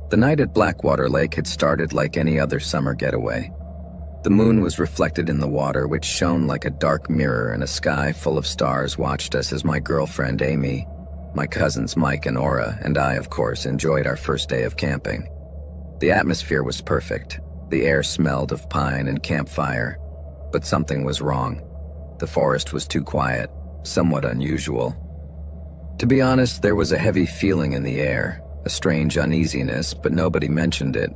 The night at Blackwater Lake had started like any other summer getaway. The moon was reflected in the water, which shone like a dark mirror, and a sky full of stars watched us as my girlfriend Amy, my cousins Mike and Aura, and I, of course, enjoyed our first day of camping. The atmosphere was perfect. The air smelled of pine and campfire, but something was wrong. The forest was too quiet, somewhat unusual. To be honest, there was a heavy feeling in the air, a strange uneasiness, but nobody mentioned it.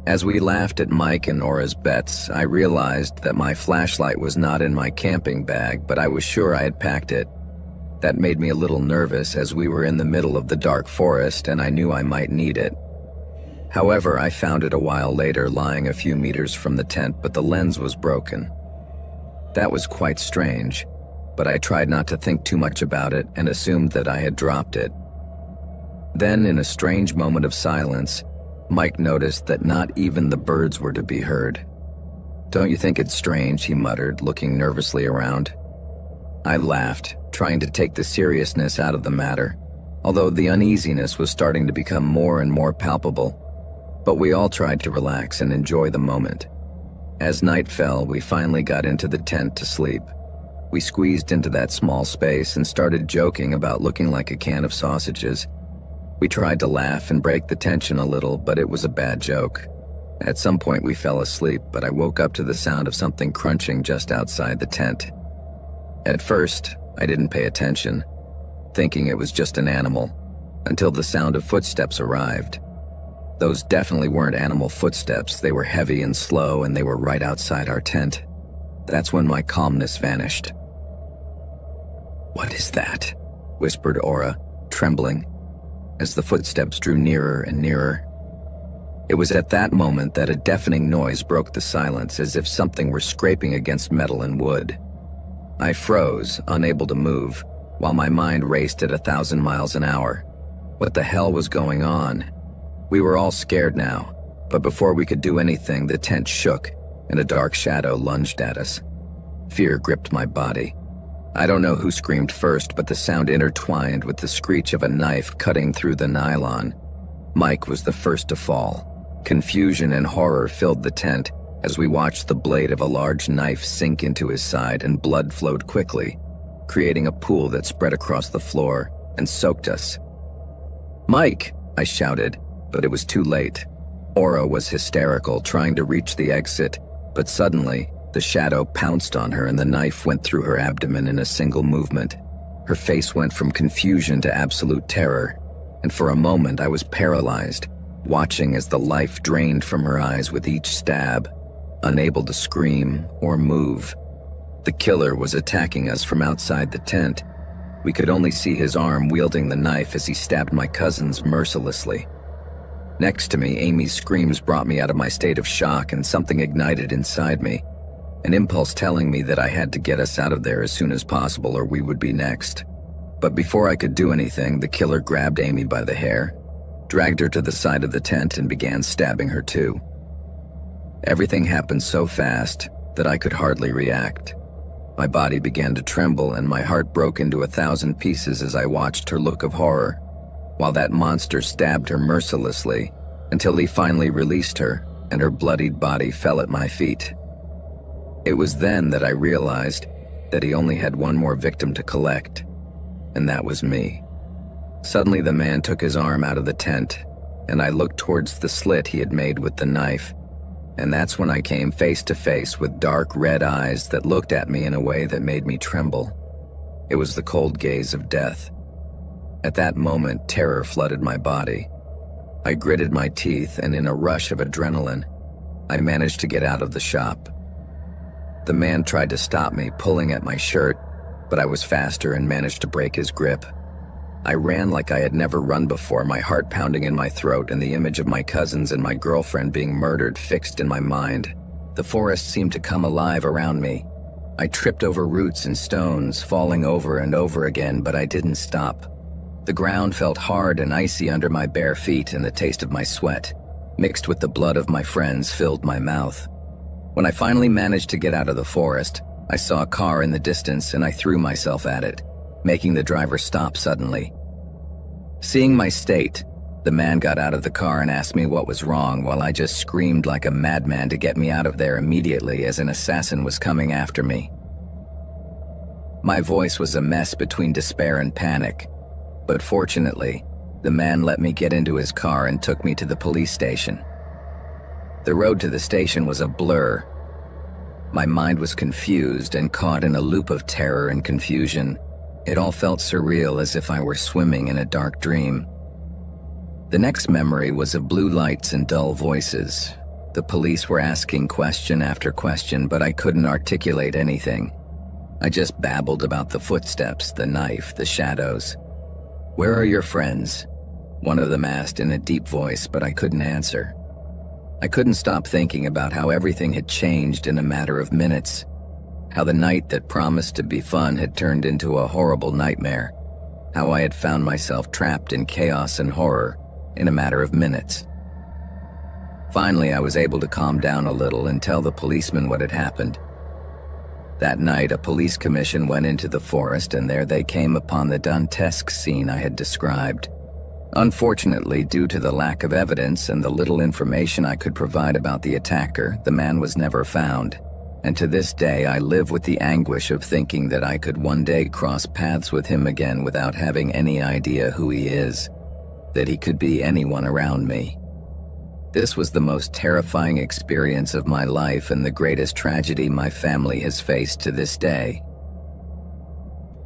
As we laughed at Mike and Aura's bets, I realized that my flashlight was not in my camping bag, but I was sure I had packed it. That made me a little nervous as we were in the middle of the dark forest and I knew I might need it. However, I found it a while later lying a few meters from the tent, but the lens was broken. That was quite strange, but I tried not to think too much about it and assumed that I had dropped it. Then, in a strange moment of silence, Mike noticed that not even the birds were to be heard. "Don't you think it's strange?" he muttered, looking nervously around. I laughed, trying to take the seriousness out of the matter, although the uneasiness was starting to become more and more palpable. But we all tried to relax and enjoy the moment. As night fell, we finally got into the tent to sleep. We squeezed into that small space and started joking about looking like a can of sausages. We tried to laugh and break the tension a little, but it was a bad joke. At some point we fell asleep, but I woke up to the sound of something crunching just outside the tent. At first, I didn't pay attention, thinking it was just an animal, until the sound of footsteps arrived. Those definitely weren't animal footsteps. They were heavy and slow, and they were right outside our tent. That's when my calmness vanished. "What is that?" whispered Aura, trembling, as the footsteps drew nearer and nearer. It was at that moment that a deafening noise broke the silence, as if something were scraping against metal and wood. I froze, unable to move, while my mind raced at 1,000 miles an hour. What the hell was going on? We were all scared now, but before we could do anything, the tent shook and a dark shadow lunged at us. Fear gripped my body. I don't know who screamed first, but the sound intertwined with the screech of a knife cutting through the nylon. Mike was the first to fall. Confusion and horror filled the tent as we watched the blade of a large knife sink into his side, and blood flowed quickly, creating a pool that spread across the floor and soaked us. "Mike!" I shouted, but it was too late. Aura was hysterical, trying to reach the exit, but suddenly, the shadow pounced on her and the knife went through her abdomen in a single movement. Her face went from confusion to absolute terror, and for a moment I was paralyzed, watching as the life drained from her eyes with each stab, unable to scream or move. The killer was attacking us from outside the tent. We could only see his arm wielding the knife as he stabbed my cousins mercilessly. Next to me, Amy's screams brought me out of my state of shock, and something ignited inside me, an impulse telling me that I had to get us out of there as soon as possible or we would be next. But before I could do anything, the killer grabbed Amy by the hair, dragged her to the side of the tent, and began stabbing her too. Everything happened so fast that I could hardly react. My body began to tremble and my heart broke into 1,000 pieces as I watched her look of horror, while that monster stabbed her mercilessly until he finally released her and her bloodied body fell at my feet. It was then that I realized that he only had one more victim to collect, and that was me. Suddenly the man took his arm out of the tent, and I looked towards the slit he had made with the knife, and that's when I came face to face with dark red eyes that looked at me in a way that made me tremble. It was the cold gaze of death. At that moment, terror flooded my body. I gritted my teeth, and in a rush of adrenaline, I managed to get out of the shop. The man tried to stop me, pulling at my shirt, but I was faster and managed to break his grip. I ran like I had never run before, my heart pounding in my throat and the image of my cousins and my girlfriend being murdered fixed in my mind. The forest seemed to come alive around me. I tripped over roots and stones, falling over and over again, but I didn't stop. The ground felt hard and icy under my bare feet, and the taste of my sweat, mixed with the blood of my friends, filled my mouth. When I finally managed to get out of the forest, I saw a car in the distance and I threw myself at it, making the driver stop suddenly. Seeing my state, The man got out of the car and asked me what was wrong while I just screamed like a madman to get me out of there immediately as an assassin was coming after me. My voice was a mess between despair and panic, but fortunately, the man let me get into his car and took me to the police station. The road to the station was a blur. My mind was confused and caught in a loop of terror and confusion. It all felt surreal, as if I were swimming in a dark dream. The next memory was of blue lights and dull voices. The police were asking question after question, but I couldn't articulate anything. I just babbled about the footsteps, the knife, the shadows. "Where are your friends?" one of them asked in a deep voice, but I couldn't answer. I couldn't stop thinking about how everything had changed in a matter of minutes. How the night that promised to be fun had turned into a horrible nightmare. How I had found myself trapped in chaos and horror in a matter of minutes. Finally, I was able to calm down a little and tell the policeman what had happened. That night, a police commission went into the forest, and there they came upon the dantesque scene I had described. Unfortunately, due to the lack of evidence and the little information I could provide about the attacker, the man was never found. And to this day, I live with the anguish of thinking that I could one day cross paths with him again without having any idea who he is. That he could be anyone around me. This was the most terrifying experience of my life and the greatest tragedy my family has faced to this day.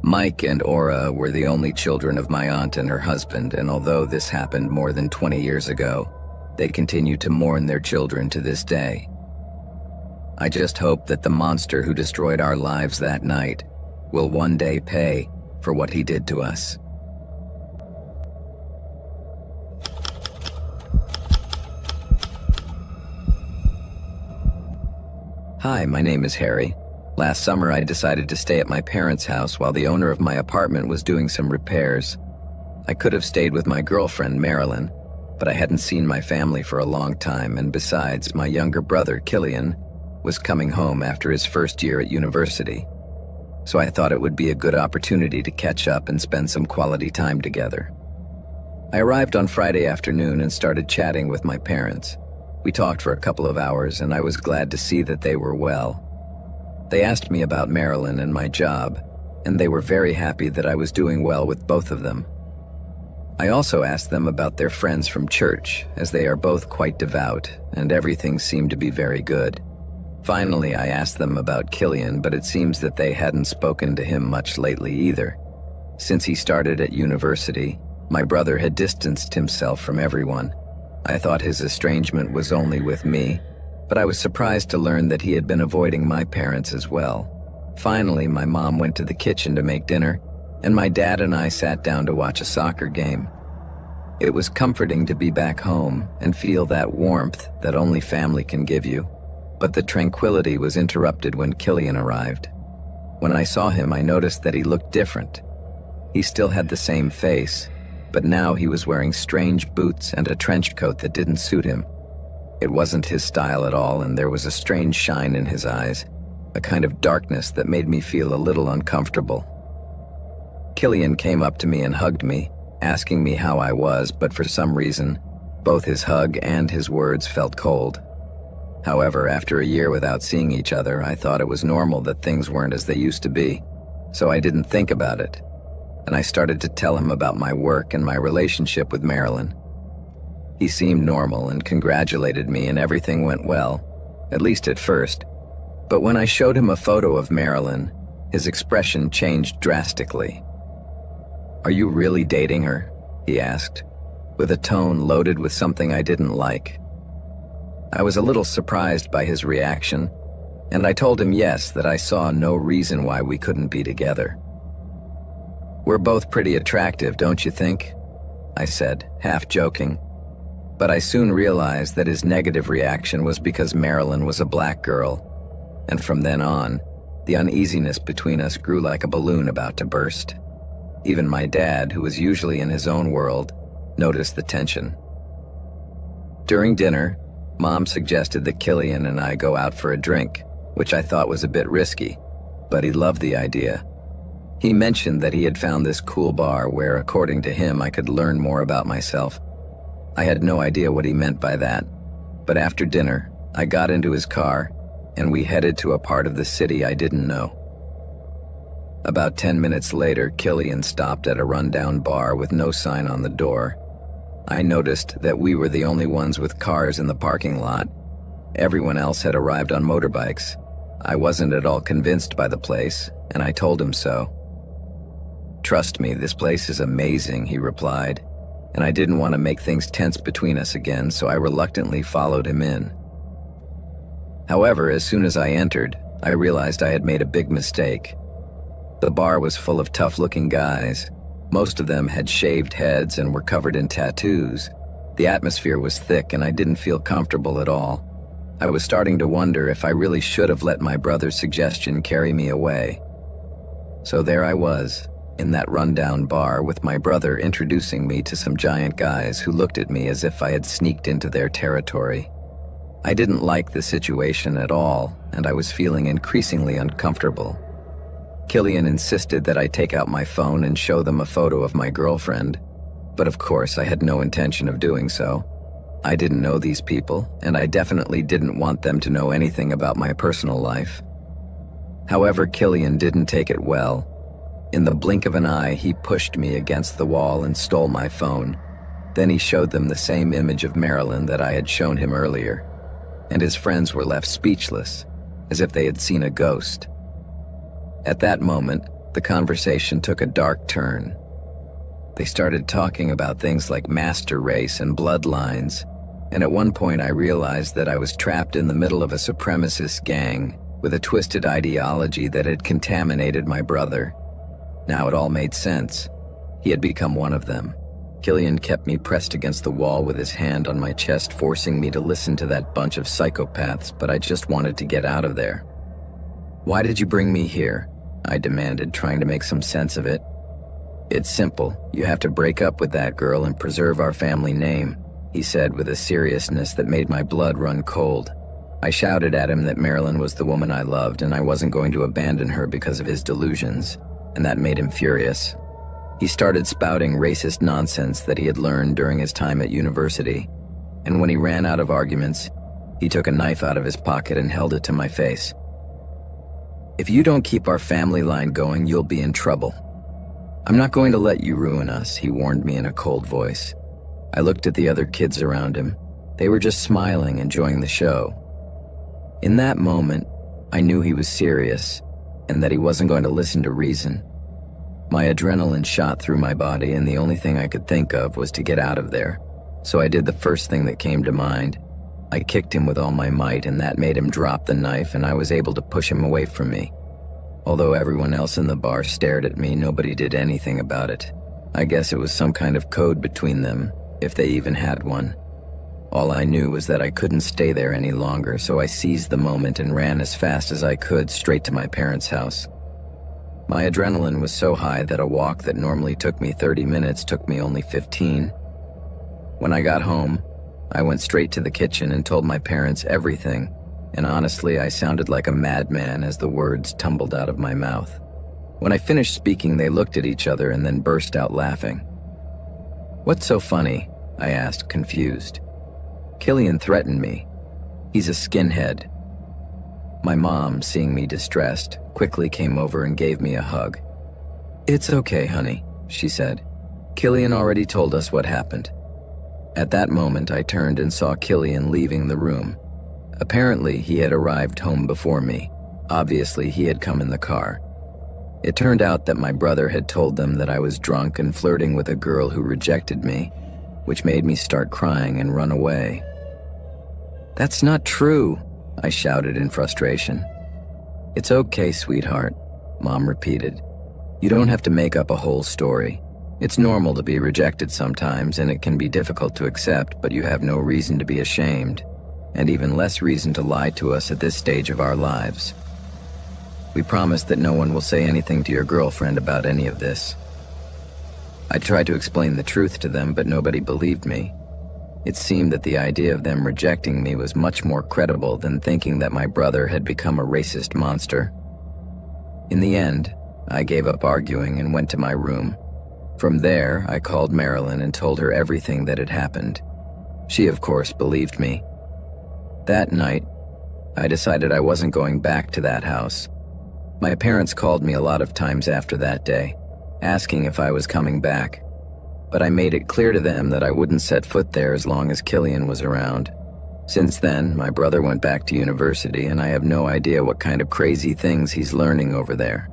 Mike and Aura were the only children of my aunt and her husband, and although this happened more than 20 years ago, they continue to mourn their children to this day. I just hope that the monster who destroyed our lives that night will one day pay for what he did to us. Hi, my name is Harry. Last summer, I decided to stay at my parents' house while the owner of my apartment was doing some repairs. I could have stayed with my girlfriend, Marilyn, but I hadn't seen my family for a long time, and besides, my younger brother, Killian, was coming home after his first year at university. So I thought it would be a good opportunity to catch up and spend some quality time together. I arrived on Friday afternoon and started chatting with my parents. We talked for a couple of hours, and I was glad to see that they were well. They asked me about Marilyn and my job, and they were very happy that I was doing well with both of them. I also asked them about their friends from church, as they are both quite devout, and everything seemed to be very good. Finally, I asked them about Killian, but it seems that they hadn't spoken to him much lately either. Since he started at university, my brother had distanced himself from everyone. I thought his estrangement was only with me, but I was surprised to learn that he had been avoiding my parents as well. Finally, my mom went to the kitchen to make dinner, and my dad and I sat down to watch a soccer game. It was comforting to be back home and feel that warmth that only family can give you. But the tranquility was interrupted when Killian arrived. When I saw him, I noticed that he looked different. He still had the same face, but now he was wearing strange boots and a trench coat that didn't suit him. It wasn't his style at all, and there was a strange shine in his eyes, a kind of darkness that made me feel a little uncomfortable. Killian came up to me and hugged me, asking me how I was, but for some reason, both his hug and his words felt cold. However, after a year without seeing each other, I thought it was normal that things weren't as they used to be, so I didn't think about it, and I started to tell him about my work and my relationship with Marilyn. He seemed normal and congratulated me, and everything went well, at least at first. But when I showed him a photo of Marilyn, his expression changed drastically. "Are you really dating her?" he asked, with a tone loaded with something I didn't like. I was a little surprised by his reaction, and I told him yes, that I saw no reason why we couldn't be together. "We're both pretty attractive, don't you think?" I said, half joking. But I soon realized that his negative reaction was because Marilyn was a black girl, and from then on, the uneasiness between us grew like a balloon about to burst. Even my dad, who was usually in his own world, noticed the tension. During dinner, Mom suggested that Killian and I go out for a drink, which I thought was a bit risky, but he loved the idea. He mentioned that he had found this cool bar where, according to him, I could learn more about myself. I had no idea what he meant by that, but after dinner, I got into his car and we headed to a part of the city I didn't know. About 10 minutes later, Killian stopped at a rundown bar with no sign on the door. I noticed that we were the only ones with cars in the parking lot. Everyone else had arrived on motorbikes. I wasn't at all convinced by the place, and I told him so. "Trust me, this place is amazing," he replied, and I didn't want to make things tense between us again, so I reluctantly followed him in. However, as soon as I entered, I realized I had made a big mistake. The bar was full of tough-looking guys. Most of them had shaved heads and were covered in tattoos. The atmosphere was thick and I didn't feel comfortable at all. I was starting to wonder if I really should have let my brother's suggestion carry me away. So there I was, in that rundown bar with my brother introducing me to some giant guys who looked at me as if I had sneaked into their territory. I didn't like the situation at all, and I was feeling increasingly uncomfortable. Killian insisted that I take out my phone and show them a photo of my girlfriend, but of course I had no intention of doing so. I didn't know these people, and I definitely didn't want them to know anything about my personal life. However, Killian didn't take it well. In the blink of an eye, he pushed me against the wall and stole my phone. Then he showed them the same image of Marilyn that I had shown him earlier, and his friends were left speechless, as if they had seen a ghost. At that moment, the conversation took a dark turn. They started talking about things like master race and bloodlines, and at one point I realized that I was trapped in the middle of a supremacist gang with a twisted ideology that had contaminated my brother. Now it all made sense. He had become one of them. Killian kept me pressed against the wall with his hand on my chest, forcing me to listen to that bunch of psychopaths, but I just wanted to get out of there. "Why did you bring me here?" I demanded, trying to make some sense of it. "It's simple. You have to break up with that girl and preserve our family name," he said with a seriousness that made my blood run cold. I shouted at him that Marilyn was the woman I loved and I wasn't going to abandon her because of his delusions, and that made him furious. He started spouting racist nonsense that he had learned during his time at university, and when he ran out of arguments, he took a knife out of his pocket and held it to my face. "If you don't keep our family line going, you'll be in trouble. I'm not going to let you ruin us," he warned me in a cold voice. I looked at the other kids around him. They were just smiling, enjoying the show. In that moment, I knew he was serious, and that he wasn't going to listen to reason. My adrenaline shot through my body, and the only thing I could think of was to get out of there. So I did the first thing that came to mind. I kicked him with all my might, and that made him drop the knife, and I was able to push him away from me. Although everyone else in the bar stared at me, nobody did anything about it. I guess it was some kind of code between them, if they even had one. All I knew was that I couldn't stay there any longer, so I seized the moment and ran as fast as I could straight to my parents' house. My adrenaline was so high that a walk that normally took me 30 minutes took me only 15. When I got home, I went straight to the kitchen and told my parents everything, and honestly, I sounded like a madman as the words tumbled out of my mouth. When I finished speaking, they looked at each other and then burst out laughing. "What's so funny?" I asked, confused. "Killian threatened me. He's a skinhead." My mom, seeing me distressed, quickly came over and gave me a hug. "It's okay, honey," she said. "Killian already told us what happened." At that moment, I turned and saw Killian leaving the room. Apparently, he had arrived home before me. Obviously, he had come in the car. It turned out that my brother had told them that I was drunk and flirting with a girl who rejected me, which made me start crying and run away. "That's not true," I shouted in frustration. "It's okay, sweetheart," Mom repeated. "You don't have to make up a whole story. It's normal to be rejected sometimes, and it can be difficult to accept, but you have no reason to be ashamed, and even less reason to lie to us at this stage of our lives. We promise that no one will say anything to your girlfriend about any of this." I tried to explain the truth to them, but nobody believed me. It seemed that the idea of them rejecting me was much more credible than thinking that my brother had become a racist monster. In the end, I gave up arguing and went to my room. From there, I called Marilyn and told her everything that had happened. She, of course, believed me. That night, I decided I wasn't going back to that house. My parents called me a lot of times after that day, asking if I was coming back, but I made it clear to them that I wouldn't set foot there as long as Killian was around. Since then, my brother went back to university, and I have no idea what kind of crazy things he's learning over there.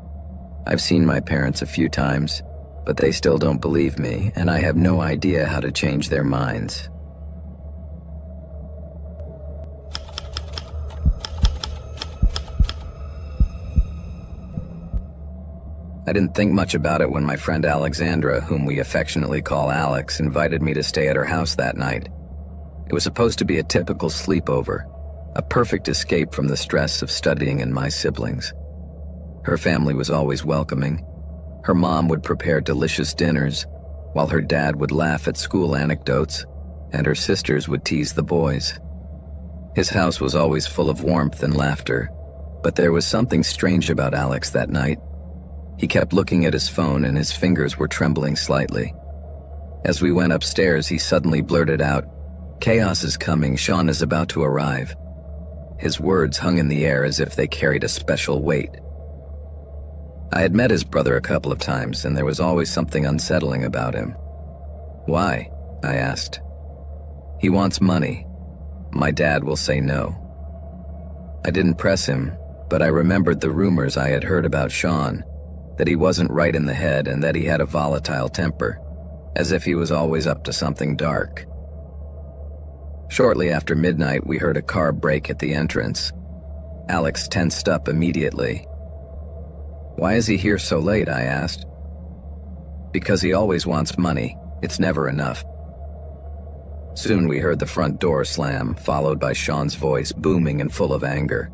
I've seen my parents a few times, but they still don't believe me, and I have no idea how to change their minds. I didn't think much about it when my friend Alexandra, whom we affectionately call Alex, invited me to stay at her house that night. It was supposed to be a typical sleepover, a perfect escape from the stress of studying and my siblings. Her family was always welcoming. Her mom would prepare delicious dinners, while her dad would laugh at school anecdotes, and her sisters would tease the boys. His house was always full of warmth and laughter, but there was something strange about Alex that night. He kept looking at his phone and his fingers were trembling slightly. As we went upstairs, he suddenly blurted out, "Chaos is coming, Sean is about to arrive." His words hung in the air as if they carried a special weight. I had met his brother a couple of times, and there was always something unsettling about him. "Why?" I asked. "He wants money. My dad will say no." I didn't press him, but I remembered the rumors I had heard about Sean, that he wasn't right in the head and that he had a volatile temper, as if he was always up to something dark. Shortly after midnight, we heard a car brake at the entrance. Alex tensed up immediately. "Why is he here so late?" I asked. "Because he always wants money. It's never enough." Soon we heard the front door slam, followed by Sean's voice booming and full of anger.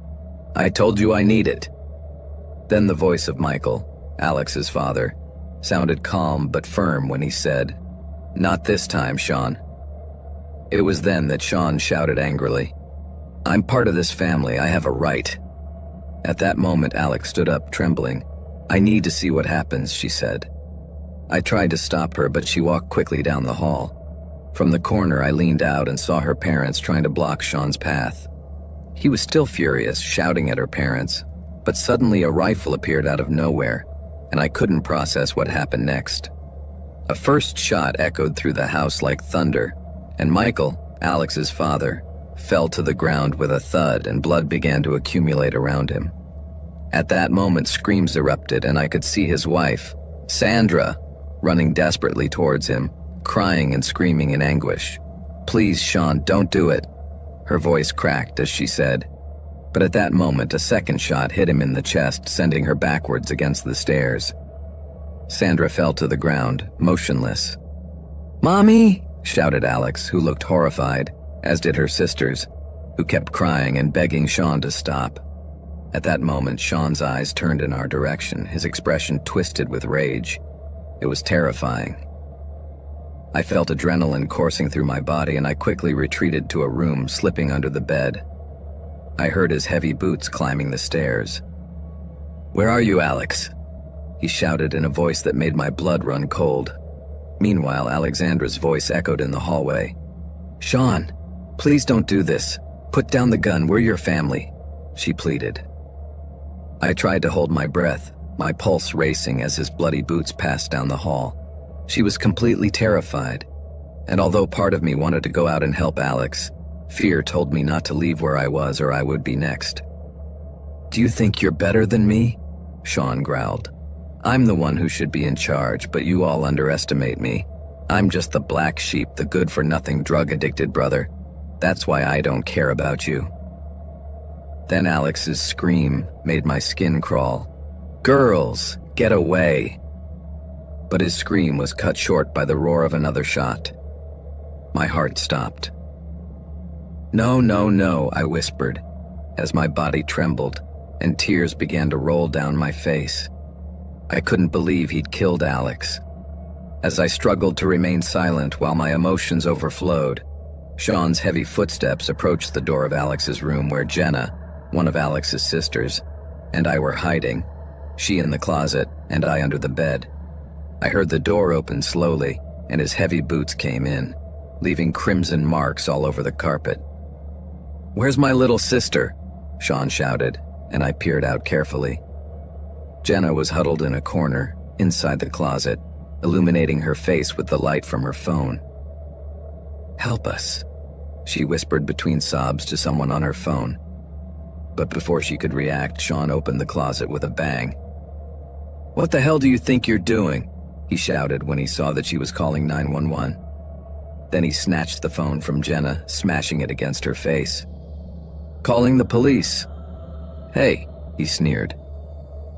"I told you I need it." Then the voice of Michael, Alex's father, sounded calm but firm when he said, "Not this time, Sean." It was then that Sean shouted angrily, "I'm part of this family, I have a right." At that moment, Alex stood up, trembling. "I need to see what happens," she said. I tried to stop her, but she walked quickly down the hall. From the corner, I leaned out and saw her parents trying to block Sean's path. He was still furious, shouting at her parents, but suddenly a rifle appeared out of nowhere, and I couldn't process what happened next. A first shot echoed through the house like thunder, and Michael, Alex's father, fell to the ground with a thud and blood began to accumulate around him. At that moment, screams erupted and I could see his wife, Sandra, running desperately towards him, crying and screaming in anguish. "Please, Sean, don't do it." Her voice cracked as she said, but at that moment a second shot hit him in the chest, sending her backwards against the stairs. Sandra fell to the ground, motionless. "Mommy!" shouted Alex, who looked horrified, as did her sisters, who kept crying and begging Sean to stop. At that moment, Sean's eyes turned in our direction, his expression twisted with rage. It was terrifying. I felt adrenaline coursing through my body and I quickly retreated to a room, slipping under the bed. I heard his heavy boots climbing the stairs. "Where are you, Alex?" he shouted in a voice that made my blood run cold. Meanwhile, Alexandra's voice echoed in the hallway. "Sean, please don't do this. Put down the gun, we're your family," she pleaded. I tried to hold my breath, my pulse racing as his bloody boots passed down the hall. She was completely terrified, and although part of me wanted to go out and help Alex, fear told me not to leave where I was or I would be next. "Do you think you're better than me?" Sean growled. "I'm the one who should be in charge, but you all underestimate me. I'm just the black sheep, the good-for-nothing drug-addicted brother. That's why I don't care about you." Then Alex's scream made my skin crawl. "Girls, get away!" But his scream was cut short by the roar of another shot. My heart stopped. "No, no, no," I whispered, as my body trembled and tears began to roll down my face. I couldn't believe he'd killed Alex. As I struggled to remain silent while my emotions overflowed, Sean's heavy footsteps approached the door of Alex's room where Jenna, one of Alex's sisters, and I were hiding, she in the closet and I under the bed. I heard the door open slowly, and his heavy boots came in. leaving crimson marks all over the carpet. "Where's my little sister?" Sean shouted, and I peered out carefully. Jenna was huddled in a corner, inside the closet, illuminating her face with the light from her phone. "Help us," she whispered between sobs to someone on her phone. But before she could react, Sean opened the closet with a bang. "What the hell do you think you're doing?" he shouted when he saw that she was calling 911. Then he snatched the phone from Jenna, smashing it against her face. "Calling the police." "Hey," he sneered.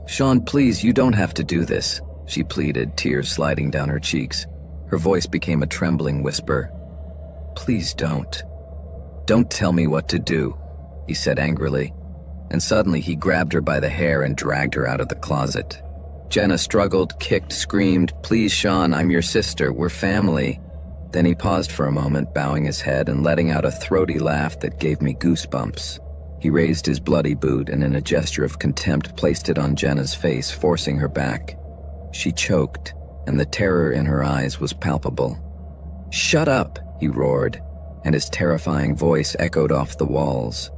"Sean, please, you don't have to do this," she pleaded, tears sliding down her cheeks. Her voice became a trembling whisper. "Please don't. Don't tell me what to do," he said angrily. And suddenly he grabbed her by the hair and dragged her out of the closet. Jenna struggled, kicked, screamed, "Please, Sean, I'm your sister, we're family." Then he paused for a moment, bowing his head and letting out a throaty laugh that gave me goosebumps. He raised his bloody boot and in a gesture of contempt placed it on Jenna's face, forcing her back. She choked, and the terror in her eyes was palpable. "Shut up," he roared, and his terrifying voice echoed off the walls.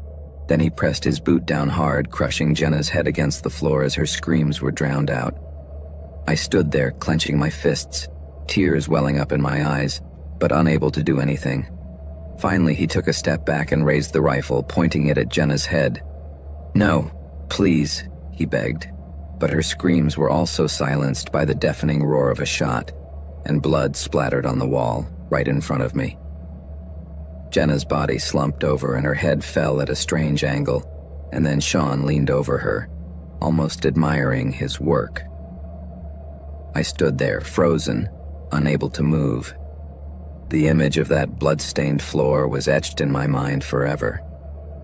Then he pressed his boot down hard, crushing Jenna's head against the floor as her screams were drowned out. I stood there, clenching my fists, tears welling up in my eyes, but unable to do anything. Finally, he took a step back and raised the rifle, pointing it at Jenna's head. "No, please," he begged, but her screams were also silenced by the deafening roar of a shot, and blood splattered on the wall, right in front of me. Jenna's body slumped over and her head fell at a strange angle, and then Sean leaned over her, almost admiring his work. I stood there, frozen, unable to move. The image of that blood-stained floor was etched in my mind forever.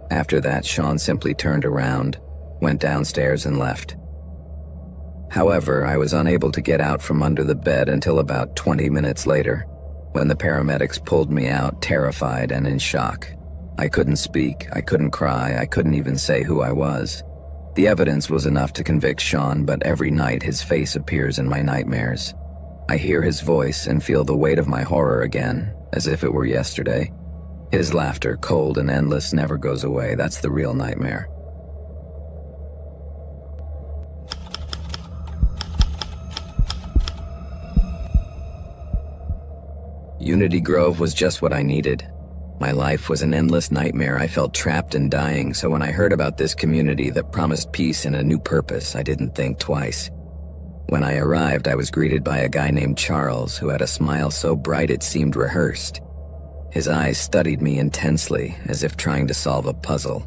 After that, Sean simply turned around, went downstairs and left. However, I was unable to get out from under the bed until about 20 minutes later, when the paramedics pulled me out, terrified and in shock. I couldn't speak, I couldn't cry, I couldn't even say who I was. The evidence was enough to convict Sean, but every night his face appears in my nightmares. I hear his voice and feel the weight of my horror again, as if it were yesterday. His laughter, cold and endless, never goes away. That's the real nightmare. Unity Grove was just what I needed. My life was an endless nightmare. I felt trapped and dying, so when I heard about this community that promised peace and a new purpose, I didn't think twice. When I arrived, I was greeted by a guy named Charles who had a smile so bright it seemed rehearsed. His eyes studied me intensely, as if trying to solve a puzzle.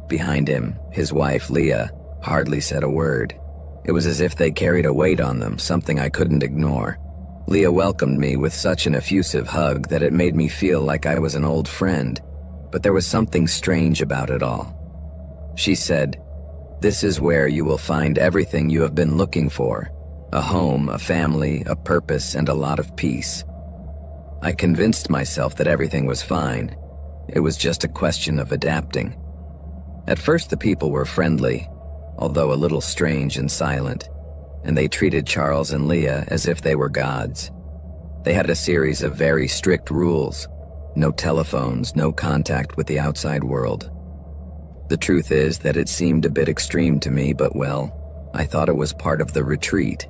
Behind him, his wife, Leah, hardly said a word. It was as if they carried a weight on them, something I couldn't ignore. Leah welcomed me with such an effusive hug that it made me feel like I was an old friend, but there was something strange about it all. She said, "This is where you will find everything you have been looking for. A home, a family, a purpose, and a lot of peace." I convinced myself that everything was fine. It was just a question of adapting. At first the people were friendly, although a little strange and silent, and they treated Charles and Leah as if they were gods. They had a series of very strict rules: no telephones, no contact with the outside world. The truth is that it seemed a bit extreme to me, but well, I thought it was part of the retreat,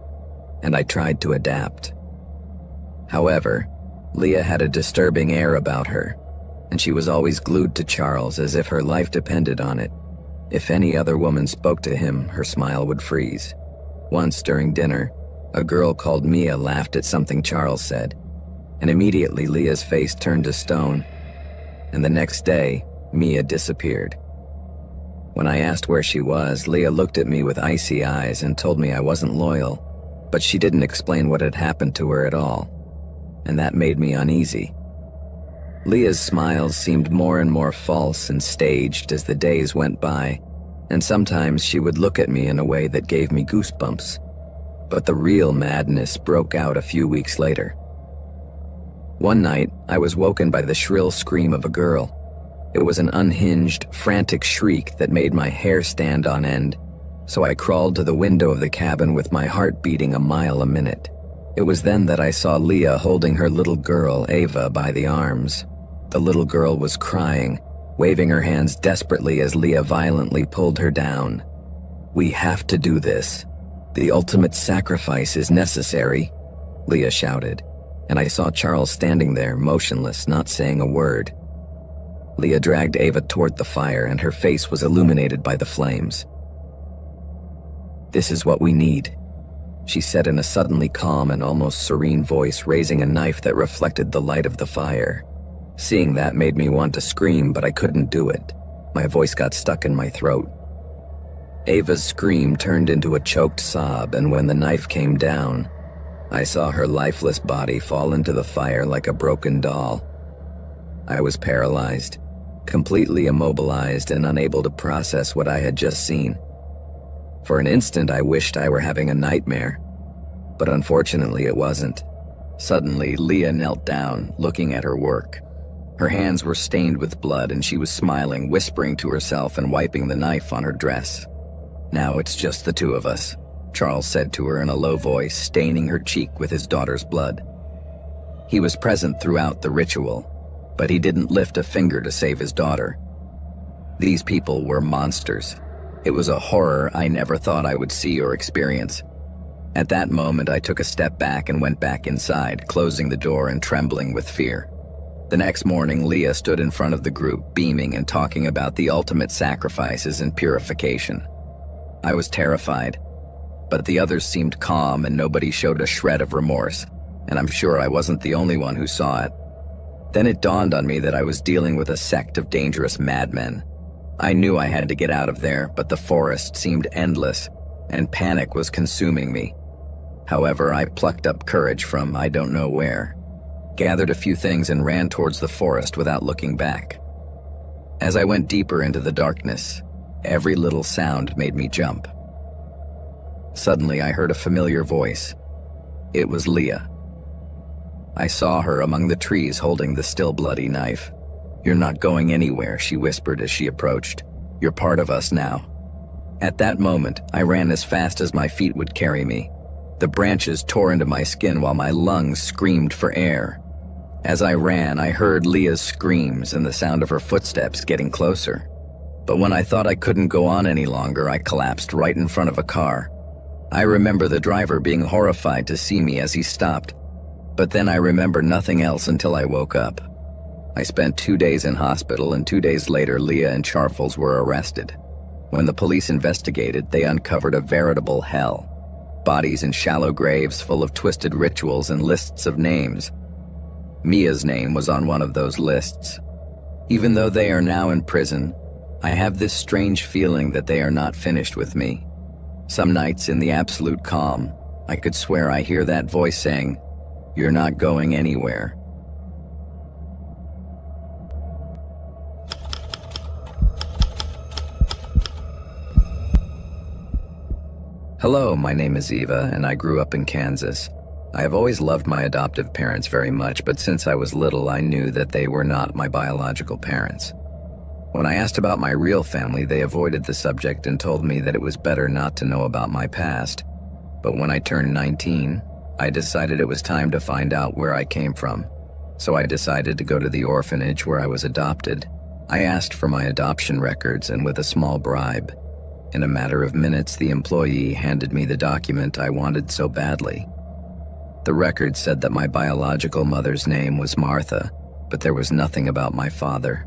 and I tried to adapt. However, Leah had a disturbing air about her, and she was always glued to Charles as if her life depended on it. If any other woman spoke to him, her smile would freeze. Once during dinner, a girl called Mia laughed at something Charles said, and immediately Leah's face turned to stone, and the next day, Mia disappeared. When I asked where she was, Leah looked at me with icy eyes and told me I wasn't loyal, but she didn't explain what had happened to her at all, and that made me uneasy. Leah's smiles seemed more and more false and staged as the days went by, and sometimes she would look at me in a way that gave me goosebumps. But the real madness broke out a few weeks later. One night, I was woken by the shrill scream of a girl. It was an unhinged, frantic shriek that made my hair stand on end, so I crawled to the window of the cabin with my heart beating a mile a minute. It was then that I saw Leah holding her little girl, Ava, by the arms. The little girl was crying, waving her hands desperately as Leah violently pulled her down. "We have to do this. The ultimate sacrifice is necessary," Leah shouted, and I saw Charles standing there, motionless, not saying a word. Leah dragged Ava toward the fire, and her face was illuminated by the flames. "This is what we need," she said in a suddenly calm and almost serene voice, raising a knife that reflected the light of the fire. Seeing that made me want to scream, but I couldn't do it. My voice got stuck in my throat. Ava's scream turned into a choked sob, and when the knife came down, I saw her lifeless body fall into the fire like a broken doll. I was paralyzed, completely immobilized and unable to process what I had just seen. For an instant, I wished I were having a nightmare, but unfortunately it wasn't. Suddenly, Leah knelt down, looking at her work. Her hands were stained with blood, and she was smiling, whispering to herself and wiping the knife on her dress. "Now it's just the two of us," Charles said to her in a low voice, staining her cheek with his daughter's blood. He was present throughout the ritual, but he didn't lift a finger to save his daughter. These people were monsters. It was a horror I never thought I would see or experience. At that moment, I took a step back and went back inside, closing the door and trembling with fear. The next morning, Leah stood in front of the group, beaming and talking about the ultimate sacrifices and purification. I was terrified, but the others seemed calm and nobody showed a shred of remorse, and I'm sure I wasn't the only one who saw it. Then it dawned on me that I was dealing with a sect of dangerous madmen. I knew I had to get out of there, but the forest seemed endless, and panic was consuming me. However, I plucked up courage from I don't know where, gathered a few things and ran towards the forest without looking back. As I went deeper into the darkness, every little sound made me jump. Suddenly, I heard a familiar voice. It was Leah. I saw her among the trees holding the still bloody knife. "You're not going anywhere," she whispered as she approached. "You're part of us now." At that moment, I ran as fast as my feet would carry me. The branches tore into my skin while my lungs screamed for air. As I ran, I heard Leah's screams and the sound of her footsteps getting closer. But when I thought I couldn't go on any longer, I collapsed right in front of a car. I remember the driver being horrified to see me as he stopped, but then I remember nothing else until I woke up. I spent 2 days in hospital, and 2 days later, Leah and Charles were arrested. When the police investigated, they uncovered a veritable hell. Bodies in shallow graves full of twisted rituals and lists of names. Mia's name was on one of those lists. Even though they are now in prison, I have this strange feeling that they are not finished with me. Some nights in the absolute calm, I could swear I hear that voice saying, "You're not going anywhere." Hello, my name is Eva, and I grew up in Kansas. I have always loved my adoptive parents very much, but since I was little, I knew that they were not my biological parents. When I asked about my real family, they avoided the subject and told me that it was better not to know about my past. But when I turned 19, I decided it was time to find out where I came from. So I decided to go to the orphanage where I was adopted. I asked for my adoption records, and with a small bribe, in a matter of minutes, the employee handed me the document I wanted so badly. The record said that my biological mother's name was Martha, but there was nothing about my father.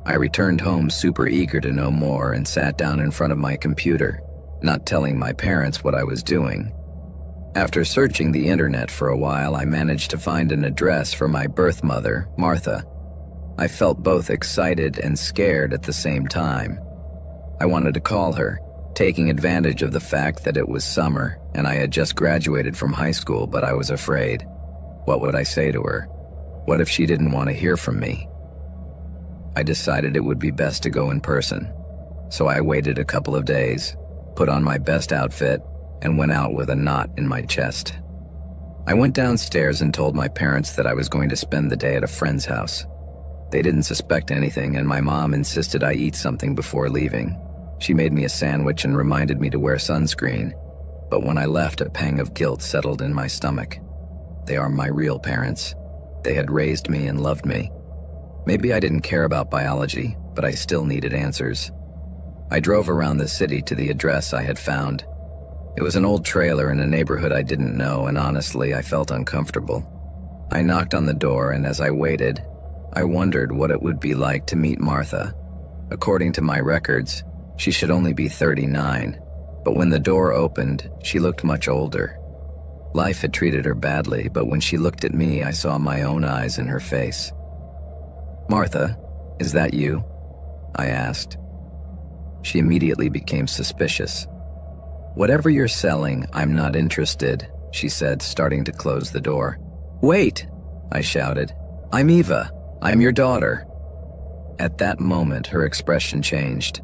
I returned home super eager to know more and sat down in front of my computer, not telling my parents what I was doing. After searching the internet for a while, I managed to find an address for my birth mother, Martha. I felt both excited and scared at the same time. I wanted to call her, taking advantage of the fact that it was summer and I had just graduated from high school, but I was afraid. What would I say to her? What if she didn't want to hear from me? I decided it would be best to go in person. So I waited a couple of days, put on my best outfit, and went out with a knot in my chest. I went downstairs and told my parents that I was going to spend the day at a friend's house. They didn't suspect anything, and my mom insisted I eat something before leaving. She made me a sandwich and reminded me to wear sunscreen, but when I left, a pang of guilt settled in my stomach. They are my real parents. They had raised me and loved me. Maybe I didn't care about biology, but I still needed answers. I drove around the city to the address I had found. It was an old trailer in a neighborhood I didn't know, and honestly, I felt uncomfortable. I knocked on the door, and as I waited, I wondered what it would be like to meet Martha. According to my records, she should only be 39, but when the door opened, she looked much older. Life had treated her badly, but when she looked at me, I saw my own eyes in her face. "Martha, is that you?" I asked. She immediately became suspicious. "Whatever you're selling, I'm not interested," she said, starting to close the door. "Wait!" I shouted. "I'm Eva. I'm your daughter." At that moment, her expression changed.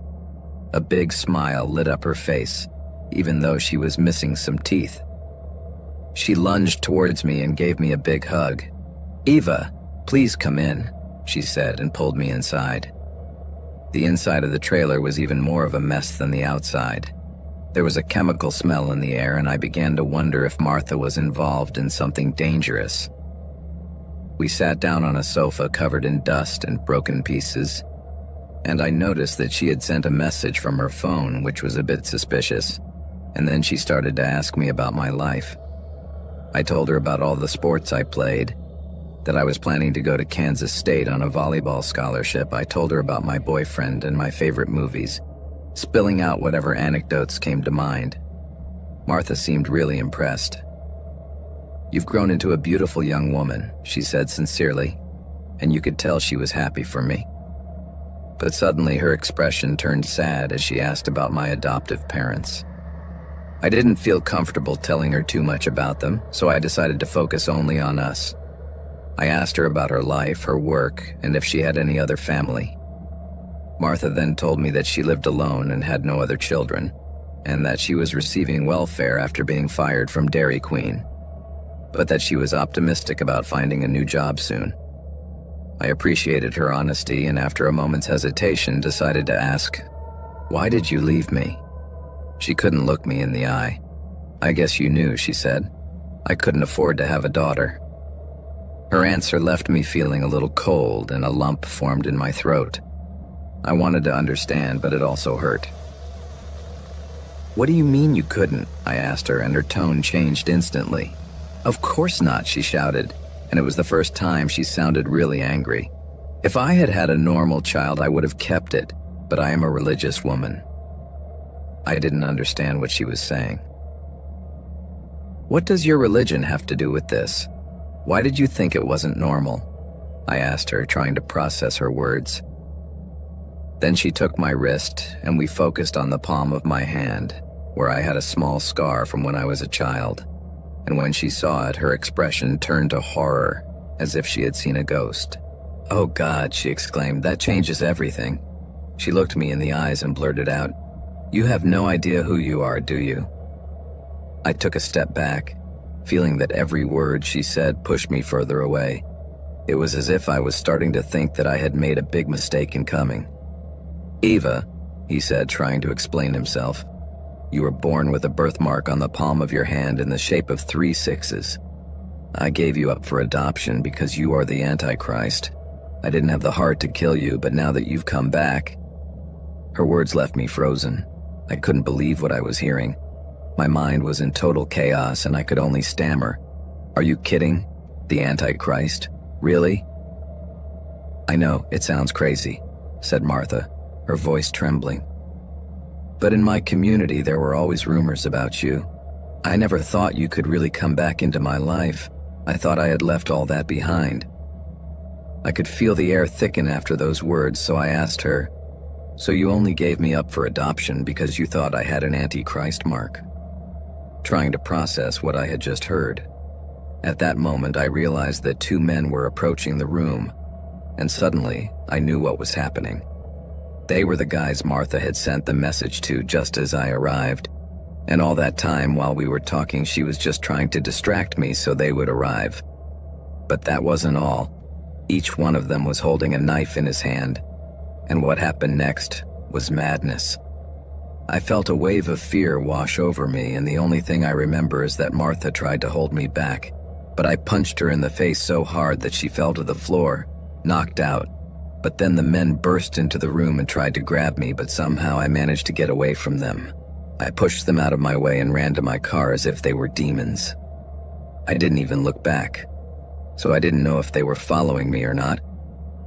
A big smile lit up her face, even though she was missing some teeth. She lunged towards me and gave me a big hug. "Eva, please come in," she said and pulled me inside. The inside of the trailer was even more of a mess than the outside. There was a chemical smell in the air, and I began to wonder if Martha was involved in something dangerous. We sat down on a sofa covered in dust and broken pieces, and I noticed that she had sent a message from her phone, which was a bit suspicious, and then she started to ask me about my life. I told her about all the sports I played, that I was planning to go to Kansas State on a volleyball scholarship. I told her about my boyfriend and my favorite movies, spilling out whatever anecdotes came to mind. Martha seemed really impressed. "You've grown into a beautiful young woman," she said sincerely, and you could tell she was happy for me. But suddenly her expression turned sad as she asked about my adoptive parents. I didn't feel comfortable telling her too much about them, so I decided to focus only on us. I asked her about her life, her work, and if she had any other family. Martha then told me that she lived alone and had no other children, and that she was receiving welfare after being fired from Dairy Queen, but that she was optimistic about finding a new job soon. I appreciated her honesty, and after a moment's hesitation, decided to ask, "Why did you leave me?" She couldn't look me in the eye. "I guess you knew," she said. "I couldn't afford to have a daughter." Her answer left me feeling a little cold, and a lump formed in my throat. I wanted to understand, but it also hurt. "What do you mean you couldn't?" I asked her, and her tone changed instantly. "Of course not," she shouted, and it was the first time she sounded really angry. "If I had had a normal child, I would have kept it, but I am a religious woman." I didn't understand what she was saying. "What does your religion have to do with this? Why did you think it wasn't normal?" I asked her, trying to process her words. Then she took my wrist, and we focused on the palm of my hand, where I had a small scar from when I was a child. And when she saw it, her expression turned to horror, as if she had seen a ghost. "Oh God," she exclaimed, "that changes everything." She looked me in the eyes and blurted out, "You have no idea who you are, do you?" I took a step back, feeling that every word she said pushed me further away. It was as if I was starting to think that I had made a big mistake in coming. "Eva," he said, trying to explain himself, "you were born with a birthmark on the palm of your hand in the shape of 3 sixes. I gave you up for adoption because you are the Antichrist. I didn't have the heart to kill you, but now that you've come back..." Her words left me frozen. I couldn't believe what I was hearing. My mind was in total chaos, and I could only stammer, "Are you kidding? The Antichrist? Really?" "I know, it sounds crazy," said Martha, her voice trembling. "But in my community, there were always rumors about you. I never thought you could really come back into my life. I thought I had left all that behind." I could feel the air thicken after those words, so I asked her, "So you only gave me up for adoption because you thought I had an Antichrist mark?" Trying to process what I had just heard. At that moment, I realized that 2 men were approaching the room, and suddenly, I knew what was happening. They were the guys Martha had sent the message to just as I arrived, and all that time while we were talking, she was just trying to distract me so they would arrive. But that wasn't all. Each one of them was holding a knife in his hand, and what happened next was madness. I felt a wave of fear wash over me, and the only thing I remember is that Martha tried to hold me back, but I punched her in the face so hard that she fell to the floor, knocked out. But then the men burst into the room and tried to grab me, but somehow I managed to get away from them. I pushed them out of my way and ran to my car as if they were demons. I didn't even look back, so I didn't know if they were following me or not.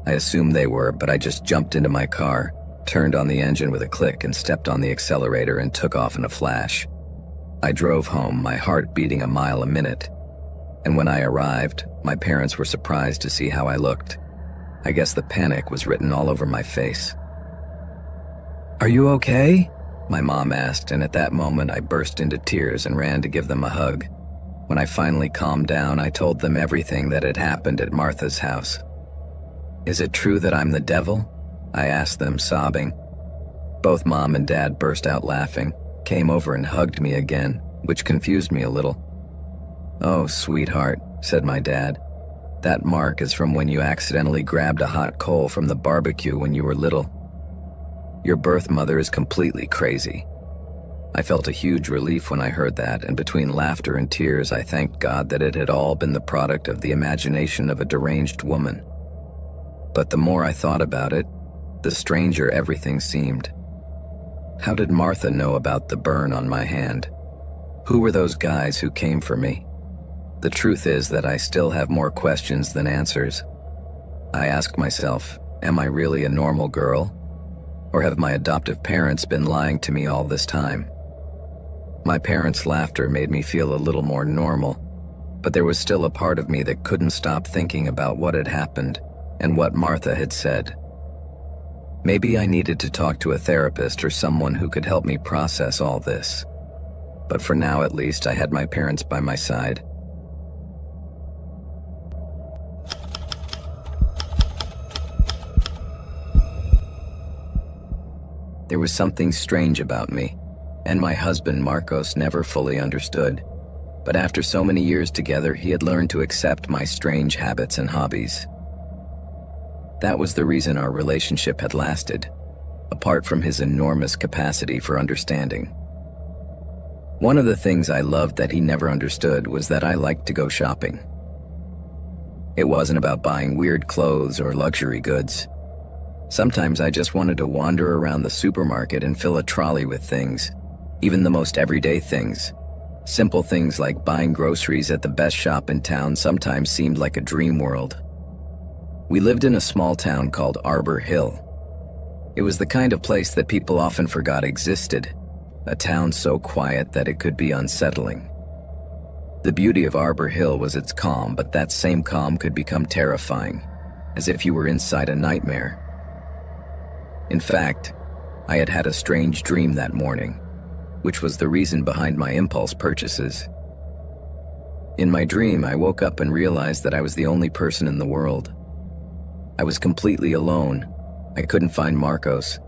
I assumed they were, but I just jumped into my car, turned on the engine with a click and stepped on the accelerator and took off in a flash. I drove home, my heart beating a mile a minute. And when I arrived, my parents were surprised to see how I looked. I guess the panic was written all over my face. "Are you okay?" my mom asked, and at that moment I burst into tears and ran to give them a hug. When I finally calmed down, I told them everything that had happened at Martha's house. "Is it true that I'm the devil?" I asked them, sobbing. Both Mom and Dad burst out laughing, came over and hugged me again, which confused me a little. "Oh, sweetheart," said my dad. "That mark is from when you accidentally grabbed a hot coal from the barbecue when you were little. Your birth mother is completely crazy." I felt a huge relief when I heard that, and between laughter and tears I thanked God that it had all been the product of the imagination of a deranged woman. But the more I thought about it, the stranger everything seemed. How did Martha know about the burn on my hand? Who were those guys who came for me? The truth is that I still have more questions than answers. I ask myself, am I really a normal girl? Or have my adoptive parents been lying to me all this time? My parents' laughter made me feel a little more normal, but there was still a part of me that couldn't stop thinking about what had happened and what Martha had said. Maybe I needed to talk to a therapist or someone who could help me process all this. But for now, at least, I had my parents by my side. There was something strange about me, and my husband Marcos never fully understood. But after so many years together, he had learned to accept my strange habits and hobbies. That was the reason our relationship had lasted, apart from his enormous capacity for understanding. One of the things I loved that he never understood was that I liked to go shopping. It wasn't about buying weird clothes or luxury goods. Sometimes I just wanted to wander around the supermarket and fill a trolley with things, even the most everyday things. Simple things like buying groceries at the best shop in town sometimes seemed like a dream world. We lived in a small town called Arbor Hill. It was the kind of place that people often forgot existed, a town so quiet that it could be unsettling. The beauty of Arbor Hill was its calm, but that same calm could become terrifying, as if you were inside a nightmare. In fact, I had had a strange dream that morning, which was the reason behind my impulse purchases. In my dream, I woke up and realized that I was the only person in the world. I was completely alone. I couldn't find Marcos,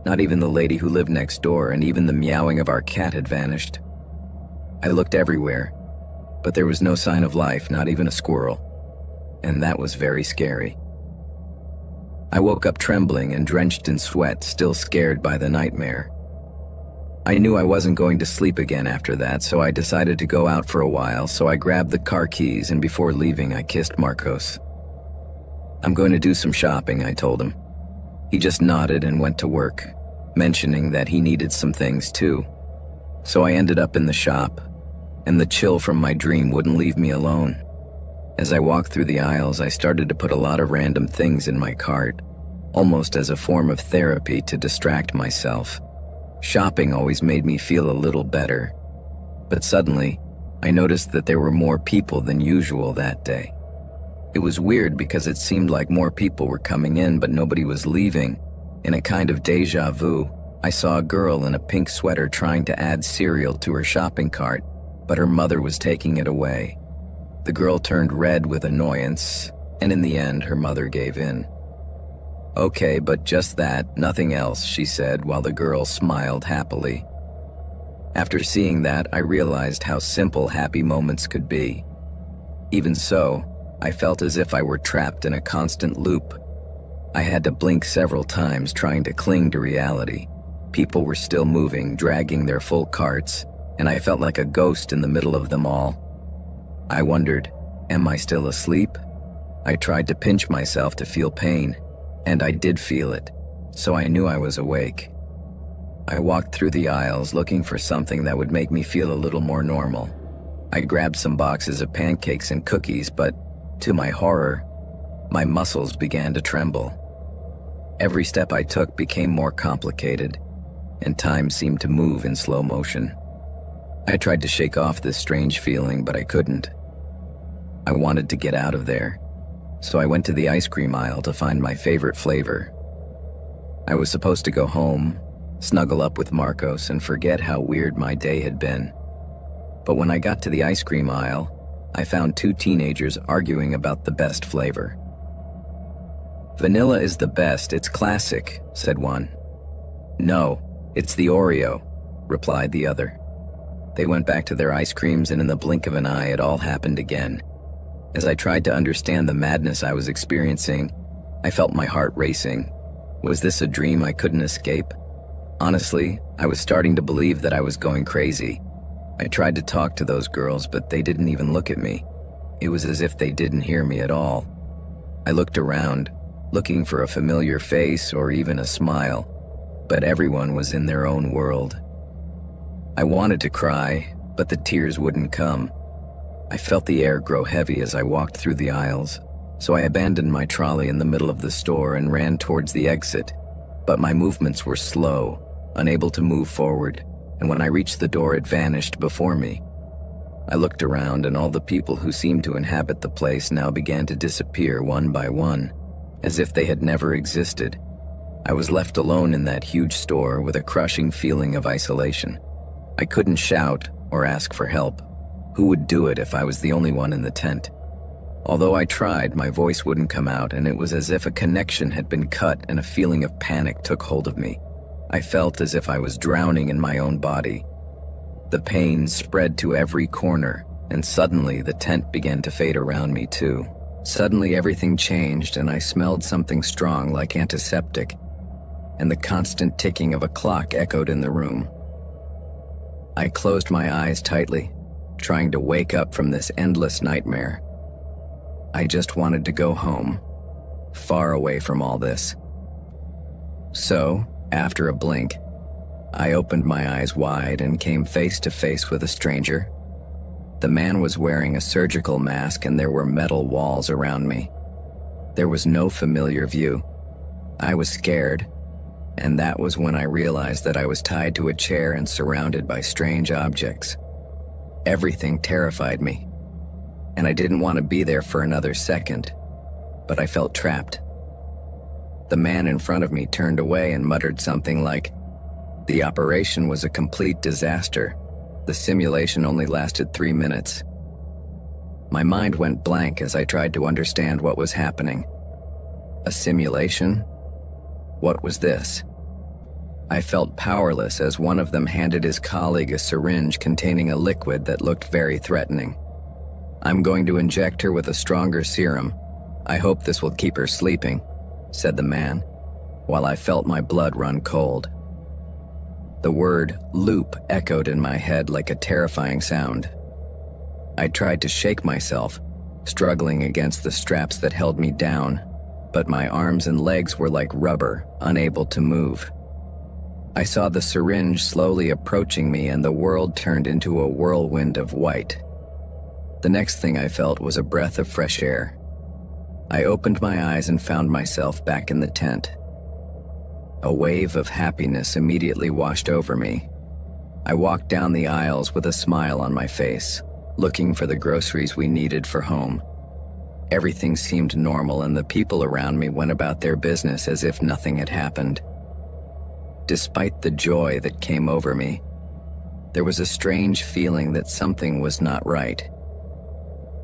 not even the lady who lived next door, and even the meowing of our cat had vanished. I looked everywhere, but there was no sign of life, not even a squirrel, and that was very scary. I woke up trembling and drenched in sweat, still scared by the nightmare. I knew I wasn't going to sleep again after that, so I decided to go out for a while, so I grabbed the car keys, and before leaving, I kissed Marcos. "I'm going to do some shopping," I told him. He just nodded and went to work, mentioning that he needed some things too. So I ended up in the shop, and the chill from my dream wouldn't leave me alone. As I walked through the aisles, I started to put a lot of random things in my cart, almost as a form of therapy to distract myself. Shopping always made me feel a little better, but suddenly, I noticed that there were more people than usual that day. It was weird because it seemed like more people were coming in, but nobody was leaving. In a kind of deja vu, I saw a girl in a pink sweater trying to add cereal to her shopping cart, but her mother was taking it away. The girl turned red with annoyance, and in the end, her mother gave in. "Okay, but just that, nothing else," she said, while the girl smiled happily. After seeing that, I realized how simple happy moments could be. Even so, I felt as if I were trapped in a constant loop. I had to blink several times trying to cling to reality. People were still moving, dragging their full carts, and I felt like a ghost in the middle of them all. I wondered, Am I still asleep? I tried to pinch myself to feel pain, and I did feel it, so I knew I was awake. I walked through the aisles looking for something that would make me feel a little more normal. I grabbed some boxes of pancakes and cookies, but to my horror, my muscles began to tremble. Every step I took became more complicated, and time seemed to move in slow motion. I tried to shake off this strange feeling, but I couldn't. I wanted to get out of there, so I went to the ice cream aisle to find my favorite flavor. I was supposed to go home, snuggle up with Marcos, and forget how weird my day had been. But when I got to the ice cream aisle, I found two teenagers arguing about the best flavor. "Vanilla is the best, it's classic," said one. "No, it's the Oreo," replied the other. They went back to their ice creams, and in the blink of an eye, it all happened again. As I tried to understand the madness I was experiencing, I felt my heart racing. Was this a dream I couldn't escape? Honestly, I was starting to believe that I was going crazy. I tried to talk to those girls, but they didn't even look at me. It was as if they didn't hear me at all. I looked around, looking for a familiar face or even a smile, but everyone was in their own world. I wanted to cry, but the tears wouldn't come. I felt the air grow heavy as I walked through the aisles, so I abandoned my trolley in the middle of the store and ran towards the exit, but my movements were slow, unable to move forward, and when I reached the door, it vanished before me. I looked around, and all the people who seemed to inhabit the place now began to disappear one by one, as if they had never existed. I was left alone in that huge store with a crushing feeling of isolation. I couldn't shout or ask for help. Who would do it if I was the only one in the tent? Although I tried, my voice wouldn't come out, and it was as if a connection had been cut and a feeling of panic took hold of me. I felt as if I was drowning in my own body. The pain spread to every corner, and suddenly the tent began to fade around me too. Suddenly everything changed, and I smelled something strong like antiseptic, and the constant ticking of a clock echoed in the room. I closed my eyes tightly, trying to wake up from this endless nightmare. I just wanted to go home, far away from all this. So, after a blink, I opened my eyes wide and came face to face with a stranger. The man was wearing a surgical mask, and there were metal walls around me. There was no familiar view. I was scared, and that was when I realized that I was tied to a chair and surrounded by strange objects. Everything terrified me, and I didn't want to be there for another second, but I felt trapped. The man in front of me turned away and muttered something like, "The operation was a complete disaster. The simulation only lasted 3 minutes." My mind went blank as I tried to understand what was happening. A simulation? What was this? I felt powerless as one of them handed his colleague a syringe containing a liquid that looked very threatening. "I'm going to inject her with a stronger serum. I hope this will keep her sleeping," said the man, while I felt my blood run cold. The word loop echoed in my head like a terrifying sound. I tried to shake myself, struggling against the straps that held me down, but my arms and legs were like rubber, unable to move. I saw the syringe slowly approaching me, and the world turned into a whirlwind of white. The next thing I felt was a breath of fresh air. I opened my eyes and found myself back in the tent. A wave of happiness immediately washed over me. I walked down the aisles with a smile on my face, looking for the groceries we needed for home. Everything seemed normal, and the people around me went about their business as if nothing had happened. Despite the joy that came over me, there was a strange feeling that something was not right.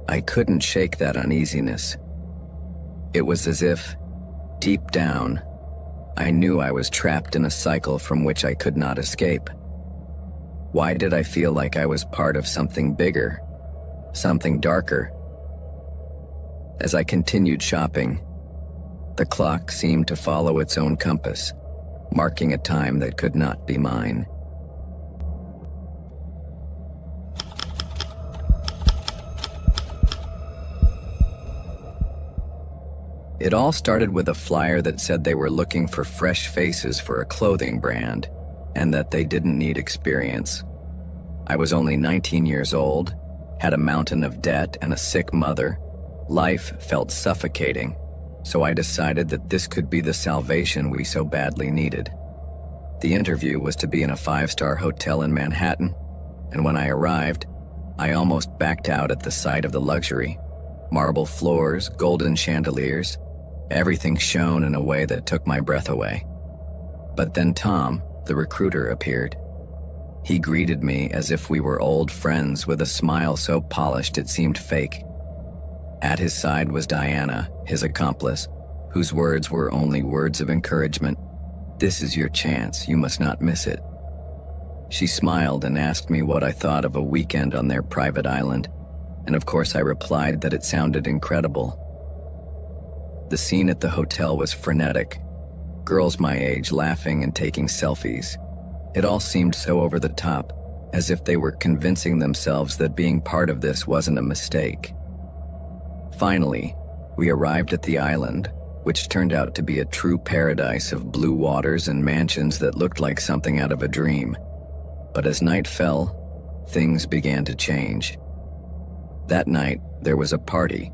I couldn't shake that uneasiness. It was as if, deep down, I knew I was trapped in a cycle from which I could not escape. Why did I feel like I was part of something bigger, something darker? As I continued shopping, the clock seemed to follow its own compass, marking a time that could not be mine. It all started with a flyer that said they were looking for fresh faces for a clothing brand, and that they didn't need experience. I was only 19 years old, had a mountain of debt and a sick mother. Life felt suffocating, so I decided that this could be the salvation we so badly needed. The interview was to be in a 5-star hotel in Manhattan, and when I arrived, I almost backed out at the sight of the luxury. Marble floors, golden chandeliers, everything shone in a way that took my breath away. But then Tom, the recruiter, appeared. He greeted me as if we were old friends with a smile so polished it seemed fake. At his side was Diana, his accomplice, whose words were only words of encouragement. "This is your chance, you must not miss it." She smiled and asked me what I thought of a weekend on their private island, and of course I replied that it sounded incredible. The scene at the hotel was frenetic. Girls my age laughing and taking selfies. It all seemed so over the top, as if they were convincing themselves that being part of this wasn't a mistake. Finally, we arrived at the island, which turned out to be a true paradise of blue waters and mansions that looked like something out of a dream. But as night fell, things began to change. That night, there was a party.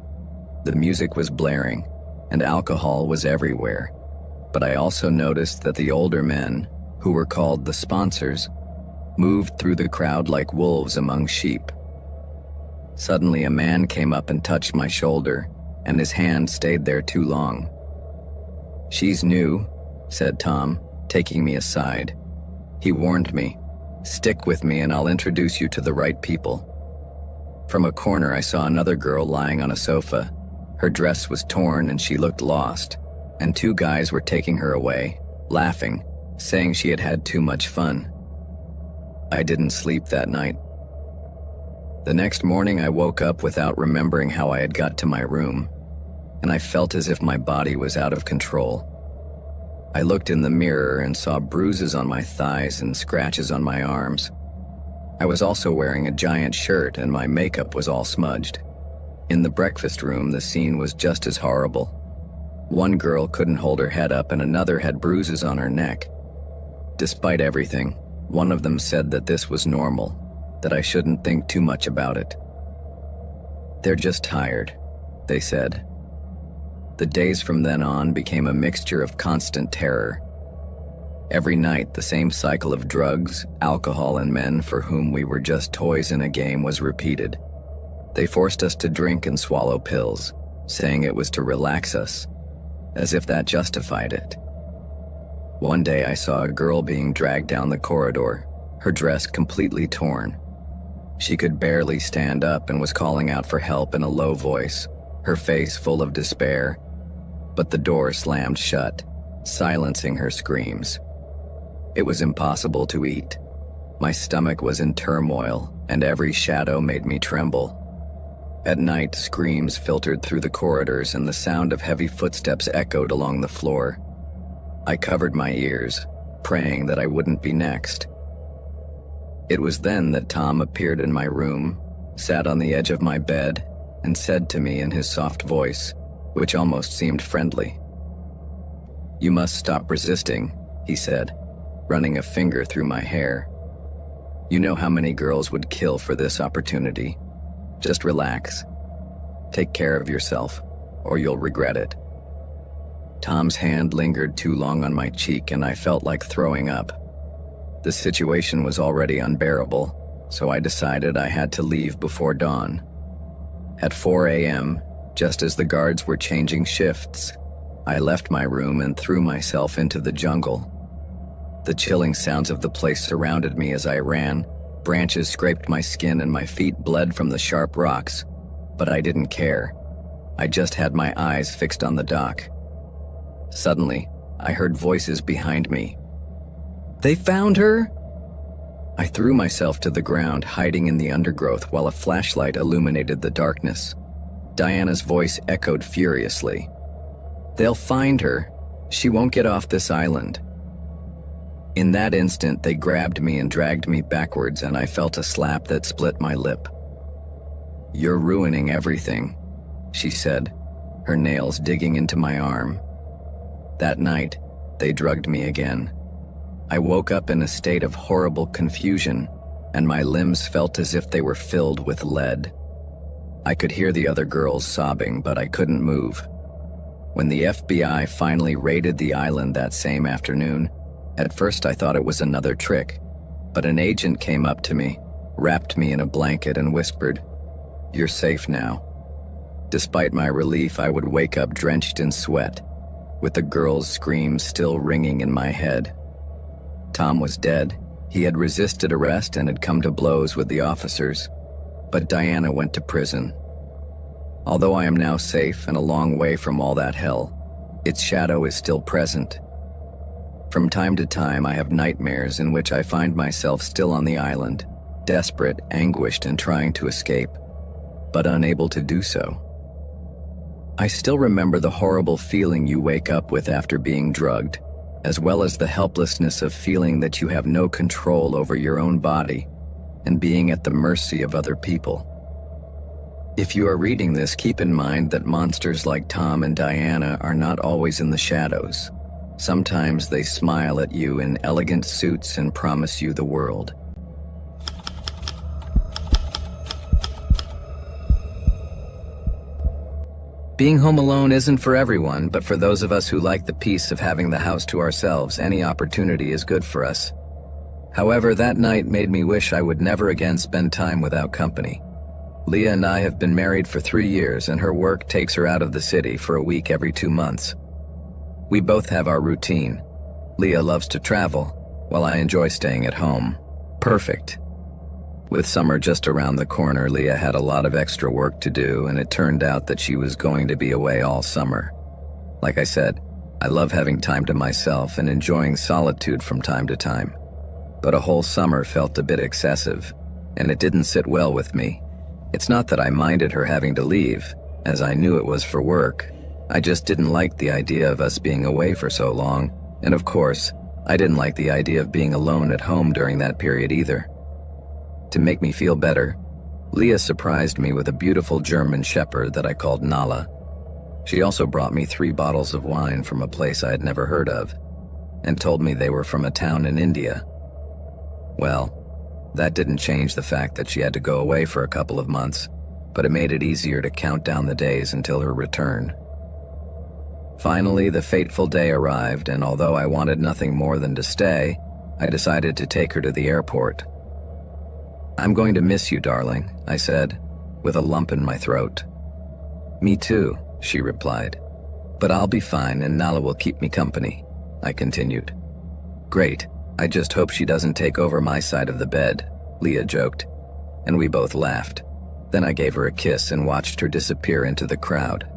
The music was blaring, and alcohol was everywhere. But I also noticed that the older men, who were called the sponsors, moved through the crowd like wolves among sheep. Suddenly, a man came up and touched my shoulder, and his hand stayed there too long. "She's new," said Tom, taking me aside. He warned me, "Stick with me and I'll introduce you to the right people." From a corner, I saw another girl lying on a sofa. Her dress was torn and she looked lost, and 2 guys were taking her away, laughing, saying she had had too much fun. I didn't sleep that night. The next morning, I woke up without remembering how I had got to my room, and I felt as if my body was out of control. I looked in the mirror and saw bruises on my thighs and scratches on my arms. I was also wearing a giant shirt and my makeup was all smudged. In the breakfast room, the scene was just as horrible. One girl couldn't hold her head up and another had bruises on her neck. Despite everything, one of them said that this was normal, that I shouldn't think too much about it. "They're just tired," they said. The days from then on became a mixture of constant terror. Every night, the same cycle of drugs, alcohol, and men for whom we were just toys in a game was repeated. They forced us to drink and swallow pills, saying it was to relax us, as if that justified it. One day I saw a girl being dragged down the corridor, her dress completely torn. She could barely stand up and was calling out for help in a low voice, her face full of despair. But the door slammed shut, silencing her screams. It was impossible to eat. My stomach was in turmoil, and every shadow made me tremble. At night, screams filtered through the corridors and the sound of heavy footsteps echoed along the floor. I covered my ears, praying that I wouldn't be next. It was then that Tom appeared in my room, sat on the edge of my bed, and said to me in his soft voice, which almost seemed friendly, "You must stop resisting," he said, running a finger through my hair. "You know how many girls would kill for this opportunity. Just relax. Take care of yourself, or you'll regret it." Tom's hand lingered too long on my cheek and I felt like throwing up. The situation was already unbearable, so I decided I had to leave before dawn. At 4 a.m., just as the guards were changing shifts, I left my room and threw myself into the jungle. The chilling sounds of the place surrounded me as I ran. Branches scraped my skin and my feet bled from the sharp rocks, but I didn't care. I just had my eyes fixed on the dock. Suddenly, I heard voices behind me. "They found her!" I threw myself to the ground, hiding in the undergrowth while a flashlight illuminated the darkness. Diana's voice echoed furiously. "They'll find her. She won't get off this island." In that instant, they grabbed me and dragged me backwards, and I felt a slap that split my lip. "You're ruining everything," she said, her nails digging into my arm. That night, they drugged me again. I woke up in a state of horrible confusion, and my limbs felt as if they were filled with lead. I could hear the other girls sobbing, but I couldn't move. When the FBI finally raided the island that same afternoon, at first I thought it was another trick, but an agent came up to me, wrapped me in a blanket and whispered, "You're safe now." Despite my relief, I would wake up drenched in sweat, with the girls' screams still ringing in my head. Tom was dead. He had resisted arrest and had come to blows with the officers, but Diana went to prison. Although I am now safe and a long way from all that hell, its shadow is still present. From time to time, I have nightmares in which I find myself still on the island, desperate, anguished, and trying to escape, but unable to do so. I still remember the horrible feeling you wake up with after being drugged, as well as the helplessness of feeling that you have no control over your own body and being at the mercy of other people. If you are reading this, keep in mind that monsters like Tom and Diana are not always in the shadows. Sometimes they smile at you in elegant suits and promise you the world. Being home alone isn't for everyone, but for those of us who like the peace of having the house to ourselves, any opportunity is good for us. However, that night made me wish I would never again spend time without company. Leah and I have been married for 3 years, and her work takes her out of the city for a week every 2 months. We both have our routine. Leah loves to travel, while I enjoy staying at home. Perfect. With summer just around the corner, Leah had a lot of extra work to do, and it turned out that she was going to be away all summer. Like I said, I love having time to myself and enjoying solitude from time to time. But a whole summer felt a bit excessive, and it didn't sit well with me. It's not that I minded her having to leave, as I knew it was for work. I just didn't like the idea of us being away for so long, and of course, I didn't like the idea of being alone at home during that period either. To make me feel better, Leah surprised me with a beautiful German shepherd that I called Nala. She also brought me 3 bottles of wine from a place I had never heard of, and told me they were from a town in India. Well, that didn't change the fact that she had to go away for a couple of months, but it made it easier to count down the days until her return. Finally, the fateful day arrived, and although I wanted nothing more than to stay, I decided to take her to the airport. "I'm going to miss you, darling," I said, with a lump in my throat. "Me too," she replied. "But I'll be fine and Nala will keep me company," I continued. "Great. I just hope she doesn't take over my side of the bed," Leah joked, and we both laughed. Then I gave her a kiss and watched her disappear into the crowd.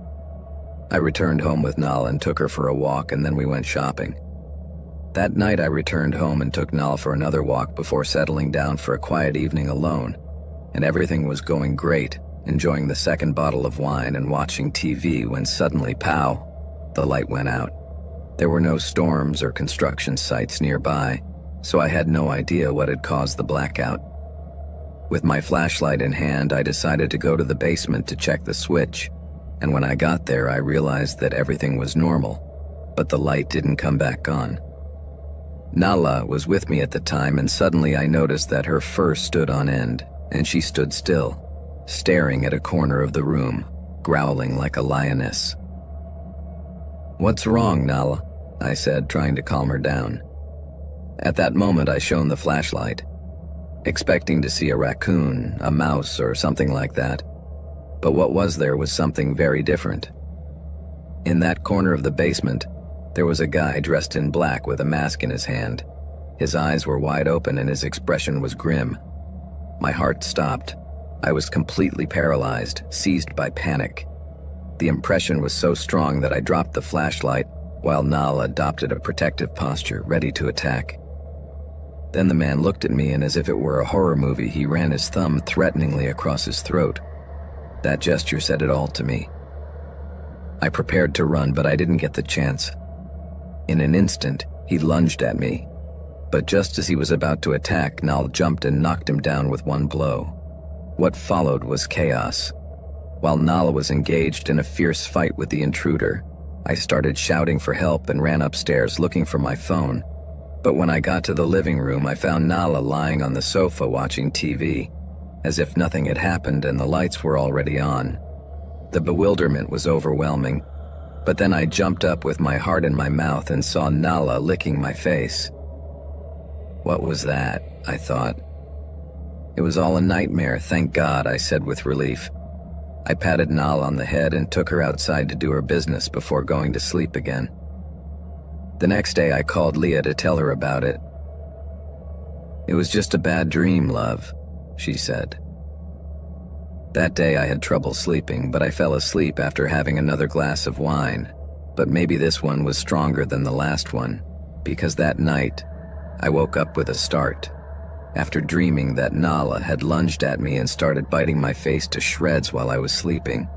I returned home with Nala and took her for a walk, and then we went shopping. That night I returned home and took Nala for another walk before settling down for a quiet evening alone, and everything was going great, enjoying the second bottle of wine and watching TV when suddenly, pow, the light went out. There were no storms or construction sites nearby, so I had no idea what had caused the blackout. With my flashlight in hand, I decided to go to the basement to check the switch, and when I got there, I realized that everything was normal, but the light didn't come back on. Nala was with me at the time, and suddenly I noticed that her fur stood on end, and she stood still, staring at a corner of the room, growling like a lioness. "What's wrong, Nala?" I said, trying to calm her down. At that moment, I shone the flashlight, expecting to see a raccoon, a mouse, or something like that. But what was there was something very different. In that corner of the basement, there was a guy dressed in black with a mask in his hand. His eyes were wide open and his expression was grim. My heart stopped. I was completely paralyzed, seized by panic. The impression was so strong that I dropped the flashlight while Nala adopted a protective posture, ready to attack. Then the man looked at me, and as if it were a horror movie, he ran his thumb threateningly across his throat. That gesture said it all to me. I prepared to run, but I didn't get the chance. In an instant, he lunged at me, but just as he was about to attack, Nala jumped and knocked him down with one blow. What followed was chaos. While Nala was engaged in a fierce fight with the intruder, I started shouting for help and ran upstairs looking for my phone. But when I got to the living room, I found Nala lying on the sofa watching TV, as if nothing had happened and the lights were already on. The bewilderment was overwhelming, but then I jumped up with my heart in my mouth and saw Nala licking my face. What was that? I thought. It was all a nightmare, thank God, I said with relief. I patted Nala on the head and took her outside to do her business before going to sleep again. The next day I called Leah to tell her about it. It was just a bad dream, love, she said. That day I had trouble sleeping, but I fell asleep after having another glass of wine. But maybe this one was stronger than the last one, because that night I woke up with a start. After dreaming that Nala had lunged at me and started biting my face to shreds while I was sleeping.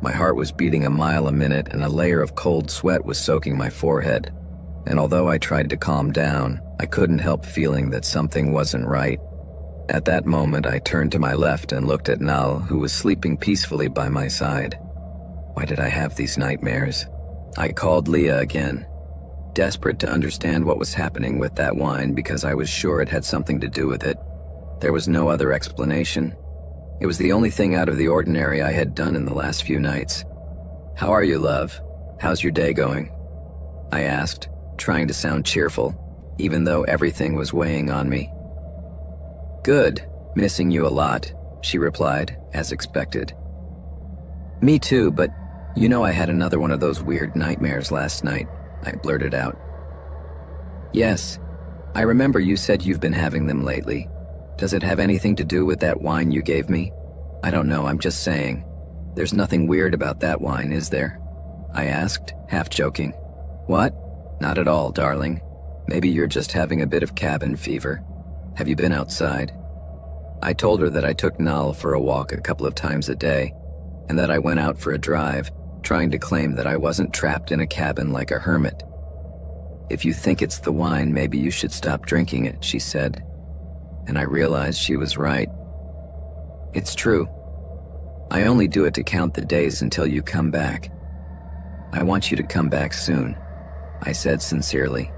My heart was beating a mile a minute and a layer of cold sweat was soaking my forehead. And although I tried to calm down, I couldn't help feeling that something wasn't right. At that moment, I turned to my left and looked at Nala, who was sleeping peacefully by my side. Why did I have these nightmares? I called Leah again, desperate to understand what was happening with that wine because I was sure it had something to do with it. There was no other explanation. It was the only thing out of the ordinary I had done in the last few nights. "How are you, love? How's your day going?" I asked, trying to sound cheerful, even though everything was weighing on me. "Good, missing you a lot," she replied, as expected. "Me too, but you know I had another one of those weird nightmares last night," I blurted out. "Yes, I remember you said you've been having them lately. Does it have anything to do with that wine you gave me? I don't know, I'm just saying. There's nothing weird about that wine, is there?" I asked, half joking. "What? Not at all, darling. Maybe you're just having a bit of cabin fever. Have you been outside?" I told her that I took Nala for a walk a couple of times a day, and that I went out for a drive, trying to claim that I wasn't trapped in a cabin like a hermit. "If you think it's the wine, maybe you should stop drinking it," she said. And I realized she was right. It's true. I only do it to count the days until you come back. I want you to come back soon, I said sincerely.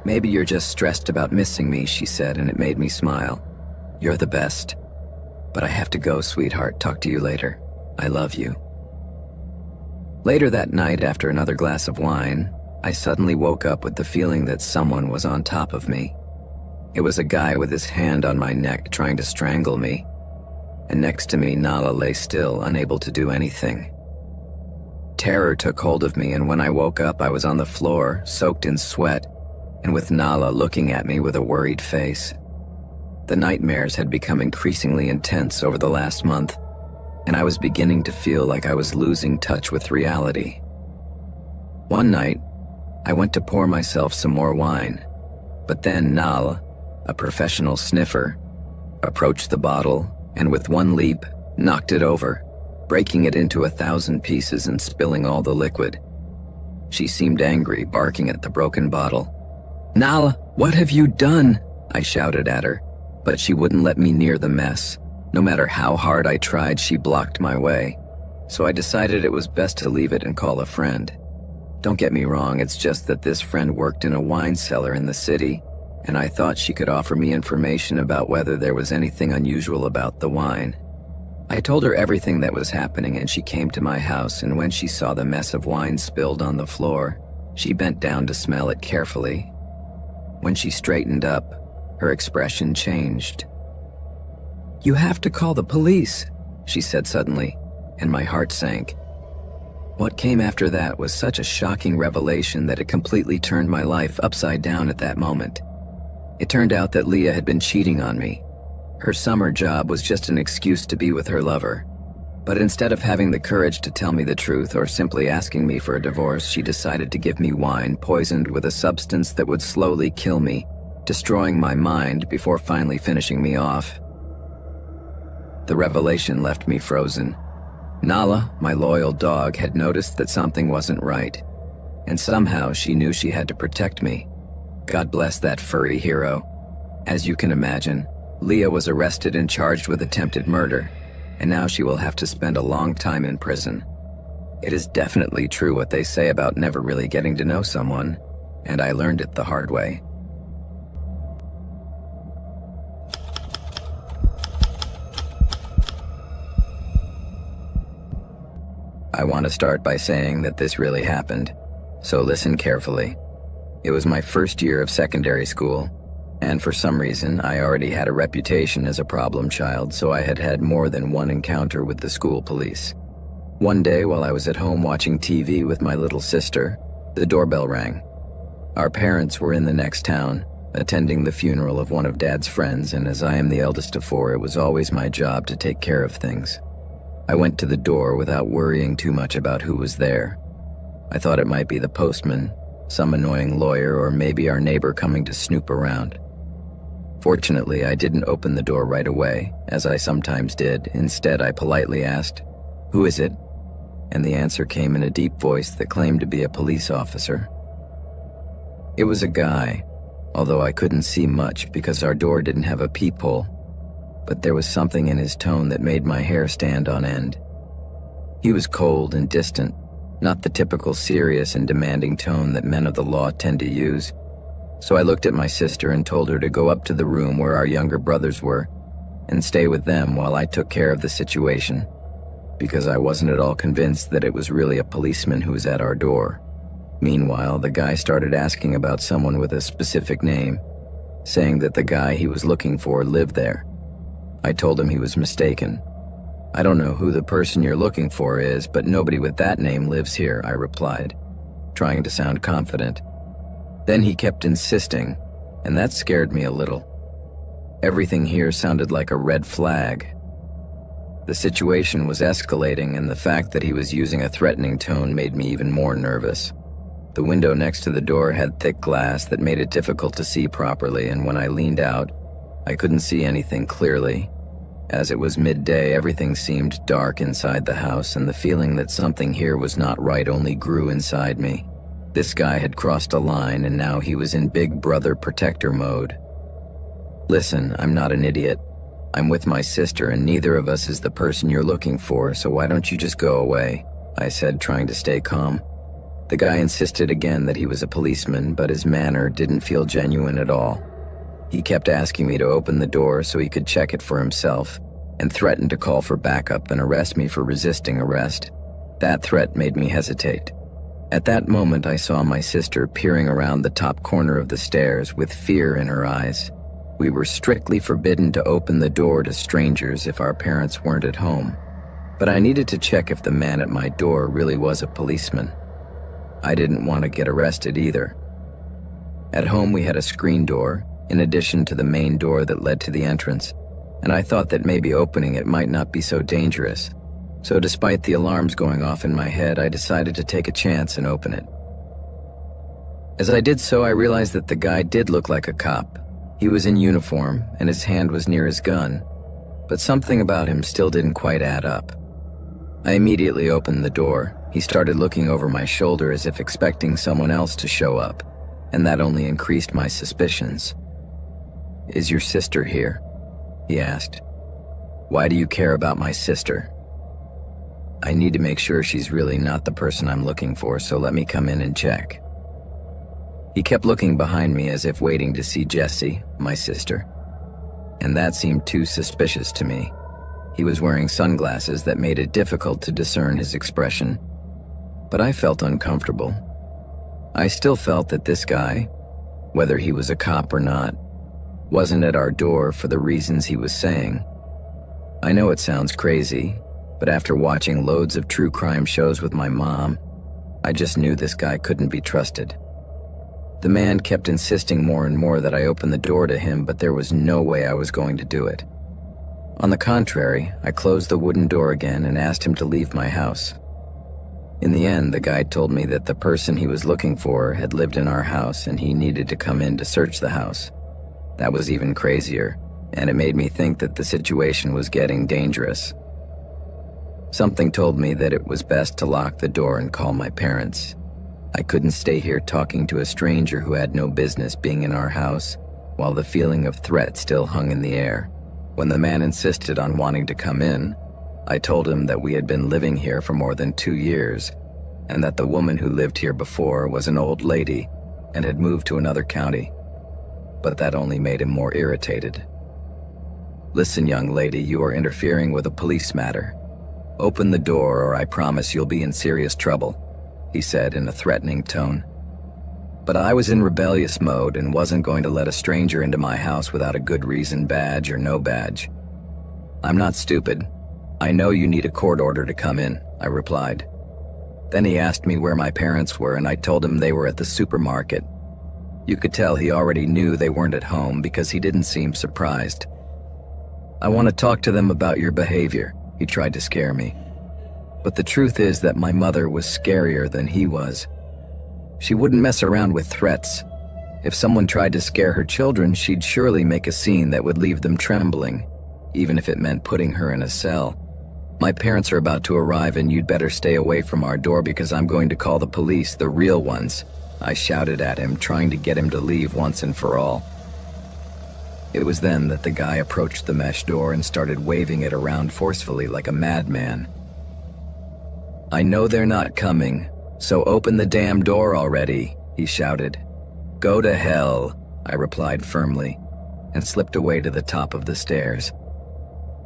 "Maybe you're just stressed about missing me," she said, and it made me smile. "You're the best. But I have to go, sweetheart. Talk to you later. I love you." Later that night, after another glass of wine, I suddenly woke up with the feeling that someone was on top of me. It was a guy with his hand on my neck trying to strangle me. And next to me, Nala lay still, unable to do anything. Terror took hold of me, and when I woke up, I was on the floor, soaked in sweat, and with Nala looking at me with a worried face. The nightmares had become increasingly intense over the last month, and I was beginning to feel like I was losing touch with reality. One night, I went to pour myself some more wine, but then Nala, a professional sniffer, approached the bottle and with one leap, knocked it over, breaking it into 1,000 pieces and spilling all the liquid. She seemed angry, barking at the broken bottle. "Nala, what have you done?" I shouted at her, but she wouldn't let me near the mess. No matter how hard I tried, she blocked my way. So I decided it was best to leave it and call a friend. Don't get me wrong, it's just that this friend worked in a wine cellar in the city, and I thought she could offer me information about whether there was anything unusual about the wine. I told her everything that was happening, and she came to my house, and when she saw the mess of wine spilled on the floor, she bent down to smell it carefully. When she straightened up, her expression changed. "You have to call the police," she said suddenly, and my heart sank. What came after that was such a shocking revelation that it completely turned my life upside down at that moment. It turned out that Leah had been cheating on me. Her summer job was just an excuse to be with her lover. But instead of having the courage to tell me the truth or simply asking me for a divorce, she decided to give me wine poisoned with a substance that would slowly kill me, destroying my mind before finally finishing me off. The revelation left me frozen. Nala, my loyal dog, had noticed that something wasn't right, and somehow she knew she had to protect me. God bless that furry hero. As you can imagine, Leah was arrested and charged with attempted murder, and now she will have to spend a long time in prison. It is definitely true what they say about never really getting to know someone, and I learned it the hard way. I want to start by saying that this really happened, so listen carefully. It was my first year of secondary school, and for some reason I already had a reputation as a problem child, so I had had more than one encounter with the school police. One day while I was at home watching TV with my little sister, the doorbell rang. Our parents were in the next town, attending the funeral of one of Dad's friends, and as I am the eldest of four, it was always my job to take care of things. I went to the door without worrying too much about who was there. I thought it might be the postman, some annoying lawyer, or maybe our neighbor coming to snoop around. Fortunately, I didn't open the door right away, as I sometimes did. Instead, I politely asked, "Who is it?" And the answer came in a deep voice that claimed to be a police officer. It was a guy, although I couldn't see much because our door didn't have a peephole, but there was something in his tone that made my hair stand on end. He was cold and distant, not the typical serious and demanding tone that men of the law tend to use. So I looked at my sister and told her to go up to the room where our younger brothers were and stay with them while I took care of the situation, because I wasn't at all convinced that it was really a policeman who was at our door. Meanwhile, the guy started asking about someone with a specific name, saying that the guy he was looking for lived there. I told him he was mistaken. "I don't know who the person you're looking for is, but nobody with that name lives here," I replied, trying to sound confident. Then he kept insisting, and that scared me a little. Everything here sounded like a red flag. The situation was escalating, and the fact that he was using a threatening tone made me even more nervous. The window next to the door had thick glass that made it difficult to see properly, and when I leaned out, I couldn't see anything clearly. As it was midday, everything seemed dark inside the house, and the feeling that something here was not right only grew inside me. This guy had crossed a line, and now he was in big brother protector mode. "Listen, I'm not an idiot. I'm with my sister, and neither of us is the person you're looking for, so why don't you just go away?" I said, trying to stay calm. The guy insisted again that he was a policeman, but his manner didn't feel genuine at all. He kept asking me to open the door so he could check it for himself, and threatened to call for backup and arrest me for resisting arrest. That threat made me hesitate. At that moment, I saw my sister peering around the top corner of the stairs with fear in her eyes. We were strictly forbidden to open the door to strangers if our parents weren't at home, but I needed to check if the man at my door really was a policeman. I didn't want to get arrested either. At home, we had a screen door, in addition to the main door that led to the entrance, and I thought that maybe opening it might not be so dangerous. So despite the alarms going off in my head, I decided to take a chance and open it. As I did so, I realized that the guy did look like a cop. He was in uniform, and his hand was near his gun, but something about him still didn't quite add up. I immediately opened the door. He started looking over my shoulder as if expecting someone else to show up, and that only increased my suspicions. "Is your sister here?" he asked. "Why do you care about my sister?" "I need to make sure she's really not the person I'm looking for, so let me come in and check." He kept looking behind me as if waiting to see Jessie, my sister, and that seemed too suspicious to me. He was wearing sunglasses that made it difficult to discern his expression, but I felt uncomfortable. I still felt that this guy, whether he was a cop or not, wasn't at our door for the reasons he was saying. I know it sounds crazy, but after watching loads of true crime shows with my mom, I just knew this guy couldn't be trusted. The man kept insisting more and more that I open the door to him, but there was no way I was going to do it. On the contrary, I closed the wooden door again and asked him to leave my house. In the end, the guy told me that the person he was looking for had lived in our house and he needed to come in to search the house. That was even crazier, and it made me think that the situation was getting dangerous. Something told me that it was best to lock the door and call my parents. I couldn't stay here talking to a stranger who had no business being in our house, while the feeling of threat still hung in the air. When the man insisted on wanting to come in, I told him that we had been living here for more than 2 years, and that the woman who lived here before was an old lady and had moved to another county. But that only made him more irritated. "Listen, young lady, you are interfering with a police matter. Open the door or I promise you'll be in serious trouble," he said in a threatening tone. But I was in rebellious mode and wasn't going to let a stranger into my house without a good reason, badge or no badge. "I'm not stupid. I know you need a court order to come in," I replied. Then he asked me where my parents were, and I told him they were at the supermarket. You could tell he already knew they weren't at home because he didn't seem surprised. "I want to talk to them about your behavior," he tried to scare me. But the truth is that my mother was scarier than he was. She wouldn't mess around with threats. If someone tried to scare her children, she'd surely make a scene that would leave them trembling, even if it meant putting her in a cell. "My parents are about to arrive and you'd better stay away from our door because I'm going to call the police, the real ones," I shouted at him, trying to get him to leave once and for all. It was then that the guy approached the mesh door and started waving it around forcefully like a madman. "I know they're not coming, so open the damn door already," he shouted. "Go to hell," I replied firmly, and slipped away to the top of the stairs.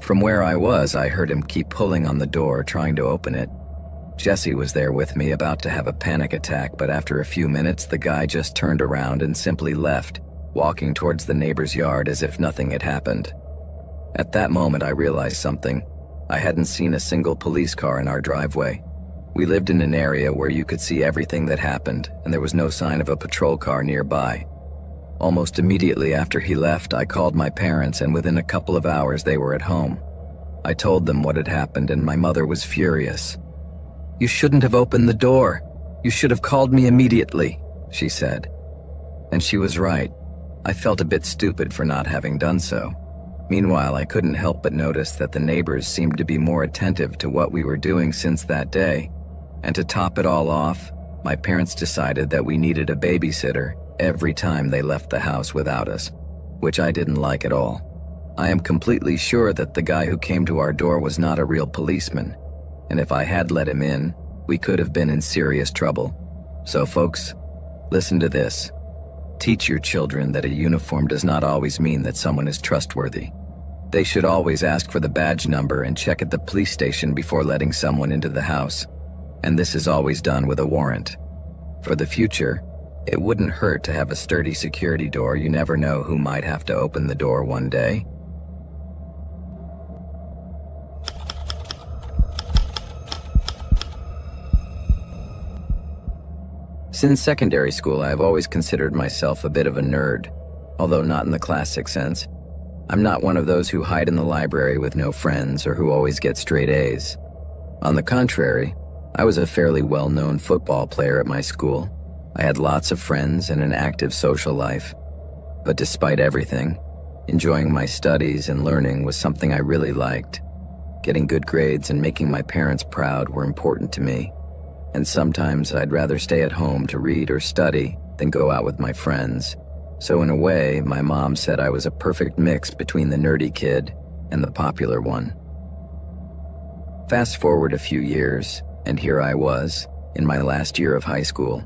From where I was, I heard him keep pulling on the door, trying to open it. Jesse was there with me, about to have a panic attack, but after a few minutes, the guy just turned around and simply left, walking towards the neighbor's yard as if nothing had happened. At that moment, I realized something. I hadn't seen a single police car in our driveway. We lived in an area where you could see everything that happened, and there was no sign of a patrol car nearby. Almost immediately after he left, I called my parents, and within a couple of hours they were at home. I told them what had happened, and my mother was furious. "You shouldn't have opened the door. You should have called me immediately," she said. And she was right. I felt a bit stupid for not having done so. Meanwhile, I couldn't help but notice that the neighbors seemed to be more attentive to what we were doing since that day. And to top it all off, my parents decided that we needed a babysitter every time they left the house without us, which I didn't like at all. I am completely sure that the guy who came to our door was not a real policeman, and if I had let him in, we could have been in serious trouble. So folks, listen to this. Teach your children that a uniform does not always mean that someone is trustworthy. They should always ask for the badge number and check at the police station before letting someone into the house, and this is always done with a warrant. For the future, it wouldn't hurt to have a sturdy security door. You never know who might have to open the door one day. Since secondary school, I have always considered myself a bit of a nerd, although not in the classic sense. I'm not one of those who hide in the library with no friends or who always get straight A's. On the contrary, I was a fairly well-known football player at my school. I had lots of friends and an active social life. But despite everything, enjoying my studies and learning was something I really liked. Getting good grades and making my parents proud were important to me. And sometimes I'd rather stay at home to read or study than go out with my friends. So in a way, my mom said I was a perfect mix between the nerdy kid and the popular one. Fast forward a few years, and here I was, in my last year of high school.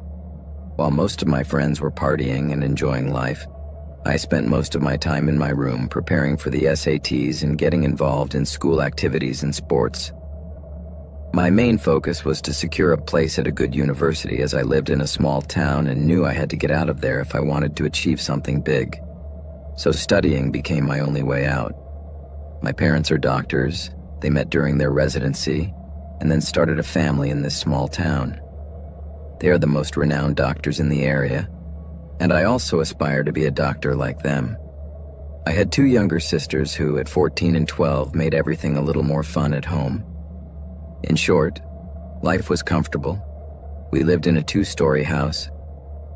While most of my friends were partying and enjoying life, I spent most of my time in my room preparing for the SATs and getting involved in school activities and sports. My main focus was to secure a place at a good university, as I lived in a small town and knew I had to get out of there if I wanted to achieve something big. So studying became my only way out. My parents are doctors. They met during their residency and then started a family in this small town. They are the most renowned doctors in the area, and I also aspire to be a doctor like them. I had two younger sisters who, at 14 and 12, made everything a little more fun at home. In short, life was comfortable. We lived in a 2-story house,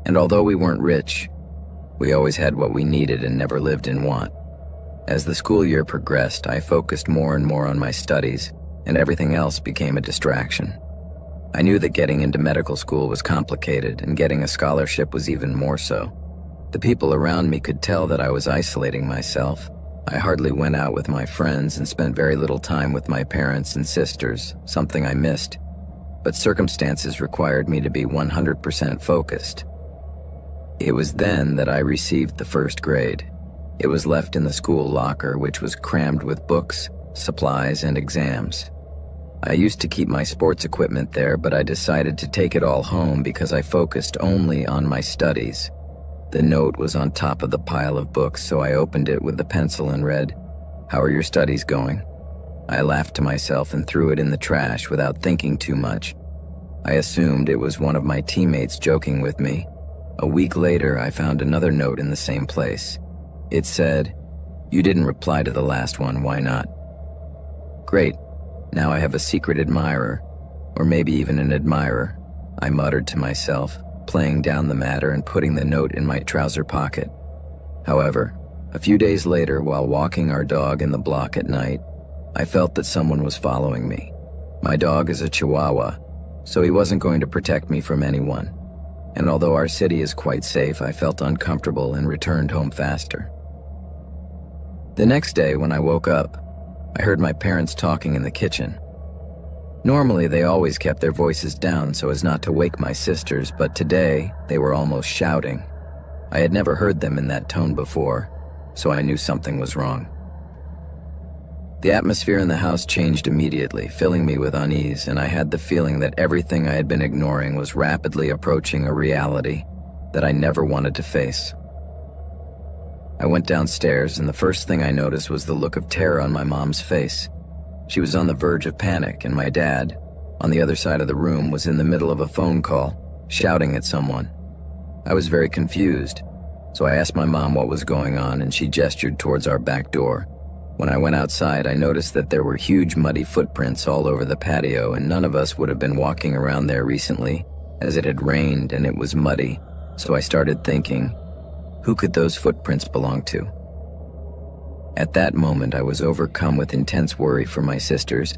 and although we weren't rich, we always had what we needed and never lived in want. As the school year progressed, I focused more and more on my studies, and everything else became a distraction. I knew that getting into medical school was complicated, and getting a scholarship was even more so. The people around me could tell that I was isolating myself, I hardly went out with my friends and spent very little time with my parents and sisters, something I missed. But circumstances required me to be 100% focused. It was then that I received the first grade. It was left in the school locker, which was crammed with books, supplies, and exams. I used to keep my sports equipment there, but I decided to take it all home because I focused only on my studies. The note was on top of the pile of books, so I opened it with the pencil and read, "How are your studies going?" I laughed to myself and threw it in the trash without thinking too much. I assumed it was one of my teammates joking with me. A week later, I found another note in the same place. It said, "You didn't reply to the last one, why not?" Great, now I have a secret admirer, or maybe even an admirer, I muttered to myself, playing down the matter and putting the note in my trouser pocket. However, a few days later, while walking our dog in the block at night, I felt that someone was following me. My dog is a Chihuahua, so he wasn't going to protect me from anyone. And although our city is quite safe, I felt uncomfortable and returned home faster. The next day, when I woke up, I heard my parents talking in the kitchen. Normally, they always kept their voices down so as not to wake my sisters, but today, they were almost shouting. I had never heard them in that tone before, so I knew something was wrong. The atmosphere in the house changed immediately, filling me with unease, and I had the feeling that everything I had been ignoring was rapidly approaching a reality that I never wanted to face. I went downstairs, and the first thing I noticed was the look of terror on my mom's face. She was on the verge of panic, and my dad, on the other side of the room, was in the middle of a phone call, shouting at someone. I was very confused, so I asked my mom what was going on, and she gestured towards our back door. When I went outside, I noticed that there were huge muddy footprints all over the patio, and none of us would have been walking around there recently, as it had rained and it was muddy. So I started thinking, who could those footprints belong to? At that moment, I was overcome with intense worry for my sisters,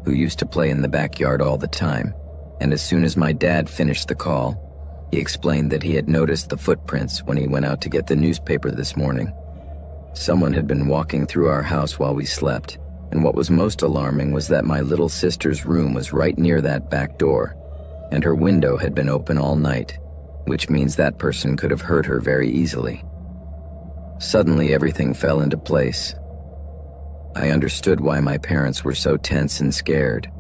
who used to play in the backyard all the time, and as soon as my dad finished the call, he explained that he had noticed the footprints when he went out to get the newspaper this morning. Someone had been walking through our house while we slept, and what was most alarming was that my little sister's room was right near that back door, and her window had been open all night, which means that person could have heard her very easily. Suddenly, everything fell into place. I understood why my parents were so tense and scared.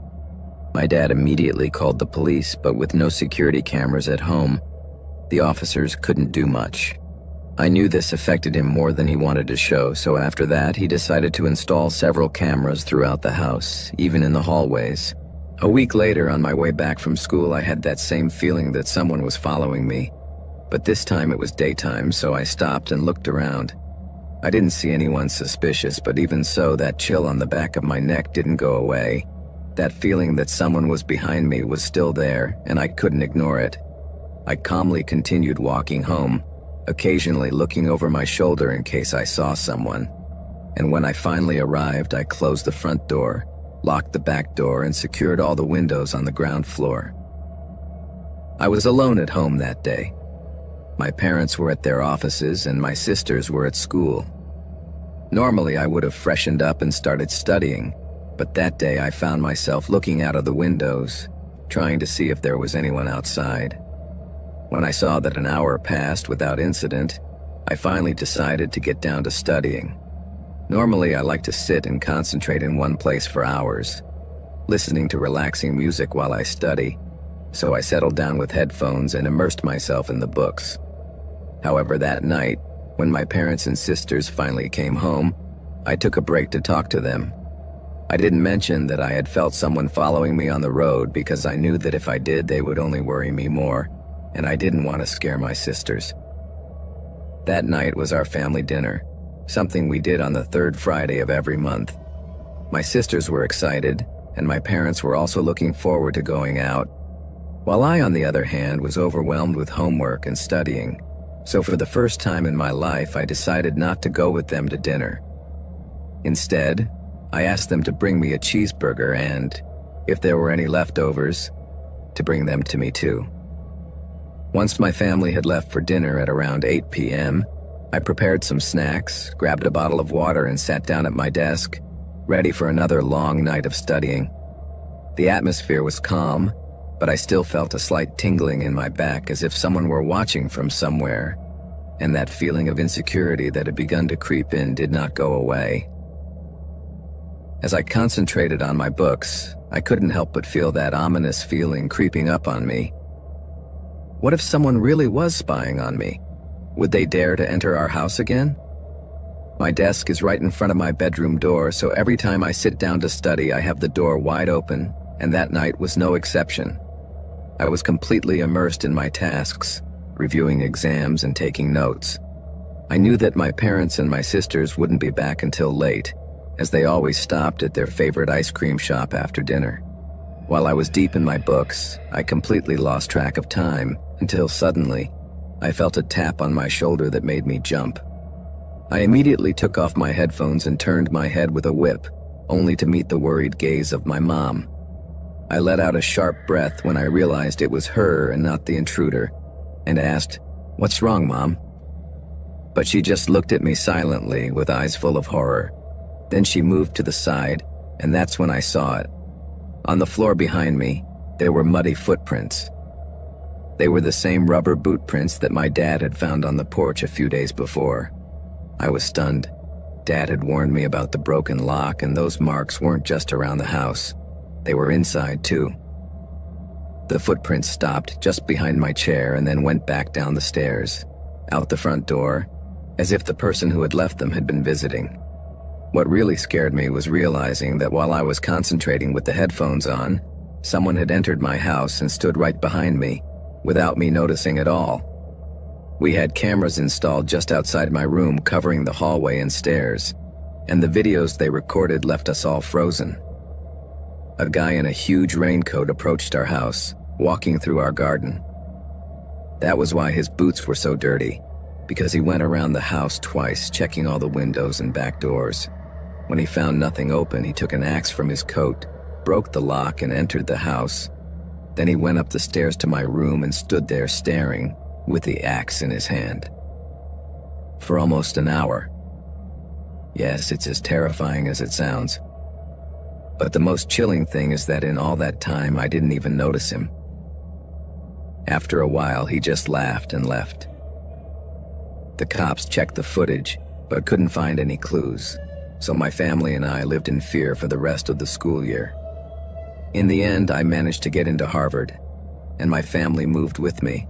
My dad immediately called the police, but with no security cameras at home, the officers couldn't do much. I knew this affected him more than he wanted to show, so after that, he decided to install several cameras throughout the house, even in the hallways. A week later, on my way back from school, I had that same feeling that someone was following me. But this time it was daytime, so I stopped and looked around. I didn't see anyone suspicious, but even so, that chill on the back of my neck didn't go away. That feeling that someone was behind me was still there, and I couldn't ignore it. I calmly continued walking home, occasionally looking over my shoulder in case I saw someone. And when I finally arrived, I closed the front door, locked the back door, and secured all the windows on the ground floor. I was alone at home that day. My parents were at their offices and my sisters were at school. Normally, I would have freshened up and started studying, but that day I found myself looking out of the windows, trying to see if there was anyone outside. When I saw that an hour passed without incident, I finally decided to get down to studying. Normally, I like to sit and concentrate in one place for hours, listening to relaxing music while I study, so I settled down with headphones and immersed myself in the books. However, that night, when my parents and sisters finally came home, I took a break to talk to them. I didn't mention that I had felt someone following me on the road because I knew that if I did, they would only worry me more, and I didn't want to scare my sisters. That night was our family dinner, something we did on the third Friday of every month. My sisters were excited, and my parents were also looking forward to going out, while I, on the other hand, was overwhelmed with homework and studying. So for the first time in my life, I decided not to go with them to dinner. Instead, I asked them to bring me a cheeseburger and, if there were any leftovers, to bring them to me too. Once my family had left for dinner at around 8 p.m., I prepared some snacks, grabbed a bottle of water, and sat down at my desk, ready for another long night of studying. The atmosphere was calm, but I still felt a slight tingling in my back as if someone were watching from somewhere, and that feeling of insecurity that had begun to creep in did not go away. As I concentrated on my books, I couldn't help but feel that ominous feeling creeping up on me. What if someone really was spying on me? Would they dare to enter our house again? My desk is right in front of my bedroom door, so every time I sit down to study, I have the door wide open, and that night was no exception. I was completely immersed in my tasks, reviewing exams and taking notes. I knew that my parents and my sisters wouldn't be back until late, as they always stopped at their favorite ice cream shop after dinner. While I was deep in my books, I completely lost track of time until suddenly, I felt a tap on my shoulder that made me jump. I immediately took off my headphones and turned my head with a whip, only to meet the worried gaze of my mom. I let out a sharp breath when I realized it was her and not the intruder, and asked, "What's wrong, Mom?" But she just looked at me silently with eyes full of horror. Then she moved to the side, and that's when I saw it. On the floor behind me, there were muddy footprints. They were the same rubber boot prints that my dad had found on the porch a few days before. I was stunned. Dad had warned me about the broken lock, and those marks weren't just around the house. They were inside, too. The footprints stopped just behind my chair and then went back down the stairs, out the front door, as if the person who had left them had been visiting. What really scared me was realizing that while I was concentrating with the headphones on, someone had entered my house and stood right behind me, without me noticing at all. We had cameras installed just outside my room covering the hallway and stairs, and the videos they recorded left us all frozen. A guy in a huge raincoat approached our house, walking through our garden. That was why his boots were so dirty, because he went around the house twice, checking all the windows and back doors. When he found nothing open, he took an axe from his coat, broke the lock, and entered the house. Then he went up the stairs to my room and stood there staring, with the axe in his hand. For almost an hour. Yes, it's as terrifying as it sounds. But the most chilling thing is that in all that time, I didn't even notice him. After a while, he just laughed and left. The cops checked the footage, but couldn't find any clues, so my family and I lived in fear for the rest of the school year. In the end, I managed to get into Harvard, and my family moved with me.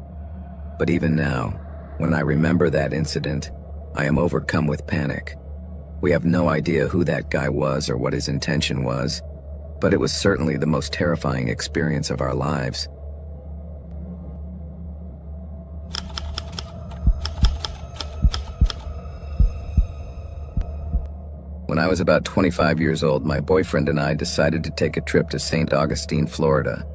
But even now, when I remember that incident, I am overcome with panic. We have no idea who that guy was or what his intention was, but it was certainly the most terrifying experience of our lives. When I was about 25 years old, my boyfriend and I decided to take a trip to St. Augustine, Florida.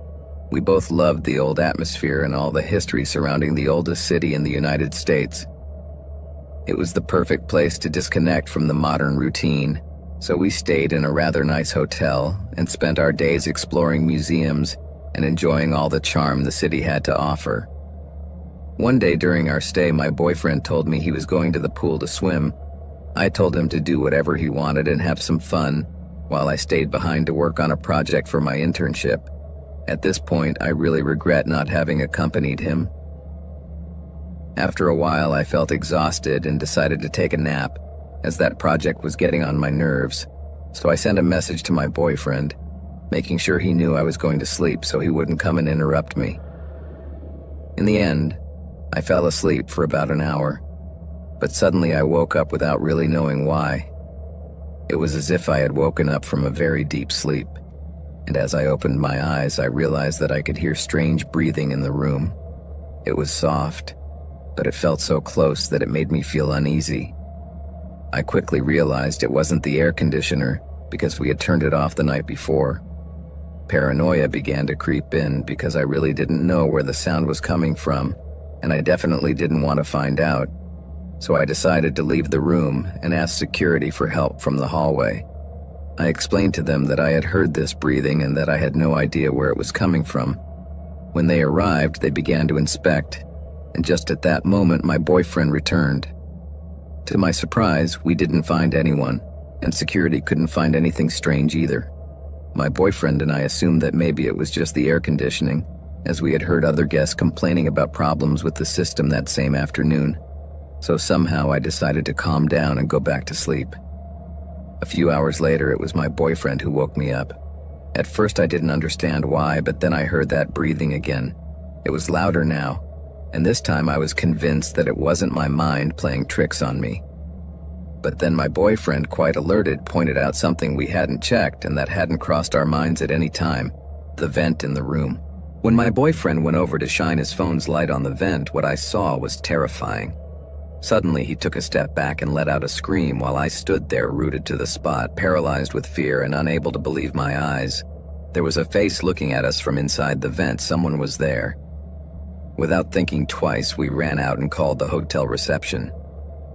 We both loved the old atmosphere and all the history surrounding the oldest city in the United States. It was the perfect place to disconnect from the modern routine, so we stayed in a rather nice hotel and spent our days exploring museums and enjoying all the charm the city had to offer. One day during our stay, my boyfriend told me he was going to the pool to swim. I told him to do whatever he wanted and have some fun, while I stayed behind to work on a project for my internship. At this point, I really regret not having accompanied him. After a while, I felt exhausted and decided to take a nap, as that project was getting on my nerves. So I sent a message to my boyfriend, making sure he knew I was going to sleep so he wouldn't come and interrupt me. In the end, I fell asleep for about an hour, but suddenly I woke up without really knowing why. It was as if I had woken up from a very deep sleep, and as I opened my eyes, I realized that I could hear strange breathing in the room. It was soft, but it felt so close that it made me feel uneasy. I quickly realized it wasn't the air conditioner because we had turned it off the night before. Paranoia began to creep in because I really didn't know where the sound was coming from, and I definitely didn't want to find out. So I decided to leave the room and ask security for help from the hallway. I explained to them that I had heard this breathing and that I had no idea where it was coming from. When they arrived, they began to inspect, and just at that moment, my boyfriend returned. To my surprise, we didn't find anyone, and security couldn't find anything strange either. My boyfriend and I assumed that maybe it was just the air conditioning, as we had heard other guests complaining about problems with the system that same afternoon. So somehow I decided to calm down and go back to sleep. A few hours later, it was my boyfriend who woke me up. At first I didn't understand why, but then I heard that breathing again. It was louder now, and this time I was convinced that it wasn't my mind playing tricks on me. But then my boyfriend, quite alerted, pointed out something we hadn't checked and that hadn't crossed our minds at any time: the vent in the room. When my boyfriend went over to shine his phone's light on the vent, what I saw was terrifying. Suddenly, he took a step back and let out a scream while I stood there rooted to the spot, paralyzed with fear and unable to believe my eyes. There was a face looking at us from inside the vent. Someone was there. Without thinking twice, we ran out and called the hotel reception.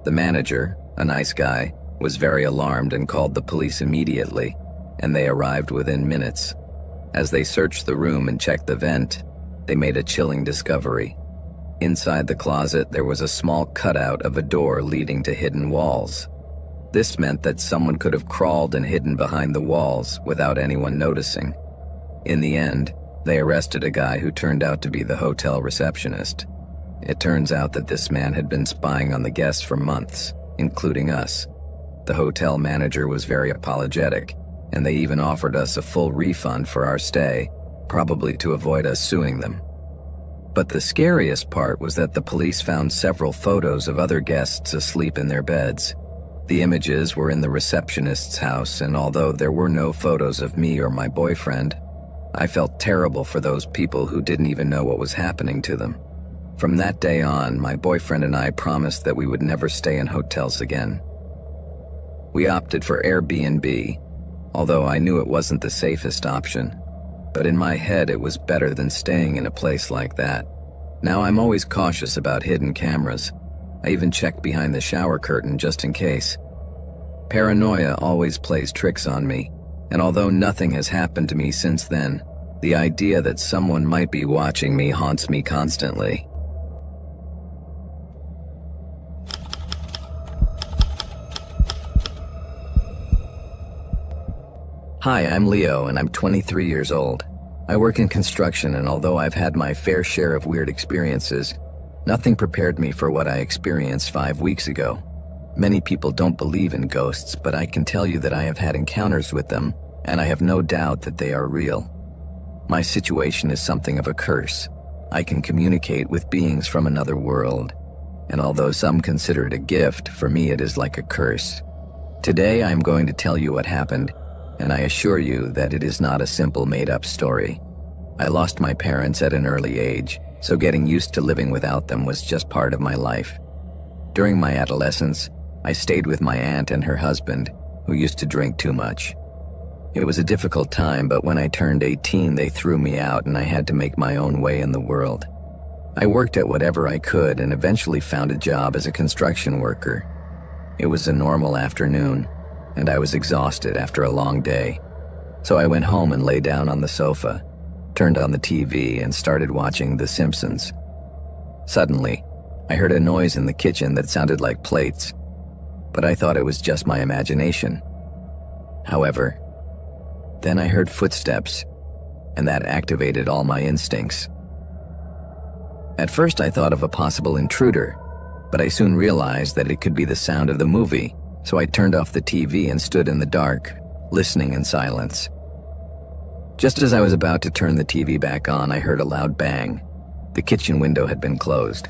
The manager, a nice guy, was very alarmed and called the police immediately, and they arrived within minutes. As they searched the room and checked the vent, they made a chilling discovery. Inside the closet, there was a small cutout of a door leading to hidden walls. This meant that someone could have crawled and hidden behind the walls without anyone noticing. In the end, they arrested a guy who turned out to be the hotel receptionist. It turns out that this man had been spying on the guests for months, including us. The hotel manager was very apologetic, and they even offered us a full refund for our stay, probably to avoid us suing them. But the scariest part was that the police found several photos of other guests asleep in their beds. The images were in the receptionist's house, and although there were no photos of me or my boyfriend, I felt terrible for those people who didn't even know what was happening to them. From that day on, my boyfriend and I promised that we would never stay in hotels again. We opted for Airbnb, although I knew it wasn't the safest option. But in my head, it was better than staying in a place like that. Now I'm always cautious about hidden cameras. I even check behind the shower curtain just in case. Paranoia always plays tricks on me, and although nothing has happened to me since then, the idea that someone might be watching me haunts me constantly. Hi, I'm Leo, and I'm 23 years old. I work in construction, and although I've had my fair share of weird experiences, nothing prepared me for what I experienced 5 weeks ago. Many people don't believe in ghosts, but I can tell you that I have had encounters with them, and I have no doubt that they are real. My situation is something of a curse. I can communicate with beings from another world, and although some consider it a gift, for me it is like a curse. Today I am going to tell you what happened, and I assure you that it is not a simple made-up story. I lost my parents at an early age, so getting used to living without them was just part of my life. During my adolescence, I stayed with my aunt and her husband, who used to drink too much. It was a difficult time, but when I turned 18, they threw me out and I had to make my own way in the world. I worked at whatever I could and eventually found a job as a construction worker. It was a normal afternoon, and I was exhausted after a long day. So I went home and lay down on the sofa, turned on the TV, and started watching The Simpsons. Suddenly, I heard a noise in the kitchen that sounded like plates, but I thought it was just my imagination. However, then I heard footsteps, and that activated all my instincts. At first I thought of a possible intruder, but I soon realized that it could be the sound of the movie, so I turned off the TV and stood in the dark, listening in silence. Just as I was about to turn the TV back on, I heard a loud bang. The kitchen window had been closed.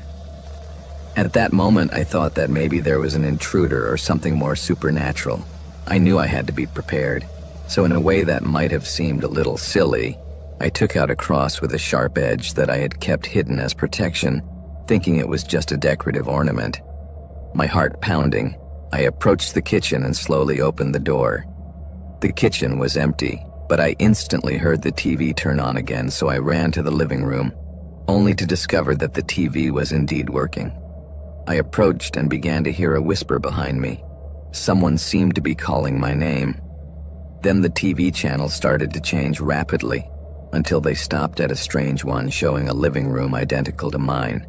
At that moment, I thought that maybe there was an intruder or something more supernatural. I knew I had to be prepared, so in a way that might have seemed a little silly, I took out a cross with a sharp edge that I had kept hidden as protection, thinking it was just a decorative ornament. My heart pounding, I approached the kitchen and slowly opened the door. The kitchen was empty, but I instantly heard the TV turn on again, so I ran to the living room, only to discover that the TV was indeed working. I approached and began to hear a whisper behind me. Someone seemed to be calling my name. Then the TV channel started to change rapidly, until they stopped at a strange one showing a living room identical to mine.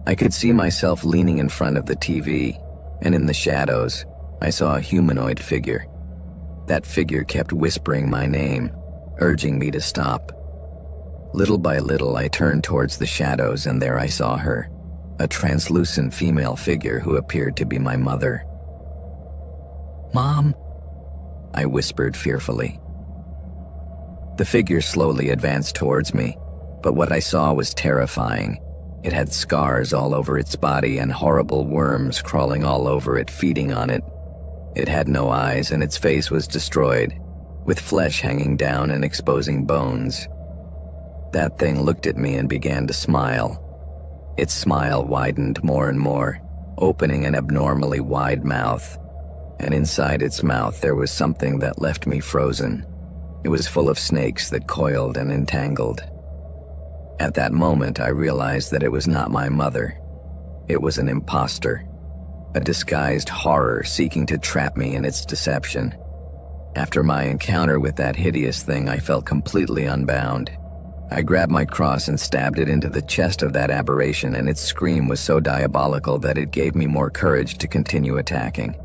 I could see myself leaning in front of the TV, and in the shadows, I saw a humanoid figure. That figure kept whispering my name, urging me to stop. Little by little, I turned towards the shadows, and there I saw her, a translucent female figure who appeared to be my mother. "Mom," I whispered fearfully. The figure slowly advanced towards me, but what I saw was terrifying. It had scars all over its body and horrible worms crawling all over it, feeding on it. It had no eyes, and its face was destroyed, with flesh hanging down and exposing bones. That thing looked at me and began to smile. Its smile widened more and more, opening an abnormally wide mouth. And inside its mouth there was something that left me frozen. It was full of snakes that coiled and entangled. At that moment, I realized that it was not my mother. It was an imposter, a disguised horror seeking to trap me in its deception. After my encounter with that hideous thing, I felt completely unbound. I grabbed my cross and stabbed it into the chest of that aberration, and its scream was so diabolical that it gave me more courage to continue attacking.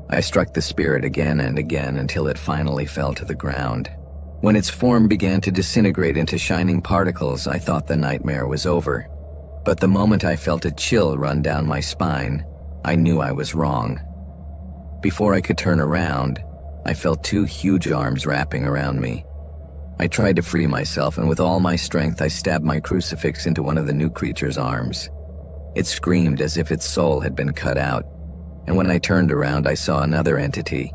I struck the spirit again and again until it finally fell to the ground. When its form began to disintegrate into shining particles, I thought the nightmare was over. But the moment I felt a chill run down my spine, I knew I was wrong. Before I could turn around, I felt two huge arms wrapping around me. I tried to free myself, and with all my strength, I stabbed my crucifix into one of the new creature's arms. It screamed as if its soul had been cut out, and when I turned around, I saw another entity.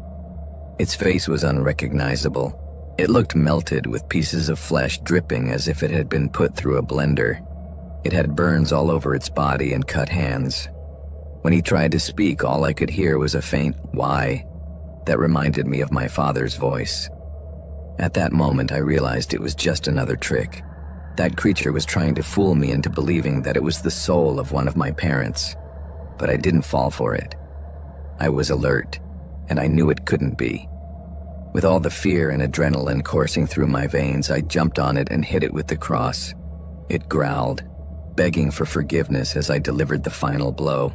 Its face was unrecognizable. It looked melted, with pieces of flesh dripping as if it had been put through a blender. It had burns all over its body and cut hands. When he tried to speak, all I could hear was a faint "why" that reminded me of my father's voice. At that moment, I realized it was just another trick. That creature was trying to fool me into believing that it was the soul of one of my parents. But I didn't fall for it. I was alert, and I knew it couldn't be. With all the fear and adrenaline coursing through my veins, I jumped on it and hit it with the cross. It growled, begging for forgiveness as I delivered the final blow,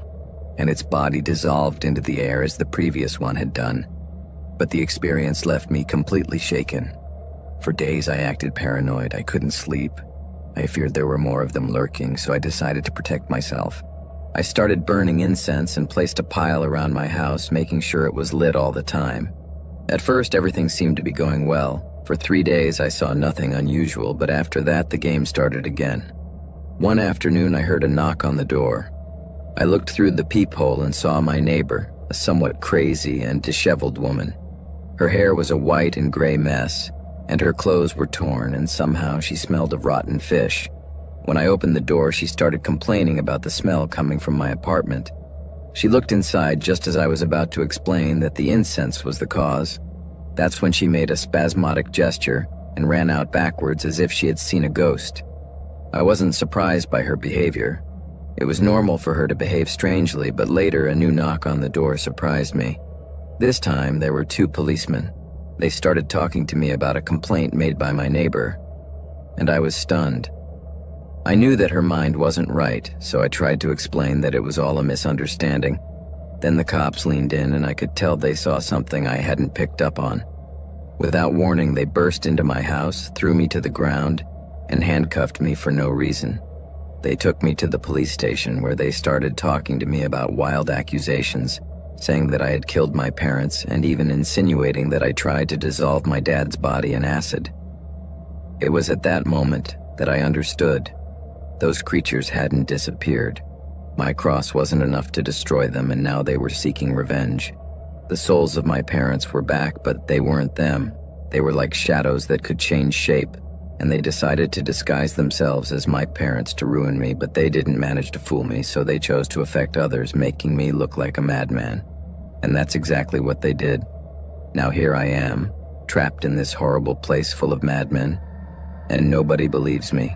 and its body dissolved into the air as the previous one had done. But the experience left me completely shaken. For days I acted paranoid. I couldn't sleep. I feared there were more of them lurking, so I decided to protect myself. I started burning incense and placed a pile around my house, making sure it was lit all the time. At first, everything seemed to be going well. For 3 days, I saw nothing unusual, but after that, the game started again. One afternoon, I heard a knock on the door. I looked through the peephole and saw my neighbor, a somewhat crazy and disheveled woman. Her hair was a white and gray mess, and her clothes were torn, and somehow she smelled of rotten fish. When I opened the door, she started complaining about the smell coming from my apartment. She looked inside just as I was about to explain that the incense was the cause. That's when she made a spasmodic gesture and ran out backwards as if she had seen a ghost. I wasn't surprised by her behavior. It was normal for her to behave strangely, but later a new knock on the door surprised me. This time there were 2 policemen. They started talking to me about a complaint made by my neighbor, and I was stunned. I knew that her mind wasn't right, so I tried to explain that it was all a misunderstanding. Then the cops leaned in, and I could tell they saw something I hadn't picked up on. Without warning, they burst into my house, threw me to the ground, and handcuffed me for no reason. They took me to the police station, where they started talking to me about wild accusations, saying that I had killed my parents, and even insinuating that I tried to dissolve my dad's body in acid. It was at that moment that I understood. Those creatures hadn't disappeared. My cross wasn't enough to destroy them, and now they were seeking revenge. The souls of my parents were back, but they weren't them. They were like shadows that could change shape, and they decided to disguise themselves as my parents to ruin me, but they didn't manage to fool me, so they chose to affect others, making me look like a madman. And that's exactly what they did. Now here I am, trapped in this horrible place full of madmen, and nobody believes me.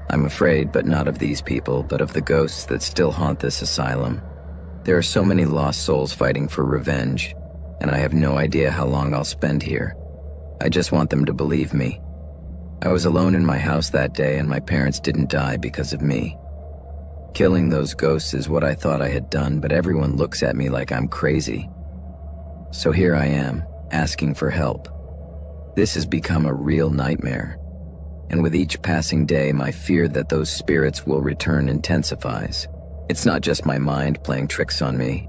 I'm afraid, but not of these people, but of the ghosts that still haunt this asylum. There are so many lost souls fighting for revenge, and I have no idea how long I'll spend here. I just want them to believe me. I was alone in my house that day, and my parents didn't die because of me. Killing those ghosts is what I thought I had done, but everyone looks at me like I'm crazy. So here I am, asking for help. This has become a real nightmare, and with each passing day, my fear that those spirits will return intensifies. It's not just my mind playing tricks on me.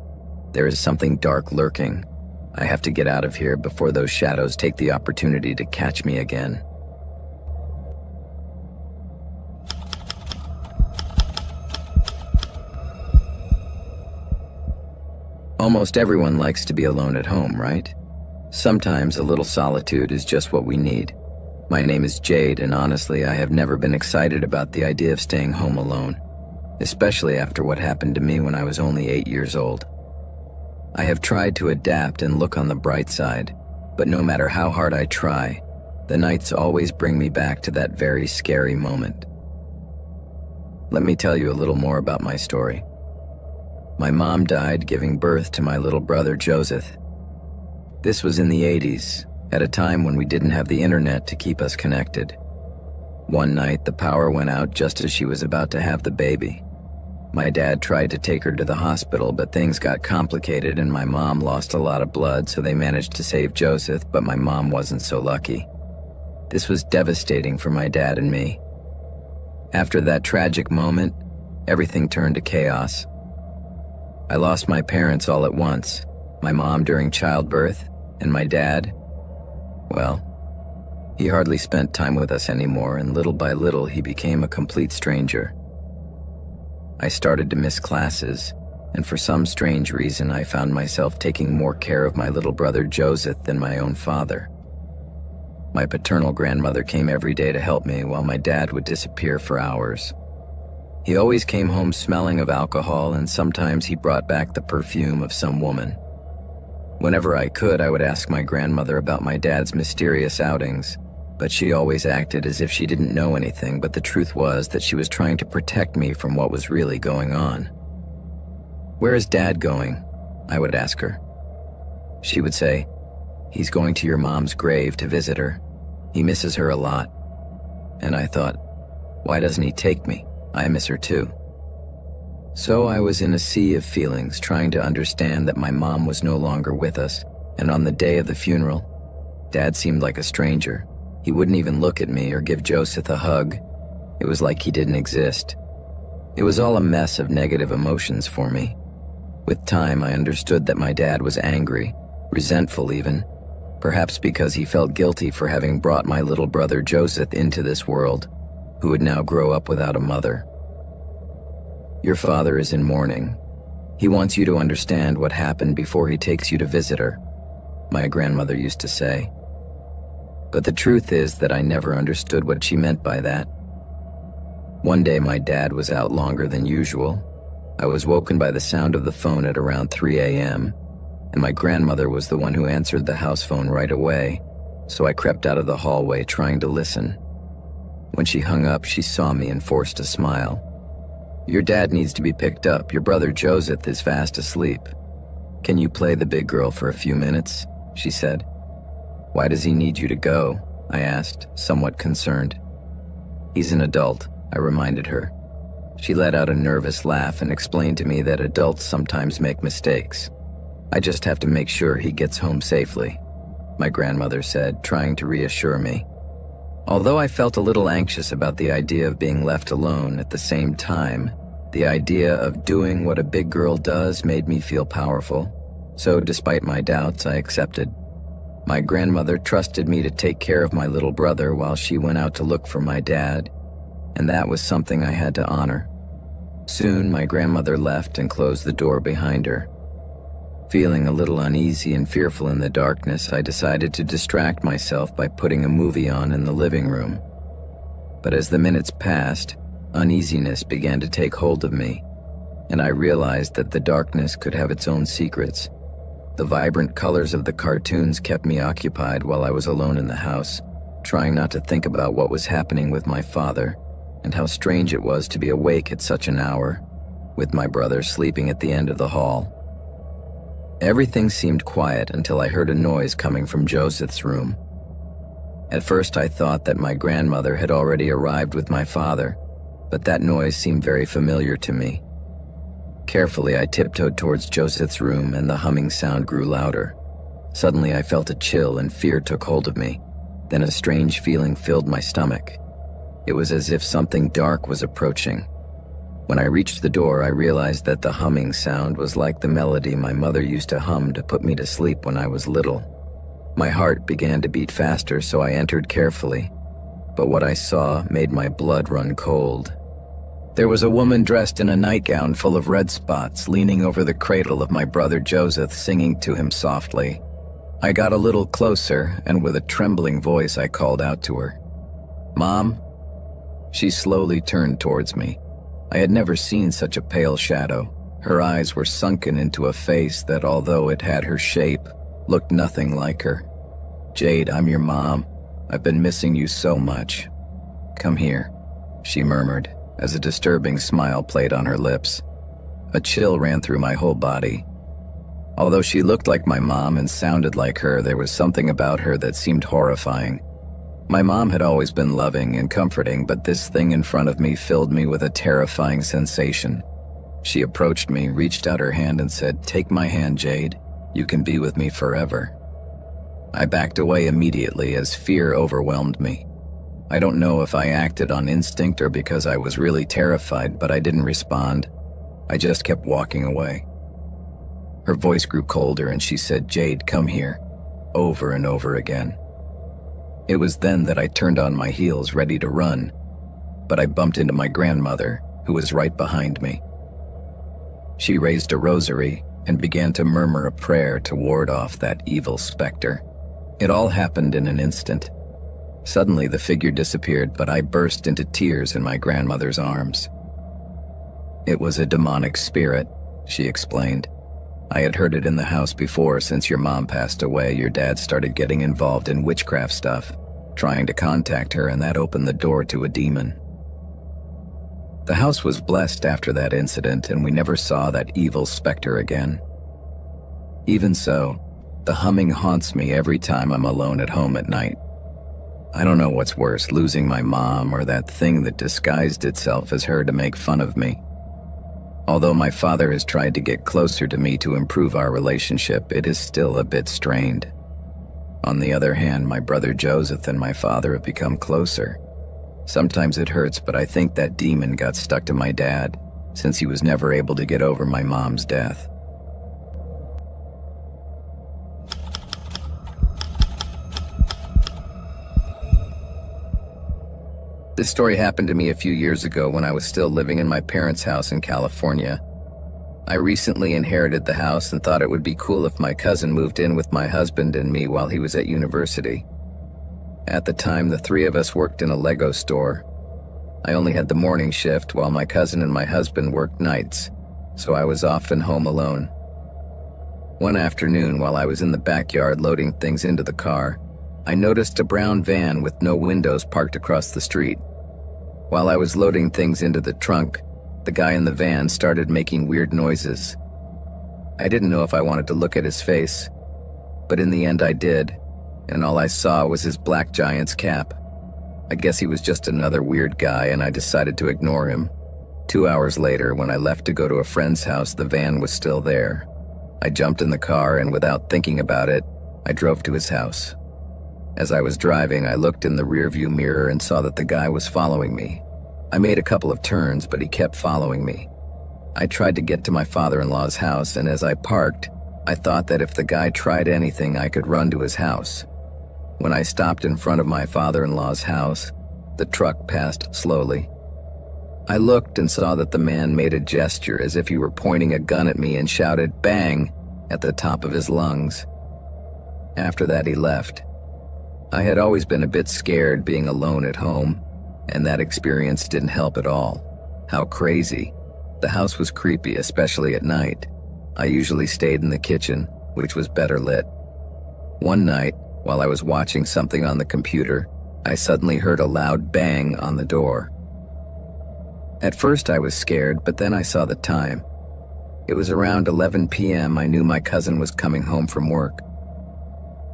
There is something dark lurking. I have to get out of here before those shadows take the opportunity to catch me again. Almost everyone likes to be alone at home, right? Sometimes a little solitude is just what we need. My name is Jade, and honestly, I have never been excited about the idea of staying home alone, especially after what happened to me when I was only 8 years old. I have tried to adapt and look on the bright side, but no matter how hard I try, the nights always bring me back to that very scary moment. Let me tell you a little more about my story. My mom died giving birth to my little brother Joseph. This was in the 80s, at a time when we didn't have the internet to keep us connected. One night, the power went out just as she was about to have the baby. My dad tried to take her to the hospital, but things got complicated and my mom lost a lot of blood, so they managed to save Joseph, but my mom wasn't so lucky. This was devastating for my dad and me. After that tragic moment, everything turned to chaos. I lost my parents all at once, my mom during childbirth, and my dad, well, he hardly spent time with us anymore, and little by little he became a complete stranger. I started to miss classes, and for some strange reason I found myself taking more care of my little brother Joseph than my own father. My paternal grandmother came every day to help me, while my dad would disappear for hours. He always came home smelling of alcohol, and sometimes he brought back the perfume of some woman. Whenever I could, I would ask my grandmother about my dad's mysterious outings, but she always acted as if she didn't know anything, but the truth was that she was trying to protect me from what was really going on. "Where is Dad going?" I would ask her. She would say, "He's going to your mom's grave to visit her. He misses her a lot." And I thought, why doesn't he take me? I miss her too. So I was in a sea of feelings, trying to understand that my mom was no longer with us, and on the day of the funeral, Dad seemed like a stranger. He wouldn't even look at me or give Joseph a hug. It was like he didn't exist. It was all a mess of negative emotions for me. With time, I understood that my dad was angry, resentful even, perhaps because he felt guilty for having brought my little brother Joseph into this world, who would now grow up without a mother. "Your father is in mourning. He wants you to understand what happened before he takes you to visit her," my grandmother used to say. But the truth is that I never understood what she meant by that. One day my dad was out longer than usual. I was woken by the sound of the phone at around 3 a.m., and my grandmother was the one who answered the house phone right away, so I crept out of the hallway trying to listen. When she hung up, she saw me and forced a smile. "Your dad needs to be picked up. Your brother Joseph is fast asleep. Can you play the big girl for a few minutes?" she said. "Why does he need you to go?" I asked, somewhat concerned. "He's an adult," I reminded her. She let out a nervous laugh and explained to me that adults sometimes make mistakes. "I just have to make sure he gets home safely," my grandmother said, trying to reassure me. Although I felt a little anxious about the idea of being left alone, at the same time, the idea of doing what a big girl does made me feel powerful. So despite my doubts, I accepted. My grandmother trusted me to take care of my little brother while she went out to look for my dad, and that was something I had to honor. Soon, my grandmother left and closed the door behind her. Feeling a little uneasy and fearful in the darkness, I decided to distract myself by putting a movie on in the living room. But as the minutes passed, uneasiness began to take hold of me, and I realized that the darkness could have its own secrets. The vibrant colors of the cartoons kept me occupied while I was alone in the house, trying not to think about what was happening with my father, and how strange it was to be awake at such an hour, with my brother sleeping at the end of the hall. Everything seemed quiet until I heard a noise coming from Joseph's room. At first I thought that my grandmother had already arrived with my father, but that noise seemed very familiar to me. Carefully, I tiptoed towards Joseph's room and the humming sound grew louder. Suddenly, I felt a chill and fear took hold of me. Then a strange feeling filled my stomach. It was as if something dark was approaching. When I reached the door, I realized that the humming sound was like the melody my mother used to hum to put me to sleep when I was little. My heart began to beat faster, so I entered carefully. But what I saw made my blood run cold. There was a woman dressed in a nightgown full of red spots leaning over the cradle of my brother Joseph, singing to him softly. I got a little closer, and with a trembling voice I called out to her, "Mom?" She slowly turned towards me. I had never seen such a pale shadow. Her eyes were sunken into a face that, although it had her shape, looked nothing like her. "Jade, I'm your mom. I've been missing you so much. Come here," she murmured, as a disturbing smile played on her lips. A chill ran through my whole body. Although she looked like my mom and sounded like her, there was something about her that seemed horrifying. My mom had always been loving and comforting, but this thing in front of me filled me with a terrifying sensation. She approached me, reached out her hand and said, "Take my hand, Jade. You can be with me forever." I backed away immediately as fear overwhelmed me. I don't know if I acted on instinct or because I was really terrified, but I didn't respond. I just kept walking away. Her voice grew colder and she said, "Jade, come here," over and over again. It was then that I turned on my heels, ready to run, but I bumped into my grandmother, who was right behind me. She raised a rosary and began to murmur a prayer to ward off that evil specter. It all happened in an instant. Suddenly the figure disappeared, but I burst into tears in my grandmother's arms. "It was a demonic spirit," she explained. "I had heard it in the house before. Since your mom passed away, your dad started getting involved in witchcraft stuff, trying to contact her, and that opened the door to a demon." The house was blessed after that incident, and we never saw that evil specter again. Even so, the humming haunts me every time I'm alone at home at night. I don't know what's worse, losing my mom or that thing that disguised itself as her to make fun of me. Although my father has tried to get closer to me to improve our relationship, it is still a bit strained. On the other hand, my brother Joseph and my father have become closer. Sometimes it hurts, but I think that demon got stuck to my dad, since he was never able to get over my mom's death. This story happened to me a few years ago when I was still living in my parents' house in California. I recently inherited the house and thought it would be cool if my cousin moved in with my husband and me while he was at university. At the time, the three of us worked in a Lego store. I only had the morning shift while my cousin and my husband worked nights, so I was often home alone. One afternoon, while I was in the backyard loading things into the car, I noticed a brown van with no windows parked across the street. While I was loading things into the trunk, the guy in the van started making weird noises. I didn't know if I wanted to look at his face, but in the end I did, and all I saw was his black giant's cap. I guess he was just another weird guy, and I decided to ignore him. 2 hours later, when I left to go to a friend's house, the van was still there. I jumped in the car, and without thinking about it, I drove to his house. As I was driving, I looked in the rearview mirror and saw that the guy was following me. I made a couple of turns, but he kept following me. I tried to get to my father-in-law's house, and as I parked, I thought that if the guy tried anything, I could run to his house. When I stopped in front of my father-in-law's house, the truck passed slowly. I looked and saw that the man made a gesture as if he were pointing a gun at me and shouted "bang" at the top of his lungs. After that, he left. I had always been a bit scared being alone at home, and that experience didn't help at all. How crazy. The house was creepy, especially at night. I usually stayed in the kitchen, which was better lit. One night, while I was watching something on the computer, I suddenly heard a loud bang on the door. At first I was scared, but then I saw the time. It was around 11 p.m. I knew my cousin was coming home from work.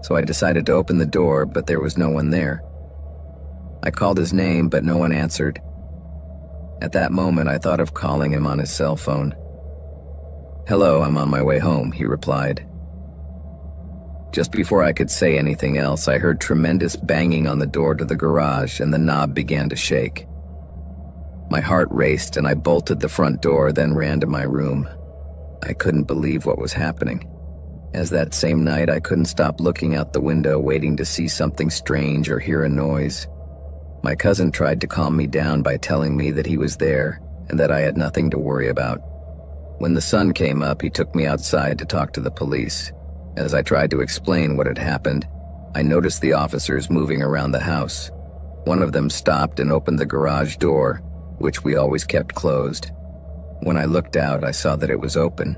So I decided to open the door, but there was no one there. I called his name, but no one answered. At that moment, I thought of calling him on his cell phone. "Hello, I'm on my way home," he replied. Just before I could say anything else, I heard tremendous banging on the door to the garage and the knob began to shake. My heart raced and I bolted the front door, then ran to my room. I couldn't believe what was happening. As that same night, I couldn't stop looking out the window, waiting to see something strange or hear a noise. My cousin tried to calm me down by telling me that he was there and that I had nothing to worry about. When the sun came up, he took me outside to talk to the police. As I tried to explain what had happened, I noticed the officers moving around the house. One of them stopped and opened the garage door, which we always kept closed. When I looked out, I saw that it was open.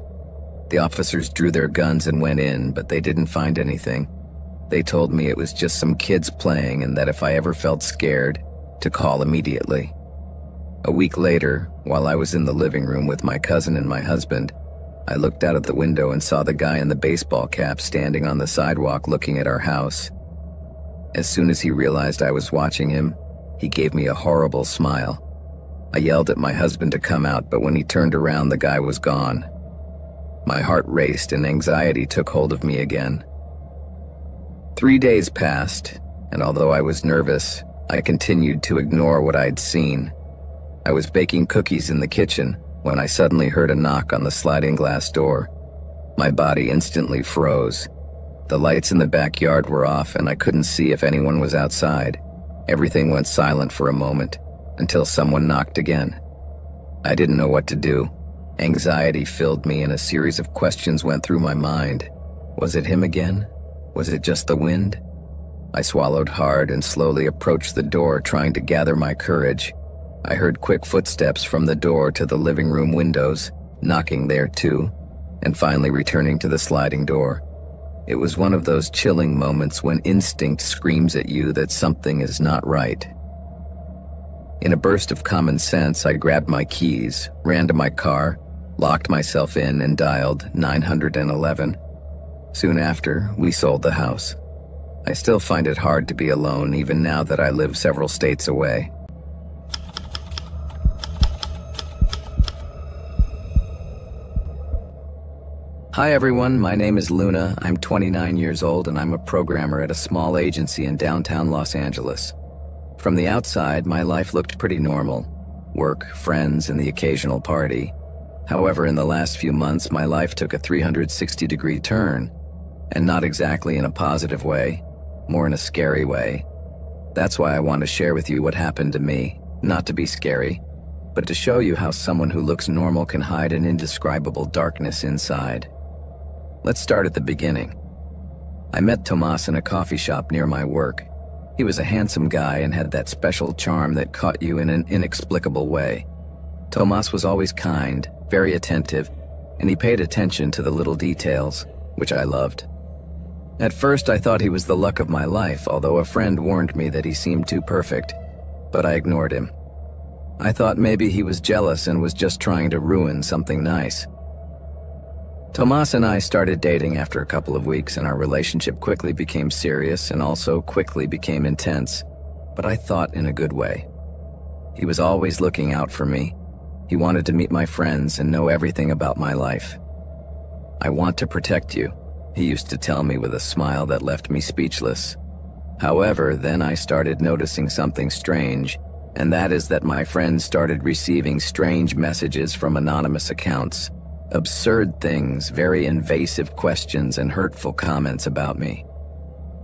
The officers drew their guns and went in, but they didn't find anything. They told me it was just some kids playing and that if I ever felt scared, to call immediately. A week later, while I was in the living room with my cousin and my husband, I looked out of the window and saw the guy in the baseball cap standing on the sidewalk looking at our house. As soon as he realized I was watching him, he gave me a horrible smile. I yelled at my husband to come out, but when he turned around, the guy was gone. My heart raced and anxiety took hold of me again. 3 days passed, and although I was nervous, I continued to ignore what I'd seen. I was baking cookies in the kitchen when I suddenly heard a knock on the sliding glass door. My body instantly froze. The lights in the backyard were off and I couldn't see if anyone was outside. Everything went silent for a moment, until someone knocked again. I didn't know what to do. Anxiety filled me and a series of questions went through my mind. Was it him again? Was it just the wind? I swallowed hard and slowly approached the door, trying to gather my courage. I heard quick footsteps from the door to the living room windows, knocking there too, and finally returning to the sliding door. It was one of those chilling moments when instinct screams at you that something is not right. In a burst of common sense, I grabbed my keys, ran to my car, locked myself in, and dialed 911. Soon after, we sold the house. I still find it hard to be alone, even now that I live several states away. Hi everyone, my name is Luna. I'm 29 years old and I'm a programmer at a small agency in downtown Los Angeles. From the outside, my life looked pretty normal. Work, friends, and the occasional party. However, in the last few months, my life took a 360-degree turn, and not exactly in a positive way, more in a scary way. That's why I want to share with you what happened to me, not to be scary, but to show you how someone who looks normal can hide an indescribable darkness inside. Let's start at the beginning. I met Tomas in a coffee shop near my work. He was a handsome guy and had that special charm that caught you in an inexplicable way. Tomas was always kind, very attentive, and he paid attention to the little details, which I loved. At first, I thought he was the luck of my life, although a friend warned me that he seemed too perfect, but I ignored him. I thought maybe he was jealous and was just trying to ruin something nice. Tomas and I started dating after a couple of weeks, and our relationship quickly became serious and also quickly became intense, but I thought in a good way. He was always looking out for me. He wanted to meet my friends and know everything about my life. "I want to protect you," he used to tell me with a smile that left me speechless. However, then I started noticing something strange, and that is that my friends started receiving strange messages from anonymous accounts. Absurd things, very invasive questions, and hurtful comments about me.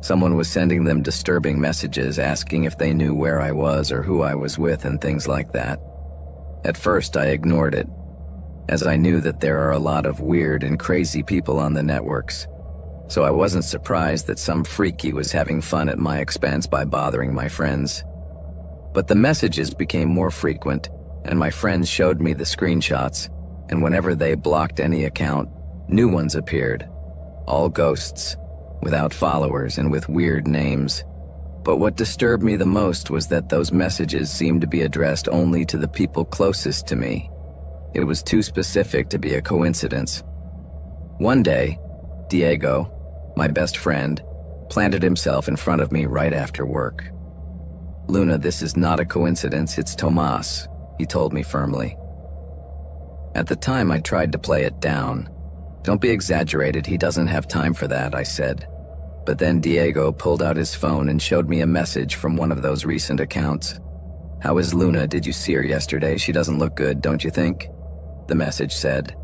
Someone was sending them disturbing messages asking if they knew where I was or who I was with and things like that. At first, I ignored it, as I knew that there are a lot of weird and crazy people on the networks. So I wasn't surprised that some freaky was having fun at my expense by bothering my friends. But the messages became more frequent, and my friends showed me the screenshots, and whenever they blocked any account, new ones appeared. All ghosts, without followers and with weird names. But what disturbed me the most was that those messages seemed to be addressed only to the people closest to me. It was too specific to be a coincidence. One day, Diego, my best friend, planted himself in front of me right after work. "Luna, this is not a coincidence, it's Tomas," he told me firmly. At the time, I tried to play it down. "Don't be exaggerated, he doesn't have time for that," I said. But then Diego pulled out his phone and showed me a message from one of those recent accounts. "How is Luna? Did you see her yesterday? She doesn't look good, don't you think?" the message said.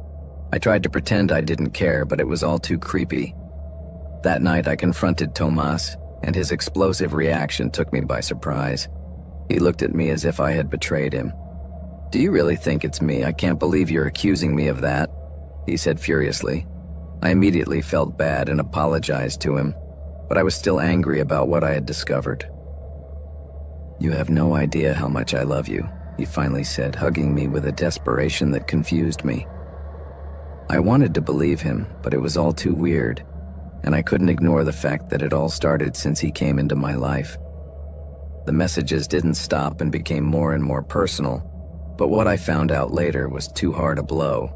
I tried to pretend I didn't care, but it was all too creepy. That night I confronted Tomas, and his explosive reaction took me by surprise. He looked at me as if I had betrayed him. "Do you really think it's me? I can't believe you're accusing me of that," he said furiously. I immediately felt bad and apologized to him, but I was still angry about what I had discovered. "You have no idea how much I love you," he finally said, hugging me with a desperation that confused me. I wanted to believe him, but it was all too weird, and I couldn't ignore the fact that it all started since he came into my life. The messages didn't stop and became more and more personal, but what I found out later was too hard a blow.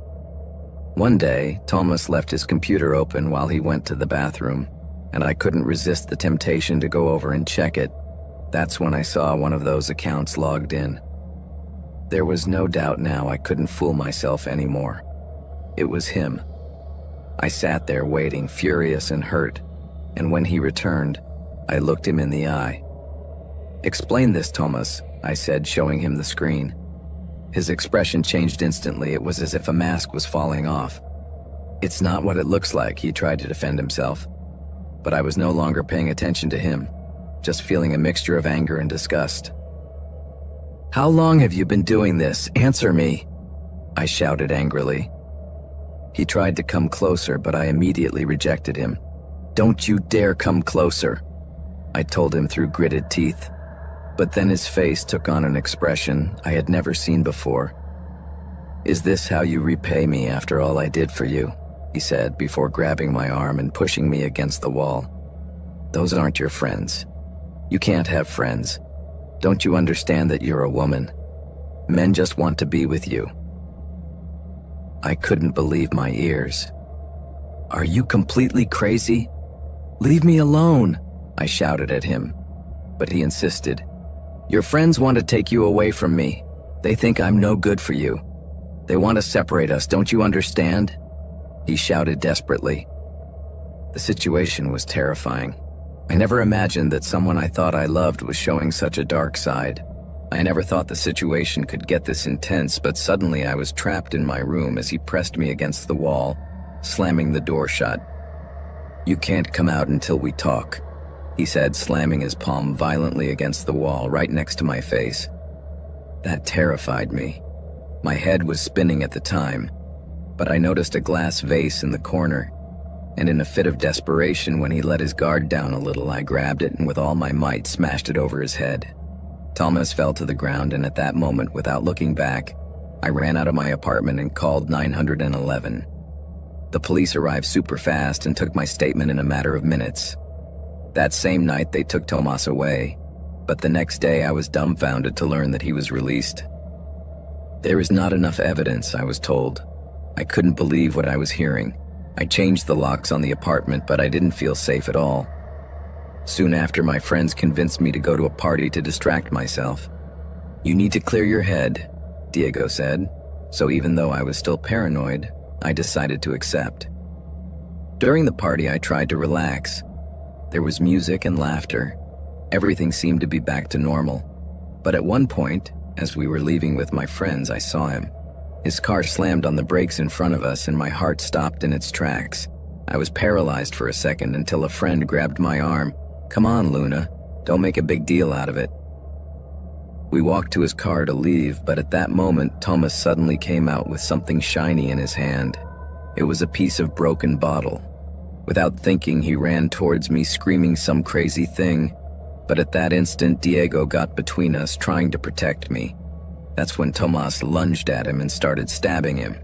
One day, Thomas left his computer open while he went to the bathroom, and I couldn't resist the temptation to go over and check it. That's when I saw one of those accounts logged in. There was no doubt now I couldn't fool myself anymore. It was him. I sat there waiting, furious and hurt, and when he returned, I looked him in the eye. "Explain this, Thomas," I said, showing him the screen. His expression changed instantly. It was as if a mask was falling off. "It's not what it looks like," he tried to defend himself. But I was no longer paying attention to him, just feeling a mixture of anger and disgust. "How long have you been doing this? Answer me!" I shouted angrily. He tried to come closer, but I immediately rejected him. "Don't you dare come closer," I told him through gritted teeth. But then his face took on an expression I had never seen before. "Is this how you repay me after all I did for you?" he said before grabbing my arm and pushing me against the wall. "Those aren't your friends. You can't have friends. Don't you understand that you're a woman? Men just want to be with you." I couldn't believe my ears. "Are you completely crazy? Leave me alone," I shouted at him. But he insisted. "Your friends want to take you away from me. They think I'm no good for you. They want to separate us, don't you understand?" he shouted desperately. The situation was terrifying. I never imagined that someone I thought I loved was showing such a dark side. I never thought the situation could get this intense, but suddenly I was trapped in my room as he pressed me against the wall, slamming the door shut. "You can't come out until we talk," he said, slamming his palm violently against the wall right next to my face. That terrified me. My head was spinning at the time, but I noticed a glass vase in the corner, and in a fit of desperation, when he let his guard down a little, I grabbed it and with all my might smashed it over his head. Thomas fell to the ground, and at that moment, without looking back, I ran out of my apartment and called 911. The police arrived super fast and took my statement in a matter of minutes. That same night, they took Tomas away, but the next day I was dumbfounded to learn that he was released. There is not enough evidence, I was told. I couldn't believe what I was hearing. I changed the locks on the apartment, but I didn't feel safe at all. Soon after, my friends convinced me to go to a party to distract myself. "You need to clear your head," Diego said, so even though I was still paranoid, I decided to accept. During the party, I tried to relax. There was music and laughter. Everything seemed to be back to normal. But at one point, as we were leaving with my friends, I saw him. His car slammed on the brakes in front of us, and my heart stopped in its tracks. I was paralyzed for a second until a friend grabbed my arm. "Come on, Luna. Don't make a big deal out of it." We walked to his car to leave, but at that moment, Thomas suddenly came out with something shiny in his hand. It was a piece of broken bottle. Without thinking, he ran towards me, screaming some crazy thing. But at that instant, Diego got between us, trying to protect me. That's when Tomas lunged at him and started stabbing him.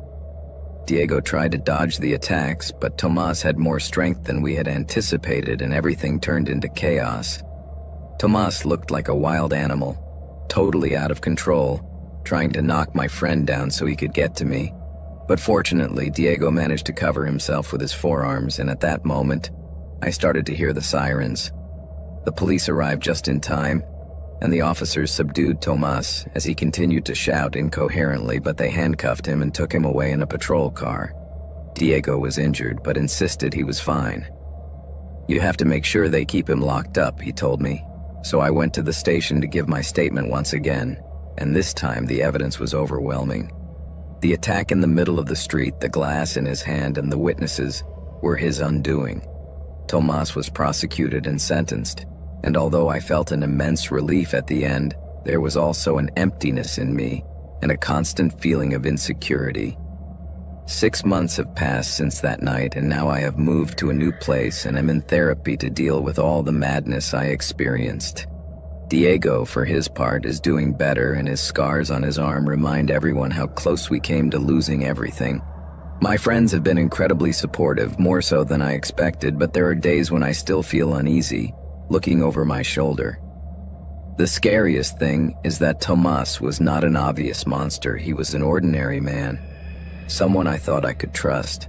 Diego tried to dodge the attacks, but Tomas had more strength than we had anticipated, and everything turned into chaos. Tomas looked like a wild animal, totally out of control, trying to knock my friend down so he could get to me. But fortunately, Diego managed to cover himself with his forearms, and at that moment, I started to hear the sirens. The police arrived just in time. and the officers subdued Tomas as he continued to shout incoherently, but they handcuffed him and took him away in a patrol car. Diego was injured, but insisted he was fine. "You have to make sure they keep him locked up," he told me. So I went to the station to give my statement once again, and this time the evidence was overwhelming. The attack in the middle of the street, the glass in his hand, and the witnesses were his undoing. Tomas was prosecuted and sentenced, and although I felt an immense relief at the end, there was also an emptiness in me and a constant feeling of insecurity. 6 months have passed since that night, and now I have moved to a new place and am in therapy to deal with all the madness I experienced. Diego, for his part, is doing better, and his scars on his arm remind everyone how close we came to losing everything. My friends have been incredibly supportive, more so than I expected, but there are days when I still feel uneasy, looking over my shoulder. The scariest thing is that Tomas was not an obvious monster. He was an ordinary man, someone I thought I could trust.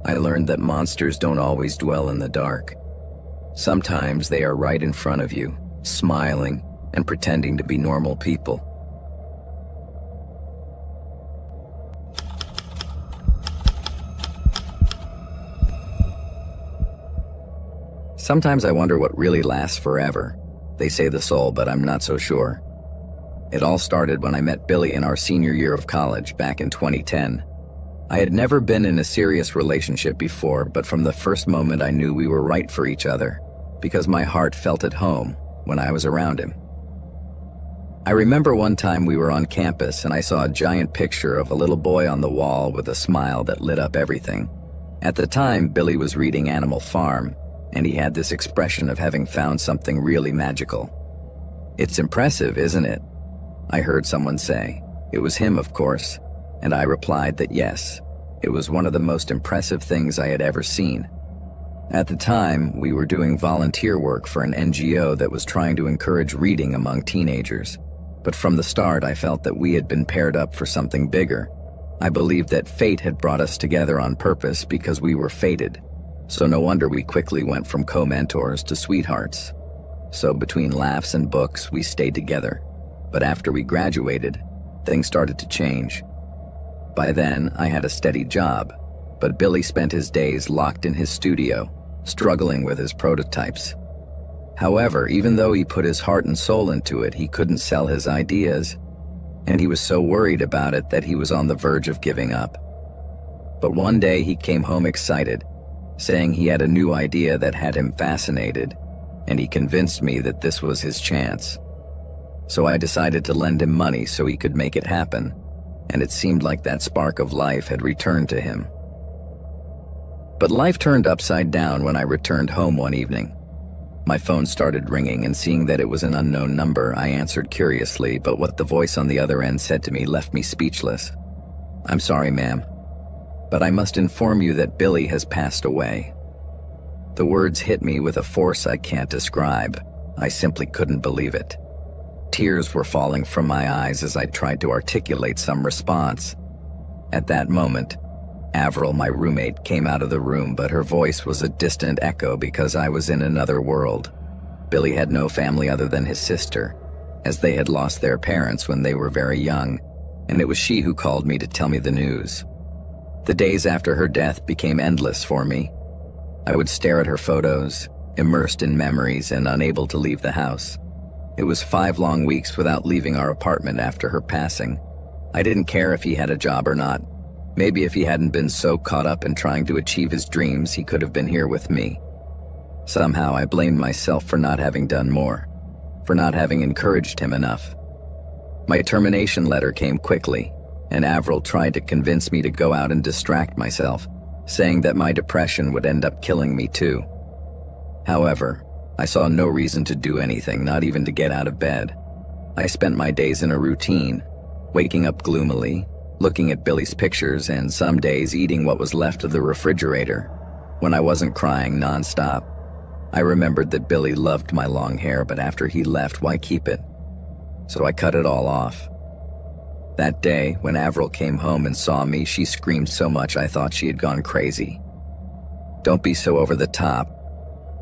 I learned that monsters don't always dwell in the dark. Sometimes they are right in front of you, smiling and pretending to be normal people. Sometimes I wonder what really lasts forever. They say the soul, but I'm not so sure. It all started when I met Billy in our senior year of college back in 2010. I had never been in a serious relationship before, but from the first moment I knew we were right for each other, because my heart felt at home when I was around him. I remember one time we were on campus and I saw a giant picture of a little boy on the wall with a smile that lit up everything. At the time, Billy was reading Animal Farm, and he had this expression of having found something really magical. "It's impressive, isn't it?" I heard someone say. It was him, of course, and I replied that yes, it was one of the most impressive things I had ever seen. At the time, we were doing volunteer work for an NGO that was trying to encourage reading among teenagers. But from the start, I felt that we had been paired up for something bigger. I believed that fate had brought us together on purpose because we were fated. So no wonder we quickly went from co-mentors to sweethearts. So between laughs and books, we stayed together. But after we graduated, things started to change. By then, I had a steady job, but Billy spent his days locked in his studio, struggling with his prototypes. However, even though he put his heart and soul into it, he couldn't sell his ideas, and he was so worried about it that he was on the verge of giving up. But one day he came home excited, saying he had a new idea that had him fascinated, and he convinced me that this was his chance. So I decided to lend him money so he could make it happen, and it seemed like that spark of life had returned to him. But life turned upside down when I returned home one evening. My phone started ringing, and seeing that it was an unknown number, I answered curiously, but what the voice on the other end said to me left me speechless. "I'm sorry, ma'am, but I must inform you that Billy has passed away." The words hit me with a force I can't describe. I simply couldn't believe it. Tears were falling from my eyes as I tried to articulate some response. At that moment, Avril, my roommate, came out of the room, but her voice was a distant echo because I was in another world. Billy had no family other than his sister, as they had lost their parents when they were very young, and it was she who called me to tell me the news. The days after her death became endless for me. I would stare at her photos, immersed in memories and unable to leave the house. It was 5 long weeks without leaving our apartment after her passing. I didn't care if he had a job or not. Maybe if he hadn't been so caught up in trying to achieve his dreams, he could have been here with me. Somehow I blamed myself for not having done more, for not having encouraged him enough. My termination letter came quickly, and Avril tried to convince me to go out and distract myself, saying that my depression would end up killing me too. However, I saw no reason to do anything, not even to get out of bed. I spent my days in a routine, waking up gloomily, looking at Billy's pictures, and some days eating what was left of the refrigerator. When I wasn't crying nonstop, I remembered that Billy loved my long hair, but after he left, why keep it? So I cut it all off. That day, when Avril came home and saw me, she screamed so much I thought she had gone crazy. "Don't be so over the top.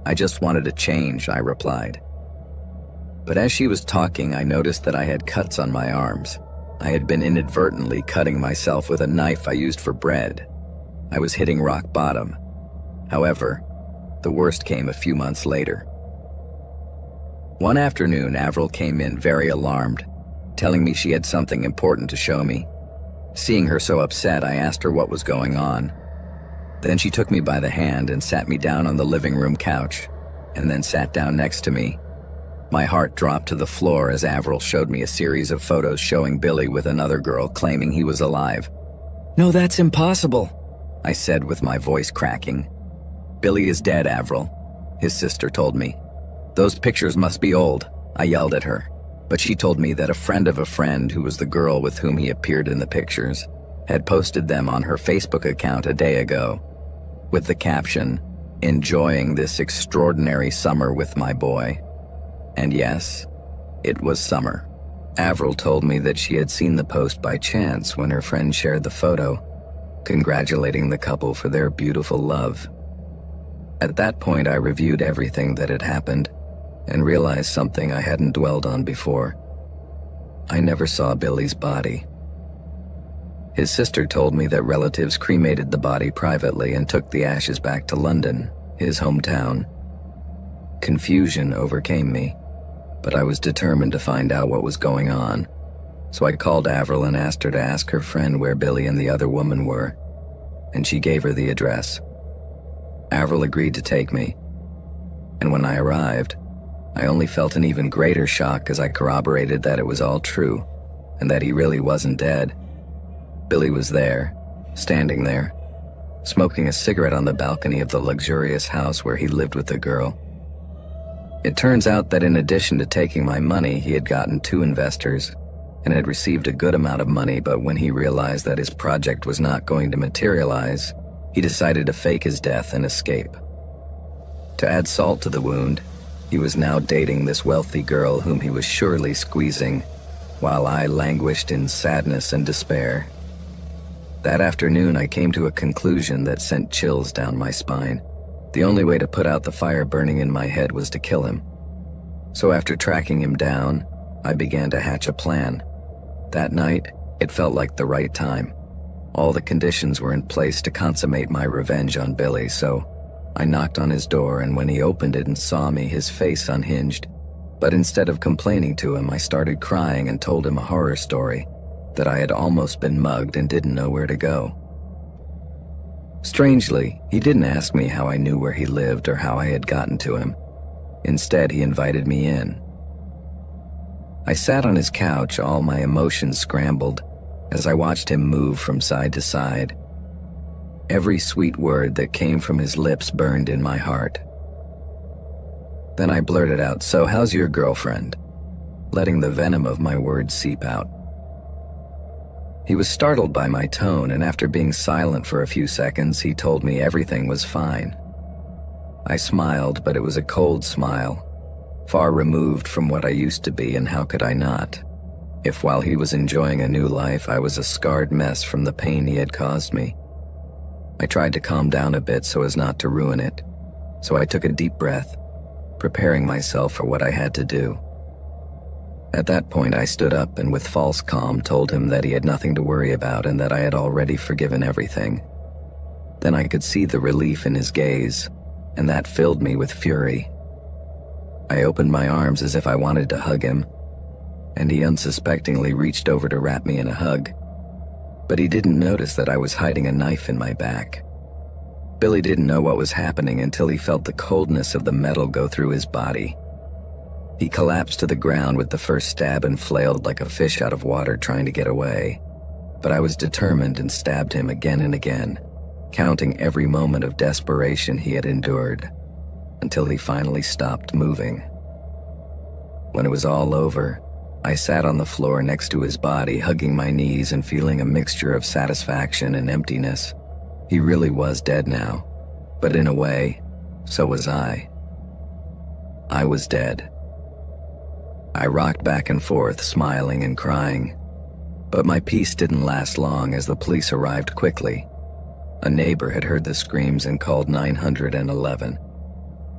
I just wanted to change," I replied. But as she was talking, I noticed that I had cuts on my arms. I had been inadvertently cutting myself with a knife I used for bread. I was hitting rock bottom. However, the worst came a few months later. One afternoon, Avril came in very alarmed, telling me she had something important to show me. Seeing her so upset, I asked her what was going on. Then she took me by the hand and sat me down on the living room couch, and then sat down next to me. My heart dropped to the floor as Avril showed me a series of photos showing Billy with another girl claiming he was alive. "No, that's impossible," I said with my voice cracking. "Billy is dead, Avril," his sister told me. "Those pictures must be old," I yelled at her. But she told me that a friend of a friend, who was the girl with whom he appeared in the pictures, had posted them on her Facebook account a day ago, with the caption, "Enjoying this extraordinary summer with my boy." And yes, it was summer. Avril told me that she had seen the post by chance when her friend shared the photo, congratulating the couple for their beautiful love. At that point, I reviewed everything that had happened and realized something I hadn't dwelled on before. I never saw Billy's body. His sister told me that relatives cremated the body privately and took the ashes back to London, his hometown. Confusion overcame me, but I was determined to find out what was going on. So I called Avril and asked her to ask her friend where Billy and the other woman were, and she gave her the address. Avril agreed to take me, and when I arrived, I only felt an even greater shock as I corroborated that it was all true, and that he really wasn't dead. Billy was there, standing there, smoking a cigarette on the balcony of the luxurious house where he lived with the girl. It turns out that in addition to taking my money, he had gotten 2 investors and had received a good amount of money, but when he realized that his project was not going to materialize, he decided to fake his death and escape. To add salt to the wound, he was now dating this wealthy girl whom he was surely squeezing, while I languished in sadness and despair. That afternoon, I came to a conclusion that sent chills down my spine. The only way to put out the fire burning in my head was to kill him. So after tracking him down, I began to hatch a plan. That night, it felt like the right time. All the conditions were in place to consummate my revenge on Billy, so I knocked on his door, and when he opened it and saw me, his face unhinged. But instead of complaining to him, I started crying and told him a horror story, that I had almost been mugged and didn't know where to go. Strangely, he didn't ask me how I knew where he lived or how I had gotten to him. Instead, he invited me in. I sat on his couch, all my emotions scrambled, as I watched him move from side to side. Every sweet word that came from his lips burned in my heart. Then I blurted out, "So how's your girlfriend?" letting the venom of my words seep out. He was startled by my tone, and after being silent for a few seconds, he told me everything was fine. I smiled, but it was a cold smile, far removed from what I used to be, and how could I not? If while he was enjoying a new life, I was a scarred mess from the pain he had caused me. I tried to calm down a bit so as not to ruin it, so I took a deep breath, preparing myself for what I had to do. At that point, I stood up and with false calm told him that he had nothing to worry about and that I had already forgiven everything. Then I could see the relief in his gaze, and that filled me with fury. I opened my arms as if I wanted to hug him, and he unsuspectingly reached over to wrap me in a hug. But he didn't notice that I was hiding a knife in my back. Billy didn't know what was happening until he felt the coldness of the metal go through his body. He collapsed to the ground with the first stab and flailed like a fish out of water trying to get away. But I was determined and stabbed him again and again, counting every moment of desperation he had endured, until he finally stopped moving. When it was all over, I sat on the floor next to his body, hugging my knees and feeling a mixture of satisfaction and emptiness. He really was dead now, but in a way, so was I. I was dead. I rocked back and forth, smiling and crying. But my peace didn't last long as the police arrived quickly. A neighbor had heard the screams and called 911.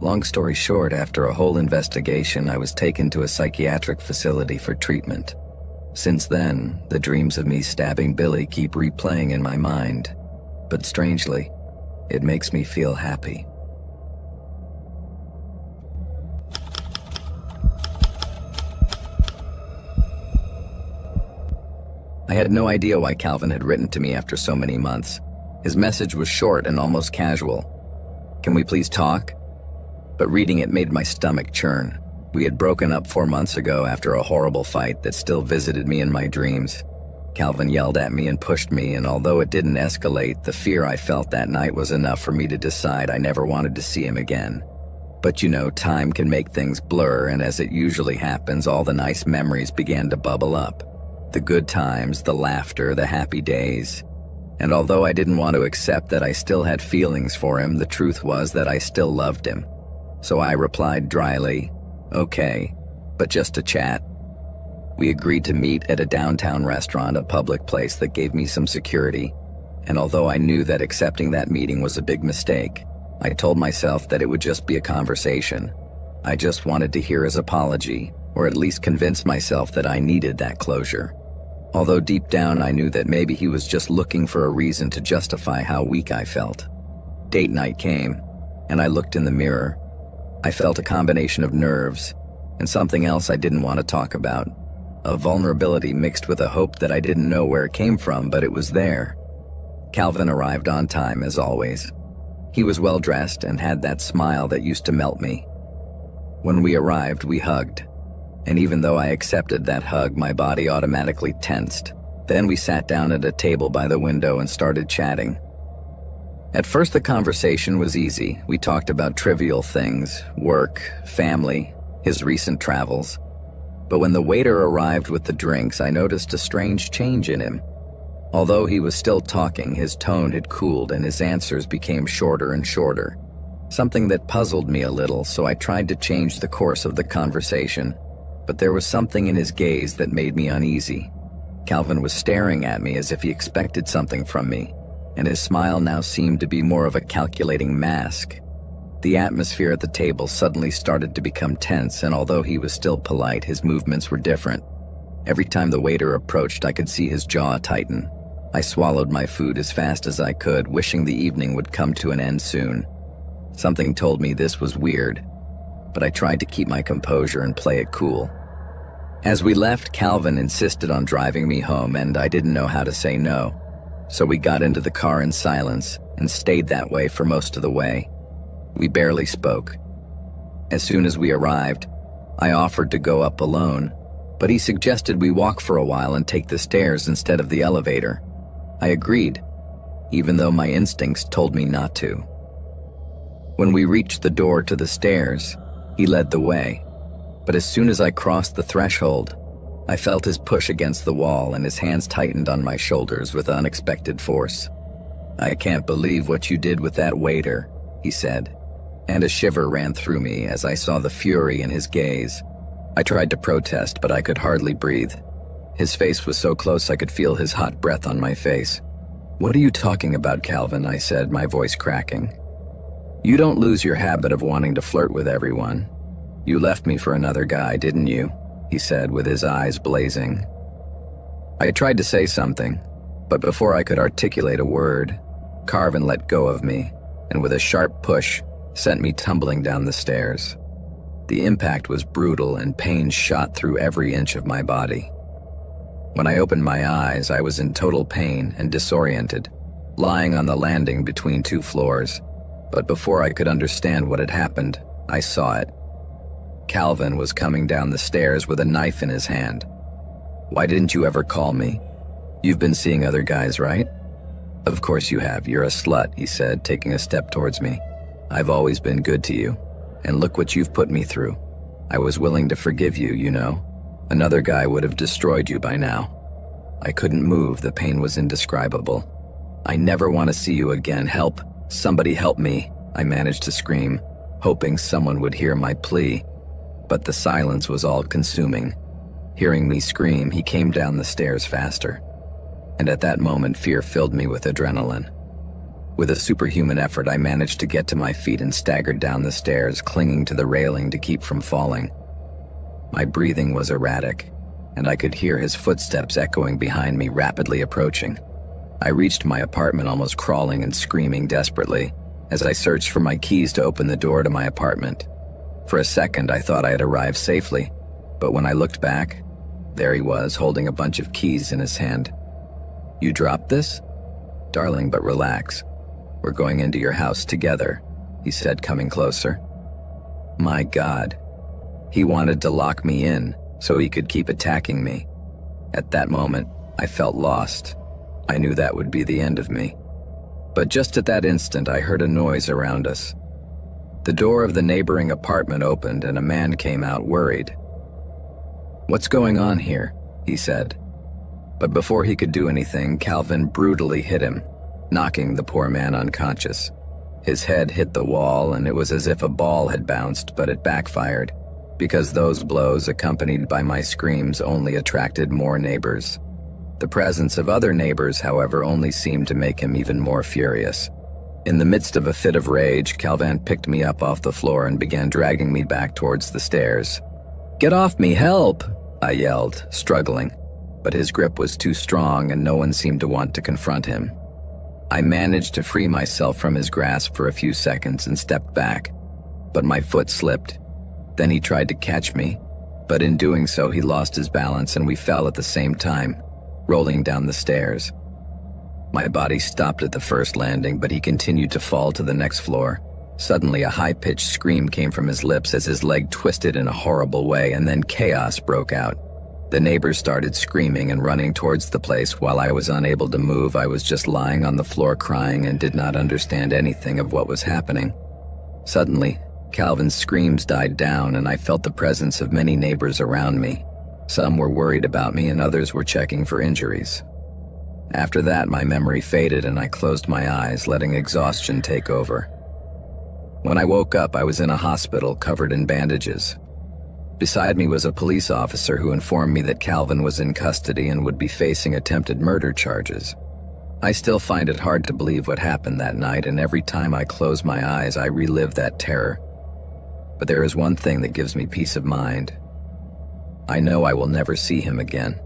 Long story short, after a whole investigation, I was taken to a psychiatric facility for treatment. Since then, the dreams of me stabbing Billy keep replaying in my mind. But strangely, it makes me feel happy. I had no idea why Calvin had written to me after so many months. His message was short and almost casual. "Can we please talk?" But reading it made my stomach churn. We had broken up 4 months ago after a horrible fight that still visited me in my dreams. Calvin yelled at me and pushed me, and although it didn't escalate, the fear I felt that night was enough for me to decide I never wanted to see him again. But you know, time can make things blur, and as it usually happens, all the nice memories began to bubble up. The good times, the laughter, the happy days. And although I didn't want to accept that I still had feelings for him, the truth was that I still loved him. So I replied dryly, "Okay, but just to chat." We agreed to meet at a downtown restaurant, a public place that gave me some security. And although I knew that accepting that meeting was a big mistake, I told myself that it would just be a conversation. I just wanted to hear his apology, or at least convince myself that I needed that closure. Although deep down I knew that maybe he was just looking for a reason to justify how weak I felt. Date night came, and I looked in the mirror. I felt a combination of nerves and something else I didn't want to talk about. A vulnerability mixed with a hope that I didn't know where it came from, but it was there. Calvin arrived on time as always. He was well dressed and had that smile that used to melt me. When we arrived, we hugged. And even though I accepted that hug, my body automatically tensed. Then we sat down at a table by the window and started chatting. At first, the conversation was easy. We talked about trivial things, work, family, his recent travels. But when the waiter arrived with the drinks, I noticed a strange change in him. Although he was still talking, his tone had cooled and his answers became shorter and shorter. Something that puzzled me a little, so I tried to change the course of the conversation. But there was something in his gaze that made me uneasy. Calvin was staring at me as if he expected something from me, and his smile now seemed to be more of a calculating mask. The atmosphere at the table suddenly started to become tense, and although he was still polite, his movements were different. Every time the waiter approached, I could see his jaw tighten. I swallowed my food as fast as I could, wishing the evening would come to an end soon. Something told me this was weird, but I tried to keep my composure and play it cool. As we left, Calvin insisted on driving me home, and I didn't know how to say no. So we got into the car in silence and stayed that way for most of the way. We barely spoke. As soon as we arrived, I offered to go up alone, but he suggested we walk for a while and take the stairs instead of the elevator. I agreed, even though my instincts told me not to. When we reached the door to the stairs, he led the way, but as soon as I crossed the threshold, I felt his push against the wall and his hands tightened on my shoulders with unexpected force. "I can't believe what you did with that waiter," he said, and a shiver ran through me as I saw the fury in his gaze. I tried to protest, but I could hardly breathe. His face was so close I could feel his hot breath on my face. "What are you talking about, Calvin?" I said, my voice cracking. "You don't lose your habit of wanting to flirt with everyone. You left me for another guy, didn't you?" he said with his eyes blazing. I tried to say something, but before I could articulate a word, Calvin let go of me and with a sharp push sent me tumbling down the stairs. The impact was brutal and pain shot through every inch of my body. When I opened my eyes, I was in total pain and disoriented, lying on the landing between 2 floors. But before I could understand what had happened, I saw it. Calvin was coming down the stairs with a knife in his hand. "Why didn't you ever call me? You've been seeing other guys, right?" "Of course you have. You're a slut," he said, taking a step towards me. "I've always been good to you, and look what you've put me through. I was willing to forgive you, you know. Another guy would have destroyed you by now." I couldn't move. The pain was indescribable. "I never want to see you again. Help. Somebody help me," I managed to scream, hoping someone would hear my plea. But the silence was all-consuming. Hearing me scream, he came down the stairs faster. And at that moment, fear filled me with adrenaline. With a superhuman effort, I managed to get to my feet and staggered down the stairs, clinging to the railing to keep from falling. My breathing was erratic, and I could hear his footsteps echoing behind me, rapidly approaching. I reached my apartment almost crawling and screaming desperately as I searched for my keys to open the door to my apartment. For a second, I thought I had arrived safely, but when I looked back, there he was, holding a bunch of keys in his hand. "You dropped this?" "Darling, but relax. We're going into your house together," he said, coming closer. My God. He wanted to lock me in so he could keep attacking me. At that moment, I felt lost. I knew that would be the end of me. But just at that instant, I heard a noise around us. The door of the neighboring apartment opened and a man came out, worried. "What's going on here?" he said. But before he could do anything, Calvin brutally hit him, knocking the poor man unconscious. His head hit the wall, and it was as if a ball had bounced, but it backfired, because those blows, accompanied by my screams, only attracted more neighbors. The presence of other neighbors, however, only seemed to make him even more furious. In the midst of a fit of rage, Calvin picked me up off the floor and began dragging me back towards the stairs. "Get off me, help!" I yelled, struggling, but his grip was too strong and no one seemed to want to confront him. I managed to free myself from his grasp for a few seconds and stepped back, but my foot slipped. Then he tried to catch me, but in doing so he lost his balance and we fell at the same time, rolling down the stairs. My body stopped at the first landing, but he continued to fall to the next floor. Suddenly, a high-pitched scream came from his lips as his leg twisted in a horrible way, and then chaos broke out. The neighbors started screaming and running towards the place. While I was unable to move, I was just lying on the floor crying and did not understand anything of what was happening. Suddenly, Calvin's screams died down and I felt the presence of many neighbors around me. Some were worried about me and others were checking for injuries. After that, my memory faded and I closed my eyes, letting exhaustion take over. When I woke up, I was in a hospital covered in bandages. Beside me was a police officer who informed me that Calvin was in custody and would be facing attempted murder charges. I still find it hard to believe what happened that night, and every time I close my eyes, I relive that terror. But there is one thing that gives me peace of mind. I know I will never see him again.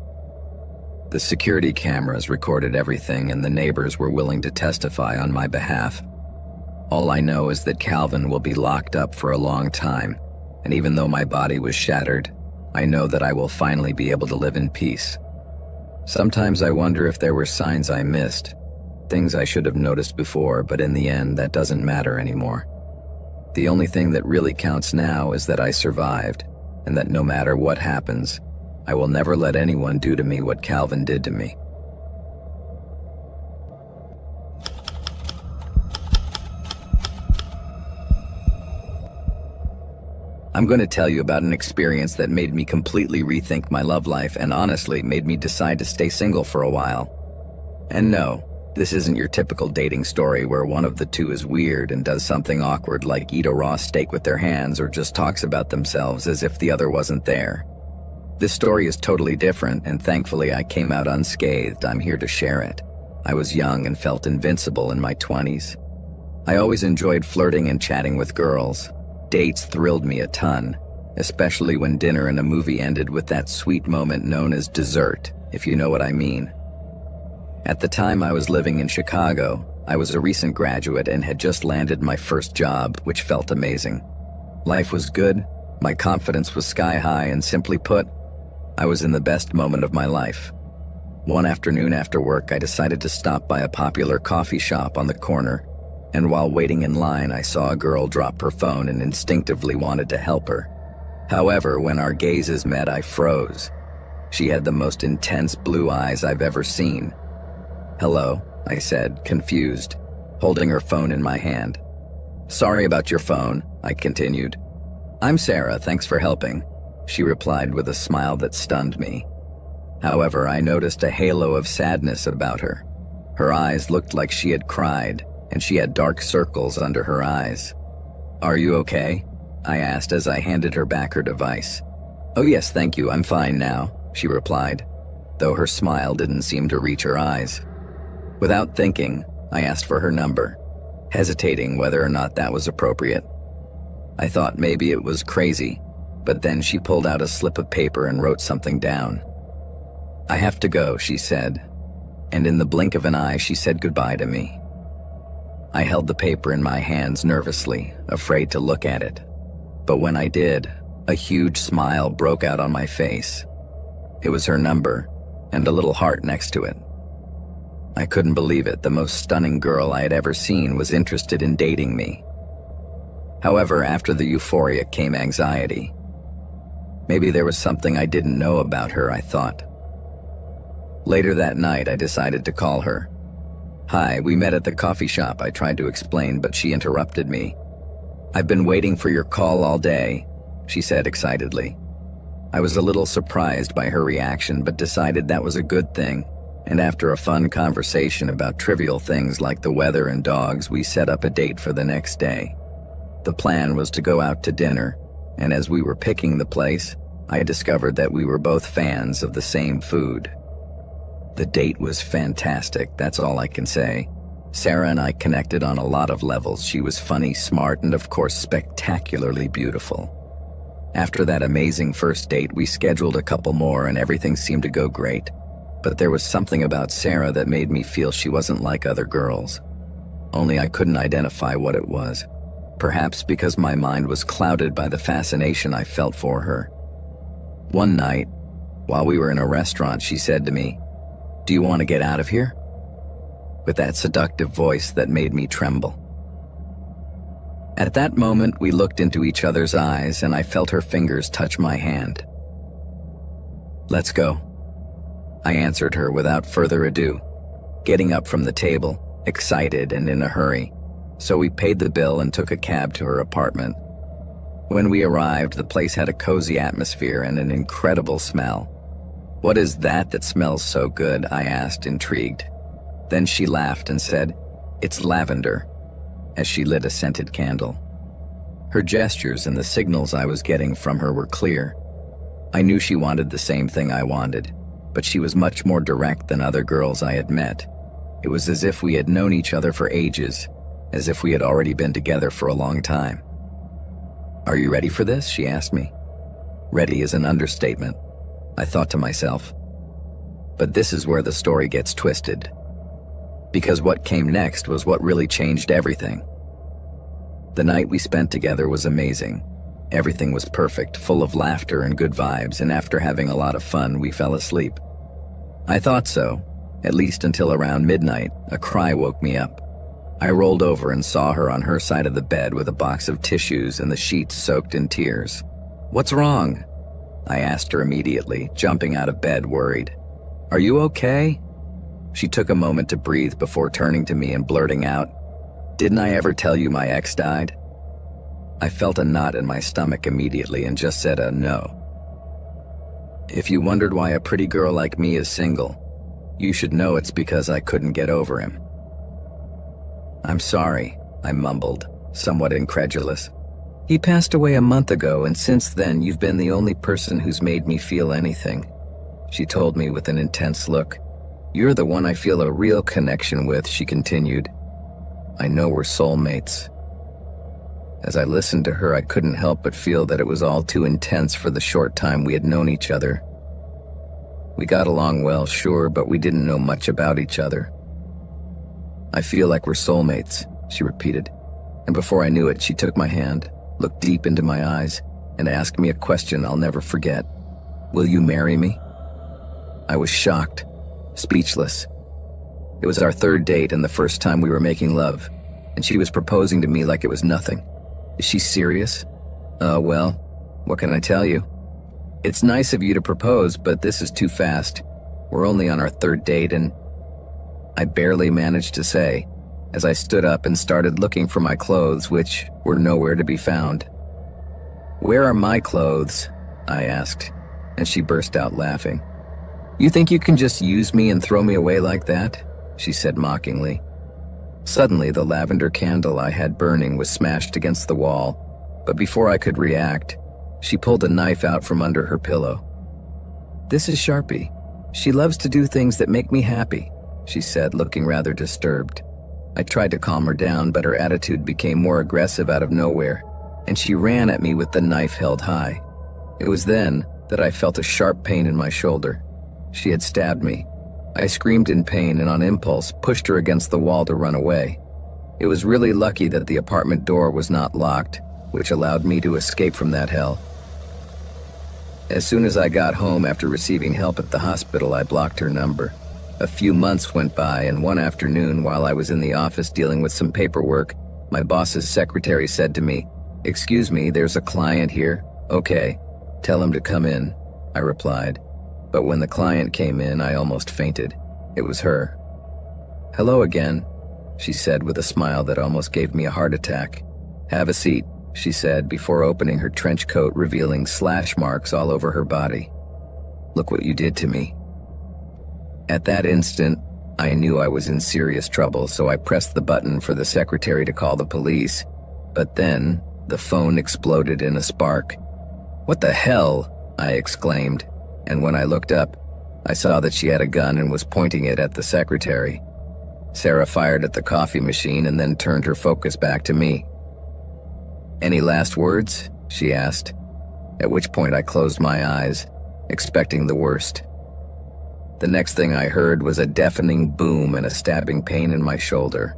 The security cameras recorded everything, and the neighbors were willing to testify on my behalf. All I know is that Calvin will be locked up for a long time, and even though my body was shattered, I know that I will finally be able to live in peace. Sometimes I wonder if there were signs I missed, things I should have noticed before, but in the end, that doesn't matter anymore. The only thing that really counts now is that I survived, and that no matter what happens, I will never let anyone do to me what Calvin did to me. I'm going to tell you about an experience that made me completely rethink my love life and honestly made me decide to stay single for a while. And no, this isn't your typical dating story where one of the two is weird and does something awkward like eat a raw steak with their hands or just talks about themselves as if the other wasn't there. This story is totally different, and thankfully I came out unscathed. I'm here to share it. I was young and felt invincible in my 20s. I always enjoyed flirting and chatting with girls. Dates thrilled me a ton, especially when dinner and a movie ended with that sweet moment known as dessert, if you know what I mean. At the time I was living in Chicago, I was a recent graduate and had just landed my first job, which felt amazing. Life was good, my confidence was sky high, and simply put, I was in the best moment of my life. One afternoon after work, I decided to stop by a popular coffee shop on the corner, and while waiting in line, I saw a girl drop her phone and instinctively wanted to help her. However, when our gazes met, I froze. She had the most intense blue eyes I've ever seen. "Hello," I said, confused, holding her phone in my hand. "Sorry about your phone," I continued. "I'm Sarah, thanks for helping," she replied with a smile that stunned me. However, I noticed a halo of sadness about her. Her eyes looked like she had cried, and she had dark circles under her eyes. "Are you okay?" I asked as I handed her back her device. "Oh yes, thank you, I'm fine now," she replied, though her smile didn't seem to reach her eyes. Without thinking, I asked for her number. hesitating whether or not that was appropriate. I thought maybe it was crazy, but then she pulled out a slip of paper and wrote something down. "I have to go," she said, and in the blink of an eye she said goodbye to me. I held the paper in my hands nervously, afraid to look at it. But when I did, a huge smile broke out on my face. It was her number, and a little heart next to it. I couldn't believe it. The most stunning girl I had ever seen was interested in dating me. However, after the euphoria came anxiety. Maybe there was something I didn't know about her, I thought. Later that night, I decided to call her. "Hi, we met at the coffee shop," I tried to explain, but she interrupted me. "I've been waiting for your call all day," she said excitedly. I was a little surprised by her reaction, but decided that was a good thing, and after a fun conversation about trivial things like the weather and dogs, we set up a date for the next day. The plan was to go out to dinner, and as we were picking the place, I discovered that we were both fans of the same food. The date was fantastic, that's all I can say. Sarah and I connected on a lot of levels. She was funny, smart, and of course spectacularly beautiful. After that amazing first date, we scheduled a couple more and everything seemed to go great. But there was something about Sarah that made me feel she wasn't like other girls. Only I couldn't identify what it was. Perhaps because my mind was clouded by the fascination I felt for her. One night, while we were in a restaurant, she said to me, "Do you want to get out of here?" With that seductive voice that made me tremble. At that moment, we looked into each other's eyes and I felt her fingers touch my hand. "Let's go," I answered her without further ado, getting up from the table, excited and in a hurry. So we paid the bill and took a cab to her apartment. When we arrived, the place had a cozy atmosphere and an incredible smell. "What is that smells so good?" I asked, intrigued. Then she laughed and said, "It's lavender," as she lit a scented candle. Her gestures and the signals I was getting from her were clear. I knew she wanted the same thing I wanted, but she was much more direct than other girls I had met. It was as if we had known each other for ages, as if we had already been together for a long time. "Are you ready for this?" she asked me. Ready is an understatement, I thought to myself. But this is where the story gets twisted. Because what came next was what really changed everything. The night we spent together was amazing. Everything was perfect, full of laughter and good vibes, and after having a lot of fun, we fell asleep. I thought so, at least until around midnight. A cry woke me up. I rolled over and saw her on her side of the bed with a box of tissues and the sheets soaked in tears. "What's wrong?" I asked her immediately, jumping out of bed worried. "Are you okay?" She took a moment to breathe before turning to me and blurting out, "Didn't I ever tell you my ex died?" I felt a knot in my stomach immediately and just said no. "If you wondered why a pretty girl like me is single, you should know it's because I couldn't get over him." "I'm sorry," I mumbled, somewhat incredulous. "He passed away a month ago, and since then you've been the only person who's made me feel anything," she told me with an intense look. "You're the one I feel a real connection with," she continued. "I know we're soulmates." As I listened to her, I couldn't help but feel that it was all too intense for the short time we had known each other. We got along well, sure, but we didn't know much about each other. "I feel like we're soulmates," she repeated, and before I knew it, she took my hand, looked deep into my eyes, and asked me a question I'll never forget. "Will you marry me?" I was shocked, speechless. It was our third date and the first time we were making love, and she was proposing to me like it was nothing. Is she serious? Well, what can I tell you? It's nice of you to propose, but this is too fast. We're only on our third date and... I barely managed to say, as I stood up and started looking for my clothes, which were nowhere to be found. "Where are my clothes?" I asked, and she burst out laughing. "You think you can just use me and throw me away like that?" she said mockingly. Suddenly, the lavender candle I had burning was smashed against the wall, but before I could react, she pulled a knife out from under her pillow. "This is Sharpie. She loves to do things that make me happy," she said, looking rather disturbed. I tried to calm her down, but her attitude became more aggressive out of nowhere, and she ran at me with the knife held high. It was then that I felt a sharp pain in my shoulder. She had stabbed me. I screamed in pain and on impulse pushed her against the wall to run away. It was really lucky that the apartment door was not locked, which allowed me to escape from that hell. As soon as I got home after receiving help at the hospital, I blocked her number. A few months went by, and one afternoon while I was in the office dealing with some paperwork, my boss's secretary said to me, "Excuse me, there's a client here." "Okay, tell him to come in," I replied. But when the client came in, I almost fainted. It was her. "Hello again," she said with a smile that almost gave me a heart attack. "Have a seat," she said before opening her trench coat, revealing slash marks all over her body. "Look what you did to me." At that instant, I knew I was in serious trouble, so I pressed the button for the secretary to call the police. But then, the phone exploded in a spark. "What the hell?" I exclaimed, and when I looked up, I saw that she had a gun and was pointing it at the secretary. Sarah fired at the coffee machine and then turned her focus back to me. "Any last words?" she asked, at which point I closed my eyes, expecting the worst. The next thing I heard was a deafening boom and a stabbing pain in my shoulder.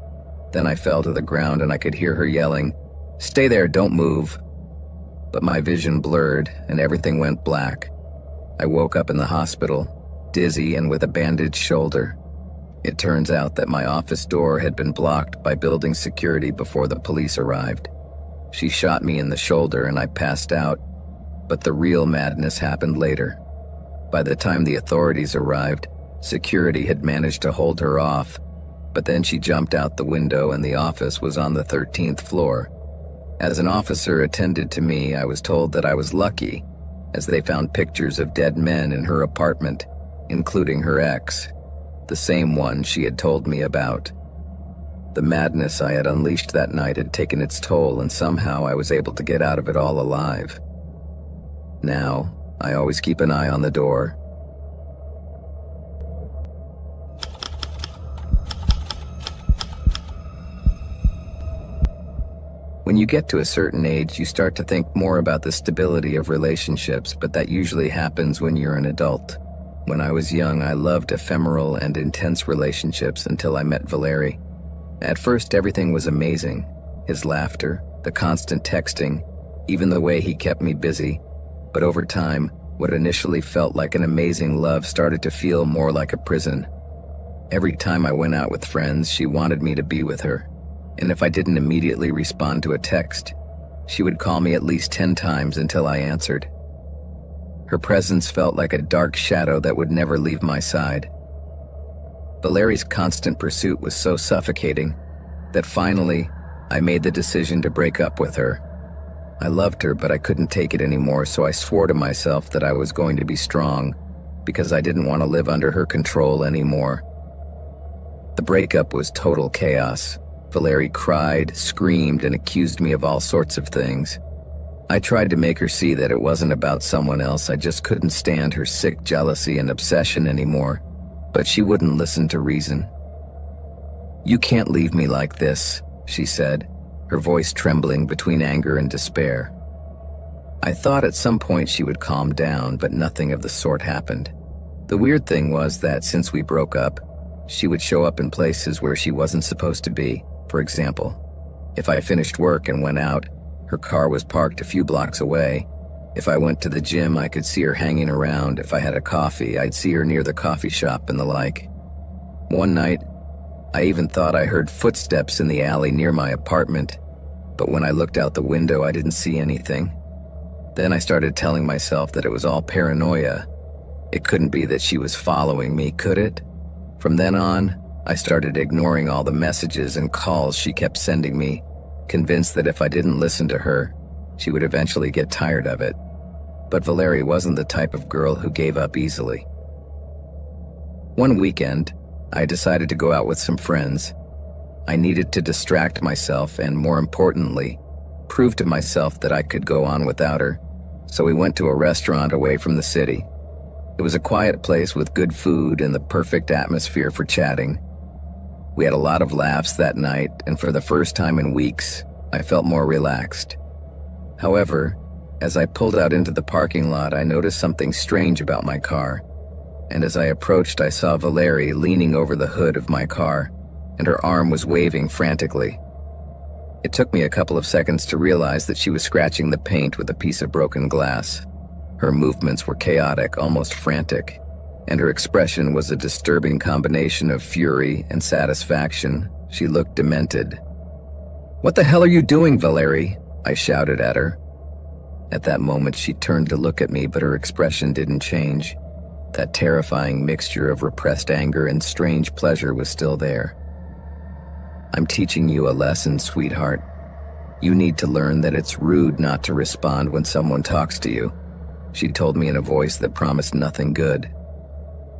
Then I fell to the ground and I could hear her yelling, "Stay there, don't move." But my vision blurred and everything went black. I woke up in the hospital, dizzy and with a bandaged shoulder. It turns out that my office door had been blocked by building security before the police arrived. She shot me in the shoulder and I passed out, but the real madness happened later. By the time the authorities arrived, security had managed to hold her off, but then she jumped out the window and the office was on the 13th floor. As an officer attended to me, I was told that I was lucky, as they found pictures of dead men in her apartment, including her ex, the same one she had told me about. The madness I had unleashed that night had taken its toll, and somehow I was able to get out of it all alive. Now, I always keep an eye on the door. When you get to a certain age, you start to think more about the stability of relationships, but that usually happens when you're an adult. When I was young, I loved ephemeral and intense relationships until I met Valery. At first, everything was amazing. His laughter, the constant texting, even the way he kept me busy. But over time, what initially felt like an amazing love started to feel more like a prison. Every time I went out with friends, she wanted me to be with her. And if I didn't immediately respond to a text, she would call me at least 10 times until I answered. Her presence felt like a dark shadow that would never leave my side. Valery's constant pursuit was so suffocating that finally, I made the decision to break up with her. I loved her, but I couldn't take it anymore, so I swore to myself that I was going to be strong, because I didn't want to live under her control anymore. The breakup was total chaos. Valery cried, screamed, and accused me of all sorts of things. I tried to make her see that it wasn't about someone else. I just couldn't stand her sick jealousy and obsession anymore, but she wouldn't listen to reason. "You can't leave me like this," she said, her voice trembling between anger and despair. I thought at some point she would calm down, but nothing of the sort happened. The weird thing was that since we broke up, she would show up in places where she wasn't supposed to be. For example, if I finished work and went out, her car was parked a few blocks away. If I went to the gym, I could see her hanging around. If I had a coffee, I'd see her near the coffee shop and the like. One night, I even thought I heard footsteps in the alley near my apartment, but when I looked out the window, I didn't see anything. Then I started telling myself that it was all paranoia. It couldn't be that she was following me, could it? From then on, I started ignoring all the messages and calls she kept sending me, convinced that if I didn't listen to her, she would eventually get tired of it. But Valery wasn't the type of girl who gave up easily. One weekend, I decided to go out with some friends. I needed to distract myself and, more importantly, prove to myself that I could go on without her, so we went to a restaurant away from the city. It was a quiet place with good food and the perfect atmosphere for chatting. We had a lot of laughs that night, and for the first time in weeks, I felt more relaxed. However, as I pulled out into the parking lot, I noticed something strange about my car. And as I approached, I saw Valerie leaning over the hood of my car, and her arm was waving frantically. It took me a couple of seconds to realize that she was scratching the paint with a piece of broken glass. Her movements were chaotic, almost frantic, and her expression was a disturbing combination of fury and satisfaction. She looked demented. "What the hell are you doing, Valerie?" I shouted at her. At that moment, she turned to look at me, but her expression didn't change. That terrifying mixture of repressed anger and strange pleasure was still there. "I'm teaching you a lesson, sweetheart. You need to learn that it's rude not to respond when someone talks to you," she told me in a voice that promised nothing good.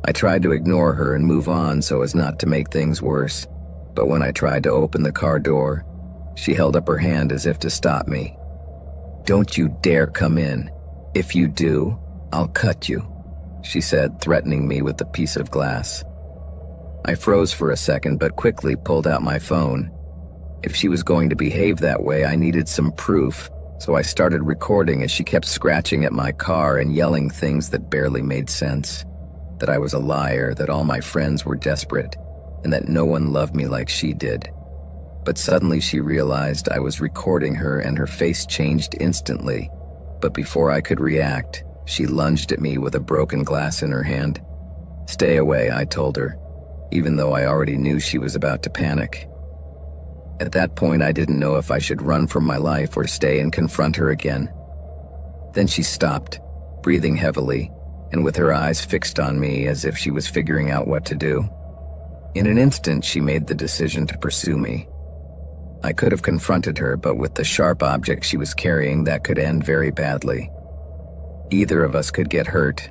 I tried to ignore her and move on so as not to make things worse, but when I tried to open the car door, she held up her hand as if to stop me. "Don't you dare come in. If you do, I'll cut you," she said, threatening me with a piece of glass. I froze for a second but quickly pulled out my phone. If she was going to behave that way, I needed some proof, so I started recording as she kept scratching at my car and yelling things that barely made sense. That I was a liar, that all my friends were desperate, and that no one loved me like she did. But suddenly she realized I was recording her and her face changed instantly. But before I could react, she lunged at me with a broken glass in her hand. "Stay away," I told her, even though I already knew she was about to panic. At that point, I didn't know if I should run for my life or stay and confront her again. Then she stopped, breathing heavily, and with her eyes fixed on me as if she was figuring out what to do. In an instant, she made the decision to pursue me. I could have confronted her, but with the sharp object she was carrying, that could end very badly. Either of us could get hurt,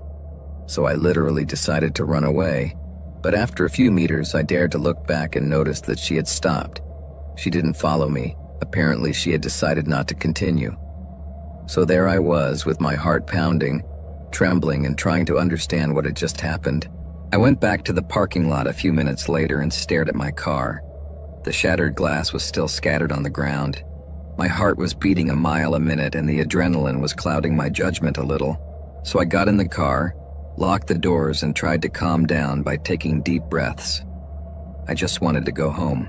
so I literally decided to run away. But after a few meters, I dared to look back and noticed that she had stopped. She didn't follow me. Apparently, she had decided not to continue. So there I was, with my heart pounding, trembling and trying to understand what had just happened. I went back to the parking lot a few minutes later and stared at my car. The shattered glass was still scattered on the ground. My heart was beating a mile a minute and the adrenaline was clouding my judgment a little. So I got in the car, locked the doors, and tried to calm down by taking deep breaths. I just wanted to go home.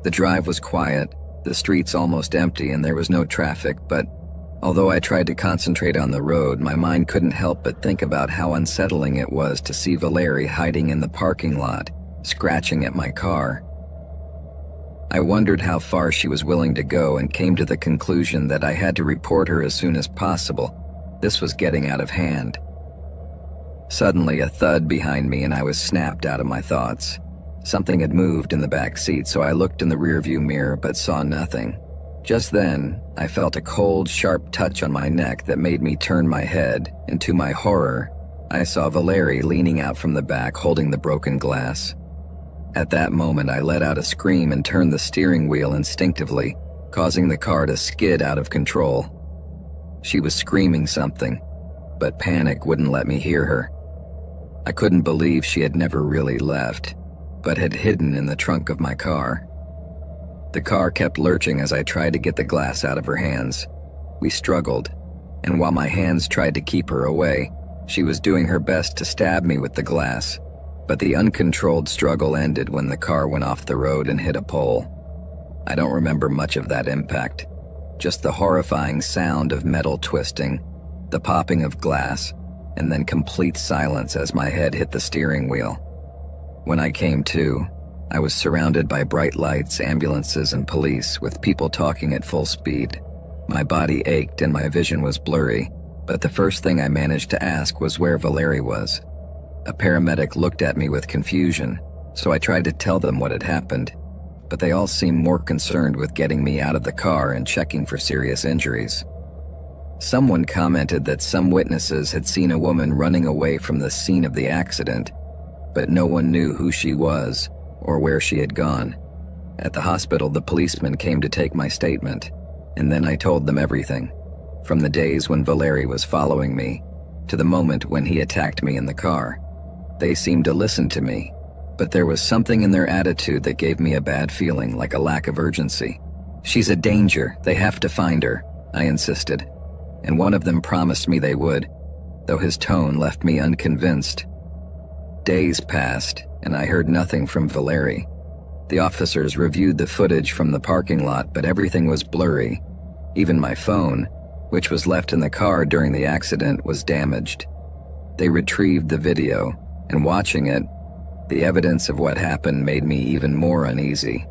The drive was quiet, the streets almost empty, and there was no traffic, but although I tried to concentrate on the road, my mind couldn't help but think about how unsettling it was to see Valerie hiding in the parking lot, scratching at my car. I wondered how far she was willing to go and came to the conclusion that I had to report her as soon as possible. This was getting out of hand. Suddenly, a thud behind me and I was snapped out of my thoughts. Something had moved in the back seat, so I looked in the rearview mirror but saw nothing. Just then, I felt a cold, sharp touch on my neck that made me turn my head, and to my horror, I saw Valerie leaning out from the back holding the broken glass. At that moment, I let out a scream and turned the steering wheel instinctively, causing the car to skid out of control. She was screaming something, but panic wouldn't let me hear her. I couldn't believe she had never really left, but had hidden in the trunk of my car. The car kept lurching as I tried to get the glass out of her hands. We struggled, and while my hands tried to keep her away, she was doing her best to stab me with the glass. But the uncontrolled struggle ended when the car went off the road and hit a pole. I don't remember much of that impact, just the horrifying sound of metal twisting, the popping of glass, and then complete silence as my head hit the steering wheel. When I came to, I was surrounded by bright lights, ambulances, and police, with people talking at full speed. My body ached and my vision was blurry, but the first thing I managed to ask was where Valerie was. A paramedic looked at me with confusion, so I tried to tell them what had happened, but they all seemed more concerned with getting me out of the car and checking for serious injuries. Someone commented that some witnesses had seen a woman running away from the scene of the accident, but no one knew who she was or where she had gone. At the hospital, the policeman came to take my statement, and then I told them everything, from the days when Valerie was following me to the moment when he attacked me in the car. They seemed to listen to me, But there was something in their attitude that gave me a bad feeling, like a lack of urgency. "She's a danger, they have to find her," I insisted, and one of them promised me they would, though his tone left me unconvinced. Days passed, and I heard nothing from Valeri. The officers reviewed the footage from the parking lot, but everything was blurry. Even my phone, which was left in the car during the accident, was damaged. They retrieved the video, and watching it, the evidence of what happened made me even more uneasy.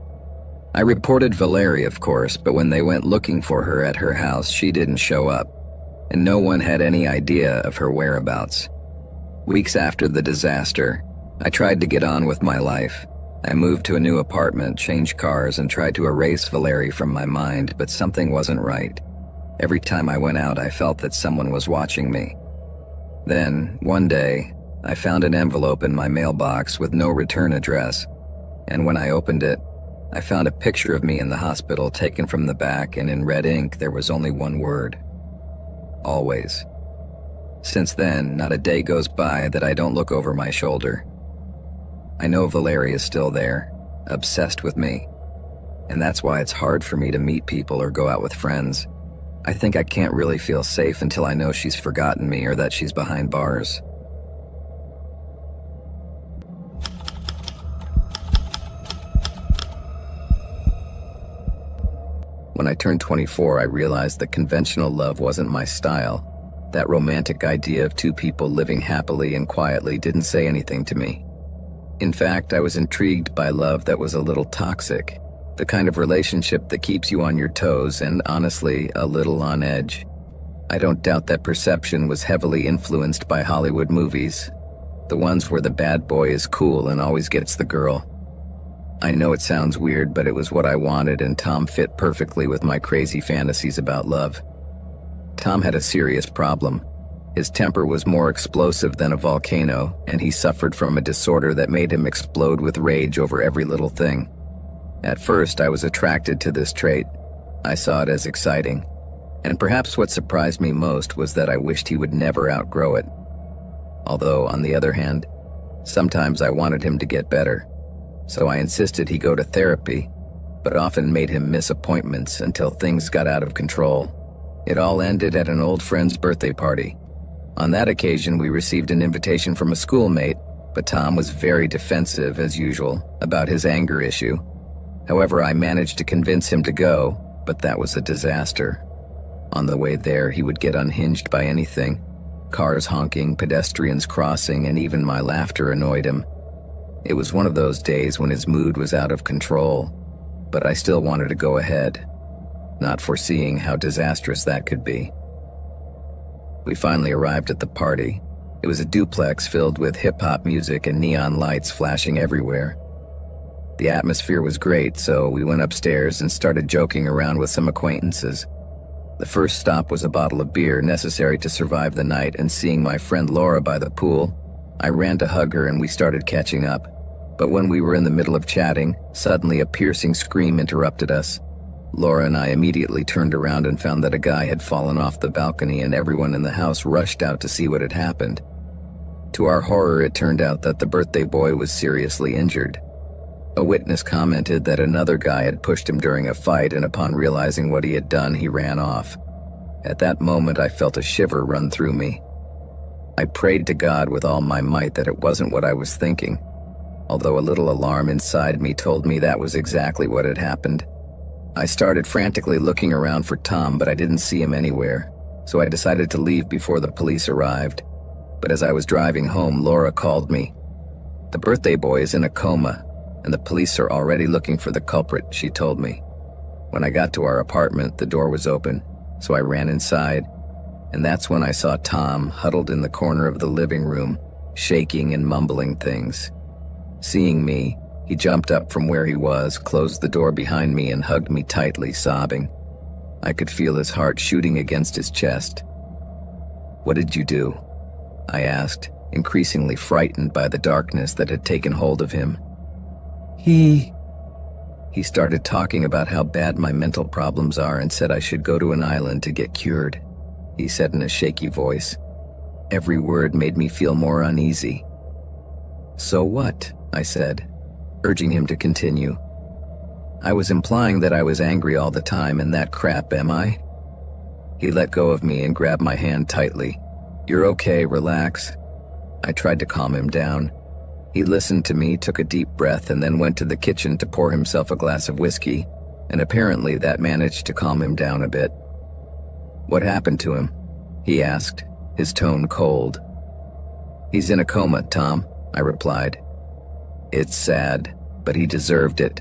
I reported Valeri, of course, but when they went looking for her at her house, she didn't show up, and no one had any idea of her whereabouts. Weeks after the disaster, I tried to get on with my life. I moved to a new apartment, changed cars, and tried to erase Valeri from my mind, but something wasn't right. Every time I went out, I felt that someone was watching me. Then, one day, I found an envelope in my mailbox with no return address, and when I opened it, I found a picture of me in the hospital taken from the back, and in red ink there was only one word: always. Since then, not a day goes by that I don't look over my shoulder. I know Valeri is still there, obsessed with me, and that's why it's hard for me to meet people or go out with friends. I think I can't really feel safe until I know she's forgotten me or that she's behind bars. When I turned 24, I realized that conventional love wasn't my style. That romantic idea of two people living happily and quietly didn't say anything to me. In fact, I was intrigued by love that was a little toxic, the kind of relationship that keeps you on your toes and, honestly, a little on edge. I don't doubt that perception was heavily influenced by Hollywood movies, the ones where the bad boy is cool and always gets the girl. I know it sounds weird, but it was what I wanted, and Tom fit perfectly with my crazy fantasies about love. Tom had a serious problem. His temper was more explosive than a volcano, and he suffered from a disorder that made him explode with rage over every little thing. At first, I was attracted to this trait. I saw it as exciting, and perhaps what surprised me most was that I wished he would never outgrow it. Although, on the other hand, sometimes I wanted him to get better, so I insisted he go to therapy, but often made him miss appointments until things got out of control. It all ended at an old friend's birthday party. On that occasion, we received an invitation from a schoolmate, but Tom was very defensive, as usual, about his anger issue. However, I managed to convince him to go, but that was a disaster. On the way there, he would get unhinged by anything. Cars honking, pedestrians crossing, and even my laughter annoyed him. It was one of those days when his mood was out of control, but I still wanted to go ahead, not foreseeing how disastrous that could be. We finally arrived at the party. It was a duplex filled with hip-hop music and neon lights flashing everywhere. The atmosphere was great, so we went upstairs and started joking around with some acquaintances. The first stop was a bottle of beer necessary to survive the night, and seeing my friend Laura by the pool, I ran to hug her and we started catching up. But when we were in the middle of chatting, suddenly a piercing scream interrupted us. Laura and I immediately turned around and found that a guy had fallen off the balcony, and everyone in the house rushed out to see what had happened. To our horror, it turned out that the birthday boy was seriously injured. A witness commented that another guy had pushed him during a fight, and upon realizing what he had done, he ran off. At that moment, I felt a shiver run through me. I prayed to God with all my might that it wasn't what I was thinking, although a little alarm inside me told me that was exactly what had happened. I started frantically looking around for Tom, but I didn't see him anywhere, so I decided to leave before the police arrived. But as I was driving home, Laura called me. "The birthday boy is in a coma, and the police are already looking for the culprit," she told me. When I got to our apartment, the door was open, so I ran inside, and that's when I saw Tom huddled in the corner of the living room, shaking and mumbling things. Seeing me, he jumped up from where he was, closed the door behind me, and hugged me tightly, sobbing. I could feel his heart shooting against his chest. "What did you do?" I asked, increasingly frightened by the darkness that had taken hold of him. He started talking about how bad my mental problems are and said I should go to an island to get cured, he said in a shaky voice. Every word made me feel more uneasy. "So what?" I said, urging him to continue. I was implying that I was angry all the time and that crap, am I? He let go of me and grabbed my hand tightly. You're okay, relax. I tried to calm him down. He listened to me, took a deep breath, and then went to the kitchen to pour himself a glass of whiskey, and apparently that managed to calm him down a bit. What happened to him? He asked, his tone cold. He's in a coma, Tom, I replied. It's sad, but he deserved it,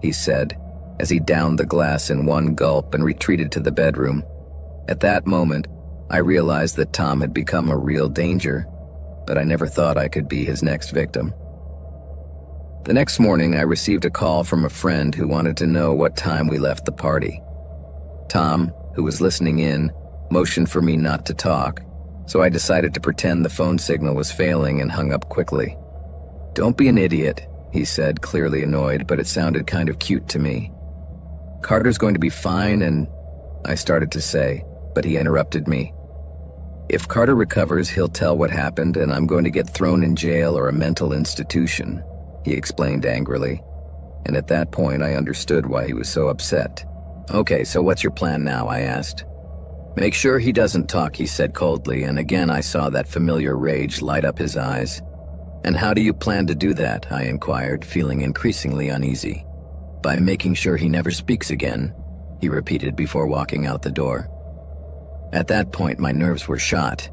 he said, as he downed the glass in one gulp and retreated to the bedroom. At that moment, I realized that Tom had become a real danger, but I never thought I could be his next victim. The next morning, I received a call from a friend who wanted to know what time we left the party. Tom, who was listening in, motioned for me not to talk, so I decided to pretend the phone signal was failing and hung up quickly. Don't be an idiot, he said, clearly annoyed, but it sounded kind of cute to me. Carter's going to be fine and... I started to say, but he interrupted me. If Carter recovers, he'll tell what happened and I'm going to get thrown in jail or a mental institution, he explained angrily. And at that point, I understood why he was so upset. Okay, so what's your plan now? I asked. Make sure he doesn't talk, he said coldly, and again I saw that familiar rage light up his eyes. And how do you plan to do that? I inquired, feeling increasingly uneasy. By making sure he never speaks again, he repeated before walking out the door. At that point, my nerves were shot.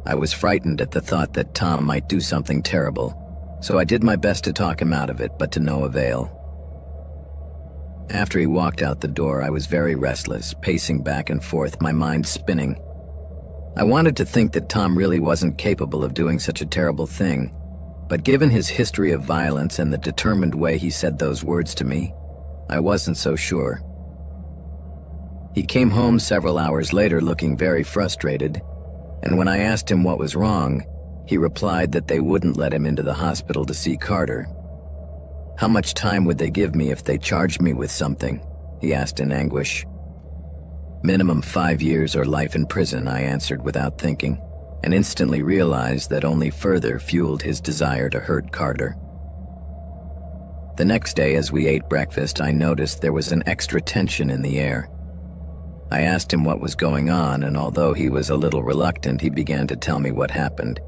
I was frightened at the thought that Tom might do something terrible, so I did my best to talk him out of it, but to no avail. After he walked out the door, I was very restless, pacing back and forth, my mind spinning. I wanted to think that Tom really wasn't capable of doing such a terrible thing, but given his history of violence and the determined way he said those words to me, I wasn't so sure. He came home several hours later looking very frustrated, and when I asked him what was wrong, he replied that they wouldn't let him into the hospital to see Carter. How much time would they give me if they charged me with something? He asked in anguish. Minimum 5 years or life in prison, I answered without thinking, and instantly realized that only further fueled his desire to hurt Carter. The next day, as we ate breakfast, I noticed there was an extra tension in the air. I asked him what was going on, and although he was a little reluctant, he began to tell me what happened.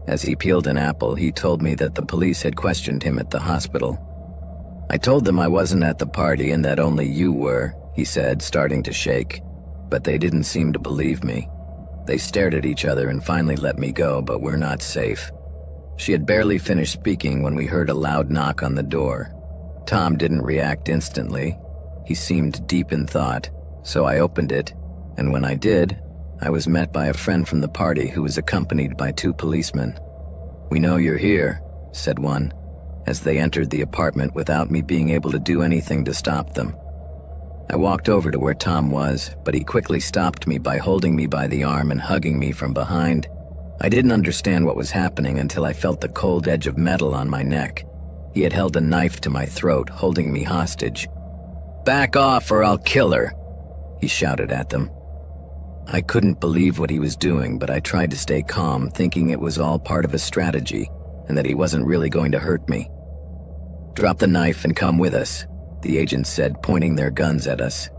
As he peeled an apple, he told me that the police had questioned him at the hospital. I told them I wasn't at the party and that only you were, he said, starting to shake, but they didn't seem to believe me. They stared at each other and finally let me go, but we're not safe. She had barely finished speaking when we heard a loud knock on the door. Tom didn't react instantly. He seemed deep in thought, so I opened it, and when I did, I was met by a friend from the party who was accompanied by 2 policemen. "We know you're here," said one, as they entered the apartment without me being able to do anything to stop them. I walked over to where Tom was, but he quickly stopped me by holding me by the arm and hugging me from behind. I didn't understand what was happening until I felt the cold edge of metal on my neck. He had held a knife to my throat, holding me hostage. "Back off or I'll kill her," he shouted at them. I couldn't believe what he was doing, but I tried to stay calm, thinking it was all part of a strategy and that he wasn't really going to hurt me. "Drop the knife and come with us," the agents said, pointing their guns at us.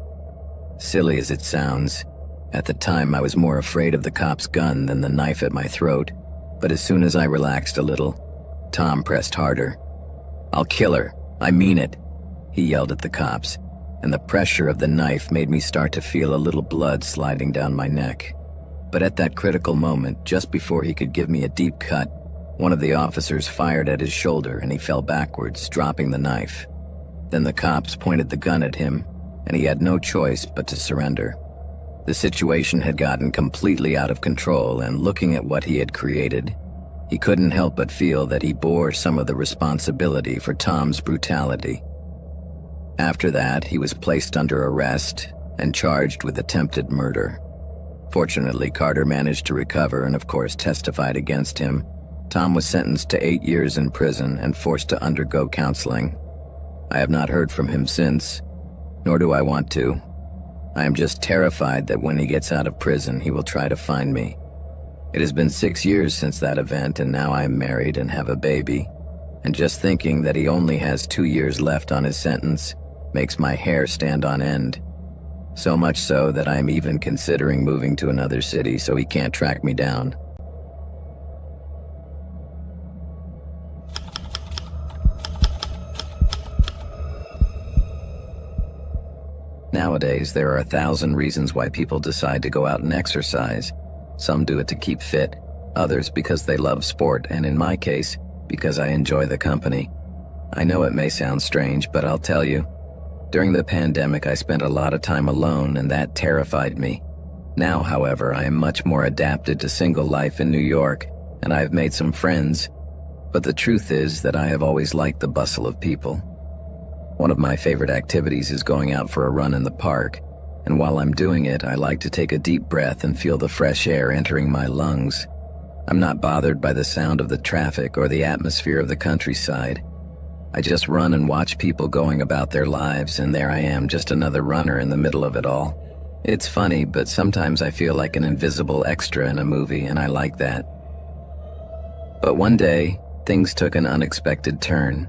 Silly as it sounds, at the time I was more afraid of the cop's gun than the knife at my throat, but as soon as I relaxed a little, Tom pressed harder. "I'll kill her, I mean it," he yelled at the cops, and the pressure of the knife made me start to feel a little blood sliding down my neck. But at that critical moment, just before he could give me a deep cut, one of the officers fired at his shoulder and he fell backwards, dropping the knife. Then the cops pointed the gun at him, and he had no choice but to surrender. The situation had gotten completely out of control, and looking at what he had created, he couldn't help but feel that he bore some of the responsibility for Tom's brutality. After that, he was placed under arrest and charged with attempted murder. Fortunately, Carter managed to recover and of course testified against him. Tom was sentenced to 8 years in prison and forced to undergo counseling. I have not heard from him since, nor do I want to. I am just terrified that when he gets out of prison, he will try to find me. It has been 6 years since that event, and now I am married and have a baby, and just thinking that he only has 2 years left on his sentence makes my hair stand on end. So much so that I'm even considering moving to another city so he can't track me down. Nowadays, there are 1,000 reasons why people decide to go out and exercise. Some do it to keep fit, others because they love sport, and in my case, because I enjoy the company. I know it may sound strange, but I'll tell you. During the pandemic, I spent a lot of time alone, and that terrified me. Now, however, I am much more adapted to single life in New York, and I have made some friends. But the truth is that I have always liked the bustle of people. One of my favorite activities is going out for a run in the park, and while I'm doing it, I like to take a deep breath and feel the fresh air entering my lungs. I'm not bothered by the sound of the traffic or the atmosphere of the countryside. I just run and watch people going about their lives, and there I am, just another runner in the middle of it all. It's funny, but sometimes I feel like an invisible extra in a movie, and I like that. But one day, things took an unexpected turn.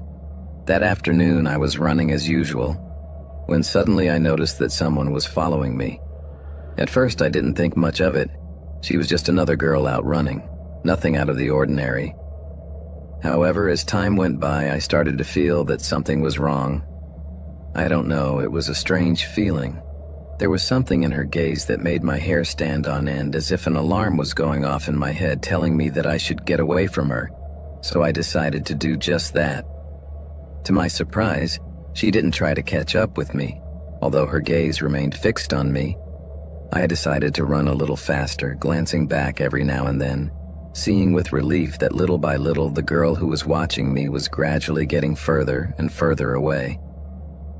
That afternoon, I was running as usual, when suddenly I noticed that someone was following me. At first, I didn't think much of it. She was just another girl out running, nothing out of the ordinary. However, as time went by, I started to feel that something was wrong. I don't know, it was a strange feeling. There was something in her gaze that made my hair stand on end, as if an alarm was going off in my head telling me that I should get away from her. So I decided to do just that. To my surprise, she didn't try to catch up with me, although her gaze remained fixed on me. I decided to run a little faster, glancing back every now and then, seeing with relief that little by little the girl who was watching me was gradually getting further and further away.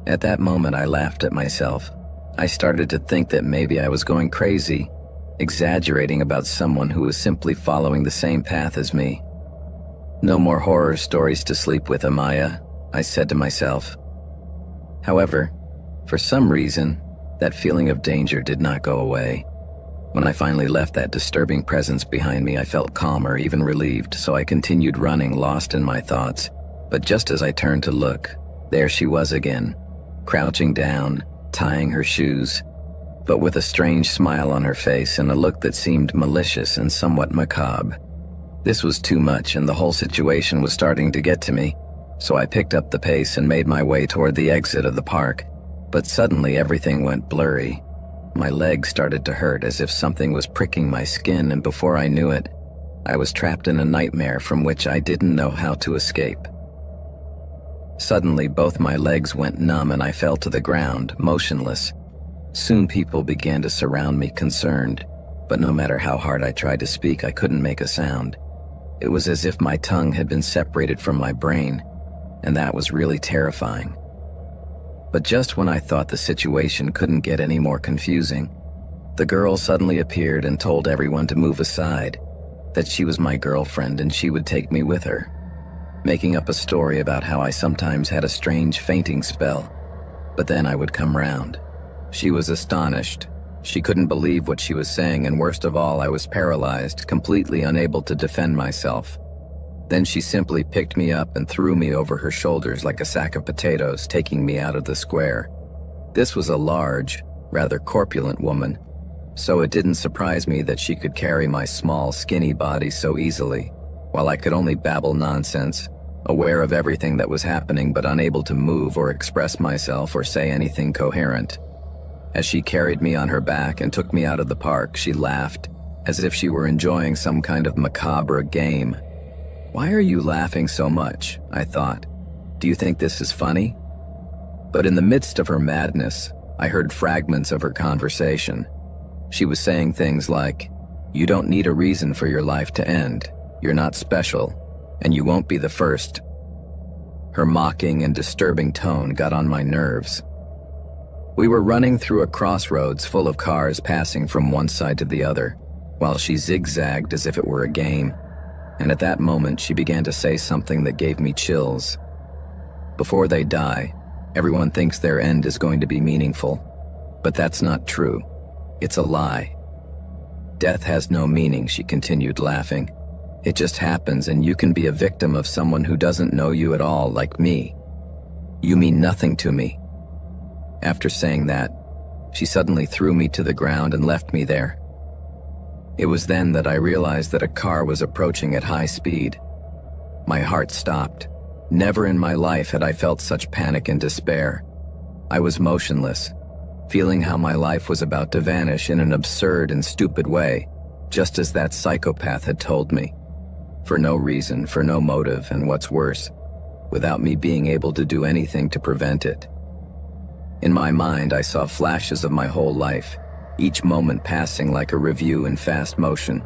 At that moment, I laughed at myself. I started to think that maybe I was going crazy, exaggerating about someone who was simply following the same path as me. No more horror stories to sleep with, Amaya, I said to myself. However, for some reason, that feeling of danger did not go away. When I finally left that disturbing presence behind me, I felt calmer, even relieved, so I continued running, lost in my thoughts. But just as I turned to look, there she was again, crouching down, tying her shoes, but with a strange smile on her face and a look that seemed malicious and somewhat macabre. This was too much, and the whole situation was starting to get to me, so I picked up the pace and made my way toward the exit of the park. But suddenly everything went blurry. My legs started to hurt as if something was pricking my skin, and before I knew it, I was trapped in a nightmare from which I didn't know how to escape. Suddenly, both my legs went numb and I fell to the ground, motionless. Soon people began to surround me, concerned, but no matter how hard I tried to speak, I couldn't make a sound. It was as if my tongue had been separated from my brain, and that was really terrifying. But just when I thought the situation couldn't get any more confusing, the girl suddenly appeared and told everyone to move aside, that she was my girlfriend and she would take me with her, making up a story about how I sometimes had a strange fainting spell, but then I would come round. She was astonished. She couldn't believe what she was saying, and worst of all, I was paralyzed, completely unable to defend myself. Then she simply picked me up and threw me over her shoulders like a sack of potatoes, taking me out of the square. This was a large, rather corpulent woman, so it didn't surprise me that she could carry my small, skinny body so easily, while I could only babble nonsense, aware of everything that was happening but unable to move or express myself or say anything coherent. As she carried me on her back and took me out of the park, she laughed, as if she were enjoying some kind of macabre game. "Why are you laughing so much?" I thought. "Do you think this is funny?" But in the midst of her madness, I heard fragments of her conversation. She was saying things like, "You don't need a reason for your life to end. You're not special, and you won't be the first." Her mocking and disturbing tone got on my nerves. We were running through a crossroads full of cars passing from one side to the other, while she zigzagged as if it were a game. And at that moment, she began to say something that gave me chills. Before they die, everyone thinks their end is going to be meaningful. But that's not true. It's a lie. Death has no meaning, she continued, laughing. It just happens, and you can be a victim of someone who doesn't know you at all, like me. You mean nothing to me." After saying that, she suddenly threw me to the ground and left me there. It was then that I realized that a car was approaching at high speed. My heart stopped. Never in my life had I felt such panic and despair. I was motionless, feeling how my life was about to vanish in an absurd and stupid way, just as that psychopath had told me. For no reason, for no motive, and what's worse, without me being able to do anything to prevent it. In my mind, I saw flashes of my whole life, each moment passing like a review in fast motion.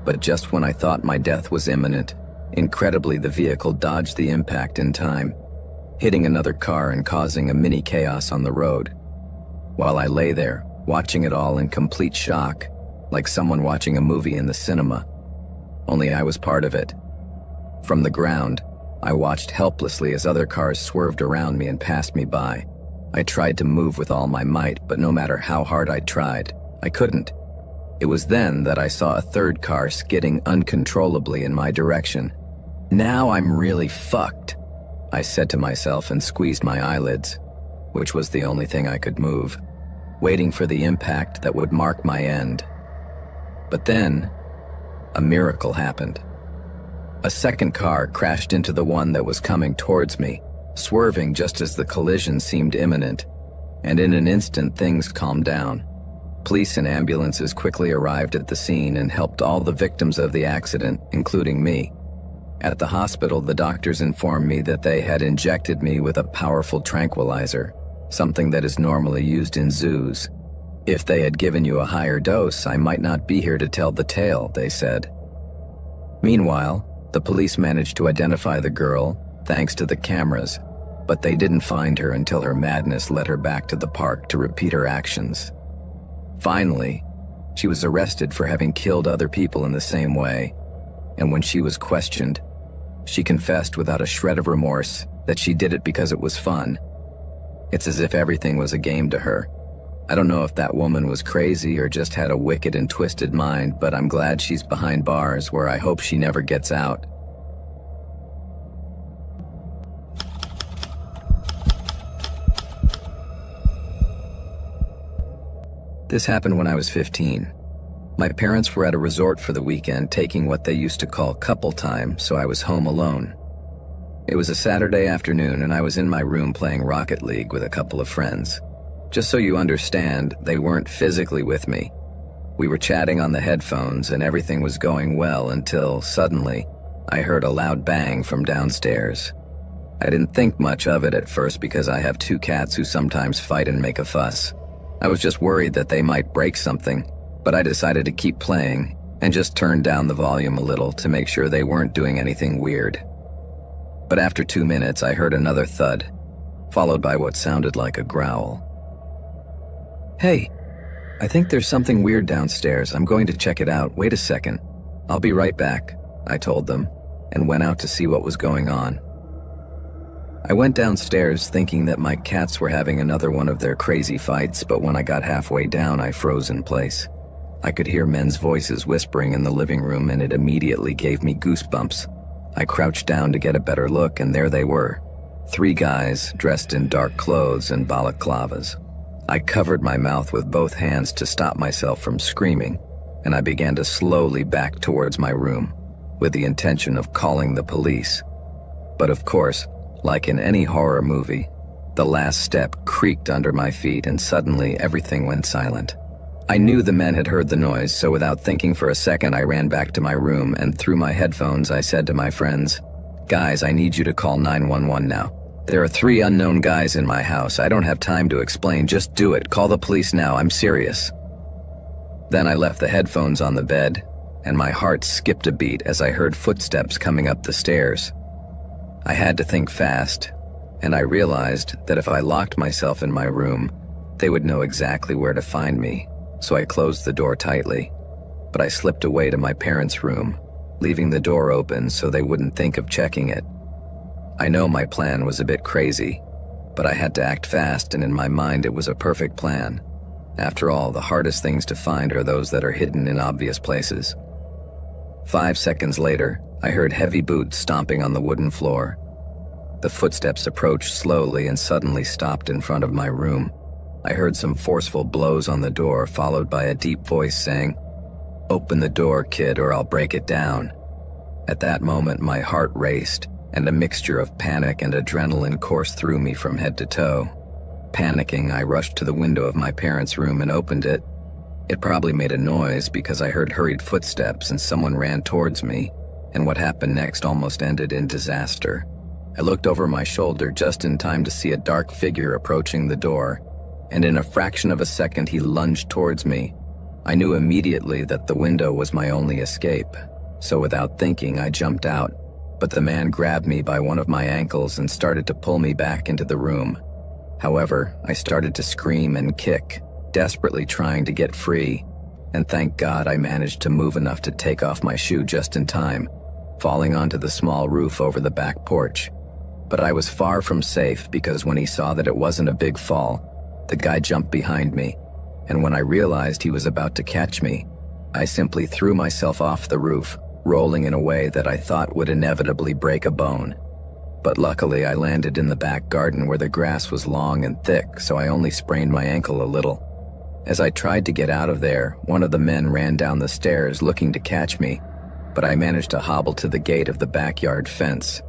But just when I thought my death was imminent, incredibly the vehicle dodged the impact in time, hitting another car and causing a mini chaos on the road. While I lay there, watching it all in complete shock, like someone watching a movie in the cinema, only I was part of it. From the ground, I watched helplessly as other cars swerved around me and passed me by. I tried to move with all my might, but no matter how hard I tried, I couldn't. It was then that I saw a third car skidding uncontrollably in my direction. "Now I'm really fucked," I said to myself and squeezed my eyelids, which was the only thing I could move, waiting for the impact that would mark my end. But then, a miracle happened. A second car crashed into the one that was coming towards me, swerving just as the collision seemed imminent, and in an instant things calmed down. Police and ambulances quickly arrived at the scene and helped all the victims of the accident, including me. At the hospital, the doctors informed me that they had injected me with a powerful tranquilizer, something that is normally used in zoos. If they had given you a higher dose, I might not be here to tell the tale, they said. Meanwhile, the police managed to identify the girl, thanks to the cameras, but they didn't find her until her madness led her back to the park to repeat her actions. Finally, she was arrested for having killed other people in the same way, and when she was questioned, she confessed without a shred of remorse that she did it because it was fun. It's as if everything was a game to her. I don't know if that woman was crazy or just had a wicked and twisted mind, but I'm glad she's behind bars where I hope she never gets out. This happened when I was 15. My parents were at a resort for the weekend taking what they used to call couple time, so I was home alone. It was a Saturday afternoon and I was in my room playing Rocket League with a couple of friends. Just so you understand, they weren't physically with me. We were chatting on the headphones and everything was going well until, suddenly, I heard a loud bang from downstairs. I didn't think much of it at first because I have 2 cats who sometimes fight and make a fuss. I was just worried that they might break something, but I decided to keep playing and just turned down the volume a little to make sure they weren't doing anything weird. But after 2 minutes, I heard another thud, followed by what sounded like a growl. "Hey, I think there's something weird downstairs. I'm going to check it out. Wait a second. I'll be right back," I told them, and went out to see what was going on. I went downstairs thinking that my cats were having another one of their crazy fights, but when I got halfway down, I froze in place. I could hear men's voices whispering in the living room, and it immediately gave me goosebumps. I crouched down to get a better look, and there they were. 3 guys dressed in dark clothes and balaclavas. I covered my mouth with both hands to stop myself from screaming, and I began to slowly back towards my room, with the intention of calling the police. But of course, like in any horror movie, the last step creaked under my feet and suddenly everything went silent. I knew the men had heard the noise, so without thinking for a second, I ran back to my room and through my headphones I said to my friends, "Guys, I need you to call 911 now. There are 3 unknown guys in my house. I don't have time to explain. Just do it. Call the police now. I'm serious." Then I left the headphones on the bed, and my heart skipped a beat as I heard footsteps coming up the stairs. I had to think fast, and I realized that if I locked myself in my room, they would know exactly where to find me, so I closed the door tightly. But I slipped away to my parents' room, leaving the door open so they wouldn't think of checking it. I know my plan was a bit crazy, but I had to act fast, and in my mind it was a perfect plan. After all, the hardest things to find are those that are hidden in obvious places. 5 seconds later, I heard heavy boots stomping on the wooden floor. The footsteps approached slowly and suddenly stopped in front of my room. I heard some forceful blows on the door, followed by a deep voice saying, "Open the door, kid, or I'll break it down." At that moment, my heart raced, and a mixture of panic and adrenaline coursed through me from head to toe. Panicking, I rushed to the window of my parents' room and opened it. It probably made a noise because I heard hurried footsteps and someone ran towards me, and what happened next almost ended in disaster. I looked over my shoulder just in time to see a dark figure approaching the door, and in a fraction of a second he lunged towards me. I knew immediately that the window was my only escape, so without thinking I jumped out, but the man grabbed me by one of my ankles and started to pull me back into the room. However, I started to scream and kick, desperately trying to get free, and thank God I managed to move enough to take off my shoe just in time, falling onto the small roof over the back porch. But I was far from safe because when he saw that it wasn't a big fall, the guy jumped behind me, and when I realized he was about to catch me, I simply threw myself off the roof, rolling in a way that I thought would inevitably break a bone. But luckily I landed in the back garden where the grass was long and thick, so I only sprained my ankle a little. As I tried to get out of there, one of the men ran down the stairs looking to catch me, but I managed to hobble to the gate of the backyard fence.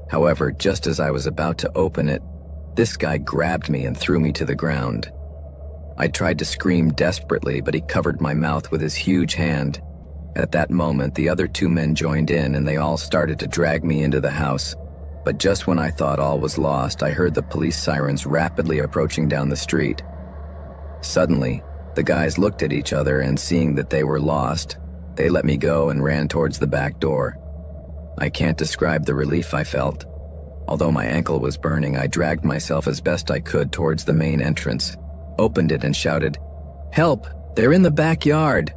However, just as I was about to open it, this guy grabbed me and threw me to the ground. I tried to scream desperately, but he covered my mouth with his huge hand. At that moment, the other two men joined in and they all started to drag me into the house. But just when I thought all was lost, I heard the police sirens rapidly approaching down the street. Suddenly, the guys looked at each other and seeing that they were lost, they let me go and ran towards the back door. I can't describe the relief I felt. Although my ankle was burning, I dragged myself as best I could towards the main entrance, opened it and shouted, "Help! They're in the backyard!"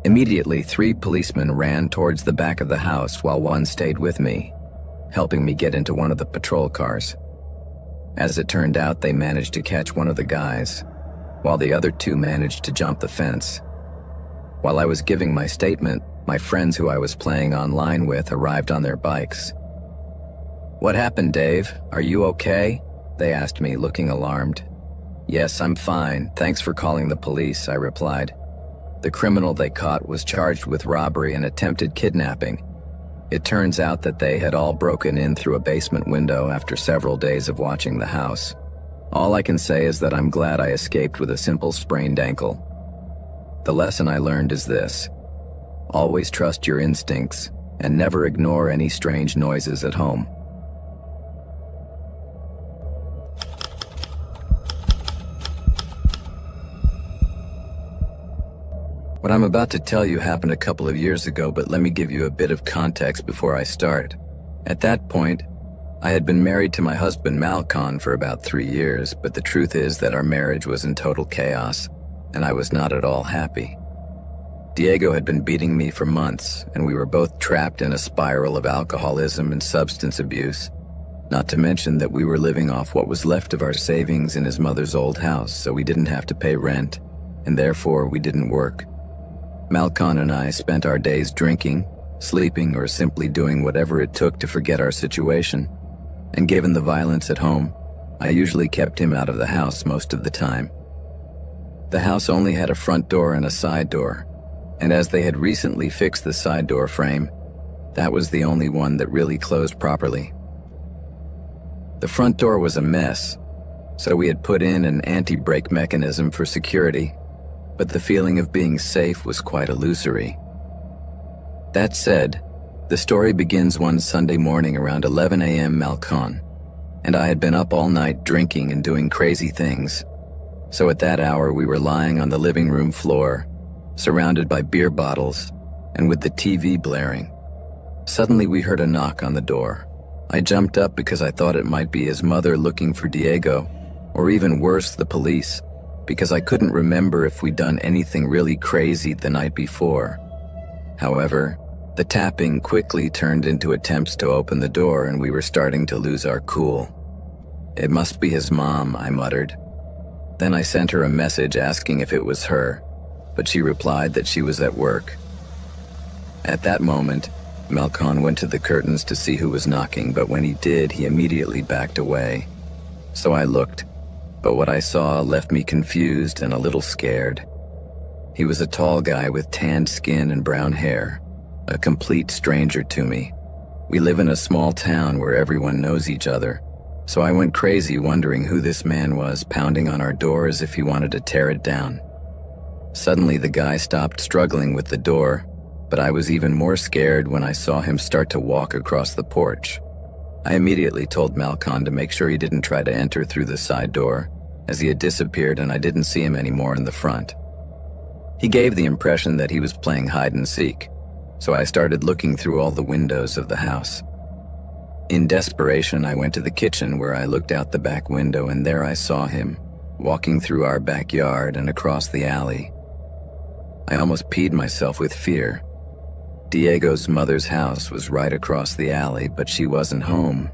Immediately, 3 policemen ran towards the back of the house while one stayed with me, helping me get into one of the patrol cars. As it turned out, they managed to catch one of the guys, while the other 2 managed to jump the fence. While I was giving my statement, my friends who I was playing online with arrived on their bikes. "What happened, Dave? Are you okay?" they asked me, looking alarmed. "Yes, I'm fine. Thanks for calling the police," I replied. The criminal they caught was charged with robbery and attempted kidnapping. It turns out that they had all broken in through a basement window after several days of watching the house. All I can say is that I'm glad I escaped with a simple sprained ankle. The lesson I learned is this: always trust your instincts and never ignore any strange noises at home. What I'm about to tell you happened a couple of years ago, but let me give you a bit of context before I start. At that point, I had been married to my husband Malcolm for about 3 years, but the truth is that our marriage was in total chaos, and I was not at all happy. Diego had been beating me for months, and we were both trapped in a spiral of alcoholism and substance abuse, not to mention that we were living off what was left of our savings in his mother's old house, so we didn't have to pay rent, and therefore we didn't work. Malcolm and I spent our days drinking, sleeping, or simply doing whatever it took to forget our situation. And given the violence at home, I usually kept him out of the house most of the time. The house only had a front door and a side door, and as they had recently fixed the side door frame, that was the only one that really closed properly. The front door was a mess, so we had put in an anti-brake mechanism for security, but the feeling of being safe was quite illusory. That said, the story begins one Sunday morning around 11 a.m. Malcolm, and I had been up all night drinking and doing crazy things. So at that hour we were lying on the living room floor, surrounded by beer bottles and with the TV blaring. Suddenly we heard a knock on the door. I jumped up because I thought it might be his mother looking for Diego, or even worse, the police, because I couldn't remember if we'd done anything really crazy the night before. However, the tapping quickly turned into attempts to open the door, and we were starting to lose our cool. "It must be his mom," I muttered. Then I sent her a message asking if it was her, but she replied that she was at work. At that moment, Malcon went to the curtains to see who was knocking, but when he did, he immediately backed away. So I looked, but what I saw left me confused and a little scared. He was a tall guy with tanned skin and brown hair, a complete stranger to me. We live in a small town where everyone knows each other, so I went crazy wondering who this man was, pounding on our door as if he wanted to tear it down. Suddenly the guy stopped struggling with the door, but I was even more scared when I saw him start to walk across the porch. I immediately told Malcon to make sure he didn't try to enter through the side door, as he had disappeared and I didn't see him anymore in the front. He gave the impression that he was playing hide and seek, so I started looking through all the windows of the house. In desperation, I went to the kitchen where I looked out the back window, and there I saw him, walking through our backyard and across the alley. I almost peed myself with fear. Diego's mother's house was right across the alley, but she wasn't home.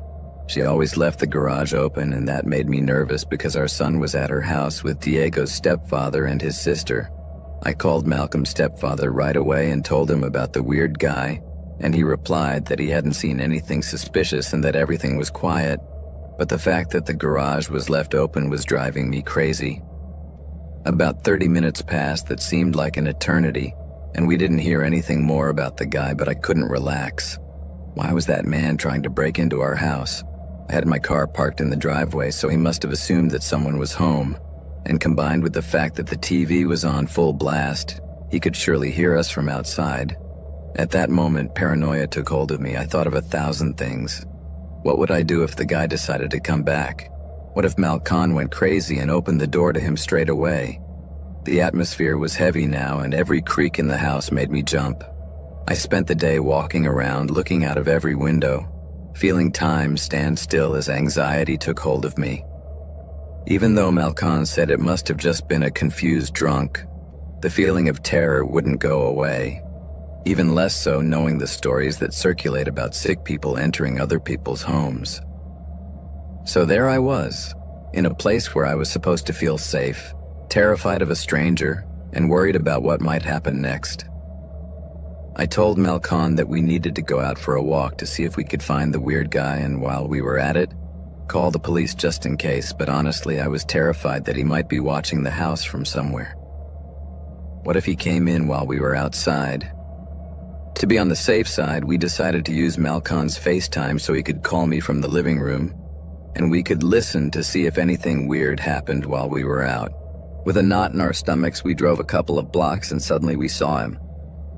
She always left the garage open, and that made me nervous because our son was at her house with Diego's stepfather and his sister. I called Malcolm's stepfather right away and told him about the weird guy, and he replied that he hadn't seen anything suspicious and that everything was quiet, but the fact that the garage was left open was driving me crazy. About 30 minutes passed that seemed like an eternity, and we didn't hear anything more about the guy, but I couldn't relax. Why was that man trying to break into our house? I had my car parked in the driveway, so he must have assumed that someone was home, and combined with the fact that the TV was on full blast, he could surely hear us from outside. At that moment, paranoia took hold of me. I thought of 1,000 things. What would I do if the guy decided to come back? What if Malcon went crazy and opened the door to him straight away? The atmosphere was heavy now, and every creak in the house made me jump. I spent the day walking around, looking out of every window, feeling time stand still as anxiety took hold of me. Even though Malcon said it must have just been a confused drunk, the feeling of terror wouldn't go away. Even less so knowing the stories that circulate about sick people entering other people's homes. So there I was, in a place where I was supposed to feel safe, terrified of a stranger, and worried about what might happen next. I told Malcon that we needed to go out for a walk to see if we could find the weird guy, and while we were at it, call the police just in case, but honestly I was terrified that he might be watching the house from somewhere. What if he came in while we were outside? To be on the safe side, we decided to use Malcon's FaceTime so he could call me from the living room, and we could listen to see if anything weird happened while we were out. With a knot in our stomachs, we drove a couple of blocks and suddenly we saw him.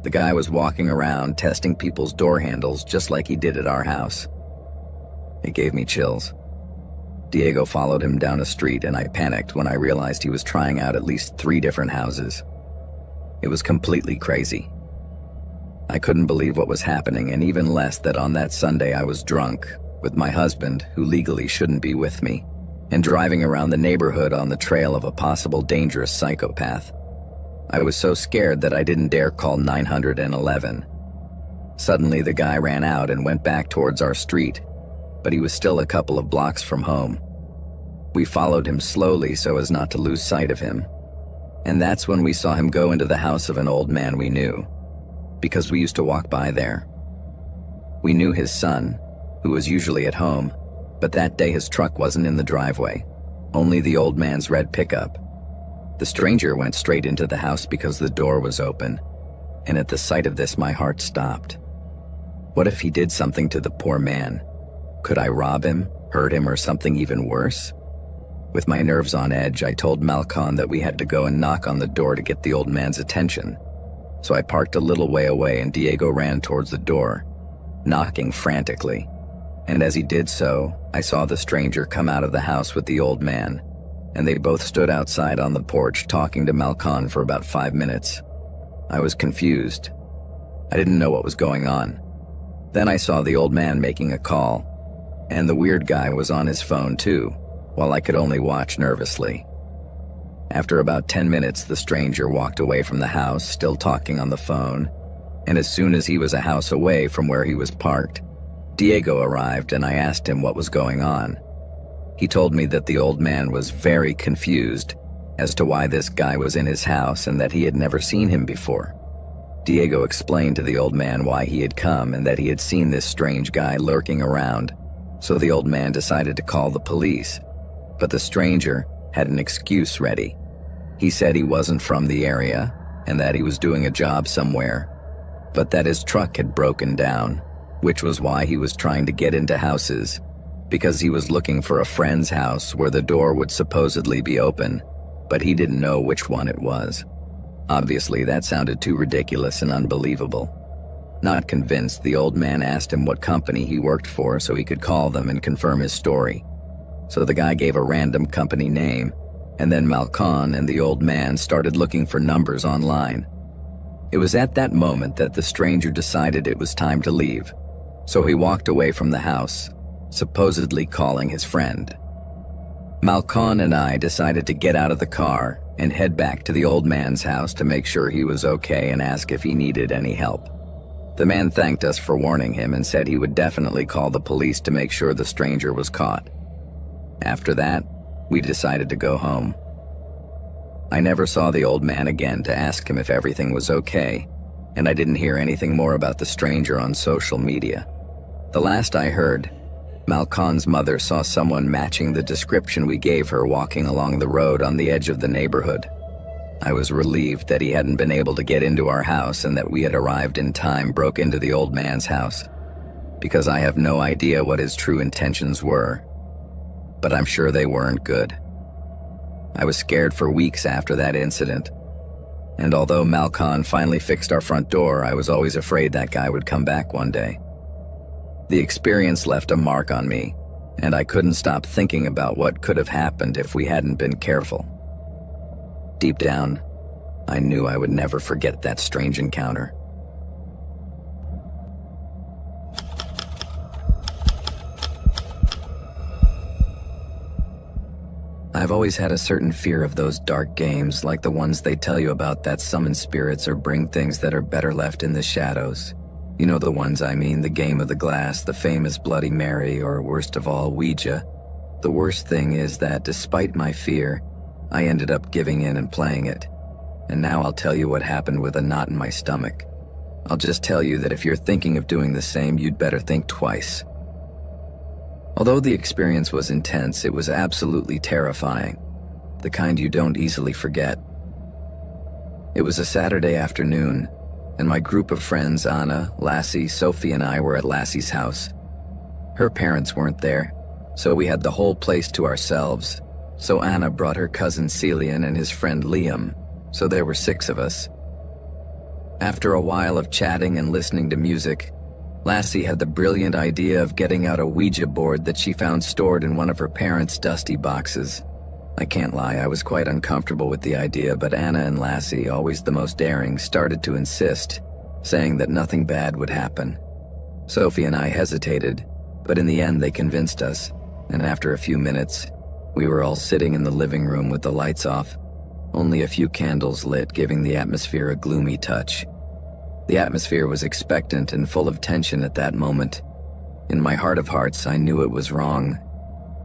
The guy was walking around testing people's door handles just like he did at our house. It gave me chills. Diego followed him down a street, and I panicked when I realized he was trying out at least 3 different houses. It was completely crazy. I couldn't believe what was happening, and even less that on that Sunday I was drunk, with my husband, who legally shouldn't be with me, and driving around the neighborhood on the trail of a possible dangerous psychopath. I was so scared that I didn't dare call 911. Suddenly the guy ran out and went back towards our street, but he was still a couple of blocks from home. We followed him slowly so as not to lose sight of him, and that's when we saw him go into the house of an old man we knew, because we used to walk by there. We knew his son, who was usually at home, but that day his truck wasn't in the driveway, only the old man's red pickup. The stranger went straight into the house because the door was open, and at the sight of this my heart stopped. What if he did something to the poor man? Could I rob him, hurt him, or something even worse? With my nerves on edge, I told Malcon that we had to go and knock on the door to get the old man's attention. So I parked a little way away and Diego ran towards the door, knocking frantically. And as he did so, I saw the stranger come out of the house with the old man, and they both stood outside on the porch talking to Malcon for about 5 minutes. I was confused. I didn't know what was going on. Then I saw the old man making a call, and the weird guy was on his phone too, while I could only watch nervously. After about 10 minutes, the stranger walked away from the house, still talking on the phone, and as soon as he was a house away from where he was parked, Diego arrived and I asked him what was going on. He told me that the old man was very confused as to why this guy was in his house and that he had never seen him before. Diego explained to the old man why he had come and that he had seen this strange guy lurking around, so the old man decided to call the police. But the stranger had an excuse ready. He said he wasn't from the area and that he was doing a job somewhere, but that his truck had broken down, which was why he was trying to get into houses, because he was looking for a friend's house where the door would supposedly be open, but he didn't know which one it was. Obviously, that sounded too ridiculous and unbelievable. Not convinced, the old man asked him what company he worked for so he could call them and confirm his story. So the guy gave a random company name, and then Malcon and the old man started looking for numbers online. It was at that moment that the stranger decided it was time to leave, so he walked away from the house, supposedly calling his friend. Malcon and I decided to get out of the car and head back to the old man's house to make sure he was okay and ask if he needed any help. The man thanked us for warning him and said he would definitely call the police to make sure the stranger was caught. After that, we decided to go home. I never saw the old man again to ask him if everything was okay, and I didn't hear anything more about the stranger on social media. The last I heard, Malcon's mother saw someone matching the description we gave her walking along the road on the edge of the neighborhood. I was relieved that he hadn't been able to get into our house and that we had arrived in time, broke into the old man's house, because I have no idea what his true intentions were, but I'm sure they weren't good. I was scared for weeks after that incident, and although Malcon finally fixed our front door, I was always afraid that guy would come back one day. The experience left a mark on me, and I couldn't stop thinking about what could have happened if we hadn't been careful. Deep down, I knew I would never forget that strange encounter. I've always had a certain fear of those dark games, like the ones they tell you about that summon spirits or bring things that are better left in the shadows. You know the ones I mean, the game of the glass, the famous Bloody Mary, or worst of all, Ouija. The worst thing is that, despite my fear, I ended up giving in and playing it. And now I'll tell you what happened with a knot in my stomach. I'll just tell you that if you're thinking of doing the same, you'd better think twice. Although the experience was intense, it was absolutely terrifying. The kind you don't easily forget. It was a Saturday afternoon, and my group of friends, Anna, Lassie, Sophie, and I were at Lassie's house. Her parents weren't there, so we had the whole place to ourselves. So Anna brought her cousin Celian and his friend Liam, so there were 6 of us. After a while of chatting and listening to music, Lassie had the brilliant idea of getting out a Ouija board that she found stored in one of her parents' dusty boxes. I can't lie, I was quite uncomfortable with the idea, but Anna and Lassie, always the most daring, started to insist, saying that nothing bad would happen. Sophie and I hesitated, but in the end they convinced us, and after a few minutes, we were all sitting in the living room with the lights off, only a few candles lit, giving the atmosphere a gloomy touch. The atmosphere was expectant and full of tension at that moment. In my heart of hearts, I knew it was wrong,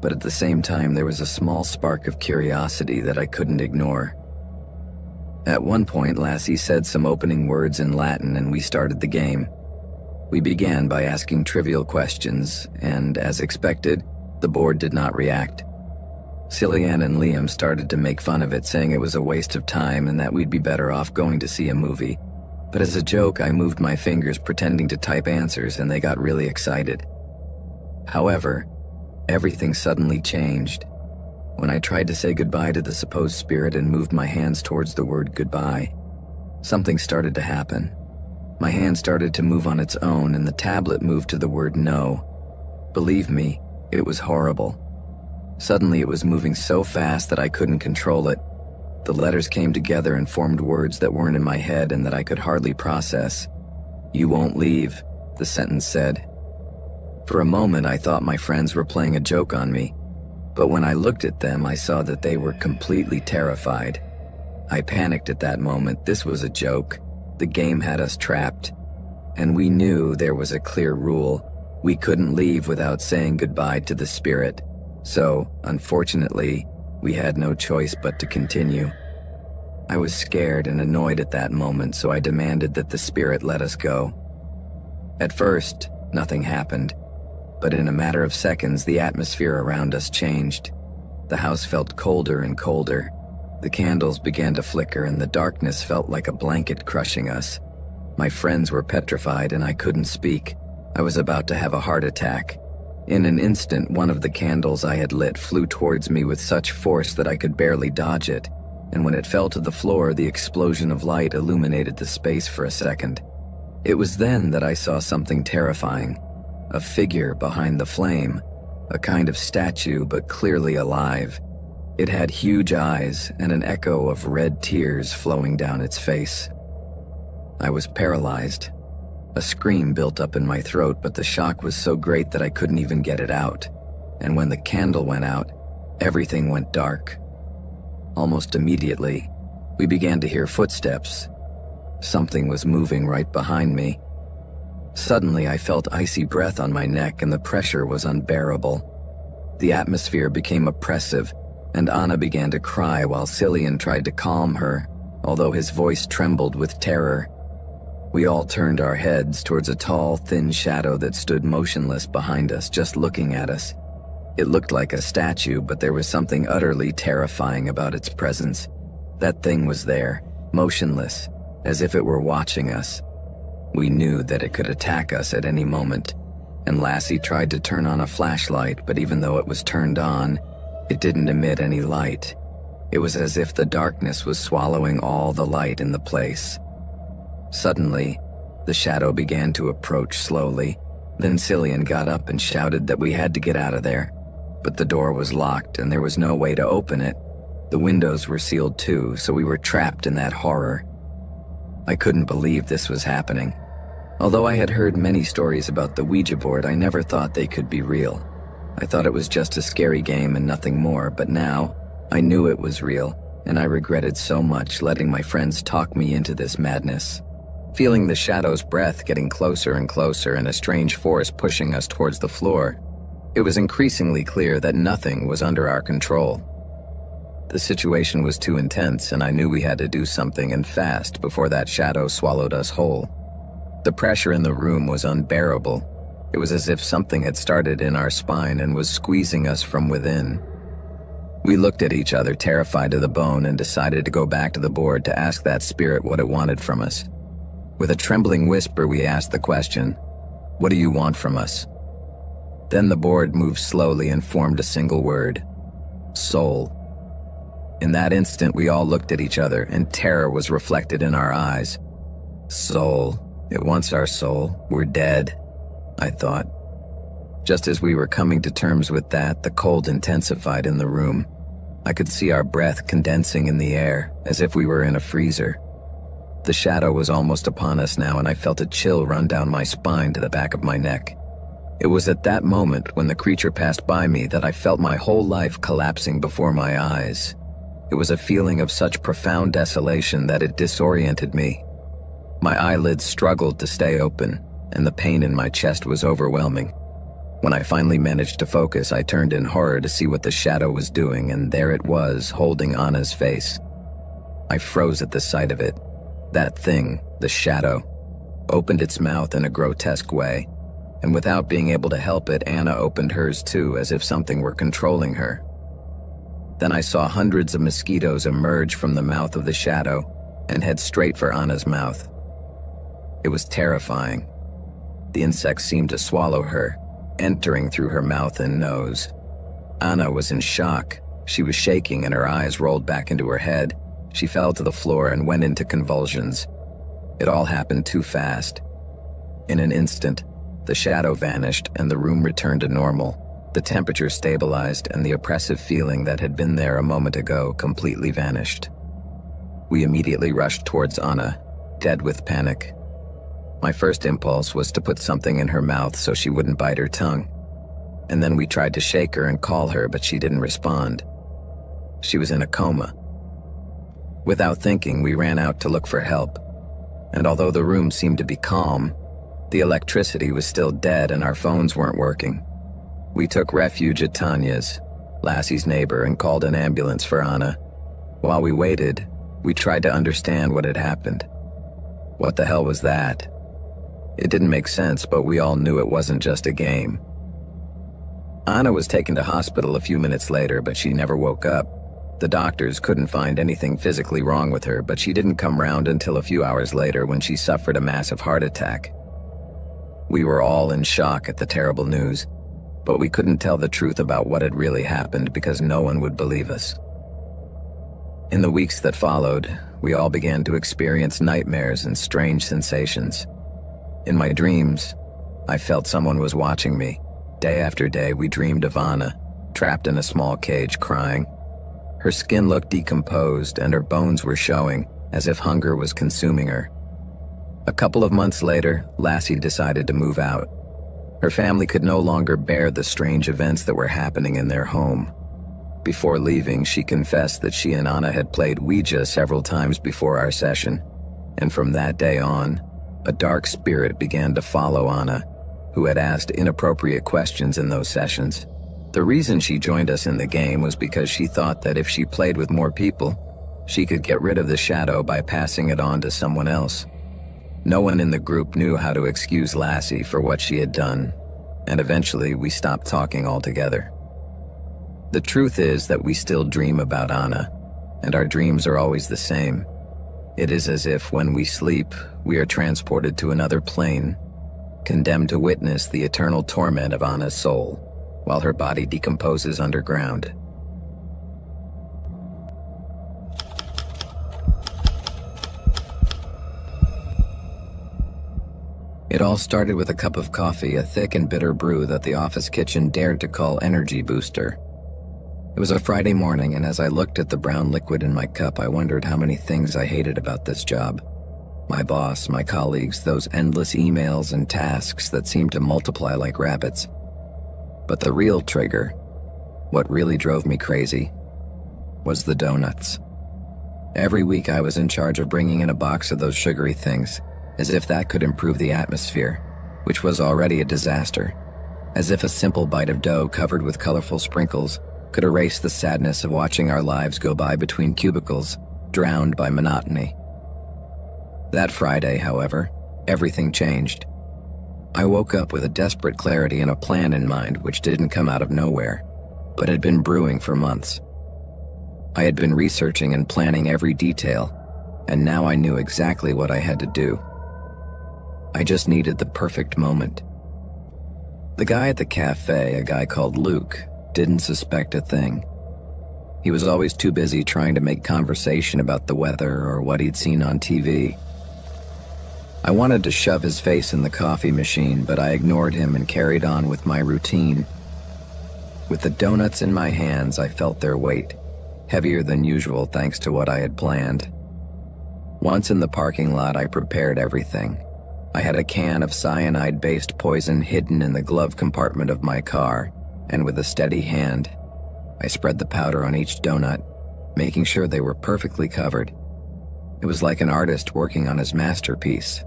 but at the same time there was a small spark of curiosity that I couldn't ignore. At one point, Lassie said some opening words in Latin and we started the game. We began by asking trivial questions, and as expected, the board did not react. Celian and Liam started to make fun of it, saying it was a waste of time and that we'd be better off going to see a movie. But as a joke, I moved my fingers pretending to type answers and they got really excited. However, everything suddenly changed. When I tried to say goodbye to the supposed spirit and moved my hands towards the word goodbye, something started to happen. My hand started to move on its own and the tablet moved to the word no. Believe me, it was horrible. Suddenly it was moving so fast that I couldn't control it. The letters came together and formed words that weren't in my head and that I could hardly process. "You won't leave," the sentence said. For a moment I thought my friends were playing a joke on me, but when I looked at them I saw that they were completely terrified. I panicked at that moment. This was a joke. The game had us trapped, and we knew there was a clear rule. We couldn't leave without saying goodbye to the spirit. So, unfortunately, we had no choice but to continue. I was scared and annoyed at that moment, so I demanded that the spirit let us go. At first, nothing happened, but in a matter of seconds, the atmosphere around us changed. The house felt colder and colder. The candles began to flicker, and the darkness felt like a blanket crushing us. My friends were petrified, and I couldn't speak. I was about to have a heart attack. In an instant, one of the candles I had lit flew towards me with such force that I could barely dodge it, and when it fell to the floor, the explosion of light illuminated the space for a second. It was then that I saw something terrifying. A figure behind the flame, a kind of statue but clearly alive. It had huge eyes and an echo of red tears flowing down its face. I was paralyzed. A scream built up in my throat, but the shock was so great that I couldn't even get it out. And when the candle went out, everything went dark. Almost immediately, we began to hear footsteps. Something was moving right behind me. Suddenly, I felt icy breath on my neck, and the pressure was unbearable. The atmosphere became oppressive, and Anna began to cry while Cillian tried to calm her, although his voice trembled with terror. We all turned our heads towards a tall, thin shadow that stood motionless behind us, just looking at us. It looked like a statue, but there was something utterly terrifying about its presence. That thing was there, motionless, as if it were watching us. We knew that it could attack us at any moment, and Lassie tried to turn on a flashlight, but even though it was turned on, it didn't emit any light. It was as if the darkness was swallowing all the light in the place. Suddenly, the shadow began to approach slowly. Then Cillian got up and shouted that we had to get out of there. But the door was locked and there was no way to open it. The windows were sealed too, so we were trapped in that horror. I couldn't believe this was happening. Although I had heard many stories about the Ouija board, I never thought they could be real. I thought it was just a scary game and nothing more, but now I knew it was real, and I regretted so much letting my friends talk me into this madness. Feeling the shadow's breath getting closer and closer and a strange force pushing us towards the floor, it was increasingly clear that nothing was under our control. The situation was too intense, and I knew we had to do something, and fast, before that shadow swallowed us whole. The pressure in the room was unbearable. It was as if something had started in our spine and was squeezing us from within. We looked at each other, terrified to the bone, and decided to go back to the board to ask that spirit what it wanted from us. With a trembling whisper, we asked the question, "What do you want from us?" Then the board moved slowly and formed a single word: soul. In that instant, we all looked at each other, and terror was reflected in our eyes. Soul. It wants our soul. We're dead, I thought. Just as we were coming to terms with that, the cold intensified in the room. I could see our breath condensing in the air, as if we were in a freezer. The shadow was almost upon us now, and I felt a chill run down my spine to the back of my neck. It was at that moment, when the creature passed by me, that I felt my whole life collapsing before my eyes. It was a feeling of such profound desolation that it disoriented me. My eyelids struggled to stay open, and the pain in my chest was overwhelming. When I finally managed to focus, I turned in horror to see what the shadow was doing, and there it was, holding Anna's face. I froze at the sight of it. That thing, the shadow, opened its mouth in a grotesque way, and without being able to help it, Anna opened hers too, as if something were controlling her. Then I saw hundreds of mosquitoes emerge from the mouth of the shadow and head straight for Anna's mouth. It was terrifying. The insects seemed to swallow her, entering through her mouth and nose. Anna was in shock. She was shaking and her eyes rolled back into her head. She fell to the floor and went into convulsions. It all happened too fast. In an instant, the shadow vanished and the room returned to normal. The temperature stabilized and the oppressive feeling that had been there a moment ago completely vanished. We immediately rushed towards Anna, dead with panic. My first impulse was to put something in her mouth so she wouldn't bite her tongue. And then we tried to shake her and call her, but she didn't respond. She was in a coma. Without thinking, we ran out to look for help. And although the room seemed to be calm, the electricity was still dead and our phones weren't working. We took refuge at Tanya's, Lassie's neighbor, and called an ambulance for Anna. While we waited, We tried to understand what had happened. What the hell was that? It didn't make sense, but we all knew it wasn't just a game. Anna was taken to hospital a few minutes later, but she never woke up. The doctors couldn't find anything physically wrong with her, but she didn't come round until a few hours later when she suffered a massive heart attack. We were all in shock at the terrible news, but we couldn't tell the truth about what had really happened because no one would believe us. In the weeks that followed, we all began to experience nightmares and strange sensations. In my dreams, I felt someone was watching me. Day after day, we dreamed of Anna, trapped in a small cage, crying. Her skin looked decomposed and her bones were showing, as if hunger was consuming her. A couple of months later, Lassie decided to move out. Her family could no longer bear the strange events that were happening in their home. Before leaving, she confessed that she and Anna had played Ouija several times before our session, and from that day on, a dark spirit began to follow Anna, who had asked inappropriate questions in those sessions. The reason she joined us in the game was because she thought that if she played with more people, she could get rid of the shadow by passing it on to someone else. No one in the group knew how to excuse Lassie for what she had done, and eventually we stopped talking altogether. The truth is that we still dream about Anna, and our dreams are always the same. It is as if when we sleep, we are transported to another plane, condemned to witness the eternal torment of Anna's soul, while her body decomposes underground. It all started with a cup of coffee, a thick and bitter brew that the office kitchen dared to call energy booster. It was a Friday morning, and as I looked at the brown liquid in my cup, I wondered how many things I hated about this job. My boss, my colleagues, those endless emails and tasks that seemed to multiply like rabbits. But the real trigger, what really drove me crazy, was the donuts. Every week I was in charge of bringing in a box of those sugary things, as if that could improve the atmosphere, which was already a disaster. As if a simple bite of dough covered with colorful sprinkles could erase the sadness of watching our lives go by between cubicles, drowned by monotony. That Friday, however, everything changed. I woke up with a desperate clarity and a plan in mind which didn't come out of nowhere, but had been brewing for months. I had been researching and planning every detail, and now I knew exactly what I had to do. I just needed the perfect moment. The guy at the cafe, a guy called Luke, didn't suspect a thing. He was always too busy trying to make conversation about the weather or what he'd seen on TV. I wanted to shove his face in the coffee machine, but I ignored him and carried on with my routine. With the donuts in my hands, I felt their weight, heavier than usual thanks to what I had planned. Once in the parking lot, I prepared everything. I had a can of cyanide-based poison hidden in the glove compartment of my car, and with a steady hand, I spread the powder on each donut, making sure they were perfectly covered. It was like an artist working on his masterpiece.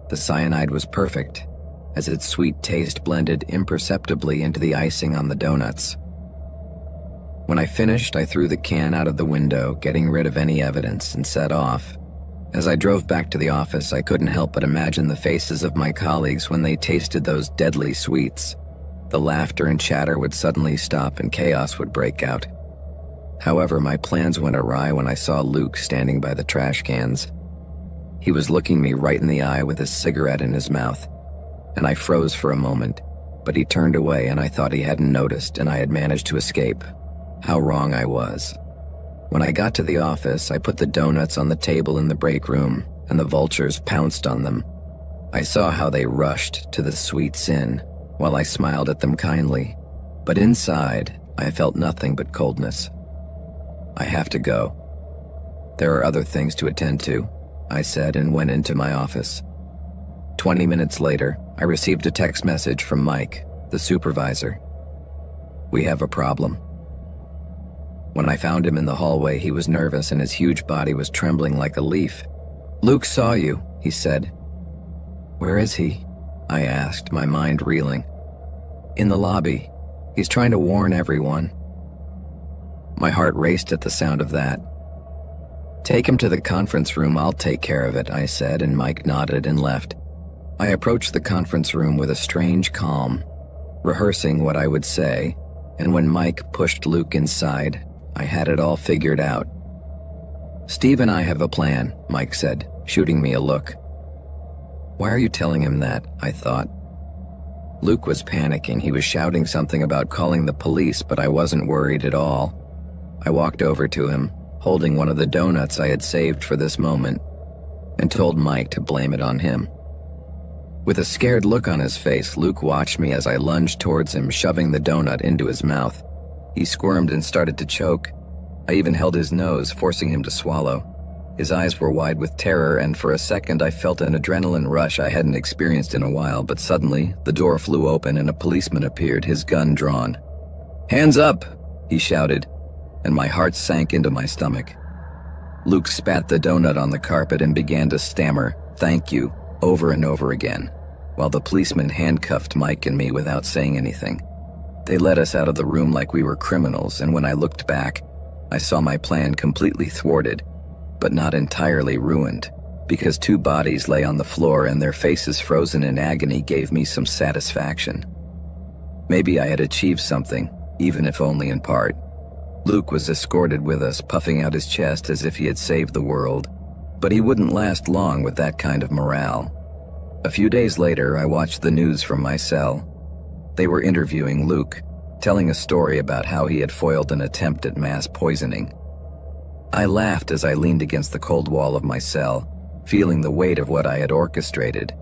The cyanide was perfect, as its sweet taste blended imperceptibly into the icing on the donuts. When I finished, I threw the can out of the window, getting rid of any evidence, and set off. As I drove back to the office, I couldn't help but imagine the faces of my colleagues when they tasted those deadly sweets. The laughter and chatter would suddenly stop and chaos would break out. However, my plans went awry when I saw Luke standing by the trash cans. He was looking me right in the eye with his cigarette in his mouth, and I froze for a moment, but he turned away and I thought he hadn't noticed and I had managed to escape. How wrong I was. When I got to the office, I put the donuts on the table in the break room, and the vultures pounced on them. I saw how they rushed to the sweet sin, while I smiled at them kindly, but inside, I felt nothing but coldness. I have to go. There are other things to attend to, I said and went into my office. 20 minutes later, I received a text message from Mike, the supervisor. We have a problem. When I found him in the hallway, he was nervous and his huge body was trembling like a leaf. Luke saw you, he said. Where is he? I asked, my mind reeling. In the lobby. He's trying to warn everyone. My heart raced at the sound of that. "Take him to the conference room, I'll take care of it," I said, and Mike nodded and left. I approached the conference room with a strange calm, rehearsing what I would say, and when Mike pushed Luke inside, I had it all figured out. "Steve and I have a plan," Mike said, shooting me a look. "Why are you telling him that?" I thought. Luke was panicking. He was shouting something about calling the police, but I wasn't worried at all. I walked over to him, holding one of the donuts I had saved for this moment, and told Mike to blame it on him. With a scared look on his face, Luke watched me as I lunged towards him, shoving the donut into his mouth. He squirmed and started to choke. I even held his nose, forcing him to swallow. His eyes were wide with terror, and for a second I felt an adrenaline rush I hadn't experienced in a while, but suddenly, the door flew open and a policeman appeared, his gun drawn. "Hands up!" he shouted, and my heart sank into my stomach. Luke spat the donut on the carpet and began to stammer, "Thank you," over and over again, while the policeman handcuffed Mike and me without saying anything. They led us out of the room like we were criminals, and when I looked back, I saw my plan completely thwarted, but not entirely ruined, because two bodies lay on the floor and their faces frozen in agony gave me some satisfaction. Maybe I had achieved something, even if only in part. Luke was escorted with us, puffing out his chest as if he had saved the world, but he wouldn't last long with that kind of morale. A few days later, I watched the news from my cell. They were interviewing Luke, telling a story about how he had foiled an attempt at mass poisoning. I laughed as I leaned against the cold wall of my cell, feeling the weight of what I had orchestrated.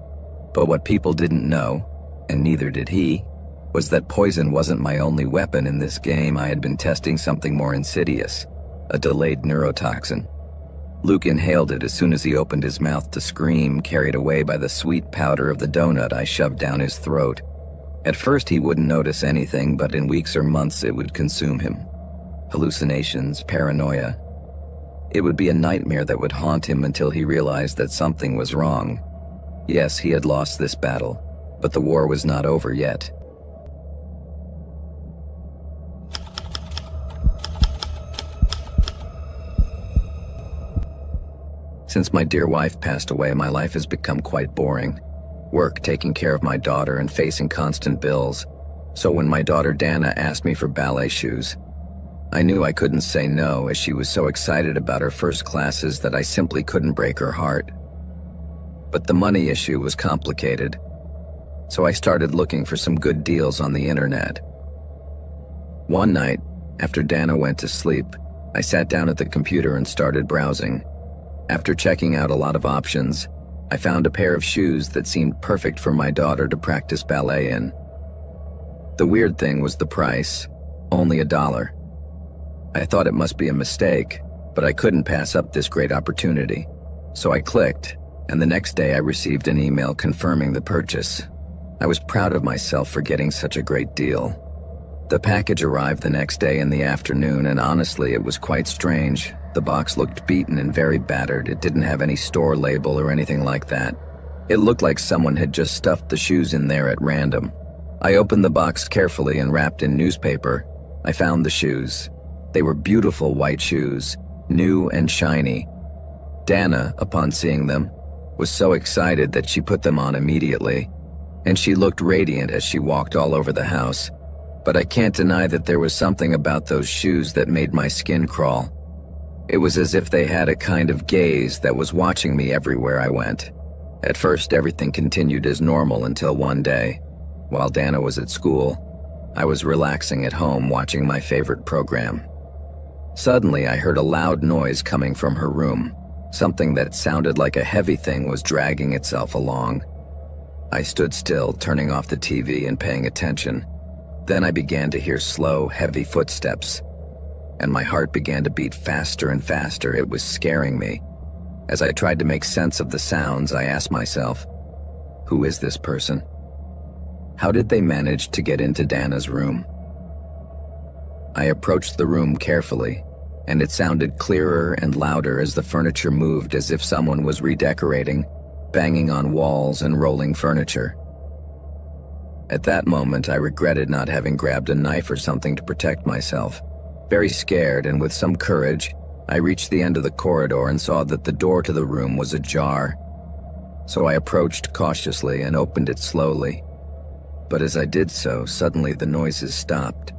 But what people didn't know, and neither did he, was that poison wasn't my only weapon in this game. I had been testing something more insidious, a delayed neurotoxin. Luke inhaled it as soon as he opened his mouth to scream, carried away by the sweet powder of the donut I shoved down his throat. At first he wouldn't notice anything, but in weeks or months it would consume him. Hallucinations, paranoia. It would be a nightmare that would haunt him until he realized that something was wrong. Yes, he had lost this battle, but the war was not over yet. Since my dear wife passed away, my life has become quite boring. Work, taking care of my daughter, and facing constant bills. So when my daughter Dana asked me for ballet shoes, I knew I couldn't say no, as she was so excited about her first classes that I simply couldn't break her heart. But the money issue was complicated, so I started looking for some good deals on the internet. One night, after Dana went to sleep, I sat down at the computer and started browsing. After checking out a lot of options, I found a pair of shoes that seemed perfect for my daughter to practice ballet in. The weird thing was the price, only $1. I thought it must be a mistake, but I couldn't pass up this great opportunity. So I clicked, and the next day I received an email confirming the purchase. I was proud of myself for getting such a great deal. The package arrived the next day in the afternoon, and honestly, it was quite strange. The box looked beaten and very battered. It didn't have any store label or anything like that. It looked like someone had just stuffed the shoes in there at random. I opened the box carefully and wrapped in newspaper. I found the shoes. They were beautiful white shoes, new and shiny. Dana, upon seeing them, was so excited that she put them on immediately, and she looked radiant as she walked all over the house. But I can't deny that there was something about those shoes that made my skin crawl. It was as if they had a kind of gaze that was watching me everywhere I went. At first, everything continued as normal until one day, while Dana was at school, I was relaxing at home watching my favorite program. Suddenly, I heard a loud noise coming from her room. Something that sounded like a heavy thing was dragging itself along. I stood still, turning off the TV and paying attention. Then I began to hear slow, heavy footsteps, and my heart began to beat faster and faster. It was scaring me. As I tried to make sense of the sounds, I asked myself, who is this person? How did they manage to get into Dana's room? I approached the room carefully, and it sounded clearer and louder as the furniture moved, as if someone was redecorating, banging on walls and rolling furniture. At that moment, I regretted not having grabbed a knife or something to protect myself. Very scared and with some courage, I reached the end of the corridor and saw that the door to the room was ajar. So I approached cautiously and opened it slowly. But as I did so, suddenly the noises stopped.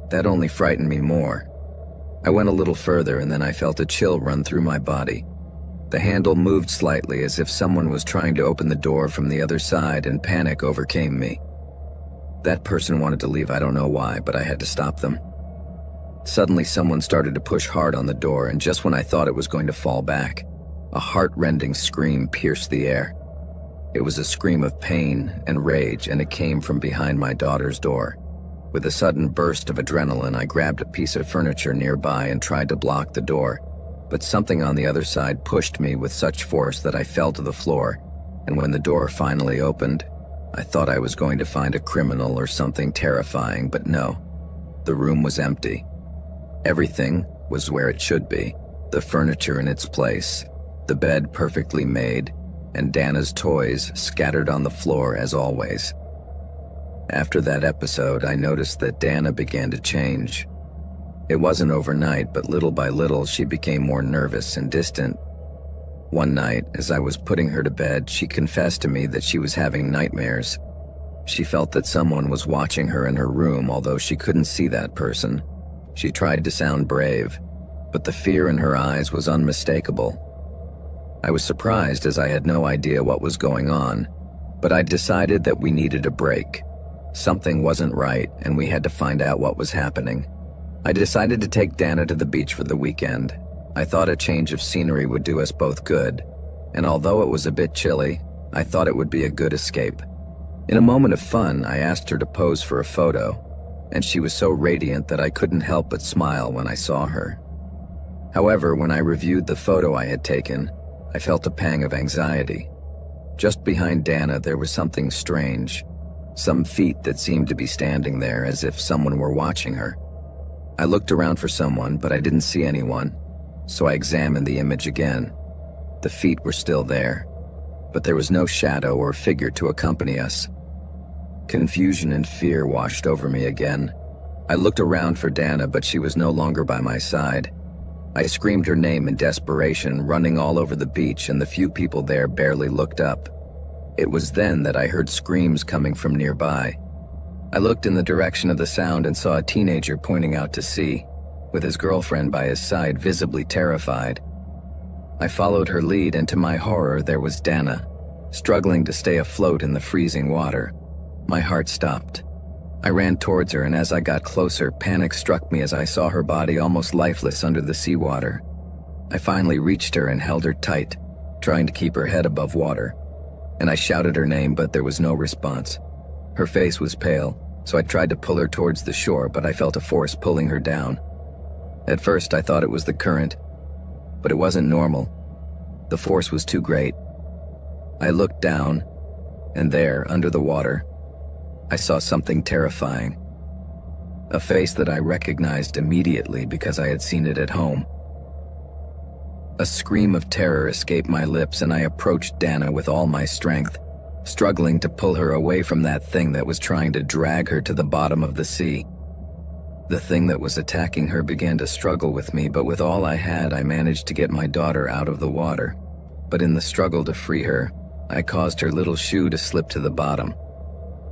That only frightened me more. I went a little further and then I felt a chill run through my body. The handle moved slightly as if someone was trying to open the door from the other side, and panic overcame me. That person wanted to leave, I don't know why, but I had to stop them. Suddenly someone started to push hard on the door, and just when I thought it was going to fall back, a heart-rending scream pierced the air. It was a scream of pain and rage, and it came from behind my daughter's door. With a sudden burst of adrenaline, I grabbed a piece of furniture nearby and tried to block the door, but something on the other side pushed me with such force that I fell to the floor, and when the door finally opened, I thought I was going to find a criminal or something terrifying, but no. The room was empty. Everything was where it should be, the furniture in its place, the bed perfectly made, and Dana's toys scattered on the floor as always. After that episode, I noticed that Dana began to change. It wasn't overnight, but little by little she became more nervous and distant. One night, as I was putting her to bed, she confessed to me that she was having nightmares. She felt that someone was watching her in her room, although she couldn't see that person. She tried to sound brave, but the fear in her eyes was unmistakable. I was surprised as I had no idea what was going on, but I decided that we needed a break. Something wasn't right, and we had to find out what was happening. I decided to take Dana to the beach for the weekend. I thought a change of scenery would do us both good, and although it was a bit chilly, I thought it would be a good escape. In a moment of fun, I asked her to pose for a photo, and she was so radiant that I couldn't help but smile when I saw her. However, when I reviewed the photo I had taken, I felt a pang of anxiety. Just behind Dana, there was something strange. Some feet that seemed to be standing there as if someone were watching her. I looked around for someone, but I didn't see anyone, so I examined the image again. The feet were still there, but there was no shadow or figure to accompany us. Confusion and fear washed over me again. I looked around for Dana, but she was no longer by my side. I screamed her name in desperation, running all over the beach, and the few people there barely looked up. It was then that I heard screams coming from nearby. I looked in the direction of the sound and saw a teenager pointing out to sea, with his girlfriend by his side, visibly terrified. I followed her lead, and to my horror, there was Dana, struggling to stay afloat in the freezing water. My heart stopped. I ran towards her, and as I got closer, panic struck me as I saw her body almost lifeless under the seawater. I finally reached her and held her tight, trying to keep her head above water, and I shouted her name, but there was no response. Her face was pale, so I tried to pull her towards the shore, but I felt a force pulling her down. At first, I thought it was the current, but it wasn't normal. The force was too great. I looked down, and there, under the water, I saw something terrifying. A face that I recognized immediately because I had seen it at home. A scream of terror escaped my lips, and I approached Dana with all my strength, struggling to pull her away from that thing that was trying to drag her to the bottom of the sea. The thing that was attacking her began to struggle with me, but with all I had, I managed to get my daughter out of the water. But in the struggle to free her, I caused her little shoe to slip to the bottom.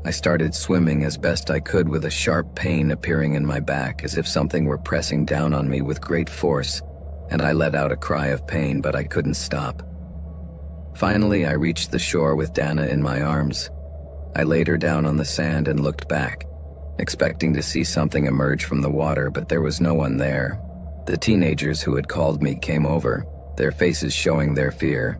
I started swimming as best I could, with a sharp pain appearing in my back as if something were pressing down on me with great force, and I let out a cry of pain, but I couldn't stop. Finally, I reached the shore with Dana in my arms. I laid her down on the sand and looked back, expecting to see something emerge from the water, but there was no one there. The teenagers who had called me came over, their faces showing their fear.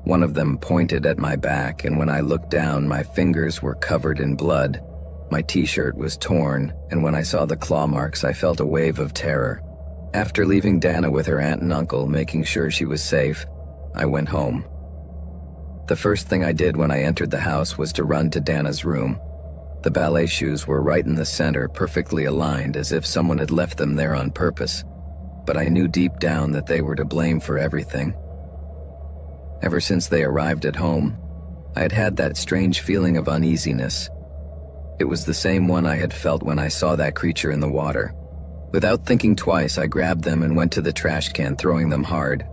One of them pointed at my back, and when I looked down, my fingers were covered in blood. My t-shirt was torn, and when I saw the claw marks, I felt a wave of terror. After leaving Dana with her aunt and uncle, making sure she was safe, I went home. The first thing I did when I entered the house was to run to Dana's room. The ballet shoes were right in the center, perfectly aligned, as if someone had left them there on purpose. But I knew deep down that they were to blame for everything. Ever since they arrived at home, I had had that strange feeling of uneasiness. It was the same one I had felt when I saw that creature in the water. Without thinking twice, I grabbed them and went to the trash can, throwing them hard.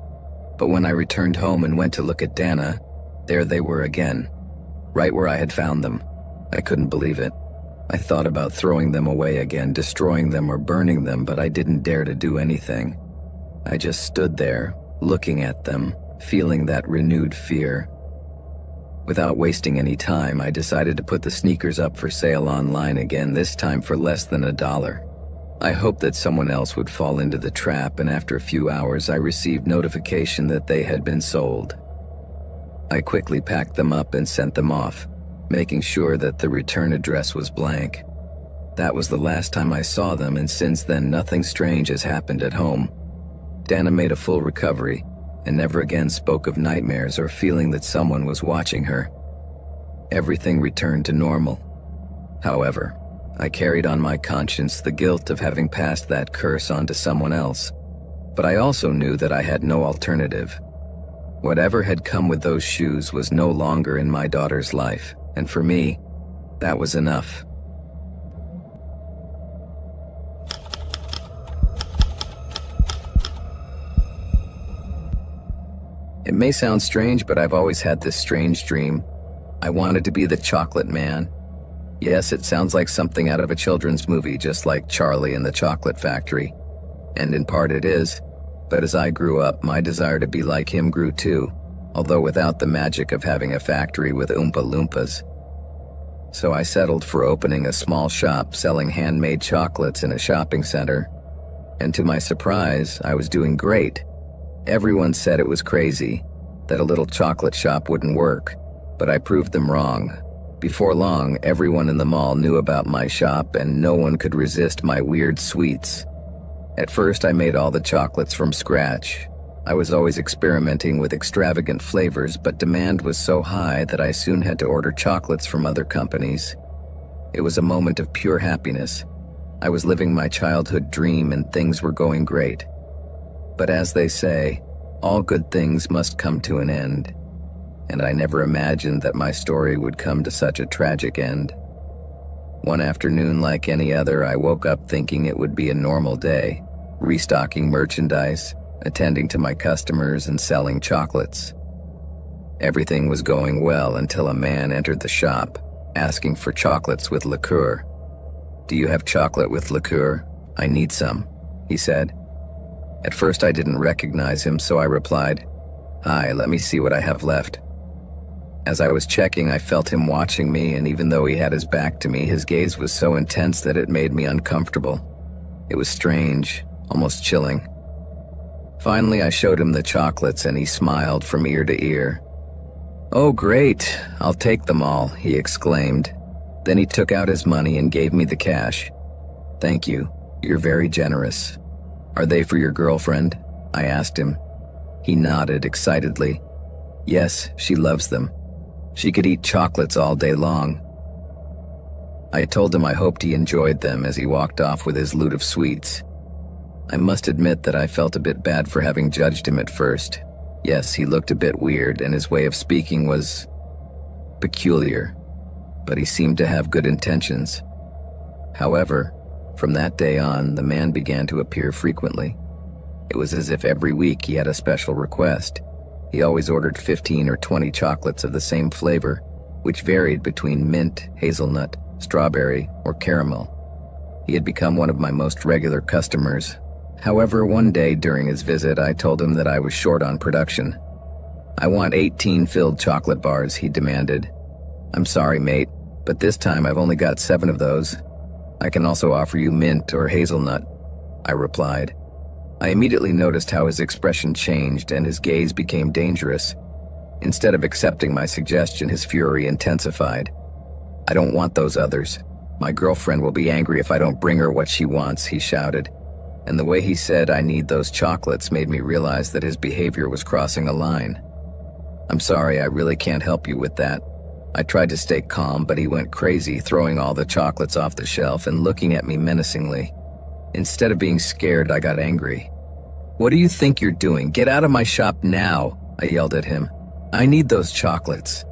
But when I returned home and went to look at Dana, there they were again, right where I had found them. I couldn't believe it. I thought about throwing them away again, destroying them or burning them, but I didn't dare to do anything. I just stood there, looking at them, feeling that renewed fear. Without wasting any time, I decided to put the sneakers up for sale online again, this time for less than $1. I hoped that someone else would fall into the trap, and after a few hours I received notification that they had been sold. I quickly packed them up and sent them off, making sure that the return address was blank. That was the last time I saw them, and since then nothing strange has happened at home. Dana made a full recovery and never again spoke of nightmares or feeling that someone was watching her. Everything returned to normal. However, I carried on my conscience the guilt of having passed that curse on to someone else, but I also knew that I had no alternative. Whatever had come with those shoes was no longer in my daughter's life, and for me, that was enough. It may sound strange, but I've always had this strange dream. I wanted to be the chocolate man. Yes, it sounds like something out of a children's movie, just like Charlie and the Chocolate Factory. And in part it is, but as I grew up, my desire to be like him grew too, although without the magic of having a factory with Oompa Loompas. So I settled for opening a small shop selling handmade chocolates in a shopping center. And to my surprise, I was doing great. Everyone said it was crazy, that a little chocolate shop wouldn't work, but I proved them wrong. Before long, everyone in the mall knew about my shop and no one could resist my weird sweets. At first, I made all the chocolates from scratch. I was always experimenting with extravagant flavors, but demand was so high that I soon had to order chocolates from other companies. It was a moment of pure happiness. I was living my childhood dream and things were going great. But as they say, all good things must come to an end. And I never imagined that my story would come to such a tragic end. One afternoon, like any other, I woke up thinking it would be a normal day, restocking merchandise, attending to my customers, and selling chocolates. Everything was going well until a man entered the shop, asking for chocolates with liqueur. "Do you have chocolate with liqueur? I need some," he said. At first I didn't recognize him, so I replied, "Hi, let me see what I have left." As I was checking, I felt him watching me, and even though he had his back to me, his gaze was so intense that it made me uncomfortable. It was strange, almost chilling. Finally, I showed him the chocolates, and he smiled from ear to ear. "Oh, great, I'll take them all," he exclaimed. Then he took out his money and gave me the cash. "Thank you, you're very generous. Are they for your girlfriend?" I asked him. He nodded excitedly. "Yes, she loves them. She could eat chocolates all day long." I told him I hoped he enjoyed them as he walked off with his loot of sweets. I must admit that I felt a bit bad for having judged him at first. Yes, he looked a bit weird and his way of speaking was peculiar, but he seemed to have good intentions. However, from that day on, the man began to appear frequently. It was as if every week he had a special request. He always ordered 15 or 20 chocolates of the same flavor, which varied between mint, hazelnut, strawberry, or caramel. He had become one of my most regular customers. However, one day during his visit, I told him that I was short on production. "I want 18 filled chocolate bars," he demanded. "I'm sorry, mate, but this time I've only got 7 of those. I can also offer you mint or hazelnut," I replied. I immediately noticed how his expression changed and his gaze became dangerous. Instead of accepting my suggestion, his fury intensified. "I don't want those others. My girlfriend will be angry if I don't bring her what she wants," he shouted. And the way he said, "I need those chocolates," made me realize that his behavior was crossing a line. "I'm sorry, I really can't help you with that." I tried to stay calm, but he went crazy, throwing all the chocolates off the shelf and looking at me menacingly. Instead of being scared, I got angry. "What do you think you're doing? Get out of my shop now," I yelled at him. "I need those chocolates.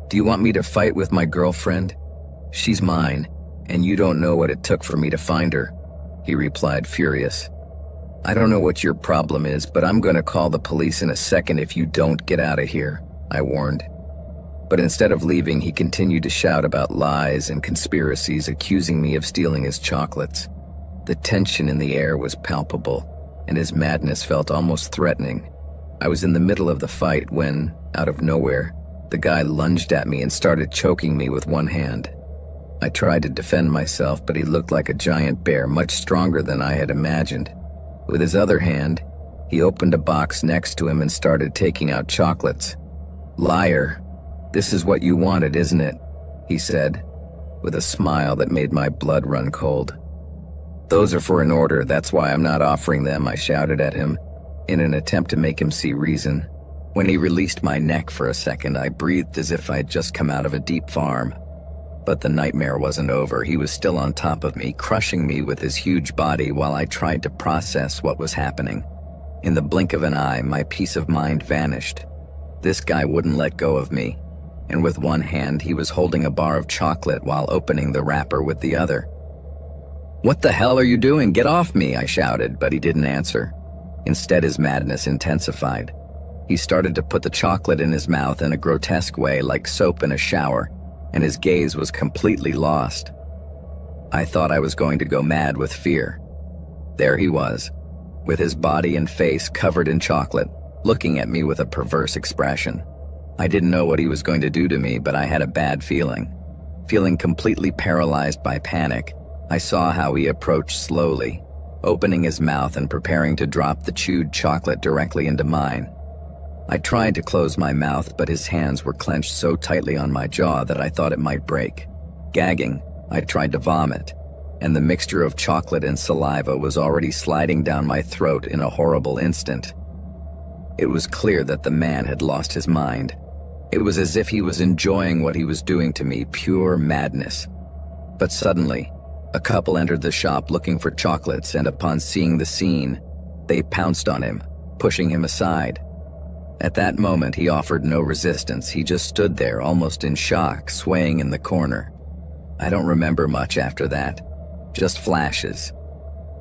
Do you want me to fight with my girlfriend? She's mine, and you don't know what it took for me to find her." he replied, furious. "I don't know what your problem is, but I'm gonna call the police in a second if you don't get out of here," I warned. But instead of leaving, he continued to shout about lies and conspiracies, accusing me of stealing his chocolates. The tension in the air was palpable, and his madness felt almost threatening. I was in the middle of the fight when, out of nowhere, the guy lunged at me and started choking me with one hand. I tried to defend myself, but he looked like a giant bear, much stronger than I had imagined. With his other hand, he opened a box next to him and started taking out chocolates. "Liar, this is what you wanted, isn't it?" he said, with a smile that made my blood run cold. "Those are for an order, that's why I'm not offering them," I shouted at him, in an attempt to make him see reason. When he released my neck for a second, I breathed as if I had just come out of a deep farm. But the nightmare wasn't over. He was still on top of me, crushing me with his huge body while I tried to process what was happening. In the blink of an eye, my peace of mind vanished. This guy wouldn't let go of me, and with one hand he was holding a bar of chocolate while opening the wrapper with the other. "What the hell are you doing? Get off me!" I shouted, but he didn't answer. Instead, his madness intensified. He started to put the chocolate in his mouth in a grotesque way, like soap in a shower, and his gaze was completely lost. I thought I was going to go mad with fear. There he was, with his body and face covered in chocolate, looking at me with a perverse expression. I didn't know what he was going to do to me, but I had a bad feeling. Feeling completely paralyzed by panic, I saw how he approached slowly, opening his mouth and preparing to drop the chewed chocolate directly into mine. I tried to close my mouth, but his hands were clenched so tightly on my jaw that I thought it might break. Gagging, I tried to vomit, and the mixture of chocolate and saliva was already sliding down my throat in a horrible instant. It was clear that the man had lost his mind. It was as if he was enjoying what he was doing to me, pure madness. But suddenly, a couple entered the shop looking for chocolates, and upon seeing the scene, they pounced on him, pushing him aside. At that moment, he offered no resistance. He just stood there, almost in shock, swaying in the corner. I don't remember much after that, just flashes.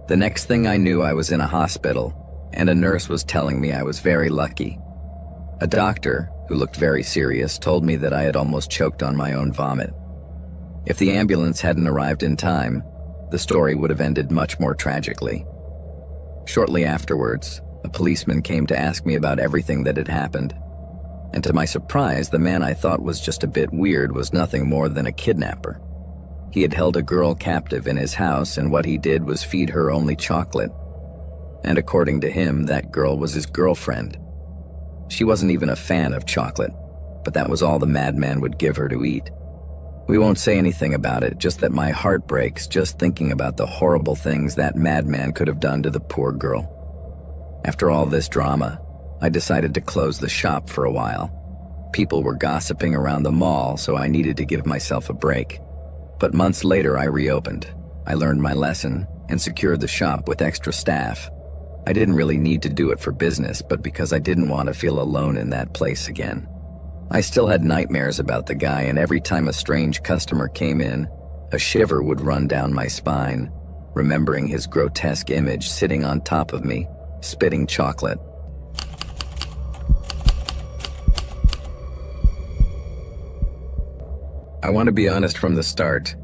The next thing I knew, I was in a hospital, and a nurse was telling me I was very lucky. A doctor, who looked very serious, told me that I had almost choked on my own vomit. If the ambulance hadn't arrived in time, the story would have ended much more tragically. Shortly afterwards, a policeman came to ask me about everything that had happened. And to my surprise, the man I thought was just a bit weird was nothing more than a kidnapper. He had held a girl captive in his house, and what he did was feed her only chocolate. And according to him, that girl was his girlfriend. She wasn't even a fan of chocolate, but that was all the madman would give her to eat. We won't say anything about it, just that my heart breaks just thinking about the horrible things that madman could have done to the poor girl. After all this drama, I decided to close the shop for a while. People were gossiping around the mall, so I needed to give myself a break. But months later, I reopened. I learned my lesson and secured the shop with extra staff. I didn't really need to do it for business, but because I didn't want to feel alone in that place again. I still had nightmares about the guy, and every time a strange customer came in, a shiver would run down my spine, remembering his grotesque image sitting on top of me, spitting chocolate. I want to be honest from the start.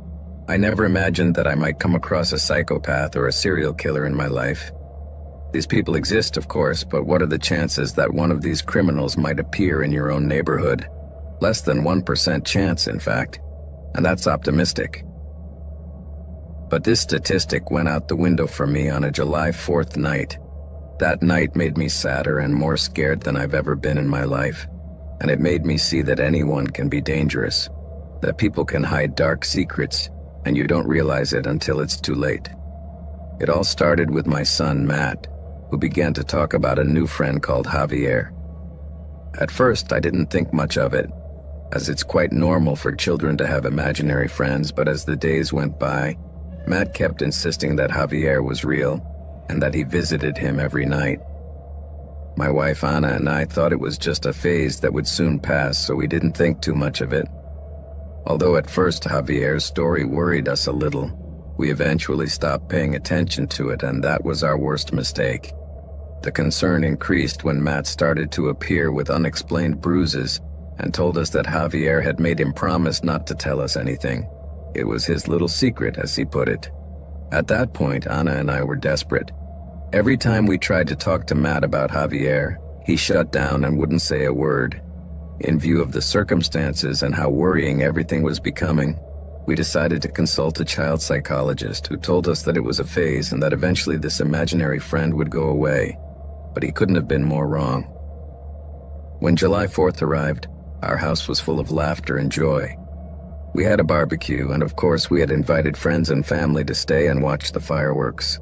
I never imagined that I might come across a psychopath or a serial killer in my life. These people exist, of course, but what are the chances that one of these criminals might appear in your own neighborhood? Less than 1% chance, in fact, and that's optimistic. But this statistic went out the window for me on a July 4th night. That night made me sadder and more scared than I've ever been in my life, and it made me see that anyone can be dangerous, that people can hide dark secrets, and you don't realize it until it's too late. It all started with my son, Matt, who began to talk about a new friend called Javier. At first, I didn't think much of it, as it's quite normal for children to have imaginary friends, but as the days went by, Matt kept insisting that Javier was real and that he visited him every night. My wife Anna and I thought it was just a phase that would soon pass, so we didn't think too much of it. Although at first Javier's story worried us a little, We eventually stopped paying attention to it, and that was our worst mistake. The concern increased when Matt started to appear with unexplained bruises and told us that Javier had made him promise not to tell us anything. It was his little secret, as he put it. At that point, Anna and I were desperate. Every time we tried to talk to Matt about Javier, he shut down and wouldn't say a word. In view of the circumstances and how worrying everything was becoming, we decided to consult a child psychologist who told us that it was a phase and that eventually this imaginary friend would go away. But he couldn't have been more wrong. When July 4th arrived, our house was full of laughter and joy. We had a barbecue, and of course we had invited friends and family to stay and watch the fireworks.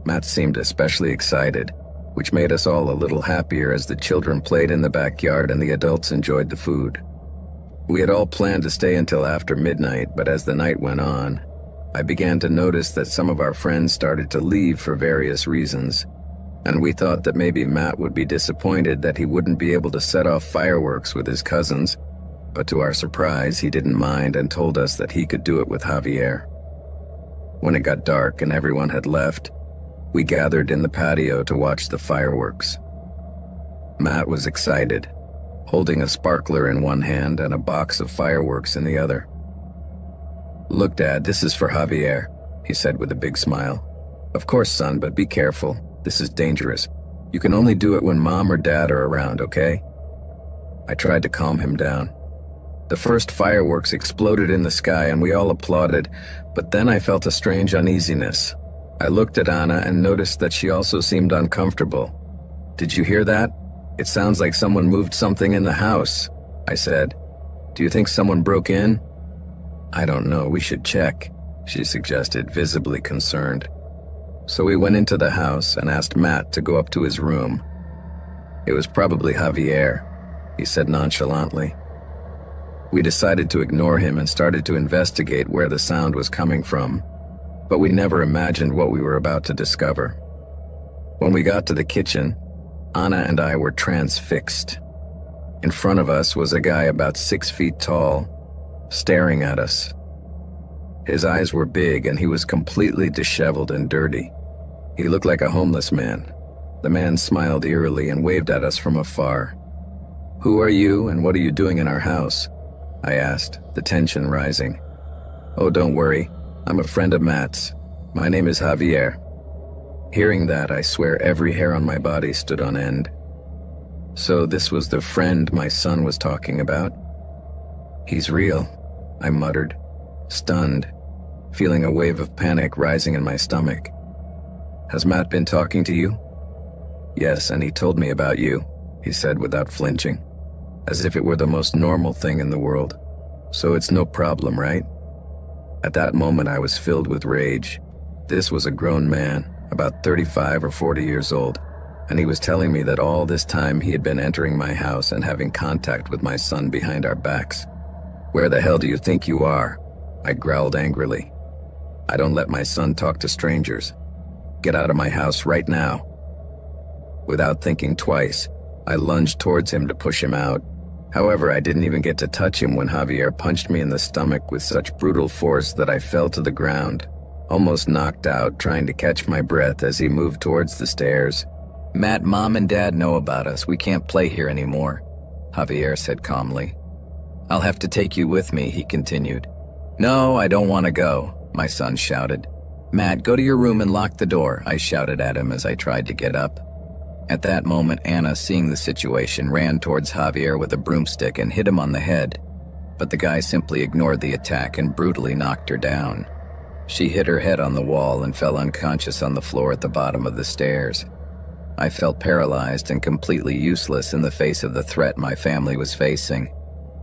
Matt seemed especially excited, which made us all a little happier as the children played in the backyard and the adults enjoyed the food. We had all planned to stay until after midnight, but as the night went on, I began to notice that some of our friends started to leave for various reasons, and we thought that maybe Matt would be disappointed that he wouldn't be able to set off fireworks with his cousins, but to our surprise, he didn't mind and told us that he could do it with Javier. When it got dark and everyone had left, we gathered in the patio to watch the fireworks. Matt was excited, holding a sparkler in one hand and a box of fireworks in the other. "Look, Dad, this is for Javier," he said with a big smile. "Of course, son, but be careful. This is dangerous. You can only do it when Mom or Dad are around, okay?" I tried to calm him down. The first fireworks exploded in the sky and we all applauded, but then I felt a strange uneasiness. I looked at Anna and noticed that she also seemed uncomfortable. "Did you hear that? It sounds like someone moved something in the house," I said. "Do you think someone broke in?" "I don't know, we should check," she suggested, visibly concerned. So we went into the house and asked Matt to go up to his room. "It was probably Javier," he said nonchalantly. We decided to ignore him and started to investigate where the sound was coming from, but we never imagined what we were about to discover. When we got to the kitchen, Anna and I were transfixed. In front of us was a guy about 6 feet tall, staring at us. His eyes were big and he was completely disheveled and dirty. He looked like a homeless man. The man smiled eerily and waved at us from afar. "Who are you and what are you doing in our house?" I asked, the tension rising. "Oh, don't worry. I'm a friend of Matt's. My name is Javier." Hearing that, I swear every hair on my body stood on end. So this was the friend my son was talking about? "He's real," I muttered, stunned, feeling a wave of panic rising in my stomach. "Has Matt been talking to you?" "Yes, and he told me about you," he said without flinching, as if it were the most normal thing in the world. "So it's no problem, right?" At that moment I was filled with rage. This was a grown man, about 35 or 40 years old, and he was telling me that all this time he had been entering my house and having contact with my son behind our backs. "Where the hell do you think you are?" I growled angrily. "I don't let my son talk to strangers. Get out of my house right now." Without thinking twice, I lunged towards him to push him out. However, I didn't even get to touch him when Javier punched me in the stomach with such brutal force that I fell to the ground, almost knocked out, trying to catch my breath as he moved towards the stairs. "Matt, Mom and Dad know about us. We can't play here anymore," Javier said calmly. "I'll have to take you with me," he continued. "No, I don't want to go," my son shouted. "Matt, go to your room and lock the door," I shouted at him as I tried to get up. At that moment, Anna, seeing the situation, ran towards Javier with a broomstick and hit him on the head, but the guy simply ignored the attack and brutally knocked her down. She hit her head on the wall and fell unconscious on the floor at the bottom of the stairs. I felt paralyzed and completely useless in the face of the threat my family was facing,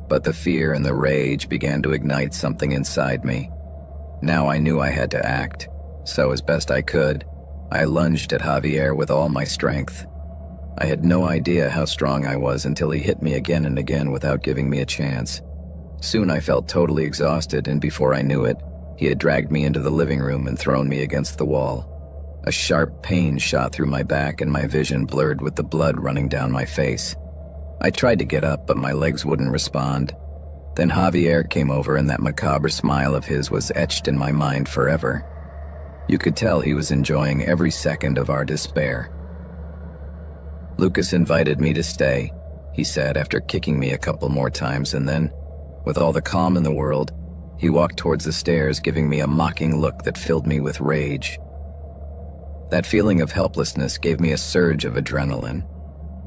but the fear and the rage began to ignite something inside me. Now I knew I had to act, so as best I could, I lunged at Javier with all my strength. I had no idea how strong I was until he hit me again and again without giving me a chance. Soon I felt totally exhausted, and before I knew it, he had dragged me into the living room and thrown me against the wall. A sharp pain shot through my back and my vision blurred with the blood running down my face. I tried to get up, but my legs wouldn't respond. Then Javier came over and that macabre smile of his was etched in my mind forever. You could tell he was enjoying every second of our despair. "Lucas invited me to stay," he said after kicking me a couple more times, and then, with all the calm in the world, he walked towards the stairs, giving me a mocking look that filled me with rage. That feeling of helplessness gave me a surge of adrenaline,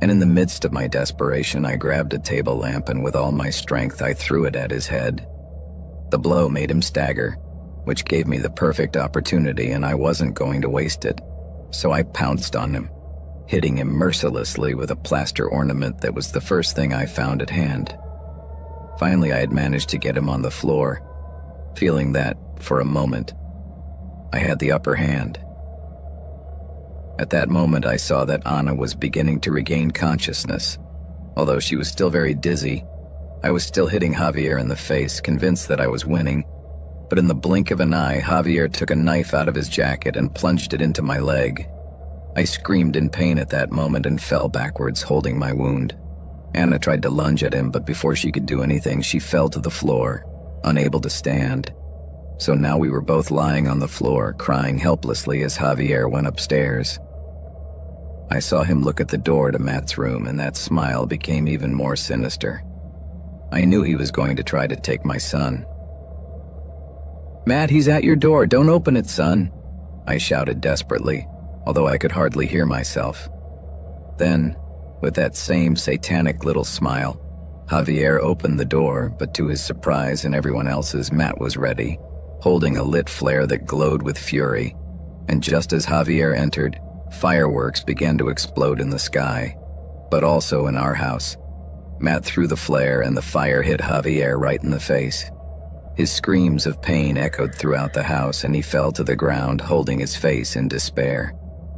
and in the midst of my desperation, I grabbed a table lamp and with all my strength I threw it at his head. The blow made him stagger, which gave me the perfect opportunity, and I wasn't going to waste it, so I pounced on him, hitting him mercilessly with a plaster ornament that was the first thing I found at hand. Finally, I had managed to get him on the floor, feeling that, for a moment, I had the upper hand. At that moment, I saw that Anna was beginning to regain consciousness. Although she was still very dizzy, I was still hitting Javier in the face, convinced that I was winning. But in the blink of an eye, Javier took a knife out of his jacket and plunged it into my leg. I screamed in pain at that moment and fell backwards, holding my wound. Anna tried to lunge at him, but before she could do anything, she fell to the floor, unable to stand. So now we were both lying on the floor, crying helplessly as Javier went upstairs. I saw him look at the door to Matt's room, and that smile became even more sinister. I knew he was going to try to take my son. "Matt, he's at your door. Don't open it, son," I shouted desperately, although I could hardly hear myself. Then, with that same satanic little smile, Javier opened the door, but to his surprise and everyone else's, Matt was ready, holding a lit flare that glowed with fury. And just as Javier entered, fireworks began to explode in the sky, but also in our house. Matt threw the flare and the fire hit Javier right in the face. His screams of pain echoed throughout the house, and he fell to the ground, holding his face in despair.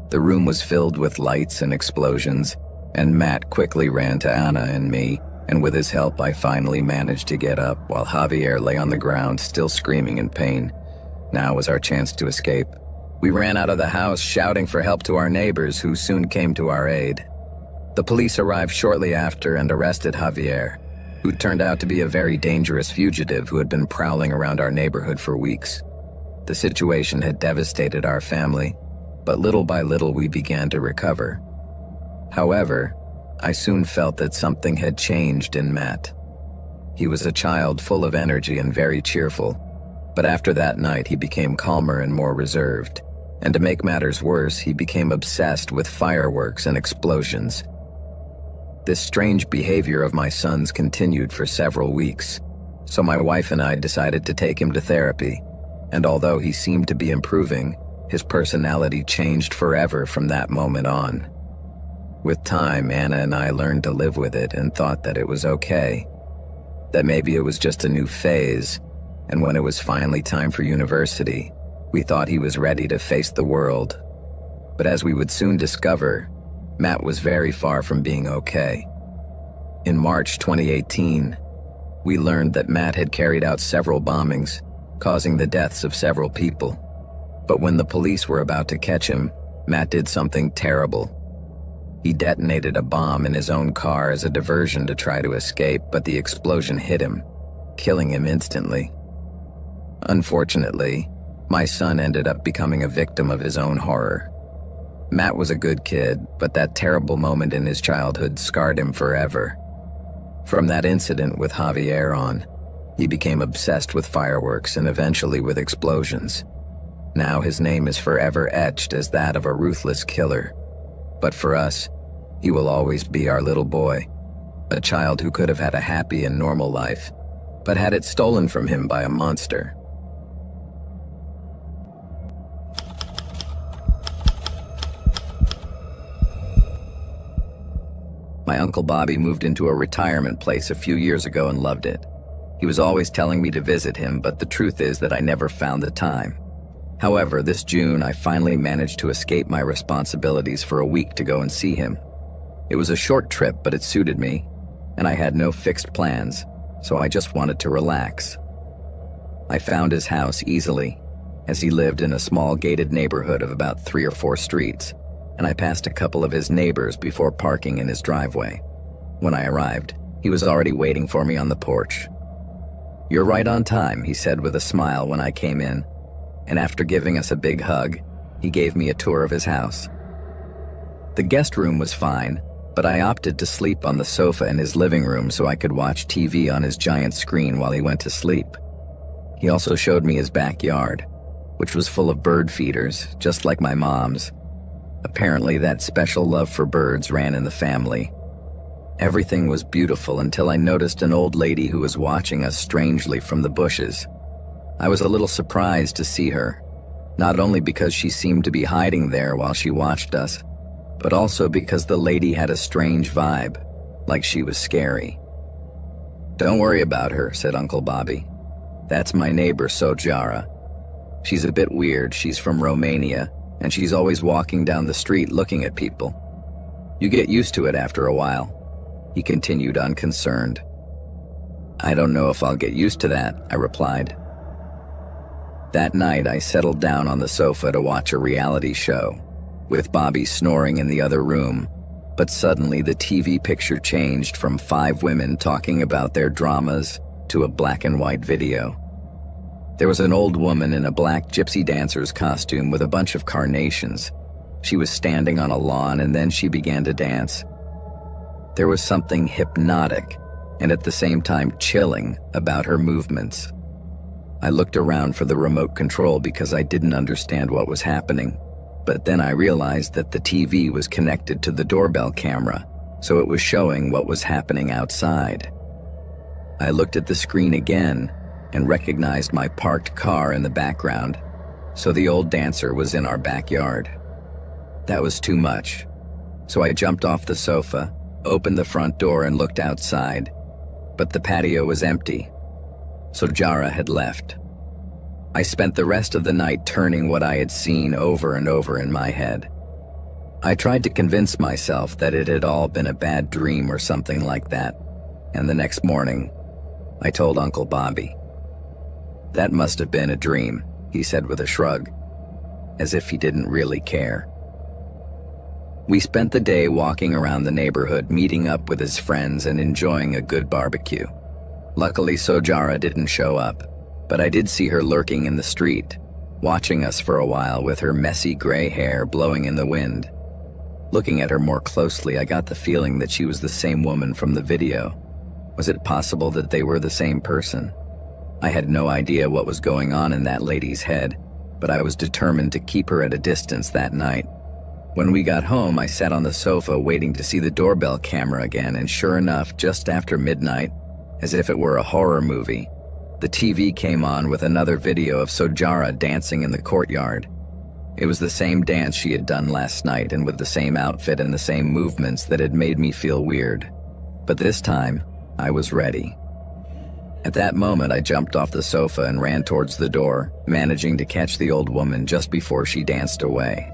The room was filled with lights and explosions, and Matt quickly ran to Anna and me, and with his help I finally managed to get up while Javier lay on the ground still screaming in pain. Now was our chance to escape. We ran out of the house shouting for help to our neighbors, who soon came to our aid. The police arrived shortly after and arrested Javier, who turned out to be a very dangerous fugitive who had been prowling around our neighborhood for weeks. The situation had devastated our family, but little by little we began to recover. However, I soon felt that something had changed in Matt. He was a child full of energy and very cheerful, but after that night he became calmer and more reserved, and to make matters worse, he became obsessed with fireworks and explosions. This strange behavior of my son's continued for several weeks, so my wife and I decided to take him to therapy, and although he seemed to be improving, his personality changed forever from that moment on. With time, Anna and I learned to live with it and thought that it was okay, that maybe it was just a new phase, and when it was finally time for university, we thought he was ready to face the world. But as we would soon discover, Matt was very far from being okay. In March 2018, we learned that Matt had carried out several bombings, causing the deaths of several people. But when the police were about to catch him, Matt did something terrible. He detonated a bomb in his own car as a diversion to try to escape, but the explosion hit him, killing him instantly. Unfortunately, my son ended up becoming a victim of his own horror. Matt was a good kid, but that terrible moment in his childhood scarred him forever. From that incident with Javier on, he became obsessed with fireworks and eventually with explosions. Now his name is forever etched as that of a ruthless killer. But for us, he will always be our little boy, a child who could have had a happy and normal life, but had it stolen from him by a monster. My Uncle Bobby moved into a retirement place a few years ago and loved it. He was always telling me to visit him, but the truth is that I never found the time. However, this June I finally managed to escape my responsibilities for a week to go and see him. It was a short trip, but it suited me, and I had no fixed plans, so I just wanted to relax. I found his house easily, as he lived in a small gated neighborhood of about 3 or 4 streets, and I passed a couple of his neighbors before parking in his driveway. When I arrived, he was already waiting for me on the porch. "You're right on time," he said with a smile when I came in. and after giving us a big hug, he gave me a tour of his house. The guest room was fine, but I opted to sleep on the sofa in his living room so I could watch TV on his giant screen while he went to sleep. He also showed me his backyard, which was full of bird feeders, just like my mom's. Apparently, that special love for birds ran in the family. Everything was beautiful until I noticed an old lady who was watching us strangely from the bushes. I was a little surprised to see her, not only because she seemed to be hiding there while she watched us, but also because the lady had a strange vibe, like she was scary. "Don't worry about her," said Uncle Bobby. "That's my neighbor, Sojara. She's a bit weird. She's from Romania, and she's always walking down the street looking at people. You get used to it after a while," he continued unconcerned. "I don't know if I'll get used to that," I replied. That night, I settled down on the sofa to watch a reality show, with Bobby snoring in the other room, but suddenly the TV picture changed from 5 women talking about their dramas to a black and white video. There was an old woman in a black gypsy dancer's costume with a bunch of carnations. She was standing on a lawn and then she began to dance. There was something hypnotic and at the same time chilling about her movements. I looked around for the remote control because I didn't understand what was happening. But then I realized that the TV was connected to the doorbell camera, so it was showing what was happening outside. I looked at the screen again and recognized my parked car in the background, so the old dancer was in our backyard. That was too much, so I jumped off the sofa, opened the front door and looked outside, but the patio was empty. Sojara had left. I spent the rest of the night turning what I had seen over and over in my head. I tried to convince myself that it had all been a bad dream or something like that, and the next morning, I told Uncle Bobby. "That must have been a dream," he said with a shrug, as if he didn't really care. We spent the day walking around the neighborhood, meeting up with his friends and enjoying a good barbecue. Luckily, Sojara didn't show up, but I did see her lurking in the street, watching us for a while with her messy gray hair blowing in the wind. Looking at her more closely, I got the feeling that she was the same woman from the video. Was it possible that they were the same person? I had no idea what was going on in that lady's head, but I was determined to keep her at a distance that night. When we got home, I sat on the sofa waiting to see the doorbell camera again, and sure enough, just after midnight, as if it were a horror movie, the TV came on with another video of Sojara dancing in the courtyard. It was the same dance she had done last night and with the same outfit and the same movements that had made me feel weird. But this time, I was ready. At that moment, I jumped off the sofa and ran towards the door, managing to catch the old woman just before she danced away.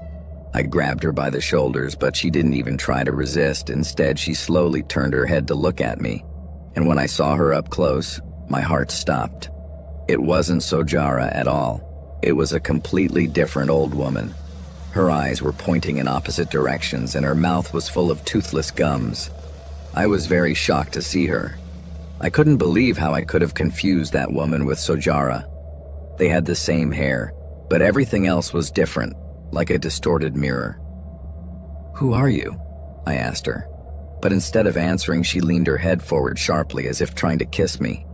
I grabbed her by the shoulders, but she didn't even try to resist. Instead, she slowly turned her head to look at me. And when I saw her up close, my heart stopped. It wasn't Sojara at all. It was a completely different old woman. Her eyes were pointing in opposite directions and her mouth was full of toothless gums. I was very shocked to see her. I couldn't believe how I could have confused that woman with Sojara. They had the same hair, but everything else was different, like a distorted mirror. "Who are you?" I asked her. But instead of answering, she leaned her head forward sharply as if trying to kiss me.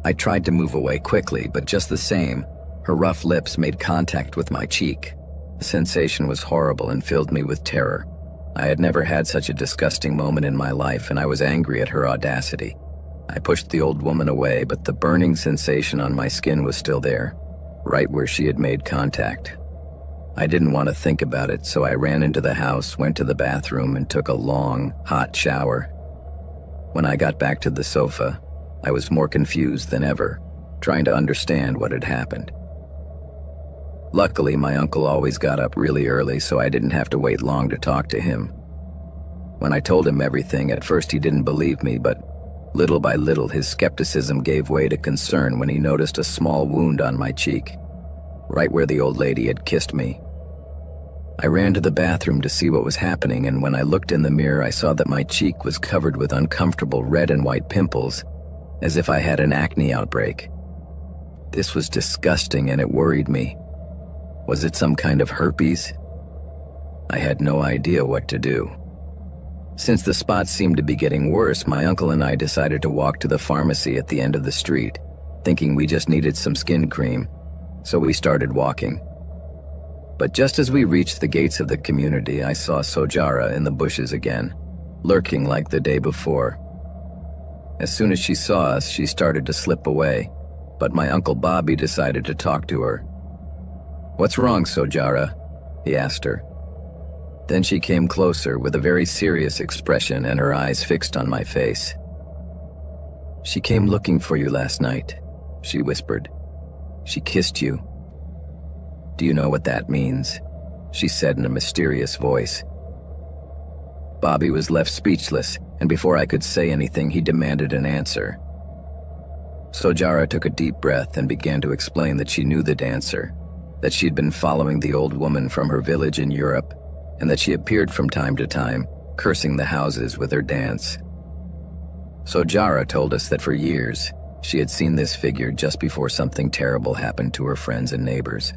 I tried to move away quickly, but just the same, her rough lips made contact with my cheek. The sensation was horrible and filled me with terror. I had never had such a disgusting moment in my life, and I was angry at her audacity. I pushed the old woman away, but the burning sensation on my skin was still there, right where she had made contact. I didn't want to think about it, so I ran into the house, went to the bathroom, and took a long, hot shower. When I got back to the sofa, I was more confused than ever, trying to understand what had happened. Luckily, my uncle always got up really early, so I didn't have to wait long to talk to him. When I told him everything, at first he didn't believe me, but little by little his skepticism gave way to concern when he noticed a small wound on my cheek, right where the old lady had kissed me. I ran to the bathroom to see what was happening, and when I looked in the mirror, I saw that my cheek was covered with uncomfortable red and white pimples, as if I had an acne outbreak. This was disgusting and it worried me. Was it some kind of herpes? I had no idea what to do. Since the spots seemed to be getting worse, my uncle and I decided to walk to the pharmacy at the end of the street, thinking we just needed some skin cream, so we started walking. But just as we reached the gates of the community, I saw Sojara in the bushes again, lurking like the day before. As soon as she saw us, she started to slip away, but my Uncle Bobby decided to talk to her. "What's wrong, Sojara?" he asked her. Then she came closer with a very serious expression and her eyes fixed on my face. "She came looking for you last night," she whispered. "She kissed you." "Do you know what that means?" she said in a mysterious voice. Bobby was left speechless, and before I could say anything, he demanded an answer. Sojara took a deep breath and began to explain that she knew the answer, that she'd been following the old woman from her village in Europe, and that she appeared from time to time, cursing the houses with her dance. Sojara told us that for years, she had seen this figure just before something terrible happened to her friends and neighbors.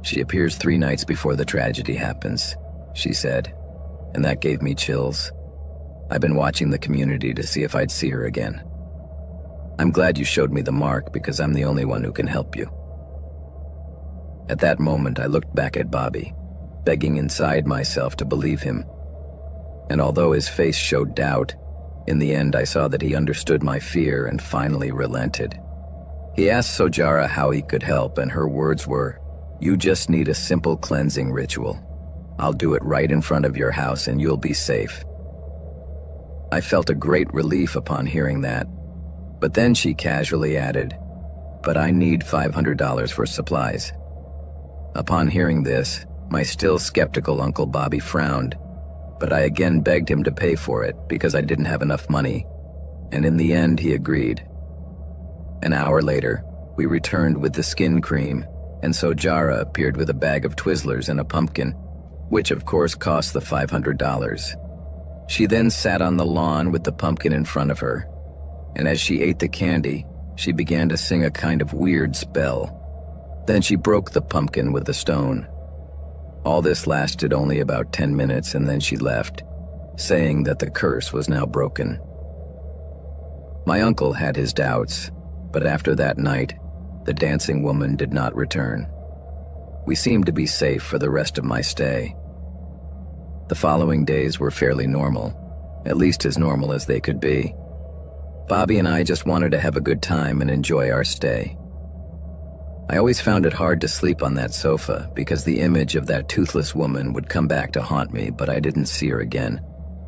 "She appears 3 nights before the tragedy happens," she said, and that gave me chills. I've been watching the community to see if I'd see her again. I'm glad you showed me the mark because I'm the only one who can help you. At that moment, I looked back at Bobby, begging inside myself to believe him. And although his face showed doubt, in the end I saw that he understood my fear and finally relented. He asked Sojara how he could help, and her words were, "You just need a simple cleansing ritual. I'll do it right in front of your house and you'll be safe." I felt a great relief upon hearing that, but then she casually added, "But I need $500 for supplies." Upon hearing this, my still skeptical Uncle Bobby frowned, but I again begged him to pay for it because I didn't have enough money, and in the end he agreed. An hour later, we returned with the skin cream, and Sojara appeared with a bag of Twizzlers and a pumpkin, which of course cost the $500. She then sat on the lawn with the pumpkin in front of her, and as she ate the candy, she began to sing a kind of weird spell. Then she broke the pumpkin with a stone. All this lasted only about 10 minutes, and then she left, saying that the curse was now broken. My uncle had his doubts, but after that night, the dancing woman did not return. We seemed to be safe for the rest of my stay. The following days were fairly normal, at least as normal as they could be. Bobby and I just wanted to have a good time and enjoy our stay. I always found it hard to sleep on that sofa because the image of that toothless woman would come back to haunt me, but I didn't see her again,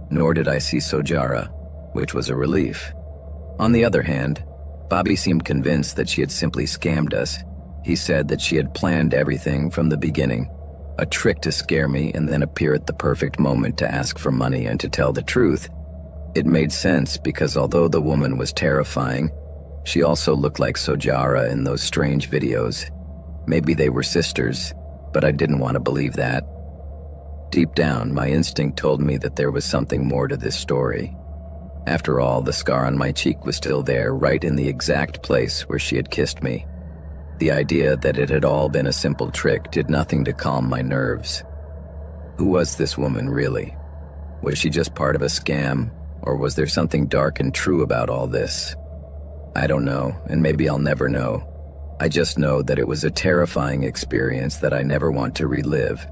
nor did I see Sojara, which was a relief. On the other hand, Bobby seemed convinced that she had simply scammed us. He said that she had planned everything from the beginning, a trick to scare me and then appear at the perfect moment to ask for money and to tell the truth. It made sense because although the woman was terrifying, she also looked like Sojara in those strange videos. Maybe they were sisters, but I didn't want to believe that. Deep down, my instinct told me that there was something more to this story. After all, the scar on my cheek was still there, right in the exact place where she had kissed me. The idea that it had all been a simple trick did nothing to calm my nerves. Who was this woman, really? Was she just part of a scam, or was there something dark and true about all this? I don't know, and maybe I'll never know. I just know that it was a terrifying experience that I never want to relive.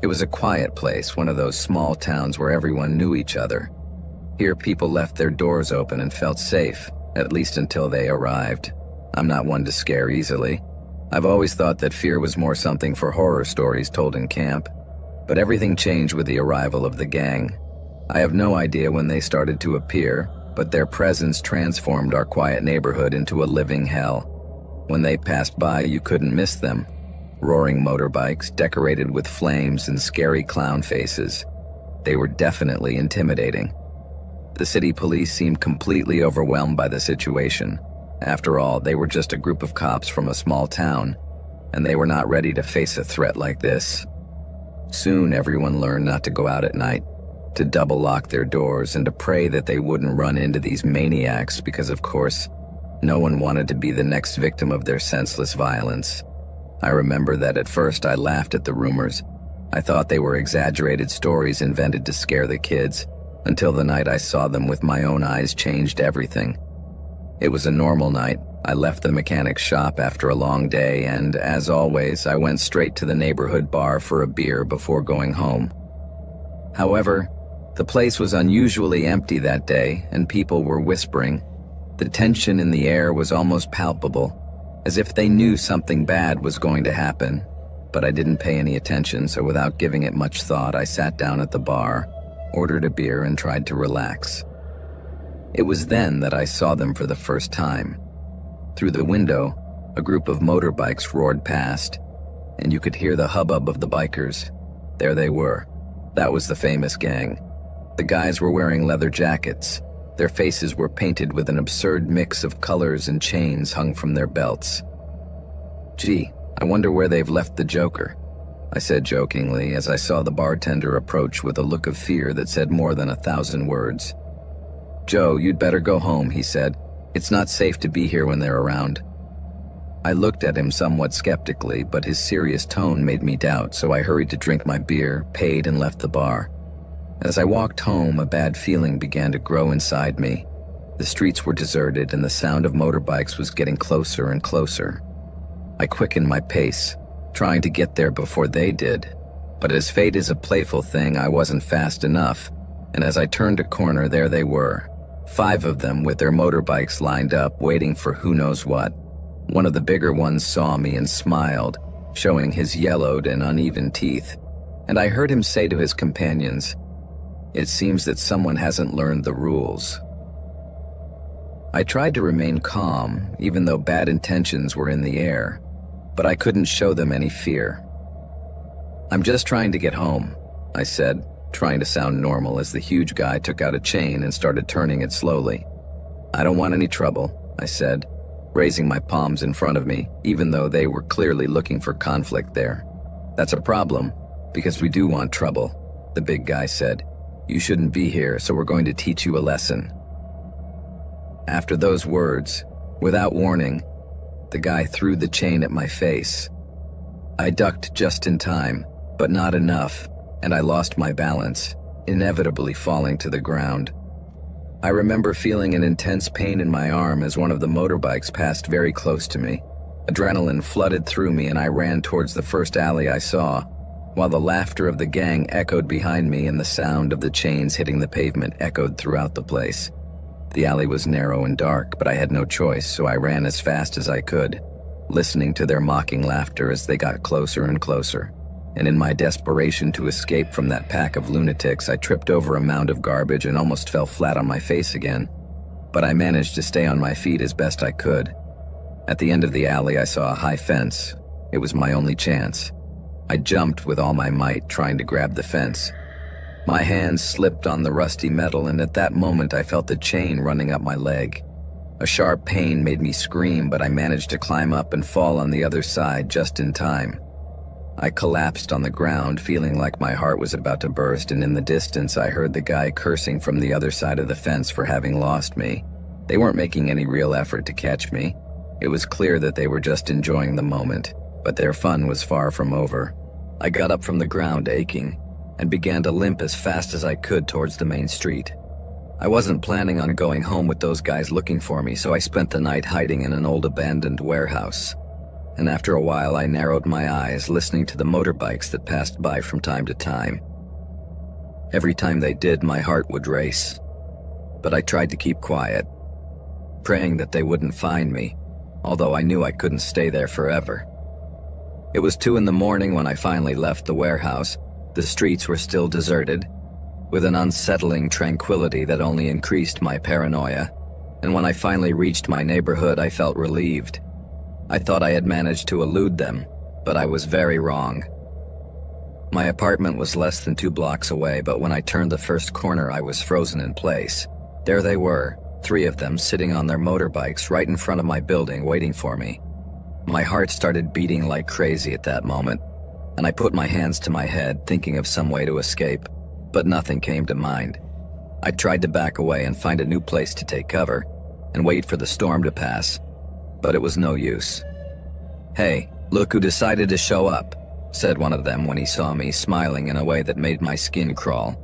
It was a quiet place, one of those small towns where everyone knew each other. Here people left their doors open and felt safe, at least until they arrived. I'm not one to scare easily. I've always thought that fear was more something for horror stories told in camp, but everything changed with the arrival of the gang. I have no idea when they started to appear, but their presence transformed our quiet neighborhood into a living hell. When they passed by, you couldn't miss them. Roaring motorbikes decorated with flames and scary clown faces. They were definitely intimidating. The city police seemed completely overwhelmed by the situation. After all, they were just a group of cops from a small town, and they were not ready to face a threat like this. Soon, everyone learned not to go out at night. to double lock their doors and to pray that they wouldn't run into these maniacs because, of course, no one wanted to be the next victim of their senseless violence. I remember that at first I laughed at the rumors. I thought they were exaggerated stories invented to scare the kids, until the night I saw them with my own eyes changed everything. It was a normal night. I left the mechanic's shop after a long day, and as always, I went straight to the neighborhood bar for a beer before going home. However, the place was unusually empty that day, and people were whispering. The tension in the air was almost palpable, as if they knew something bad was going to happen. But I didn't pay any attention, so without giving it much thought, I sat down at the bar, ordered a beer, and tried to relax. It was then that I saw them for the first time. Through the window, a group of motorbikes roared past, and you could hear the hubbub of the bikers. There they were. That was the famous gang. The guys were wearing leather jackets. Their faces were painted with an absurd mix of colors, and chains hung from their belts. "Gee, I wonder where they've left the Joker," I said jokingly as I saw the bartender approach with a look of fear that said more than 1,000 words. "Joe, you'd better go home," he said. "It's not safe to be here when they're around." I looked at him somewhat skeptically, but his serious tone made me doubt, so I hurried to drink my beer, paid, and left the bar. As I walked home, a bad feeling began to grow inside me. The streets were deserted, and the sound of motorbikes was getting closer and closer. I quickened my pace, trying to get there before they did. But as fate is a playful thing, I wasn't fast enough, and as I turned a corner, there they were. 5 of them with their motorbikes lined up, waiting for who knows what. One of the bigger ones saw me and smiled, showing his yellowed and uneven teeth, and I heard him say to his companions, "It seems that someone hasn't learned the rules." I tried to remain calm, even though bad intentions were in the air, but I couldn't show them any fear. "I'm just trying to get home," I said, trying to sound normal as the huge guy took out a chain and started turning it slowly. "I don't want any trouble," I said, raising my palms in front of me, even though they were clearly looking for conflict there. "That's a problem, because we do want trouble," the big guy said. "You shouldn't be here, so we're going to teach you a lesson." After those words, without warning, the guy threw the chain at my face. I ducked just in time, but not enough, and I lost my balance, inevitably falling to the ground. I remember feeling an intense pain in my arm as one of the motorbikes passed very close to me. Adrenaline flooded through me, and I ran towards the first alley I saw, while the laughter of the gang echoed behind me and the sound of the chains hitting the pavement echoed throughout the place. The alley was narrow and dark, but I had no choice, so I ran as fast as I could, listening to their mocking laughter as they got closer and closer. And in my desperation to escape from that pack of lunatics, I tripped over a mound of garbage and almost fell flat on my face again. But I managed to stay on my feet as best I could. At the end of the alley, I saw a high fence. It was my only chance. I jumped with all my might, trying to grab the fence. My hands slipped on the rusty metal, and at that moment I felt the chain running up my leg. A sharp pain made me scream, but I managed to climb up and fall on the other side just in time. I collapsed on the ground, feeling like my heart was about to burst, and in the distance I heard the guy cursing from the other side of the fence for having lost me. They weren't making any real effort to catch me. It was clear that they were just enjoying the moment, but their fun was far from over. I got up from the ground aching, and began to limp as fast as I could towards the main street. I wasn't planning on going home with those guys looking for me, so I spent the night hiding in an old abandoned warehouse. And after a while I narrowed my eyes, listening to the motorbikes that passed by from time to time. Every time they did, my heart would race. But I tried to keep quiet, praying that they wouldn't find me, although I knew I couldn't stay there forever. It was 2 a.m. when I finally left the warehouse. The streets were still deserted, with an unsettling tranquility that only increased my paranoia, and when I finally reached my neighborhood, I felt relieved. I thought I had managed to elude them, but I was very wrong. My apartment was less than 2 blocks away, but when I turned the first corner, I was frozen in place. There they were, 3 of them sitting on their motorbikes right in front of my building, waiting for me. My heart started beating like crazy at that moment, and I put my hands to my head, thinking of some way to escape. but nothing came to mind. I tried to back away and find a new place to take cover and wait for the storm to pass, but it was no use. "Hey, look who decided to show up," said one of them when he saw me, smiling in a way that made my skin crawl.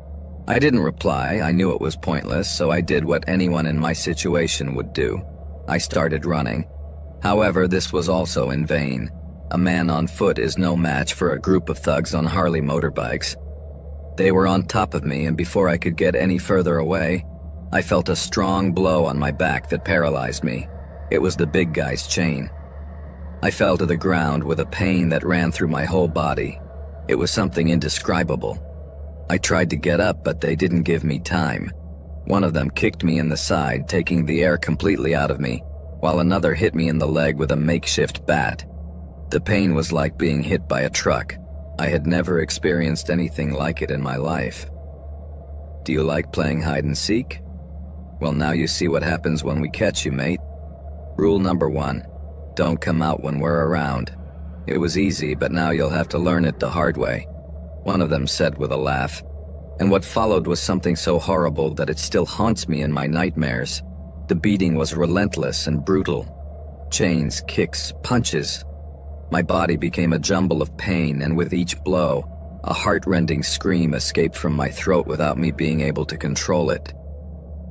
I didn't reply. I knew it was pointless, so I did what anyone in my situation would do. I started running. However, this was also in vain. A man on foot is no match for a group of thugs on Harley motorbikes. They were on top of me, and before I could get any further away, I felt a strong blow on my back that paralyzed me. It was the big guy's chain. I fell to the ground with a pain that ran through my whole body. It was something indescribable. I tried to get up, but they didn't give me time. One of them kicked me in the side, taking the air completely out of me, while another hit me in the leg with a makeshift bat. The pain was like being hit by a truck. I had never experienced anything like it in my life. Do you like playing hide and seek? Well, now you see what happens when we catch you, mate. Rule number 1, don't come out when we're around. It was easy, but now you'll have to learn it the hard way, one of them said with a laugh. And what followed was something so horrible that it still haunts me in my nightmares. The beating was relentless and brutal. Chains, kicks, punches. My body became a jumble of pain, and with each blow, a heart-rending scream escaped from my throat without me being able to control it.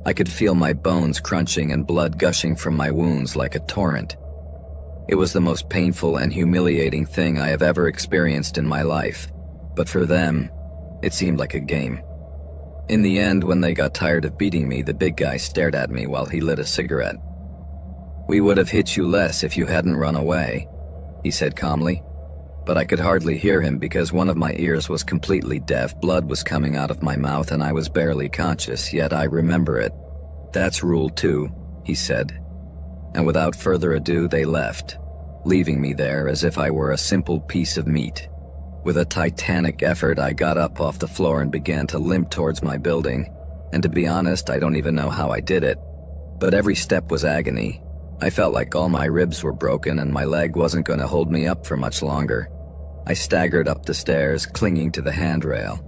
I could feel my bones crunching and blood gushing from my wounds like a torrent. It was the most painful and humiliating thing I have ever experienced in my life, but for them, it seemed like a game. In the end, when they got tired of beating me, the big guy stared at me while he lit a cigarette. "We would have hit you less if you hadn't run away," he said calmly, but I could hardly hear him because one of my ears was completely deaf. Blood was coming out of my mouth and I was barely conscious, yet I remember it. "That's rule 2, he said. And without further ado, they left, leaving me there as if I were a simple piece of meat. With a titanic effort, I got up off the floor and began to limp towards my building, and to be honest, I don't even know how I did it. But every step was agony. I felt like all my ribs were broken and my leg wasn't going to hold me up for much longer. I staggered up the stairs, clinging to the handrail,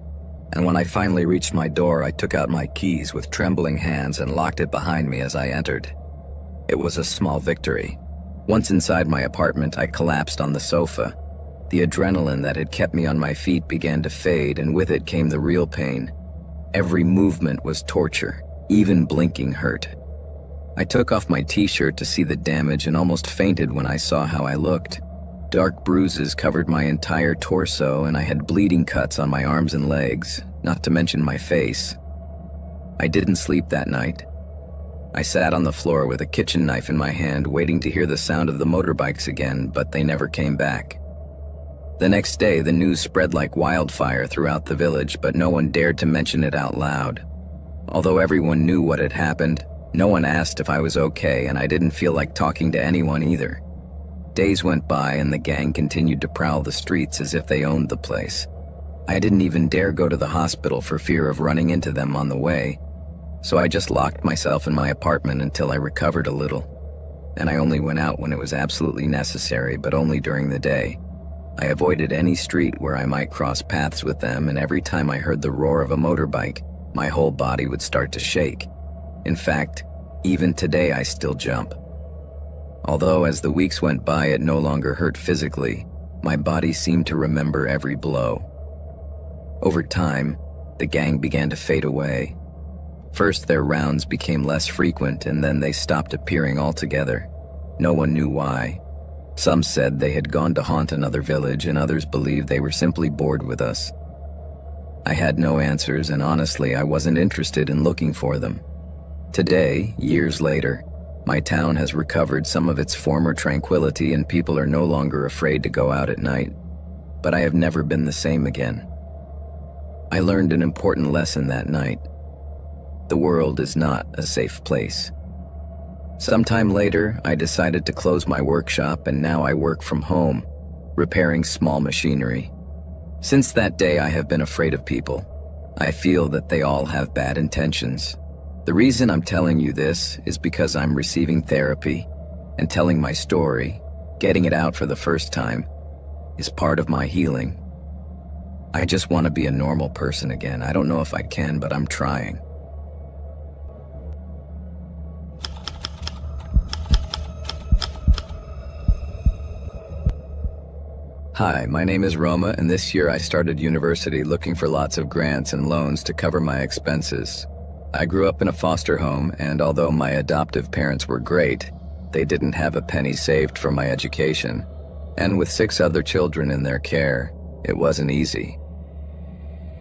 and when I finally reached my door, I took out my keys with trembling hands and locked it behind me as I entered. It was a small victory. Once inside my apartment, I collapsed on the sofa. The adrenaline that had kept me on my feet began to fade, and with it came the real pain. Every movement was torture. Even blinking hurt. I took off my t-shirt to see the damage and almost fainted when I saw how I looked. Dark bruises covered my entire torso, and I had bleeding cuts on my arms and legs, not to mention my face. I didn't sleep that night. I sat on the floor with a kitchen knife in my hand, waiting to hear the sound of the motorbikes again, but they never came back. The next day, the news spread like wildfire throughout the village, but no one dared to mention it out loud. Although everyone knew what had happened, no one asked if I was okay, and I didn't feel like talking to anyone either. Days went by and the gang continued to prowl the streets as if they owned the place. I didn't even dare go to the hospital for fear of running into them on the way, so I just locked myself in my apartment until I recovered a little. And I only went out when it was absolutely necessary, but only during the day. I avoided any street where I might cross paths with them, and every time I heard the roar of a motorbike, my whole body would start to shake. In fact, even today I still jump. Although as the weeks went by it no longer hurt physically, my body seemed to remember every blow. Over time, the gang began to fade away. First their rounds became less frequent, and then they stopped appearing altogether. No one knew why. Some said they had gone to haunt another village, and others believed they were simply bored with us. I had no answers, and honestly, I wasn't interested in looking for them. Today, years later, my town has recovered some of its former tranquility and people are no longer afraid to go out at night. But I have never been the same again. I learned an important lesson that night. The world is not a safe place. Sometime later, I decided to close my workshop, and now I work from home, repairing small machinery. Since that day, I have been afraid of people. I feel that they all have bad intentions. The reason I'm telling you this is because I'm receiving therapy, and telling my story, getting it out for the first time, is part of my healing. I just want to be a normal person again. I don't know if I can, but I'm trying. Hi, my name is Roma, and this year I started university looking for lots of grants and loans to cover my expenses. I grew up in a foster home, and although my adoptive parents were great, they didn't have a penny saved for my education. And with 6 other children in their care, it wasn't easy.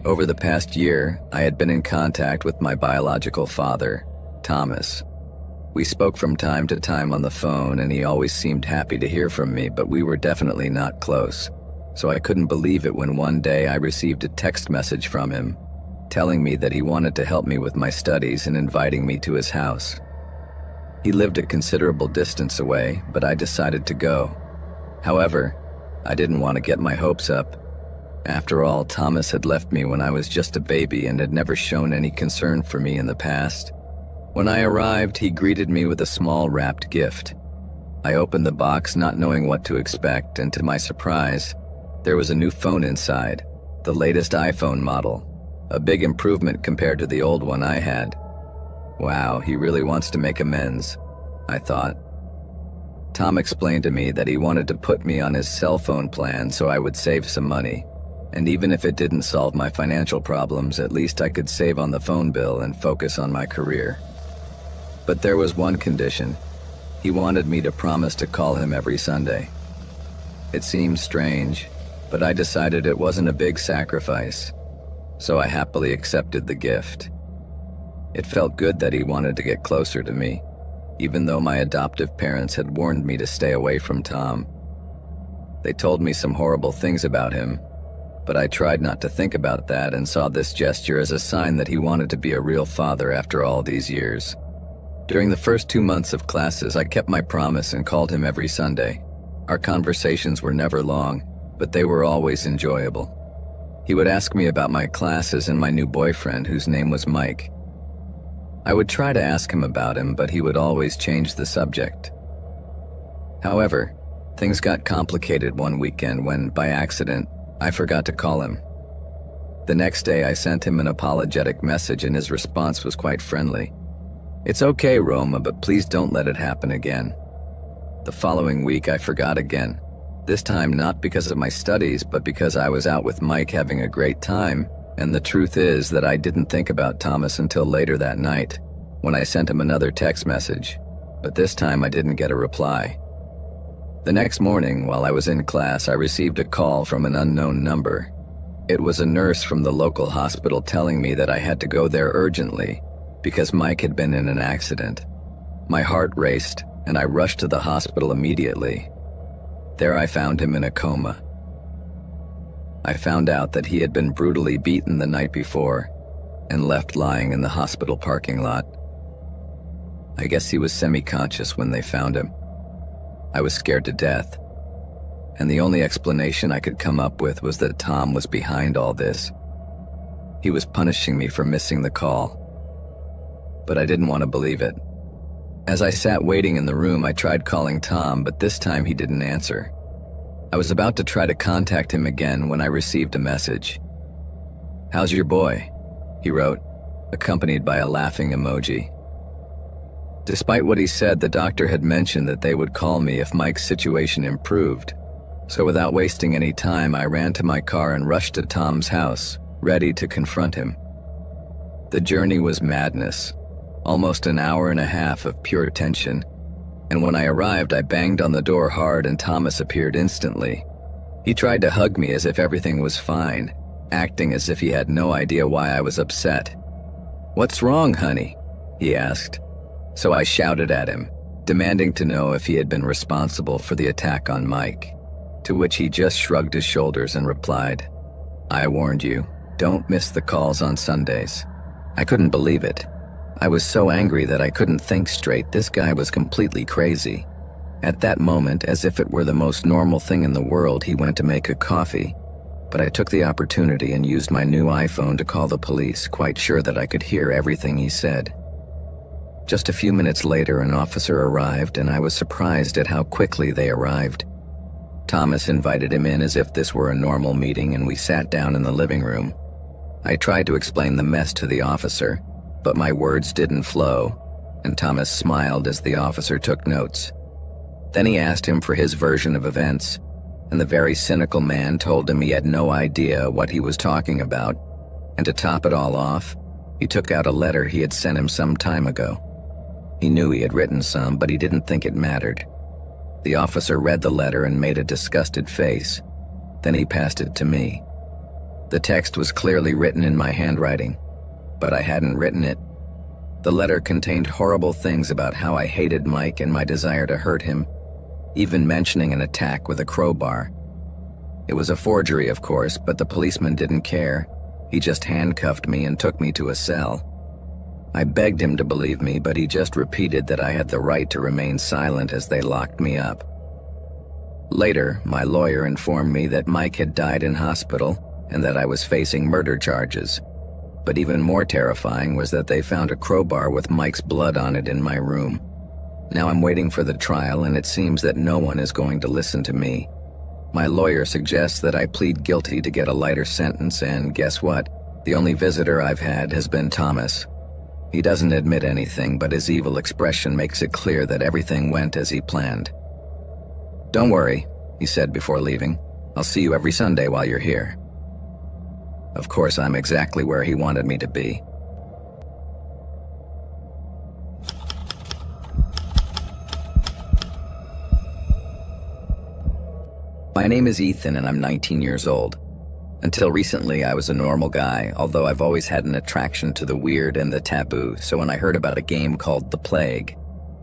Over the past year, I had been in contact with my biological father, Thomas. We spoke from time to time on the phone, and he always seemed happy to hear from me, but we were definitely not close. So I couldn't believe it when one day I received a text message from him, telling me that he wanted to help me with my studies and inviting me to his house. He lived a considerable distance away, but I decided to go. However, I didn't want to get my hopes up. After all, Thomas had left me when I was just a baby and had never shown any concern for me in the past. When I arrived, he greeted me with a small wrapped gift. I opened the box not knowing what to expect, and to my surprise, there was a new phone inside, the latest iPhone model, a big improvement compared to the old one I had. Wow, he really wants to make amends, I thought. Tom explained to me that he wanted to put me on his cell phone plan so I would save some money, and even if it didn't solve my financial problems, at least I could save on the phone bill and focus on my career. But there was one condition. He wanted me to promise to call him every Sunday. It seemed strange, but I decided it wasn't a big sacrifice, so I happily accepted the gift. It felt good that he wanted to get closer to me, even though my adoptive parents had warned me to stay away from Tom. They told me some horrible things about him, but I tried not to think about that and saw this gesture as a sign that he wanted to be a real father after all these years. During the first 2 months of classes, I kept my promise and called him every Sunday. Our conversations were never long, but they were always enjoyable. He would ask me about my classes and my new boyfriend, whose name was Mike. I would try to ask him about him, but he would always change the subject. However, things got complicated one weekend when, by accident, I forgot to call him. The next day, I sent him an apologetic message, and his response was quite friendly. "It's okay, Roma, but please don't let it happen again." The following week, I forgot again. This time not because of my studies, but because I was out with Mike having a great time, and the truth is that I didn't think about Thomas until later that night, when I sent him another text message, but this time I didn't get a reply. The next morning, while I was in class, I received a call from an unknown number. It was a nurse from the local hospital telling me that I had to go there urgently, because Mike had been in an accident. My heart raced, and I rushed to the hospital immediately. There I found him in a coma. I found out that he had been brutally beaten the night before and left lying in the hospital parking lot. I guess he was semi-conscious when they found him. I was scared to death, and the only explanation I could come up with was that Tom was behind all this. He was punishing me for missing the call. But I didn't want to believe it. As I sat waiting in the room, I tried calling Tom, but this time he didn't answer. I was about to try to contact him again when I received a message. "How's your boy?" he wrote, accompanied by a laughing emoji. Despite what he said, the doctor had mentioned that they would call me if Mike's situation improved. So without wasting any time, I ran to my car and rushed to Tom's house, ready to confront him. The journey was madness. Almost an hour and a half of pure tension, and when I arrived, I banged on the door hard and Thomas appeared instantly. He tried to hug me as if everything was fine, acting as if he had no idea why I was upset. "What's wrong, honey?" he asked. So I shouted at him, demanding to know if he had been responsible for the attack on Mike, to which he just shrugged his shoulders and replied, "I warned you, don't miss the calls on Sundays." I couldn't believe it. I was so angry that I couldn't think straight. This guy was completely crazy. At that moment, as if it were the most normal thing in the world, he went to make a coffee. But I took the opportunity and used my new iPhone to call the police, quite sure that I could hear everything he said. Just a few minutes later, an officer arrived, and I was surprised at how quickly they arrived. Thomas invited him in as if this were a normal meeting, and we sat down in the living room. I tried to explain the mess to the officer, but my words didn't flow, and Thomas smiled as the officer took notes. Then he asked him for his version of events, and the very cynical man told him he had no idea what he was talking about, and to top it all off, he took out a letter he had sent him some time ago. He knew he had written some, but he didn't think it mattered. The officer read the letter and made a disgusted face. Then he passed it to me. The text was clearly written in my handwriting, but I hadn't written it. The letter contained horrible things about how I hated Mike and my desire to hurt him, even mentioning an attack with a crowbar. It was a forgery, of course, but the policeman didn't care. He just handcuffed me and took me to a cell. I begged him to believe me, but he just repeated that I had the right to remain silent as they locked me up. Later, my lawyer informed me that Mike had died in hospital and that I was facing murder charges. But even more terrifying was that they found a crowbar with Mike's blood on it in my room. Now I'm waiting for the trial, and it seems that no one is going to listen to me. My lawyer suggests that I plead guilty to get a lighter sentence, and guess what? The only visitor I've had has been Thomas. He doesn't admit anything, but his evil expression makes it clear that everything went as he planned. "Don't worry," he said before leaving. "I'll see you every Sunday while you're here." Of course, I'm exactly where he wanted me to be. My name is Ethan, and I'm 19 years old. Until recently, I was a normal guy, although I've always had an attraction to the weird and the taboo, so when I heard about a game called The Plague,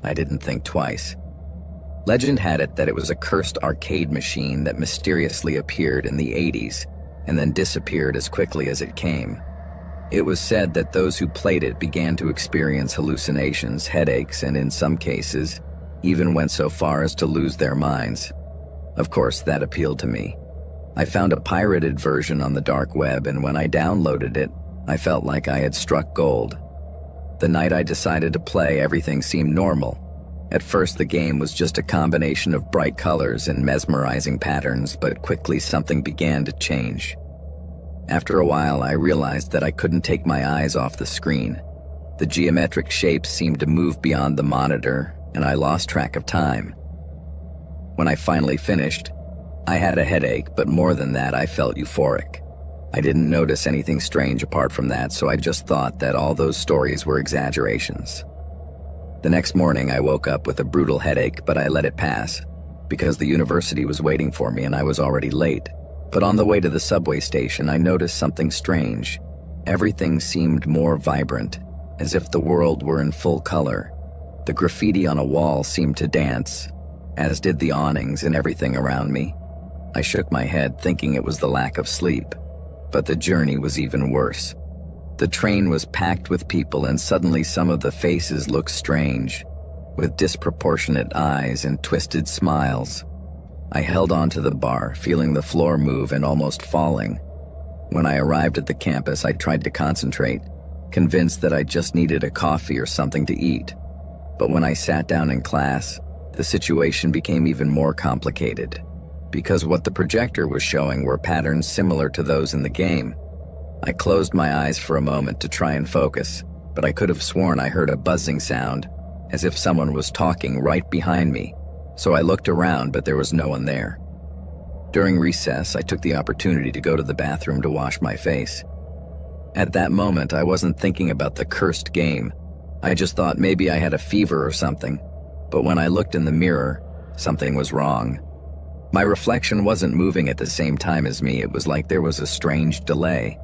I didn't think twice. Legend had it that it was a cursed arcade machine that mysteriously appeared in the 80s and then disappeared as quickly as it came. It was said that those who played it began to experience hallucinations, headaches, and in some cases, even went so far as to lose their minds. Of course, that appealed to me. I found a pirated version on the dark web, and when I downloaded it, I felt like I had struck gold. The night I decided to play, everything seemed normal. At first, the game was just a combination of bright colors and mesmerizing patterns, but quickly something began to change. After a while, I realized that I couldn't take my eyes off the screen. The geometric shapes seemed to move beyond the monitor, and I lost track of time. When I finally finished, I had a headache, but more than that, I felt euphoric. I didn't notice anything strange apart from that, so I just thought that all those stories were exaggerations. The next morning, I woke up with a brutal headache, but I let it pass, because the university was waiting for me and I was already late. But on the way to the subway station, I noticed something strange. Everything seemed more vibrant, as if the world were in full color. The graffiti on a wall seemed to dance, as did the awnings and everything around me. I shook my head, thinking it was the lack of sleep, but the journey was even worse. The train was packed with people, and suddenly some of the faces looked strange, with disproportionate eyes and twisted smiles. I held onto the bar, feeling the floor move and almost falling. When I arrived at the campus, I tried to concentrate, convinced that I just needed a coffee or something to eat. But when I sat down in class, the situation became even more complicated, because what the projector was showing were patterns similar to those in the game. I closed my eyes for a moment to try and focus, but I could have sworn I heard a buzzing sound, as if someone was talking right behind me, so I looked around, but there was no one there. During recess, I took the opportunity to go to the bathroom to wash my face. At that moment, I wasn't thinking about the cursed game. I just thought maybe I had a fever or something, but when I looked in the mirror, something was wrong. My reflection wasn't moving at the same time as me. It was like there was a strange delay.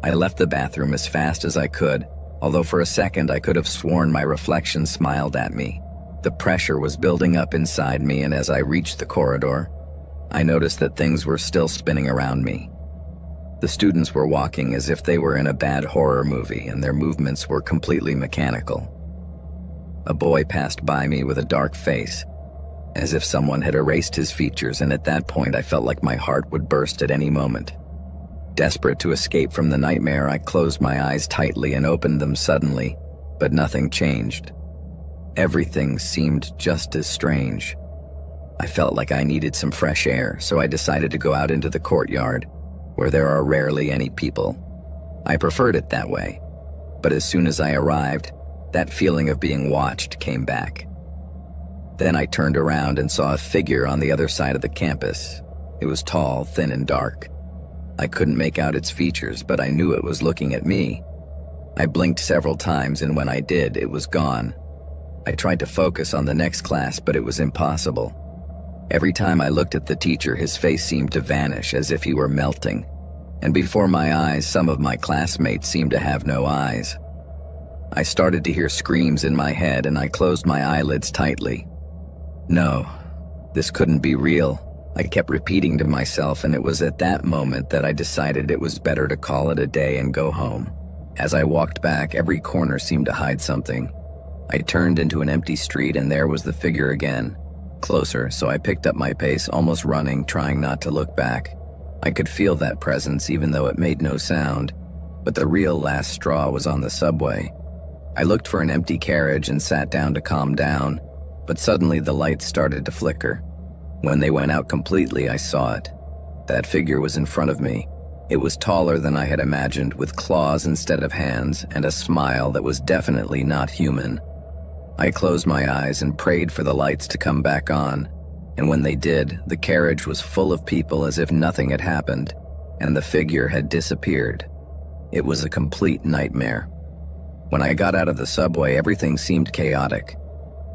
I left the bathroom as fast as I could, although for a second I could have sworn my reflection smiled at me. The pressure was building up inside me, and as I reached the corridor, I noticed that things were still spinning around me. The students were walking as if they were in a bad horror movie, and their movements were completely mechanical. A boy passed by me with a dark face, as if someone had erased his features, and at that point I felt like my heart would burst at any moment. Desperate to escape from the nightmare, I closed my eyes tightly and opened them suddenly, but nothing changed. Everything seemed just as strange. I felt like I needed some fresh air, so I decided to go out into the courtyard, where there are rarely any people. I preferred it that way, but as soon as I arrived, that feeling of being watched came back. Then I turned around and saw a figure on the other side of the campus. It was tall, thin, and dark. I couldn't make out its features, but I knew it was looking at me. I blinked several times, and when I did, it was gone. I tried to focus on the next class, but it was impossible. Every time I looked at the teacher, his face seemed to vanish as if he were melting. And before my eyes, some of my classmates seemed to have no eyes. I started to hear screams in my head, and I closed my eyelids tightly. No, this couldn't be real. I kept repeating to myself, and it was at that moment that I decided it was better to call it a day and go home. As I walked back, every corner seemed to hide something. I turned into an empty street, and there was the figure again. Closer, so I picked up my pace, almost running, trying not to look back. I could feel that presence even though it made no sound, but the real last straw was on the subway. I looked for an empty carriage and sat down to calm down, but suddenly the lights started to flicker. When they went out completely, I saw it. That figure was in front of me. It was taller than I had imagined, with claws instead of hands and a smile that was definitely not human. I closed my eyes and prayed for the lights to come back on, and when they did, the carriage was full of people as if nothing had happened, and the figure had disappeared. It was a complete nightmare. When I got out of the subway, everything seemed chaotic.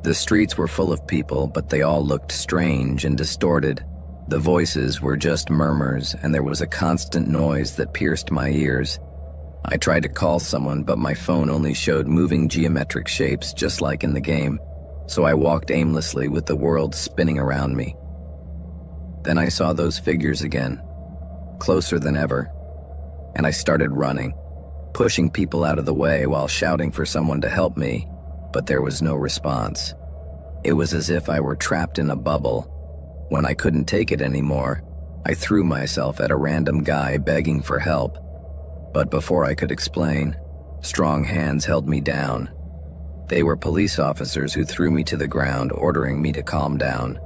The streets were full of people, but they all looked strange and distorted. The voices were just murmurs, and there was a constant noise that pierced my ears. I tried to call someone, but my phone only showed moving geometric shapes just like in the game, so I walked aimlessly with the world spinning around me. Then I saw those figures again, closer than ever, and I started running, pushing people out of the way while shouting for someone to help me, but there was no response. It was as if I were trapped in a bubble. When I couldn't take it anymore, I threw myself at a random guy begging for help. But before I could explain, strong hands held me down. They were police officers who threw me to the ground, ordering me to calm down.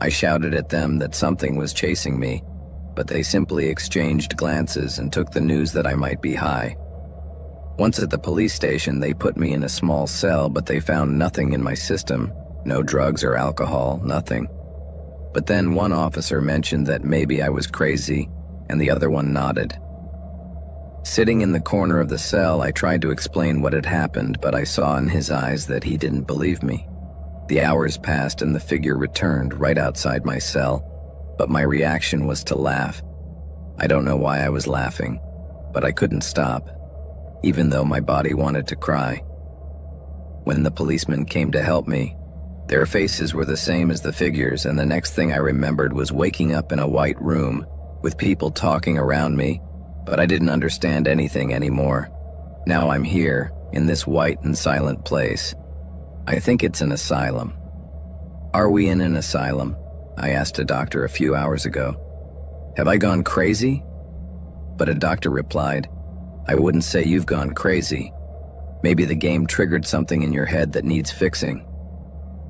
I shouted at them that something was chasing me, but they simply exchanged glances and took the news that I might be high. Once at the police station, they put me in a small cell, but they found nothing in my system. No drugs or alcohol, nothing. But then one officer mentioned that maybe I was crazy, and the other one nodded. Sitting in the corner of the cell, I tried to explain what had happened, but I saw in his eyes that he didn't believe me. The hours passed and the figure returned right outside my cell, but my reaction was to laugh. I don't know why I was laughing, but I couldn't stop, even though my body wanted to cry. When the policemen came to help me, their faces were the same as the figures, and the next thing I remembered was waking up in a white room with people talking around me, but I didn't understand anything anymore. Now I'm here, in this white and silent place. I think it's an asylum. Are we in an asylum? I asked a doctor a few hours ago. Have I gone crazy? But a doctor replied, I wouldn't say you've gone crazy. Maybe the game triggered something in your head that needs fixing.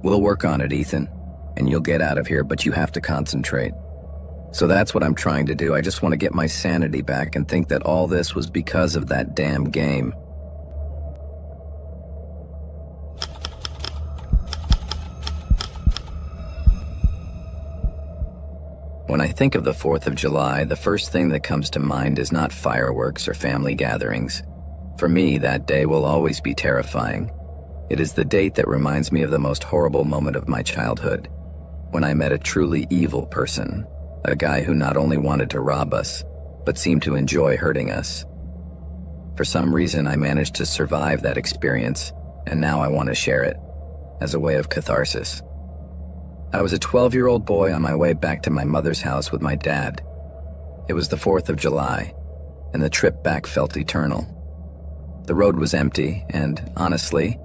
We'll work on it, Ethan, and you'll get out of here, but you have to concentrate. So that's what I'm trying to do. I just want to get my sanity back and think that all this was because of that damn game. When I think of the 4th of July, the first thing that comes to mind is not fireworks or family gatherings. For me, that day will always be terrifying. It is the date that reminds me of the most horrible moment of my childhood, when I met a truly evil person, a guy who not only wanted to rob us, but seemed to enjoy hurting us. For some reason, I managed to survive that experience, and now I want to share it, as a way of catharsis. I was a 12-year-old boy on my way back to my mother's house with my dad. It was the 4th of July, and the trip back felt eternal. The road was empty, and honestly,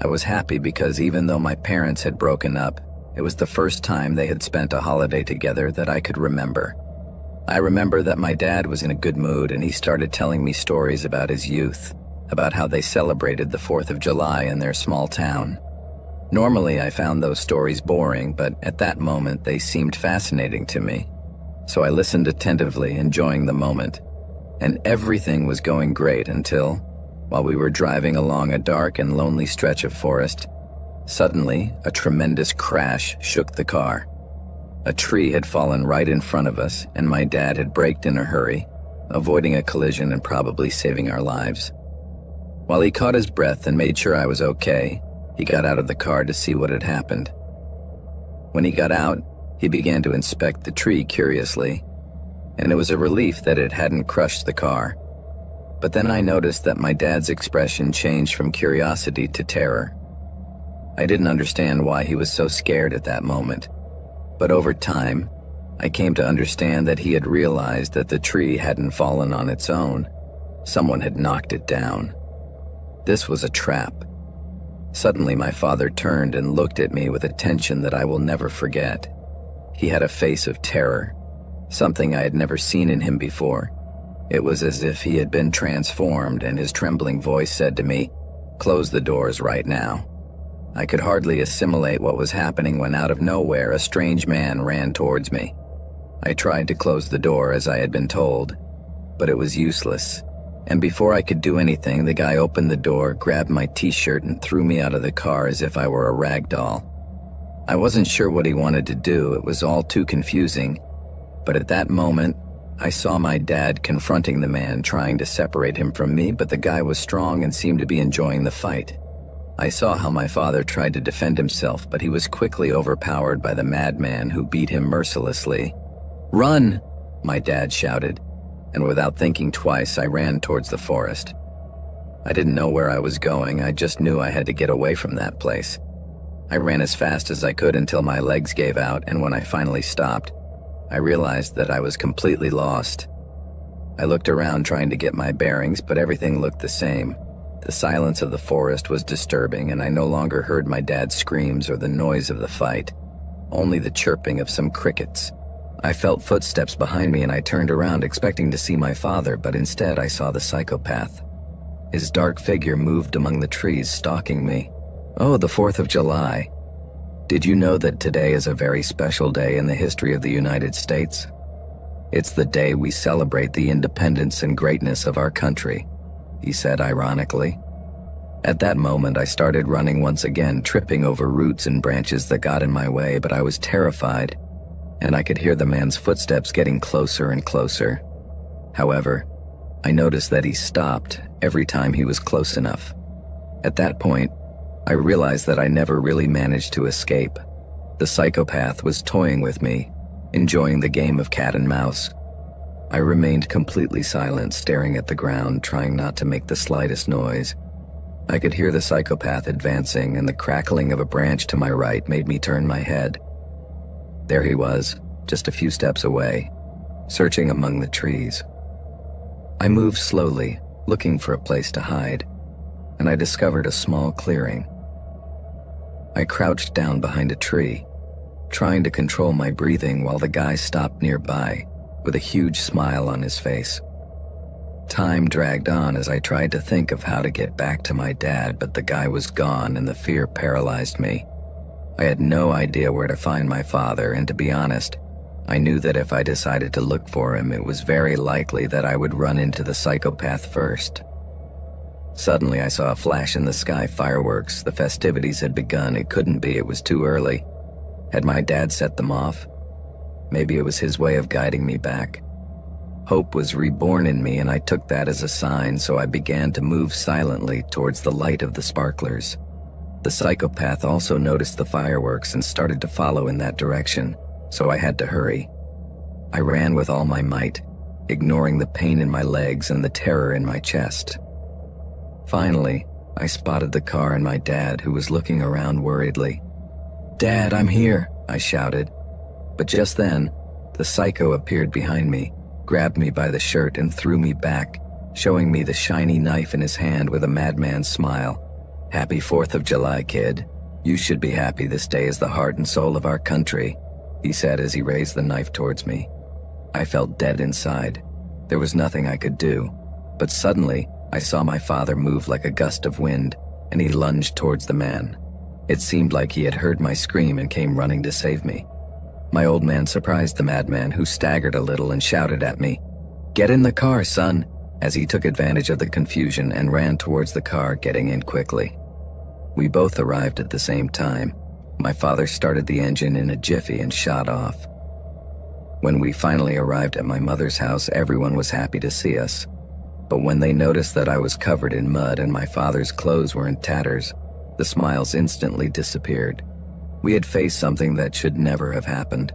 I was happy because even though my parents had broken up, it was the first time they had spent a holiday together that I could remember. I remember that my dad was in a good mood, and he started telling me stories about his youth, about how they celebrated the 4th of July in their small town. Normally, I found those stories boring, but at that moment, they seemed fascinating to me. So I listened attentively, enjoying the moment. And everything was going great until, while we were driving along a dark and lonely stretch of forest, suddenly, a tremendous crash shook the car. A tree had fallen right in front of us, and my dad had braked in a hurry, avoiding a collision and probably saving our lives. While he caught his breath and made sure I was okay, he got out of the car to see what had happened. When he got out, he began to inspect the tree curiously, and it was a relief that it hadn't crushed the car. But then I noticed that my dad's expression changed from curiosity to terror. I didn't understand why he was so scared at that moment, but over time, I came to understand that he had realized that the tree hadn't fallen on its own. Someone had knocked it down. This was a trap. Suddenly, my father turned and looked at me with a tension that I will never forget. He had a face of terror, something I had never seen in him before. It was as if he had been transformed, and his trembling voice said to me, "Close the doors right now." I could hardly assimilate what was happening when out of nowhere a strange man ran towards me. I tried to close the door as I had been told, but it was useless. And before I could do anything, the guy opened the door, grabbed my t-shirt, and threw me out of the car as if I were a rag doll. I wasn't sure what he wanted to do. It was all too confusing. But at that moment, I saw my dad confronting the man, trying to separate him from me, but the guy was strong and seemed to be enjoying the fight. I saw how my father tried to defend himself, but he was quickly overpowered by the madman who beat him mercilessly. "Run!" my dad shouted, and without thinking twice, I ran towards the forest. I didn't know where I was going. I just knew I had to get away from that place. I ran as fast as I could until my legs gave out, and when I finally stopped, I realized that I was completely lost. I looked around trying to get my bearings, but everything looked the same. The silence of the forest was disturbing, and I no longer heard my dad's screams or the noise of the fight, only the chirping of some crickets. I felt footsteps behind me, and I turned around expecting to see my father, but instead I saw the psychopath. His dark figure moved among the trees, stalking me. "Oh, the 4th of July. Did you know that today is a very special day in the history of the United States? It's the day we celebrate the independence and greatness of our country," he said ironically. At that moment, I started running once again, tripping over roots and branches that got in my way, but I was terrified, and I could hear the man's footsteps getting closer and closer. However, I noticed that he stopped every time he was close enough. At that point, I realized that I never really managed to escape. The psychopath was toying with me, enjoying the game of cat and mouse. I remained completely silent, staring at the ground, trying not to make the slightest noise. I could hear the psychopath advancing, and the crackling of a branch to my right made me turn my head. There he was, just a few steps away, searching among the trees. I moved slowly, looking for a place to hide, and I discovered a small clearing. I crouched down behind a tree, trying to control my breathing while the guy stopped nearby, with a huge smile on his face. Time dragged on as I tried to think of how to get back to my dad, but the guy was gone and the fear paralyzed me. I had no idea where to find my father, and to be honest, I knew that if I decided to look for him, it was very likely that I would run into the psychopath first. Suddenly, I saw a flash in the sky, fireworks. The festivities had begun. It couldn't be. It was too early. Had my dad set them off? Maybe it was his way of guiding me back. Hope was reborn in me, and I took that as a sign, so I began to move silently towards the light of the sparklers. The psychopath also noticed the fireworks and started to follow in that direction, so I had to hurry. I ran with all my might, ignoring the pain in my legs and the terror in my chest. Finally, I spotted the car and my dad, who was looking around worriedly. "Dad, I'm here," I shouted. But just then, the psycho appeared behind me, grabbed me by the shirt and threw me back, showing me the shiny knife in his hand with a madman's smile. "Happy 4th of July, kid. You should be happy. This day is the heart and soul of our country," he said as he raised the knife towards me. I felt dead inside. There was nothing I could do, but suddenly I saw my father move like a gust of wind, and he lunged towards the man. It seemed like he had heard my scream and came running to save me. My old man surprised the madman, who staggered a little and shouted at me, "Get in the car, son," as he took advantage of the confusion and ran towards the car, getting in quickly. We both arrived at the same time. My father started the engine in a jiffy and shot off. When we finally arrived at my mother's house, everyone was happy to see us. But when they noticed that I was covered in mud and my father's clothes were in tatters, the smiles instantly disappeared. We had faced something that should never have happened.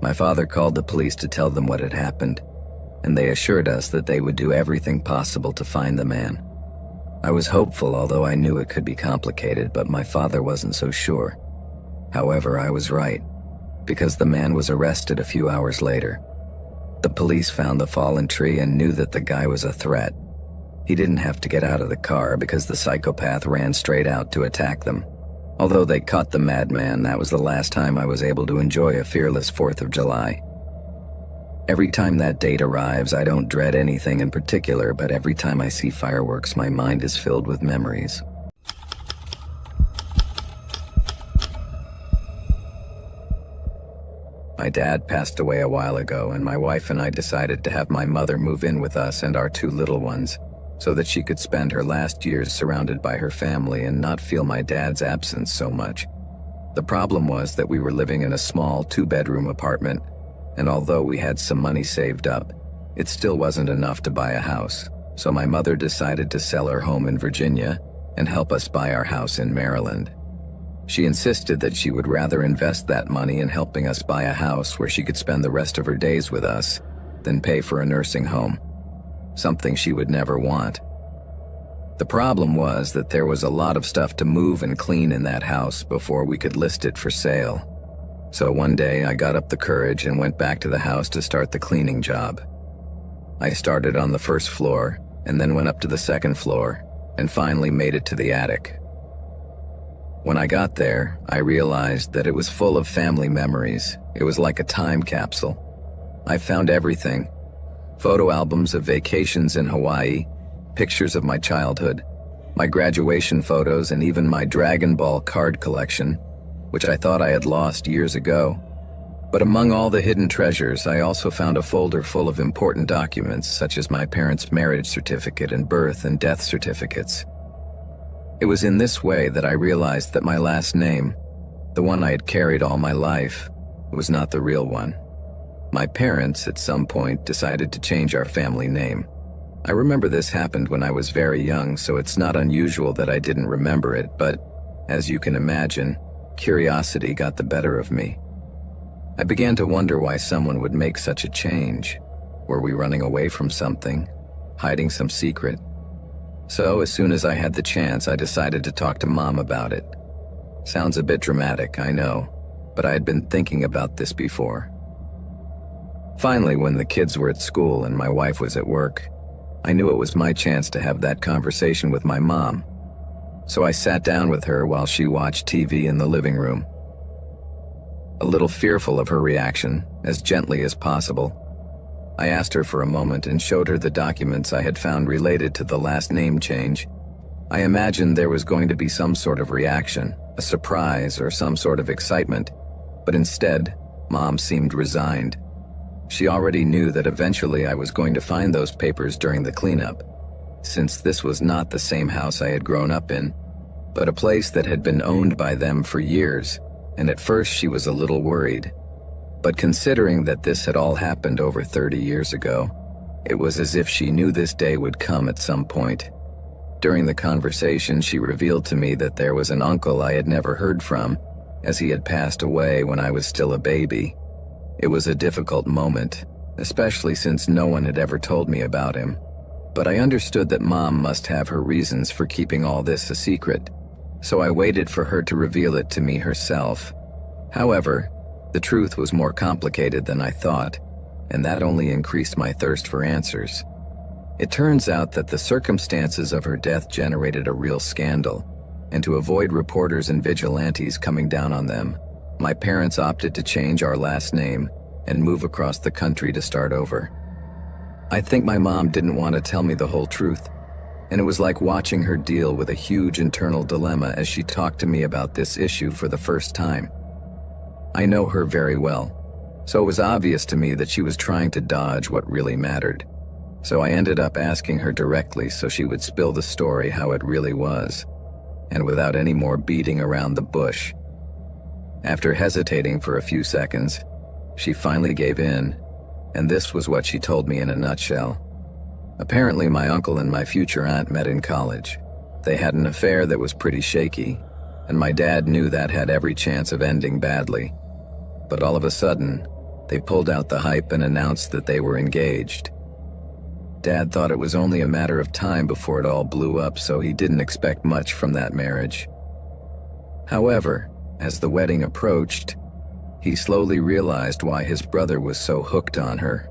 My father called the police to tell them what had happened, and they assured us that they would do everything possible to find the man. I was hopeful, although I knew it could be complicated, but my father wasn't so sure. However, I was right, because the man was arrested a few hours later. The police found the fallen tree and knew that the guy was a threat. He didn't have to get out of the car because the psychopath ran straight out to attack them. Although they caught the madman, that was the last time I was able to enjoy a fearless 4th of July. Every time that date arrives, I don't dread anything in particular, but every time I see fireworks, my mind is filled with memories. My dad passed away a while ago, and my wife and I decided to have my mother move in with us and our 2 little ones, so that she could spend her last years surrounded by her family and not feel my dad's absence so much. The problem was that we were living in a small 2-bedroom apartment, and although we had some money saved up, it still wasn't enough to buy a house, so my mother decided to sell her home in Virginia and help us buy our house in Maryland. She insisted that she would rather invest that money in helping us buy a house where she could spend the rest of her days with us than pay for a nursing home, something she would never want. The problem was that there was a lot of stuff to move and clean in that house before we could list it for sale. So one day I got up the courage and went back to the house to start the cleaning job. I started on the 1st floor and then went up to the 2nd floor and finally made it to the attic. When I got there, I realized that it was full of family memories. It was like a time capsule. I found everything: photo albums of vacations in Hawaii, pictures of my childhood, my graduation photos, and even my Dragon Ball card collection, which I thought I had lost years ago. But among all the hidden treasures, I also found a folder full of important documents, such as my parents' marriage certificate and birth and death certificates. It was in this way that I realized that my last name, the one I had carried all my life, was not the real one. My parents, at some point, decided to change our family name. I remember this happened when I was very young, so it's not unusual that I didn't remember it, but, as you can imagine, curiosity got the better of me. I began to wonder why someone would make such a change. Were we running away from something? Hiding some secret? So, as soon as I had the chance, I decided to talk to Mom about it. Sounds a bit dramatic, I know, but I had been thinking about this before. Finally, when the kids were at school and my wife was at work, I knew it was my chance to have that conversation with my mom. So I sat down with her while she watched TV in the living room. A little fearful of her reaction, as gently as possible, I asked her for a moment and showed her the documents I had found related to the last name change. I imagined there was going to be some sort of reaction, a surprise or some sort of excitement, but instead, Mom seemed resigned. She already knew that eventually I was going to find those papers during the cleanup, since this was not the same house I had grown up in, but a place that had been owned by them for years, and at first she was a little worried. But considering that this had all happened over 30 years ago, it was as if she knew this day would come at some point. During the conversation, she revealed to me that there was an uncle I had never heard from, as he had passed away when I was still a baby. It was a difficult moment, especially since no one had ever told me about him. But I understood that Mom must have her reasons for keeping all this a secret, so I waited for her to reveal it to me herself. However, the truth was more complicated than I thought, and that only increased my thirst for answers. It turns out that the circumstances of her death generated a real scandal, and to avoid reporters and vigilantes coming down on them, my parents opted to change our last name and move across the country to start over. I think my mom didn't want to tell me the whole truth, and it was like watching her deal with a huge internal dilemma as she talked to me about this issue for the first time. I know her very well, so it was obvious to me that she was trying to dodge what really mattered. So I ended up asking her directly so she would spill the story how it really was, and without any more beating around the bush. After hesitating for a few seconds, she finally gave in, and this was what she told me in a nutshell. Apparently, my uncle and my future aunt met in college. They had an affair that was pretty shaky, and my dad knew that had every chance of ending badly. But all of a sudden, they pulled out the hype and announced that they were engaged. Dad thought it was only a matter of time before it all blew up, so he didn't expect much from that marriage. However, as the wedding approached, he slowly realized why his brother was so hooked on her.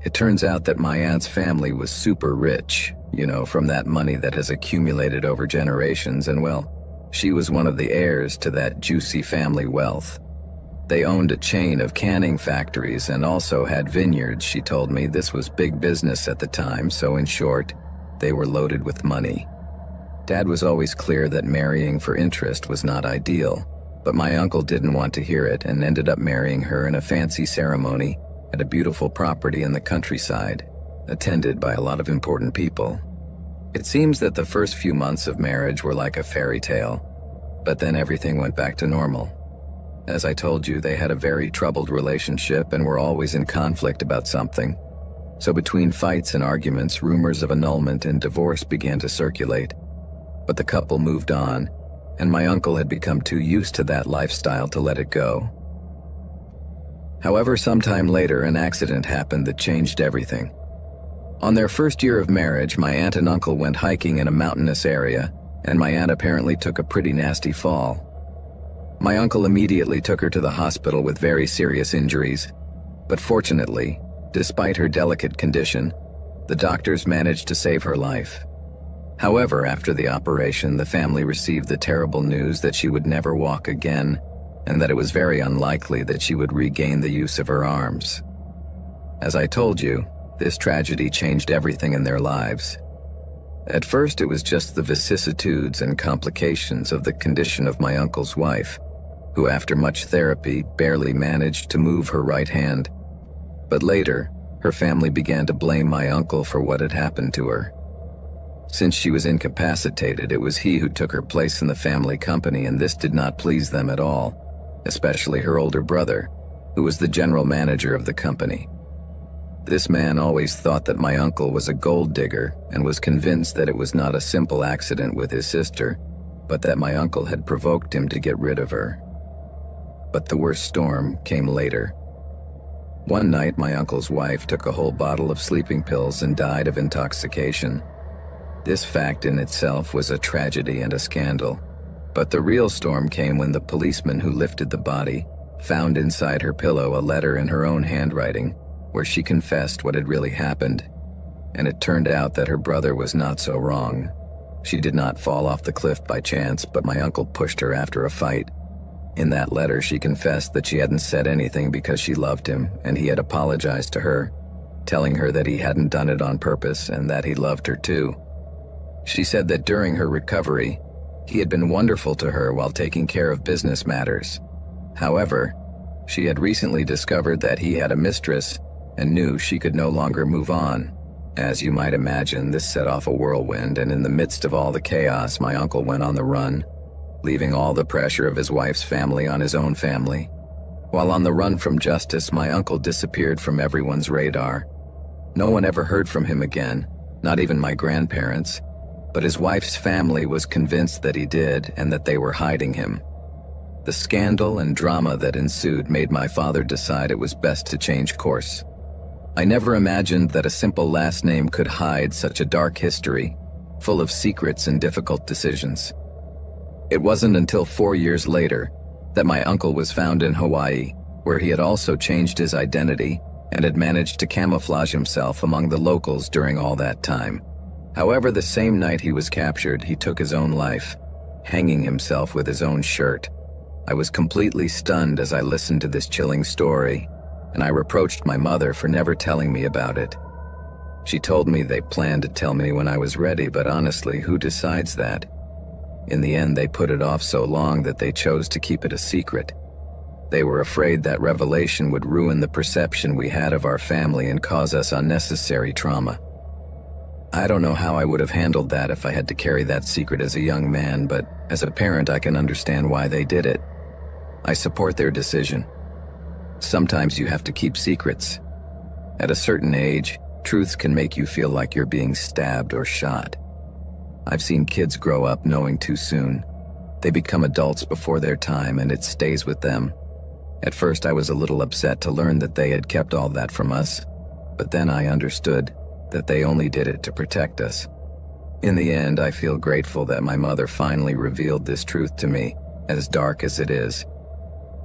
It turns out that my aunt's family was super rich, from that money that has accumulated over generations, and well, she was one of the heirs to that juicy family wealth. They owned a chain of canning factories and also had vineyards. She told me this was big business at the time, so in short, they were loaded with money. Dad was always clear that marrying for interest was not ideal, but my uncle didn't want to hear it and ended up marrying her in a fancy ceremony at a beautiful property in the countryside, attended by a lot of important people. It seems that the first few months of marriage were like a fairy tale, but then everything went back to normal. As I told you, they had a very troubled relationship and were always in conflict about something. So between fights and arguments, rumors of annulment and divorce began to circulate. But the couple moved on, and my uncle had become too used to that lifestyle to let it go. However, sometime later, an accident happened that changed everything. On their first year of marriage, my aunt and uncle went hiking in a mountainous area, and my aunt apparently took a pretty nasty fall. My uncle immediately took her to the hospital with very serious injuries, but fortunately, despite her delicate condition, the doctors managed to save her life. However, after the operation, the family received the terrible news that she would never walk again, and that it was very unlikely that she would regain the use of her arms. As I told you, this tragedy changed everything in their lives. At first, it was just the vicissitudes and complications of the condition of my uncle's wife, who after much therapy barely managed to move her right hand. But later, her family began to blame my uncle for what had happened to her. Since she was incapacitated, it was he who took her place in the family company, and this did not please them at all, especially her older brother, who was the general manager of the company. This man always thought that my uncle was a gold digger and was convinced that it was not a simple accident with his sister, but that my uncle had provoked him to get rid of her. But the worst storm came later. One night, my uncle's wife took a whole bottle of sleeping pills and died of intoxication. This fact in itself was a tragedy and a scandal, but the real storm came when the policeman who lifted the body found inside her pillow a letter in her own handwriting where she confessed what had really happened, and it turned out that her brother was not so wrong. She did not fall off the cliff by chance, but my uncle pushed her after a fight. In that letter, she confessed that she hadn't said anything because she loved him, and he had apologized to her, telling her that he hadn't done it on purpose and that he loved her too. She said that during her recovery, he had been wonderful to her while taking care of business matters. However, she had recently discovered that he had a mistress and knew she could no longer move on. As you might imagine, this set off a whirlwind, and in the midst of all the chaos, my uncle went on the run, leaving all the pressure of his wife's family on his own family. While on the run from justice, my uncle disappeared from everyone's radar. No one ever heard from him again, not even my grandparents, but his wife's family was convinced that he did and that they were hiding him. The scandal and drama that ensued made my father decide it was best to change course. I never imagined that a simple last name could hide such a dark history, full of secrets and difficult decisions. It wasn't until 4 years later that my uncle was found in Hawaii, where he had also changed his identity and had managed to camouflage himself among the locals during all that time. However, the same night he was captured, he took his own life, hanging himself with his own shirt. I was completely stunned as I listened to this chilling story, and I reproached my mother for never telling me about it. She told me they planned to tell me when I was ready, but honestly, who decides that? In the end, they put it off so long that they chose to keep it a secret. They were afraid that revelation would ruin the perception we had of our family and cause us unnecessary trauma. I don't know how I would have handled that if I had to carry that secret as a young man, but as a parent I can understand why they did it. I support their decision. Sometimes you have to keep secrets. At a certain age, truths can make you feel like you're being stabbed or shot. I've seen kids grow up knowing too soon. They become adults before their time and it stays with them. At first I was a little upset to learn that they had kept all that from us, but then I understood that they only did it to protect us. In the end, I feel grateful that my mother finally revealed this truth to me, as dark as it is.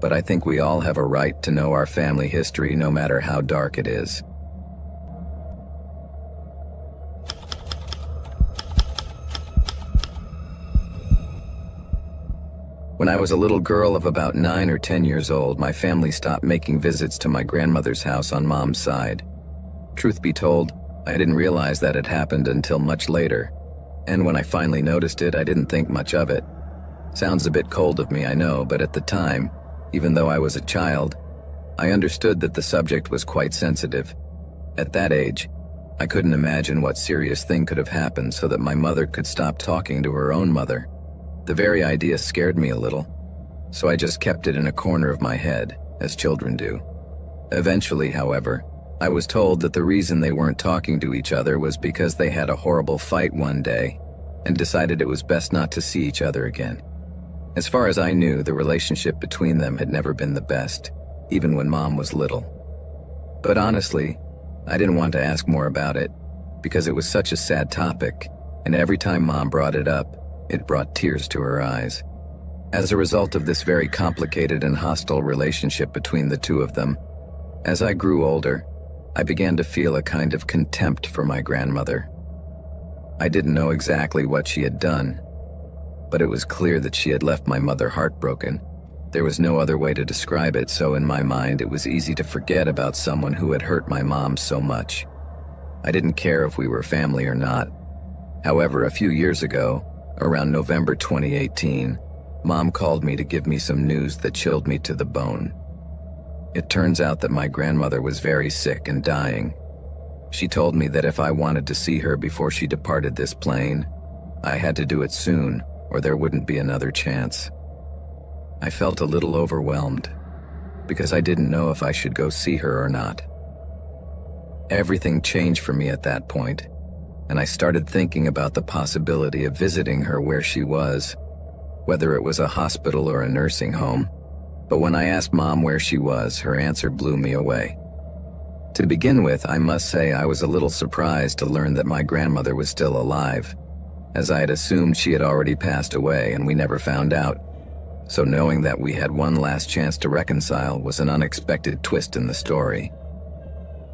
But I think we all have a right to know our family history no matter how dark it is. When I was a little girl of about 9 or 10 years old, my family stopped making visits to my grandmother's house on Mom's side. Truth be told, I didn't realize that had happened until much later, and when I finally noticed it, I didn't think much of it. Sounds a bit cold of me, I know, but at the time, even though I was a child, I understood that the subject was quite sensitive. At that age, I couldn't imagine what serious thing could have happened so that my mother could stop talking to her own mother. The very idea scared me a little, so I just kept it in a corner of my head, as children do. Eventually, however, I was told that the reason they weren't talking to each other was because they had a horrible fight one day and decided it was best not to see each other again. As far as I knew, the relationship between them had never been the best, even when Mom was little. But honestly, I didn't want to ask more about it because it was such a sad topic, and every time Mom brought it up, it brought tears to her eyes. As a result of this very complicated and hostile relationship between the two of them, as I grew older, I began to feel a kind of contempt for my grandmother. I didn't know exactly what she had done, but it was clear that she had left my mother heartbroken. There was no other way to describe it, so in my mind it was easy to forget about someone who had hurt my mom so much. I didn't care if we were family or not. However, a few years ago, around November 2018, Mom called me to give me some news that chilled me to the bone. It turns out that my grandmother was very sick and dying. She told me that if I wanted to see her before she departed this plane, I had to do it soon, or there wouldn't be another chance. I felt a little overwhelmed, because I didn't know if I should go see her or not. Everything changed for me at that point, and I started thinking about the possibility of visiting her where she was, whether it was a hospital or a nursing home. But when I asked Mom where she was, her answer blew me away. To begin with, I must say I was a little surprised to learn that my grandmother was still alive, as I had assumed she had already passed away and we never found out. So knowing that we had one last chance to reconcile was an unexpected twist in the story.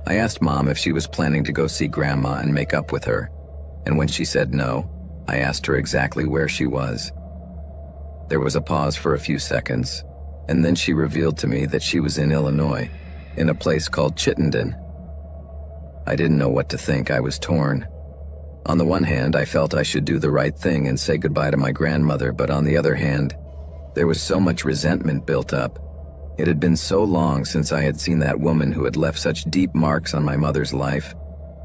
I asked Mom if she was planning to go see Grandma and make up with her, and when she said no, I asked her exactly where she was. There was a pause for a few seconds, and then she revealed to me that she was in Illinois, in a place called Chittenden. I didn't know what to think. I was torn. On the one hand, I felt I should do the right thing and say goodbye to my grandmother, but on the other hand, there was so much resentment built up. It had been so long since I had seen that woman who had left such deep marks on my mother's life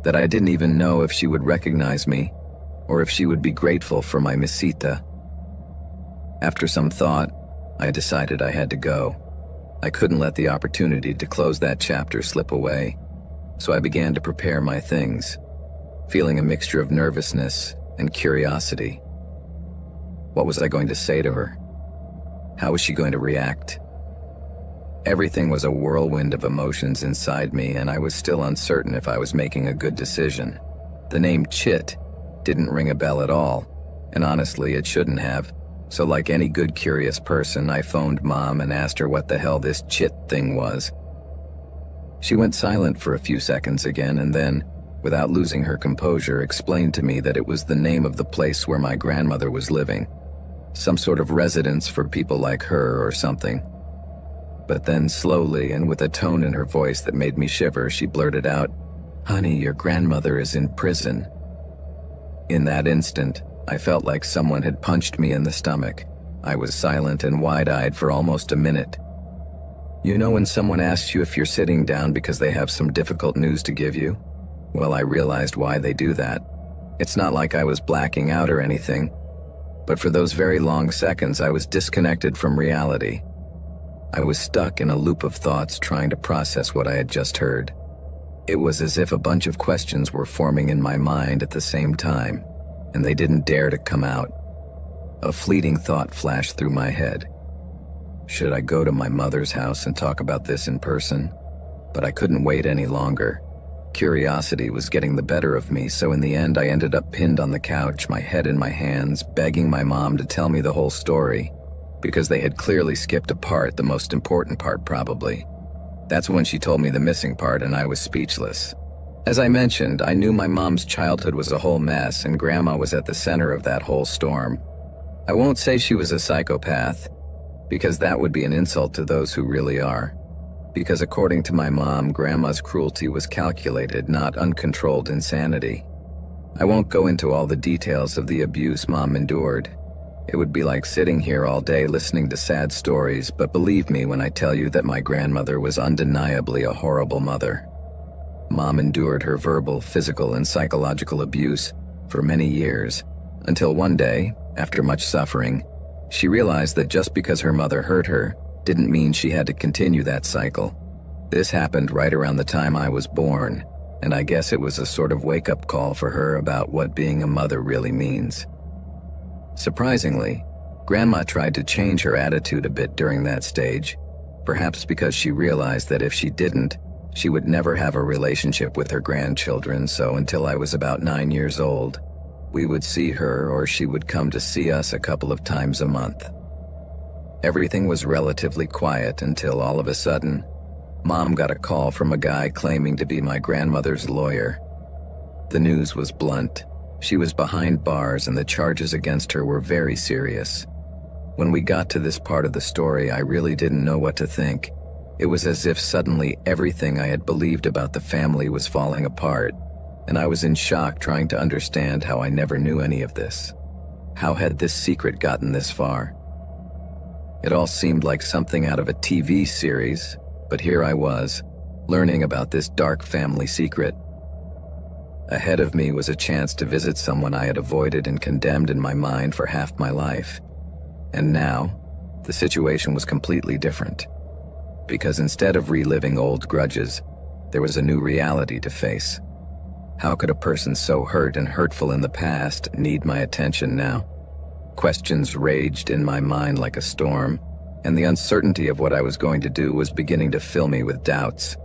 that I didn't even know if she would recognize me or if she would be grateful for my misita. After some thought, I decided I had to go. I couldn't let the opportunity to close that chapter slip away, so I began to prepare my things, feeling a mixture of nervousness and curiosity. What was I going to say to her? How was she going to react? Everything was a whirlwind of emotions inside me, and I was still uncertain if I was making a good decision. The name Chit didn't ring a bell at all, and honestly, it shouldn't have. So like any good curious person, I phoned Mom and asked her what the hell this Chit thing was. She went silent for a few seconds again and then, without losing her composure, explained to me that it was the name of the place where my grandmother was living. Some sort of residence for people like her or something. But then slowly and with a tone in her voice that made me shiver, she blurted out, "Honey, your grandmother is in prison." In that instant, I felt like someone had punched me in the stomach. I was silent and wide-eyed for almost a minute. You know when someone asks you if you're sitting down because they have some difficult news to give you? Well, I realized why they do that. It's not like I was blacking out or anything, but for those very long seconds I was disconnected from reality. I was stuck in a loop of thoughts trying to process what I had just heard. It was as if a bunch of questions were forming in my mind at the same time, and they didn't dare to come out. A fleeting thought flashed through my head. Should I go to my mother's house and talk about this in person? But I couldn't wait any longer. Curiosity was getting the better of me, so in the end I ended up pinned on the couch, my head in my hands, begging my mom to tell me the whole story, because they had clearly skipped a part, the most important part probably. That's when she told me the missing part, and I was speechless. As I mentioned, I knew my mom's childhood was a whole mess, and Grandma was at the center of that whole storm. I won't say she was a psychopath, because that would be an insult to those who really are. Because according to my mom, Grandma's cruelty was calculated, not uncontrolled insanity. I won't go into all the details of the abuse Mom endured. It would be like sitting here all day listening to sad stories, but believe me when I tell you that my grandmother was undeniably a horrible mother. Mom endured her verbal, physical, and psychological abuse for many years, until one day, after much suffering, she realized that just because her mother hurt her didn't mean she had to continue that cycle. This happened right around the time I was born, and I guess it was a sort of wake-up call for her about what being a mother really means. Surprisingly, Grandma tried to change her attitude a bit during that stage, perhaps because she realized that if she didn't, she would never have a relationship with her grandchildren, so until I was about 9 years old, we would see her or she would come to see us a couple of times a month. Everything was relatively quiet until all of a sudden, Mom got a call from a guy claiming to be my grandmother's lawyer. The news was blunt. She was behind bars and the charges against her were very serious. When we got to this part of the story, I really didn't know what to think. It was as if suddenly everything I had believed about the family was falling apart, and I was in shock trying to understand how I never knew any of this. How had this secret gotten this far? It all seemed like something out of a TV series, but here I was, learning about this dark family secret. Ahead of me was a chance to visit someone I had avoided and condemned in my mind for half my life. And now, the situation was completely different. Because instead of reliving old grudges, there was a new reality to face. How could a person so hurt and hurtful in the past need my attention now? Questions raged in my mind like a storm, and the uncertainty of what I was going to do was beginning to fill me with doubts.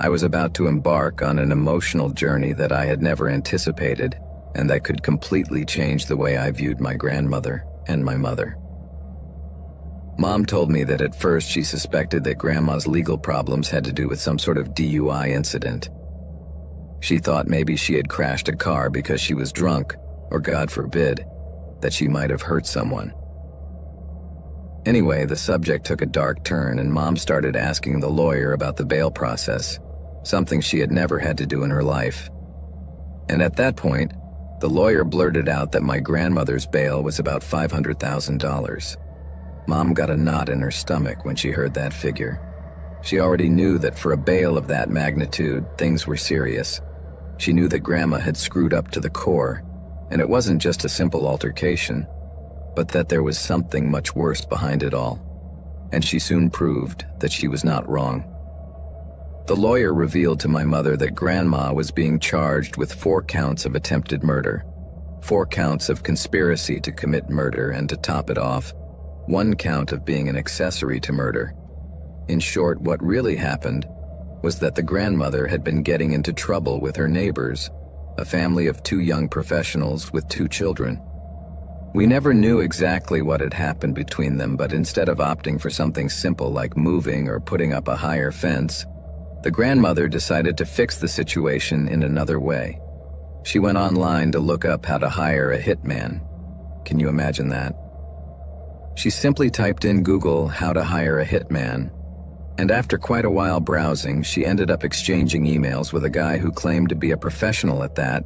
I was about to embark on an emotional journey that I had never anticipated, and that could completely change the way I viewed my grandmother and my mother. Mom told me that at first she suspected that Grandma's legal problems had to do with some sort of DUI incident. She thought maybe she had crashed a car because she was drunk, or God forbid, that she might have hurt someone. Anyway, the subject took a dark turn and Mom started asking the lawyer about the bail process, something she had never had to do in her life. And at that point, the lawyer blurted out that my grandmother's bail was about $500,000. Mom got a knot in her stomach when she heard that figure. She already knew that for a bail of that magnitude, things were serious. She knew that Grandma had screwed up to the core, and it wasn't just a simple altercation, but that there was something much worse behind it all. And she soon proved that she was not wrong. The lawyer revealed to my mother that Grandma was being charged with 4 counts of attempted murder, 4 counts of conspiracy to commit murder, and to top it off, 1 count of being an accessory to murder. In short, what really happened was that the grandmother had been getting into trouble with her neighbors, a family of 2 young professionals with 2 children. We never knew exactly what had happened between them, but instead of opting for something simple like moving or putting up a higher fence, the grandmother decided to fix the situation in another way. She went online to look up how to hire a hitman. Can you imagine that? She simply typed in Google "how to hire a hitman," And after quite a while browsing, she ended up exchanging emails with a guy who claimed to be a professional at that.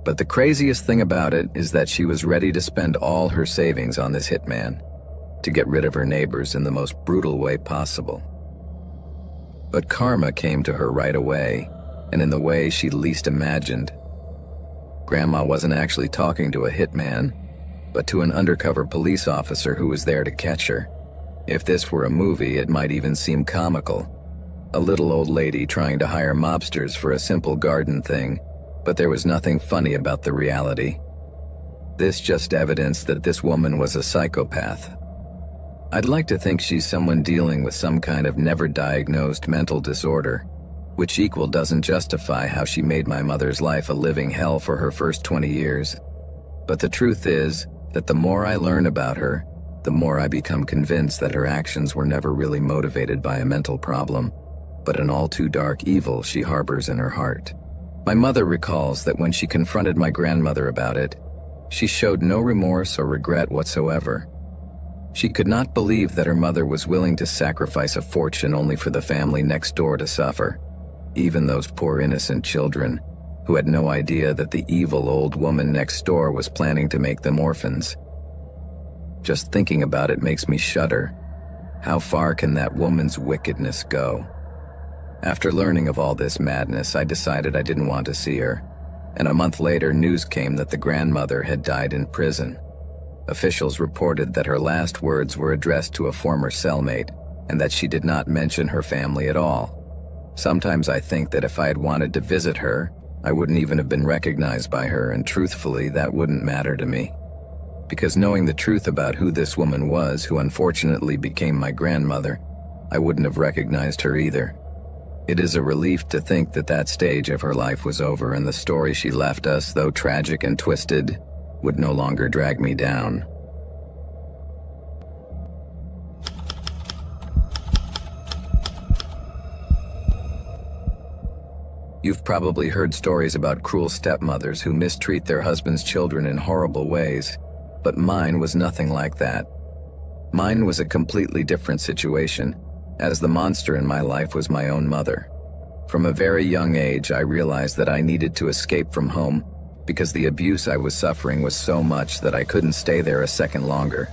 But the craziest thing about it is that she was ready to spend all her savings on this hitman, to get rid of her neighbors in the most brutal way possible. But karma came to her right away, and in the way she least imagined. Grandma wasn't actually talking to a hitman, but to an undercover police officer who was there to catch her. If this were a movie, it might even seem comical. A little old lady trying to hire mobsters for a simple garden thing, but there was nothing funny about the reality. This just evidenced that this woman was a psychopath. I'd like to think she's someone dealing with some kind of never-diagnosed mental disorder, which equal doesn't justify how she made my mother's life a living hell for her first 20 years. But the truth is that the more I learn about her, the more I become convinced that her actions were never really motivated by a mental problem, but an all-too-dark evil she harbors in her heart. My mother recalls that when she confronted my grandmother about it, she showed no remorse or regret whatsoever. She could not believe that her mother was willing to sacrifice a fortune only for the family next door to suffer, even those poor innocent children who had no idea that the evil old woman next door was planning to make them orphans. Just thinking about it makes me shudder. How far can that woman's wickedness go? After learning of all this madness, I decided I didn't want to see her, and a month later news came that the grandmother had died in prison. Officials reported that her last words were addressed to a former cellmate, and that she did not mention her family at all. Sometimes I think that if I had wanted to visit her, I wouldn't even have been recognized by her, and truthfully, that wouldn't matter to me. Because knowing the truth about who this woman was, who unfortunately became my grandmother, I wouldn't have recognized her either. It is a relief to think that that stage of her life was over, and the story she left us, though tragic and twisted, would no longer drag me down. You've probably heard stories about cruel stepmothers who mistreat their husbands' children in horrible ways, but mine was nothing like that. Mine was a completely different situation, as the monster in my life was my own mother. From a very young age, I realized that I needed to escape from home because the abuse I was suffering was so much that I couldn't stay there a second longer.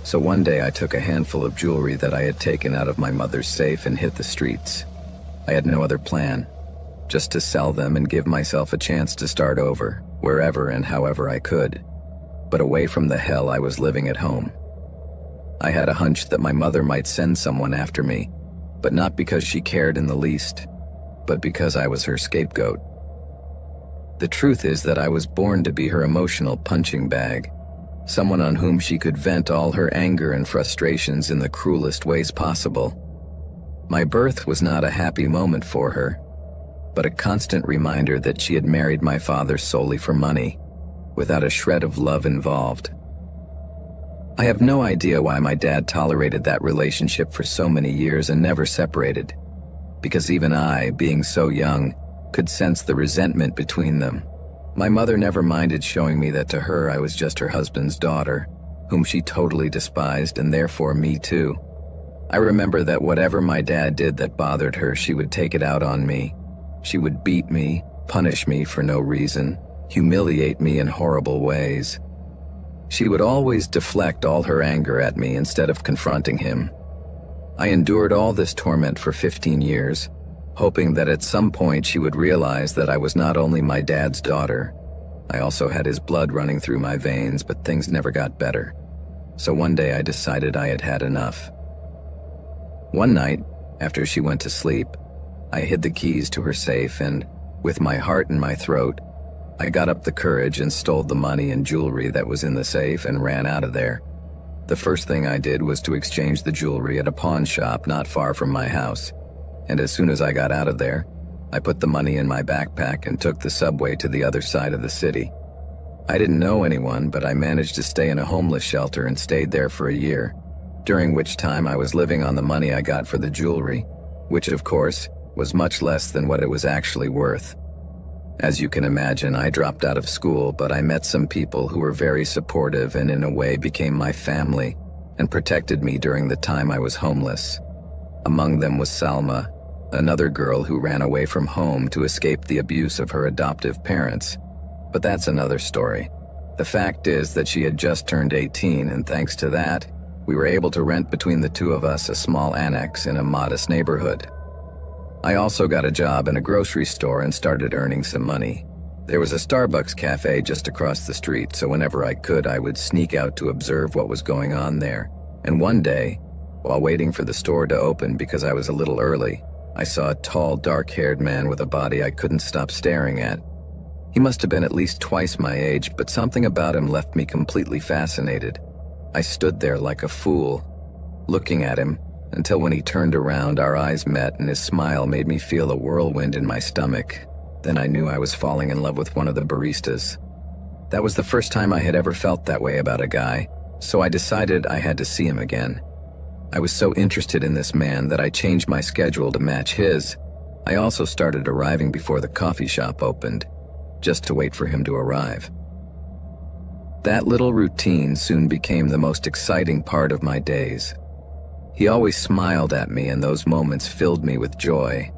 So one day I took a handful of jewelry that I had taken out of my mother's safe and hit the streets. I had no other plan, just to sell them and give myself a chance to start over, wherever and however I could, but away from the hell I was living at home. I had a hunch that my mother might send someone after me, but not because she cared in the least, but because I was her scapegoat. The truth is that I was born to be her emotional punching bag, someone on whom she could vent all her anger and frustrations in the cruelest ways possible. My birth was not a happy moment for her, but a constant reminder that she had married my father solely for money, without a shred of love involved. I have no idea why my dad tolerated that relationship for so many years and never separated, because even I, being so young, could sense the resentment between them. My mother never minded showing me that to her I was just her husband's daughter, whom she totally despised, and therefore me too. I remember that whatever my dad did that bothered her, she would take it out on me. She would beat me, punish me for no reason, humiliate me in horrible ways. She would always deflect all her anger at me instead of confronting him. I endured all this torment for 15 years, hoping that at some point she would realize that I was not only my dad's daughter, I also had his blood running through my veins, but things never got better. So one day I decided I had had enough. One night, after she went to sleep, I hid the keys to her safe and, with my heart in my throat, I got up the courage and stole the money and jewelry that was in the safe and ran out of there. The first thing I did was to exchange the jewelry at a pawn shop not far from my house, and as soon as I got out of there, I put the money in my backpack and took the subway to the other side of the city. I didn't know anyone, but I managed to stay in a homeless shelter and stayed there for a year, during which time I was living on the money I got for the jewelry, which of course was much less than what it was actually worth. As you can imagine, I dropped out of school, but I met some people who were very supportive and in a way became my family and protected me during the time I was homeless. Among them was Salma, another girl who ran away from home to escape the abuse of her adoptive parents. But that's another story. The fact is that she had just turned 18, and thanks to that, we were able to rent between the two of us a small annex in a modest neighborhood. I also got a job in a grocery store and started earning some money. There was a Starbucks cafe just across the street, so whenever I could, I would sneak out to observe what was going on there. And one day, while waiting for the store to open because I was a little early, I saw a tall, dark-haired man with a body I couldn't stop staring at. He must have been at least twice my age, but something about him left me completely fascinated. I stood there like a fool, looking at him, until when he turned around, our eyes met and his smile made me feel a whirlwind in my stomach. Then I knew I was falling in love with one of the baristas. That was the first time I had ever felt that way about a guy, so I decided I had to see him again. I was so interested in this man that I changed my schedule to match his. I also started arriving before the coffee shop opened, just to wait for him to arrive. That little routine soon became the most exciting part of my days. He always smiled at me, and those moments filled me with joy.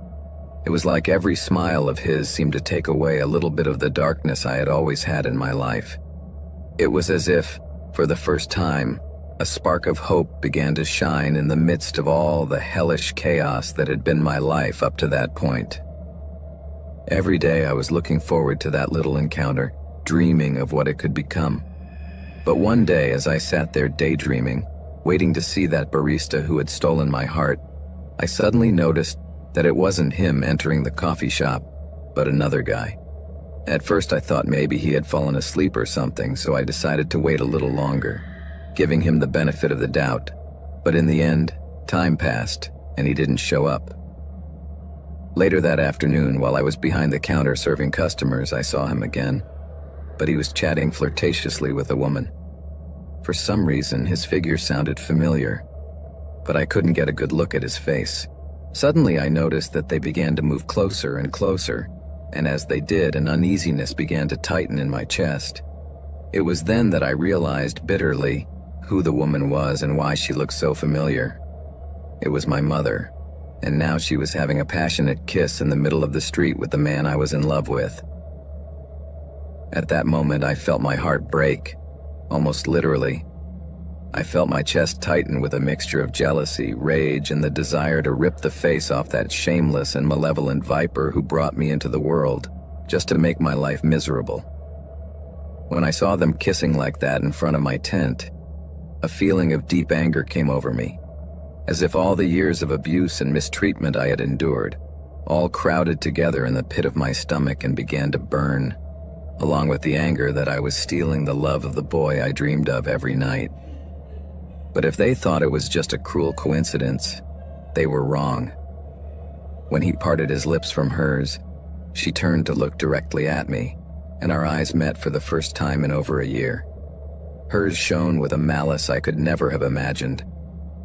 It was like every smile of his seemed to take away a little bit of the darkness I had always had in my life. It was as if, for the first time, a spark of hope began to shine in the midst of all the hellish chaos that had been my life up to that point. Every day I was looking forward to that little encounter, dreaming of what it could become. But one day, as I sat there daydreaming, waiting to see that barista who had stolen my heart, I suddenly noticed that it wasn't him entering the coffee shop, but another guy. At first I thought maybe he had fallen asleep or something, so I decided to wait a little longer, giving him the benefit of the doubt. But in the end, time passed, and he didn't show up. Later that afternoon, while I was behind the counter serving customers, I saw him again, but he was chatting flirtatiously with a woman. For some reason, his figure sounded familiar, but I couldn't get a good look at his face. Suddenly, I noticed that they began to move closer and closer, and as they did, an uneasiness began to tighten in my chest. It was then that I realized bitterly who the woman was and why she looked so familiar. It was my mother, and now she was having a passionate kiss in the middle of the street with the man I was in love with. At that moment, I felt my heart break, almost literally. I felt my chest tighten with a mixture of jealousy, rage, and the desire to rip the face off that shameless and malevolent viper who brought me into the world, just to make my life miserable. When I saw them kissing like that in front of my tent, a feeling of deep anger came over me, as if all the years of abuse and mistreatment I had endured, all crowded together in the pit of my stomach and began to burn, along with the anger that I was stealing the love of the boy I dreamed of every night. But if they thought it was just a cruel coincidence, they were wrong. When he parted his lips from hers, she turned to look directly at me, and our eyes met for the first time in over a year. Hers shone with a malice I could never have imagined,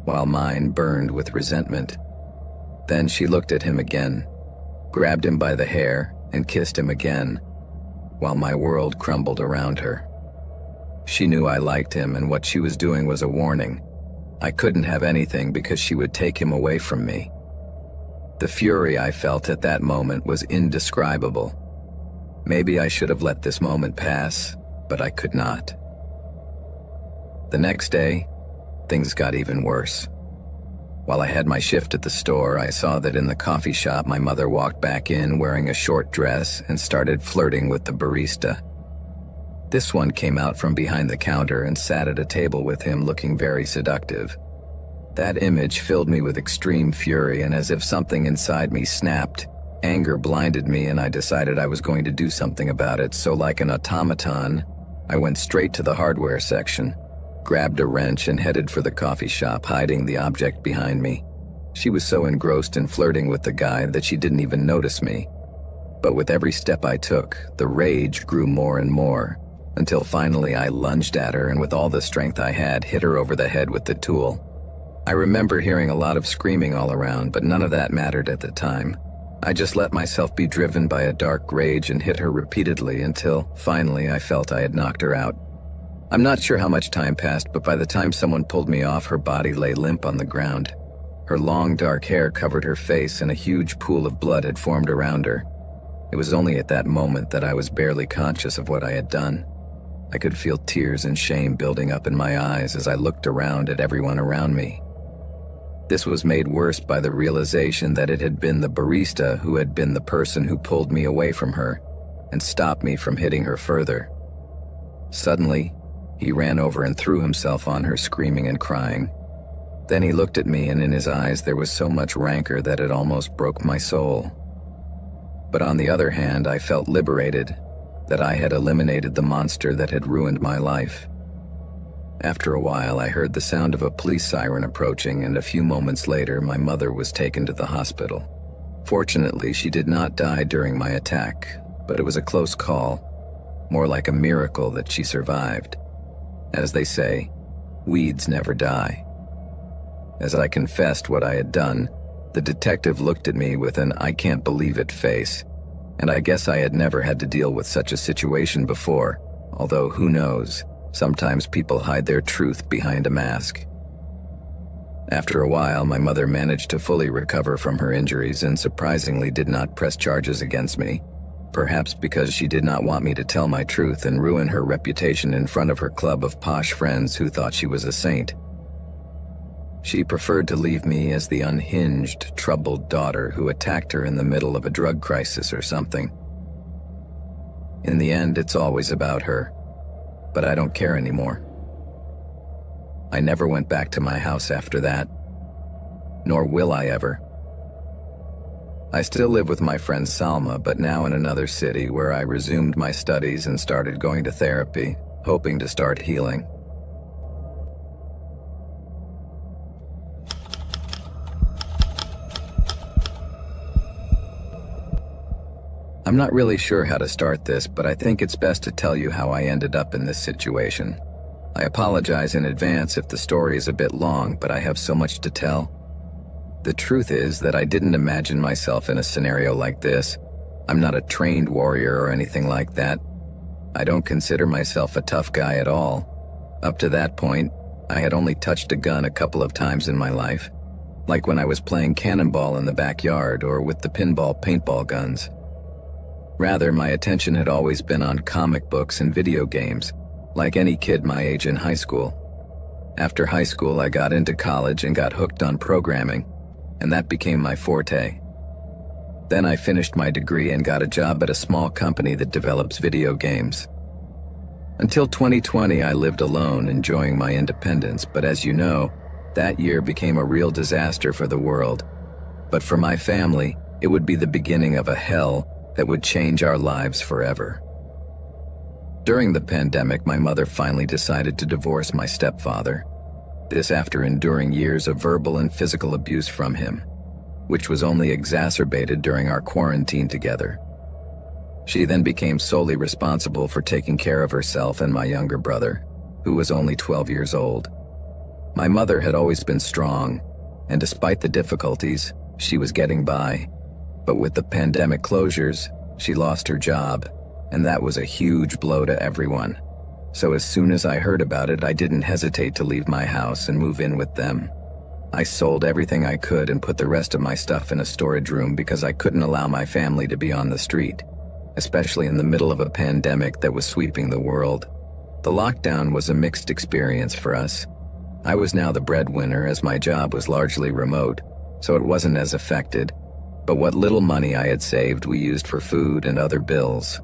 while mine burned with resentment. Then she looked at him again, grabbed him by the hair, and kissed him again, while my world crumbled around her. She knew I liked him, and what she was doing was a warning. I couldn't have anything because she would take him away from me. The fury I felt at that moment was indescribable. Maybe I should have let this moment pass, but I could not. The next day, things got even worse. While I had my shift at the store, I saw that in the coffee shop my mother walked back in wearing a short dress and started flirting with the barista. This one came out from behind the counter and sat at a table with him looking very seductive. That image filled me with extreme fury, and as if something inside me snapped, anger blinded me and I decided I was going to do something about it. So like an automaton, I went straight to the hardware section, grabbed a wrench and headed for the coffee shop, hiding the object behind me. She was so engrossed in flirting with the guy that she didn't even notice me. But with every step I took, the rage grew more and more, until finally I lunged at her and with all the strength I had, hit her over the head with the tool. I remember hearing a lot of screaming all around, but none of that mattered at the time. I just let myself be driven by a dark rage and hit her repeatedly until, finally, I felt I had knocked her out. I'm not sure how much time passed, but by the time someone pulled me off, her body lay limp on the ground. Her long dark hair covered her face and a huge pool of blood had formed around her. It was only at that moment that I was barely conscious of what I had done. I could feel tears and shame building up in my eyes as I looked around at everyone around me. This was made worse by the realization that it had been the barista who had been the person who pulled me away from her and stopped me from hitting her further. Suddenly, he ran over and threw himself on her, screaming and crying. Then he looked at me, and in his eyes there was so much rancor that it almost broke my soul. But on the other hand, I felt liberated, that I had eliminated the monster that had ruined my life. After a while, I heard the sound of a police siren approaching, and a few moments later, my mother was taken to the hospital. Fortunately, she did not die during my attack, but it was a close call, more like a miracle that she survived. As they say, weeds never die. As I confessed what I had done, the detective looked at me with an "I can't believe it" face, and I guess I had never had to deal with such a situation before, although who knows, sometimes people hide their truth behind a mask. After a while, my mother managed to fully recover from her injuries and surprisingly did not press charges against me, perhaps because she did not want me to tell my truth and ruin her reputation in front of her club of posh friends who thought she was a saint. She preferred to leave me as the unhinged, troubled daughter who attacked her in the middle of a drug crisis or something. In the end, it's always about her, but I don't care anymore. I never went back to my house after that, nor will I ever. I still live with my friend Salma, but now in another city where I resumed my studies and started going to therapy, hoping to start healing. I'm not really sure how to start this, but I think it's best to tell you how I ended up in this situation. I apologize in advance if the story is a bit long, but I have so much to tell. The truth is that I didn't imagine myself in a scenario like this. I'm not a trained warrior or anything like that. I don't consider myself a tough guy at all. Up to that point, I had only touched a gun a couple of times in my life, like when I was playing cannonball in the backyard or with the pinball paintball guns. Rather, my attention had always been on comic books and video games, like any kid my age in high school. After high school, I got into college and got hooked on programming, and that became my forte. Then I finished my degree and got a job at a small company that develops video games. Until 2020, I lived alone, enjoying my independence, but as you know, that year became a real disaster for the world. But for my family, it would be the beginning of a hell that would change our lives forever. During the pandemic, my mother finally decided to divorce my stepfather. This after enduring years of verbal and physical abuse from him, which was only exacerbated during our quarantine together. She then became solely responsible for taking care of herself and my younger brother, who was only 12 years old. My mother had always been strong, and despite the difficulties, she was getting by. But with the pandemic closures, she lost her job, and that was a huge blow to everyone. So as soon as I heard about it, I didn't hesitate to leave my house and move in with them. I sold everything I could and put the rest of my stuff in a storage room because I couldn't allow my family to be on the street, especially in the middle of a pandemic that was sweeping the world. The lockdown was a mixed experience for us. I was now the breadwinner as my job was largely remote, so it wasn't as affected. But what little money I had saved we used for food and other bills.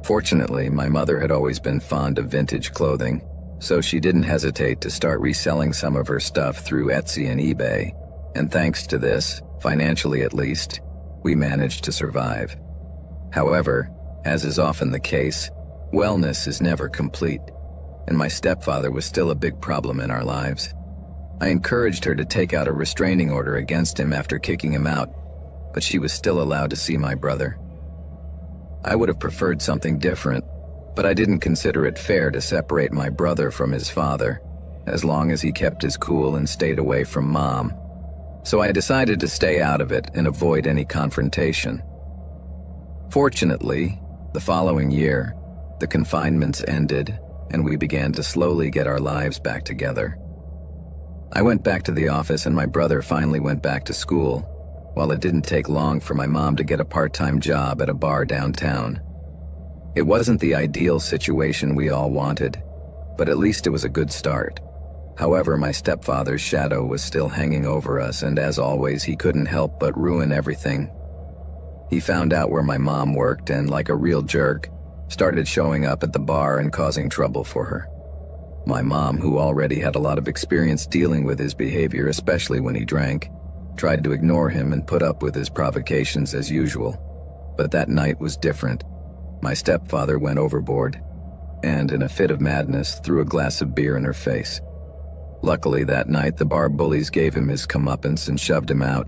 Fortunately, my mother had always been fond of vintage clothing, so she didn't hesitate to start reselling some of her stuff through Etsy and eBay, and thanks to this, financially at least, we managed to survive. However, as is often the case, wellness is never complete, and my stepfather was still a big problem in our lives. I encouraged her to take out a restraining order against him after kicking him out, but she was still allowed to see my brother. I would have preferred something different, but I didn't consider it fair to separate my brother from his father, as long as he kept his cool and stayed away from Mom. So I decided to stay out of it and avoid any confrontation. Fortunately, the following year, the confinements ended, and we began to slowly get our lives back together. I went back to the office and my brother finally went back to school, while it didn't take long for my mom to get a part-time job at a bar downtown. It wasn't the ideal situation we all wanted, but at least it was a good start. However, my stepfather's shadow was still hanging over us, and as always, he couldn't help but ruin everything. He found out where my mom worked and, like a real jerk, started showing up at the bar and causing trouble for her. My mom, who already had a lot of experience dealing with his behavior, especially when he drank, tried to ignore him and put up with his provocations as usual. But that night was different. My stepfather went overboard and, in a fit of madness, threw a glass of beer in her face. Luckily, that night, the bar bullies gave him his comeuppance and shoved him out.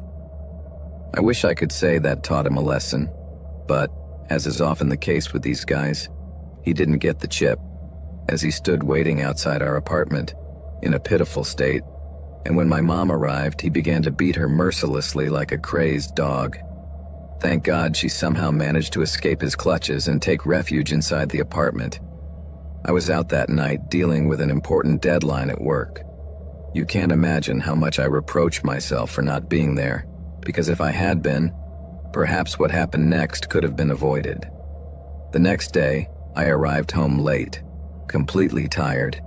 I wish I could say that taught him a lesson, but, as is often the case with these guys, he didn't get the chip, as he stood waiting outside our apartment, in a pitiful state, and when my mom arrived, he began to beat her mercilessly like a crazed dog. Thank God she somehow managed to escape his clutches and take refuge inside the apartment. I was out that night dealing with an important deadline at work. You can't imagine how much I reproached myself for not being there, because if I had been, perhaps what happened next could have been avoided. The next day, I arrived home late, completely tired,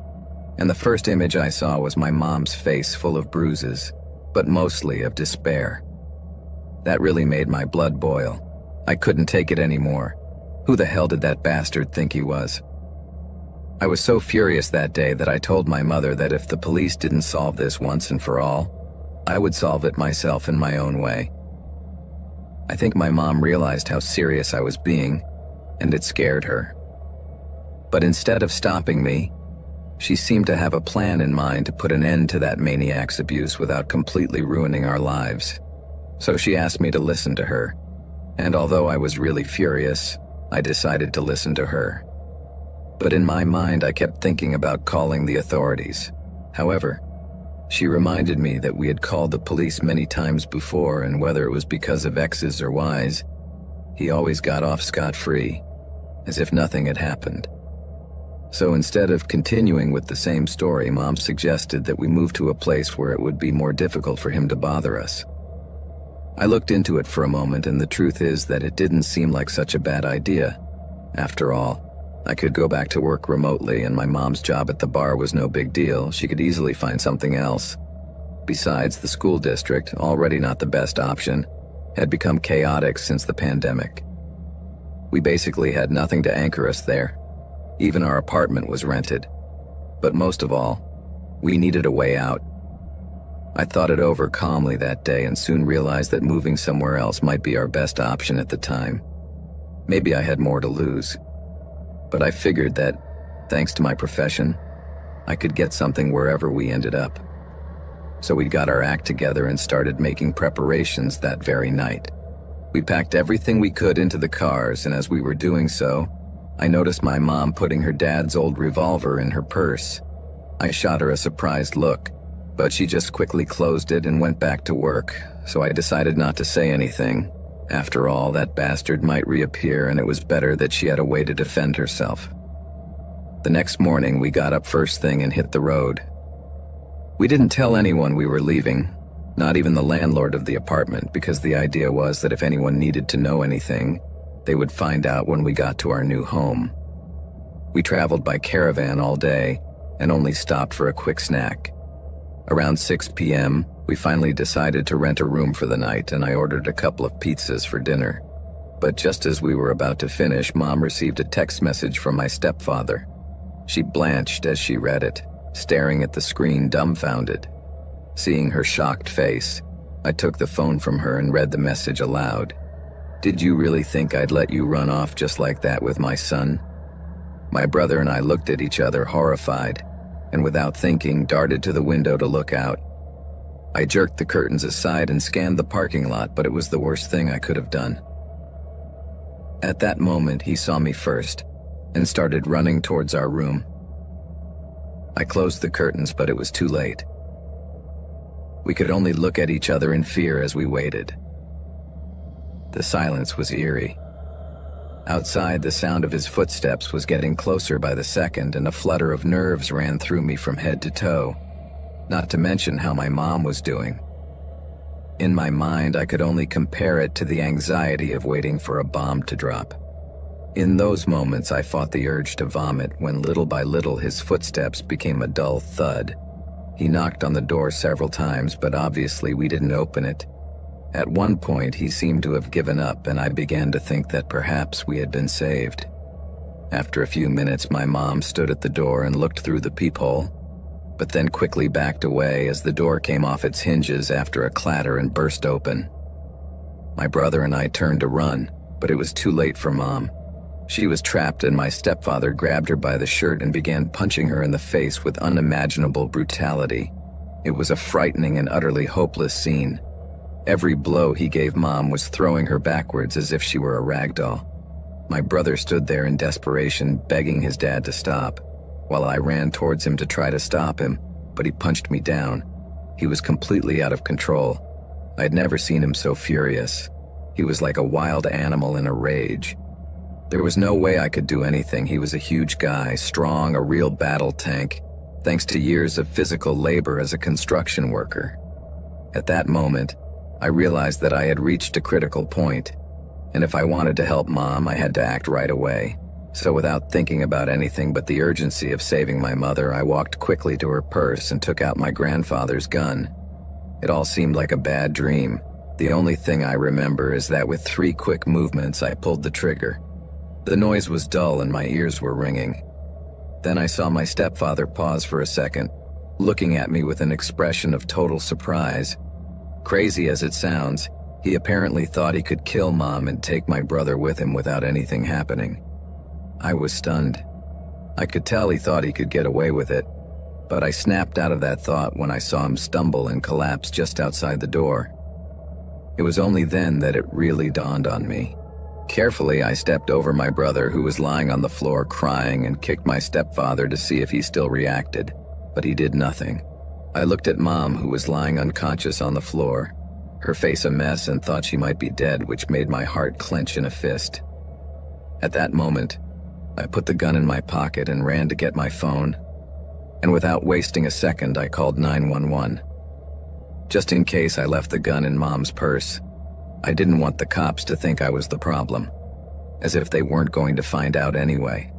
and the first image I saw was my mom's face full of bruises, but mostly of despair. That really made my blood boil. I couldn't take it anymore. Who the hell did that bastard think he was? I was so furious that day that I told my mother that if the police didn't solve this once and for all, I would solve it myself in my own way. I think my mom realized how serious I was being, and it scared her. But instead of stopping me, she seemed to have a plan in mind to put an end to that maniac's abuse without completely ruining our lives. So she asked me to listen to her, and although I was really furious, I decided to listen to her. But in my mind, I kept thinking about calling the authorities. However, she reminded me that we had called the police many times before, and whether it was because of X's or Y's, he always got off scot-free, as if nothing had happened. So instead of continuing with the same story, Mom suggested that we move to a place where it would be more difficult for him to bother us. I looked into it for a moment, and the truth is that it didn't seem like such a bad idea. After all, I could go back to work remotely, and my mom's job at the bar was no big deal. She could easily find something else. Besides, the school district, already not the best option, had become chaotic since the pandemic. We basically had nothing to anchor us there. Even our apartment was rented. But most of all, we needed a way out. I thought it over calmly that day and soon realized that moving somewhere else might be our best option at the time. Maybe I had more to lose. But I figured that, thanks to my profession, I could get something wherever we ended up. So we got our act together and started making preparations that very night. We packed everything we could into the cars, and as we were doing so, I noticed my mom putting her dad's old revolver in her purse. I shot her a surprised look, but she just quickly closed it and went back to work, so I decided not to say anything. After all, that bastard might reappear, and it was better that she had a way to defend herself. The next morning, we got up first thing and hit the road. We didn't tell anyone we were leaving, not even the landlord of the apartment, because the idea was that if anyone needed to know anything, they would find out when we got to our new home. We traveled by caravan all day and only stopped for a quick snack. Around 6 p.m., we finally decided to rent a room for the night, and I ordered a couple of pizzas for dinner. But just as we were about to finish, Mom received a text message from my stepfather. She blanched as she read it, staring at the screen dumbfounded. Seeing her shocked face, I took the phone from her and read the message aloud. "Did you really think I'd let you run off just like that with my son?" My brother and I looked at each other horrified, and without thinking, darted to the window to look out. I jerked the curtains aside and scanned the parking lot, but it was the worst thing I could have done. At that moment, he saw me first and started running towards our room. I closed the curtains, but it was too late. We could only look at each other in fear as we waited. The silence was eerie. Outside, the sound of his footsteps was getting closer by the second, and a flutter of nerves ran through me from head to toe. not to mention how my mom was doing. In my mind, I could only compare it to the anxiety of waiting for a bomb to drop. In those moments, I fought the urge to vomit when little by little his footsteps became a dull thud. He knocked on the door several times, but obviously we didn't open it. At one point, he seemed to have given up, and I began to think that perhaps we had been saved. After a few minutes, my mom stood at the door and looked through the peephole, but then quickly backed away as the door came off its hinges after a clatter and burst open. My brother and I turned to run, but it was too late for Mom. She was trapped, and my stepfather grabbed her by the shirt and began punching her in the face with unimaginable brutality. It was a frightening and utterly hopeless scene. Every blow he gave Mom was throwing her backwards as if she were a rag doll. My brother stood there in desperation, begging his dad to stop, while I ran towards him to try to stop him, but he punched me down. He was completely out of control. I'd never seen him so furious. He was like a wild animal in a rage. There was no way I could do anything. He was a huge guy, strong, a real battle tank, thanks to years of physical labor as a construction worker. At that moment, I realized that I had reached a critical point, and if I wanted to help Mom, I had to act right away. So without thinking about anything but the urgency of saving my mother, I walked quickly to her purse and took out my grandfather's gun. It all seemed like a bad dream. The only thing I remember is that with 3 quick movements, I pulled the trigger. The noise was dull and my ears were ringing. Then I saw my stepfather pause for a second, looking at me with an expression of total surprise. Crazy as it sounds, he apparently thought he could kill Mom and take my brother with him without anything happening. I was stunned. I could tell he thought he could get away with it, but I snapped out of that thought when I saw him stumble and collapse just outside the door. It was only then that it really dawned on me. Carefully, I stepped over my brother, who was lying on the floor crying, and kicked my stepfather to see if he still reacted, but he did nothing. I looked at Mom, who was lying unconscious on the floor, her face a mess, and thought she might be dead, which made my heart clench in a fist. At that moment, I put the gun in my pocket and ran to get my phone, and without wasting a second, I called 911. Just in case I left the gun in Mom's purse. I didn't want the cops to think I was the problem, as if they weren't going to find out anyway.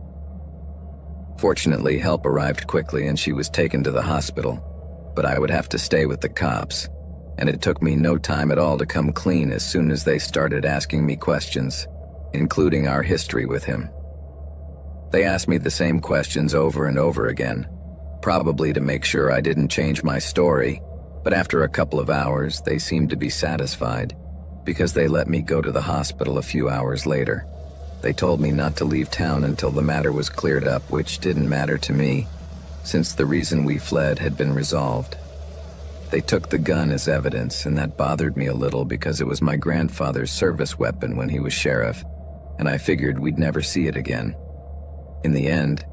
Fortunately, help arrived quickly and she was taken to the hospital, but I would have to stay with the cops, and it took me no time at all to come clean as soon as they started asking me questions, including our history with him. They asked me the same questions over and over again, probably to make sure I didn't change my story, but after a couple of hours, they seemed to be satisfied, because they let me go to the hospital a few hours later. They told me not to leave town until the matter was cleared up, which didn't matter to me, since the reason we fled had been resolved. They took the gun as evidence, and that bothered me a little because it was my grandfather's service weapon when he was sheriff, and I figured we'd never see it again. In the end,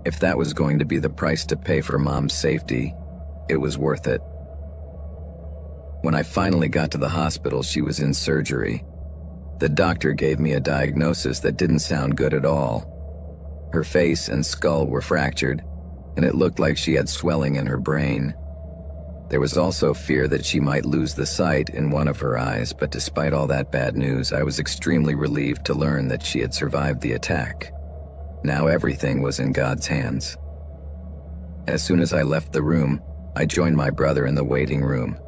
if that was going to be the price to pay for Mom's safety, it was worth it. When I finally got to the hospital, she was in surgery. The doctor gave me a diagnosis that didn't sound good at all. Her face and skull were fractured, and it looked like she had swelling in her brain. There was also fear that she might lose the sight in one of her eyes, but despite all that bad news, I was extremely relieved to learn that she had survived the attack. Now everything was in God's hands. As soon as I left the room, I joined my brother in the waiting room.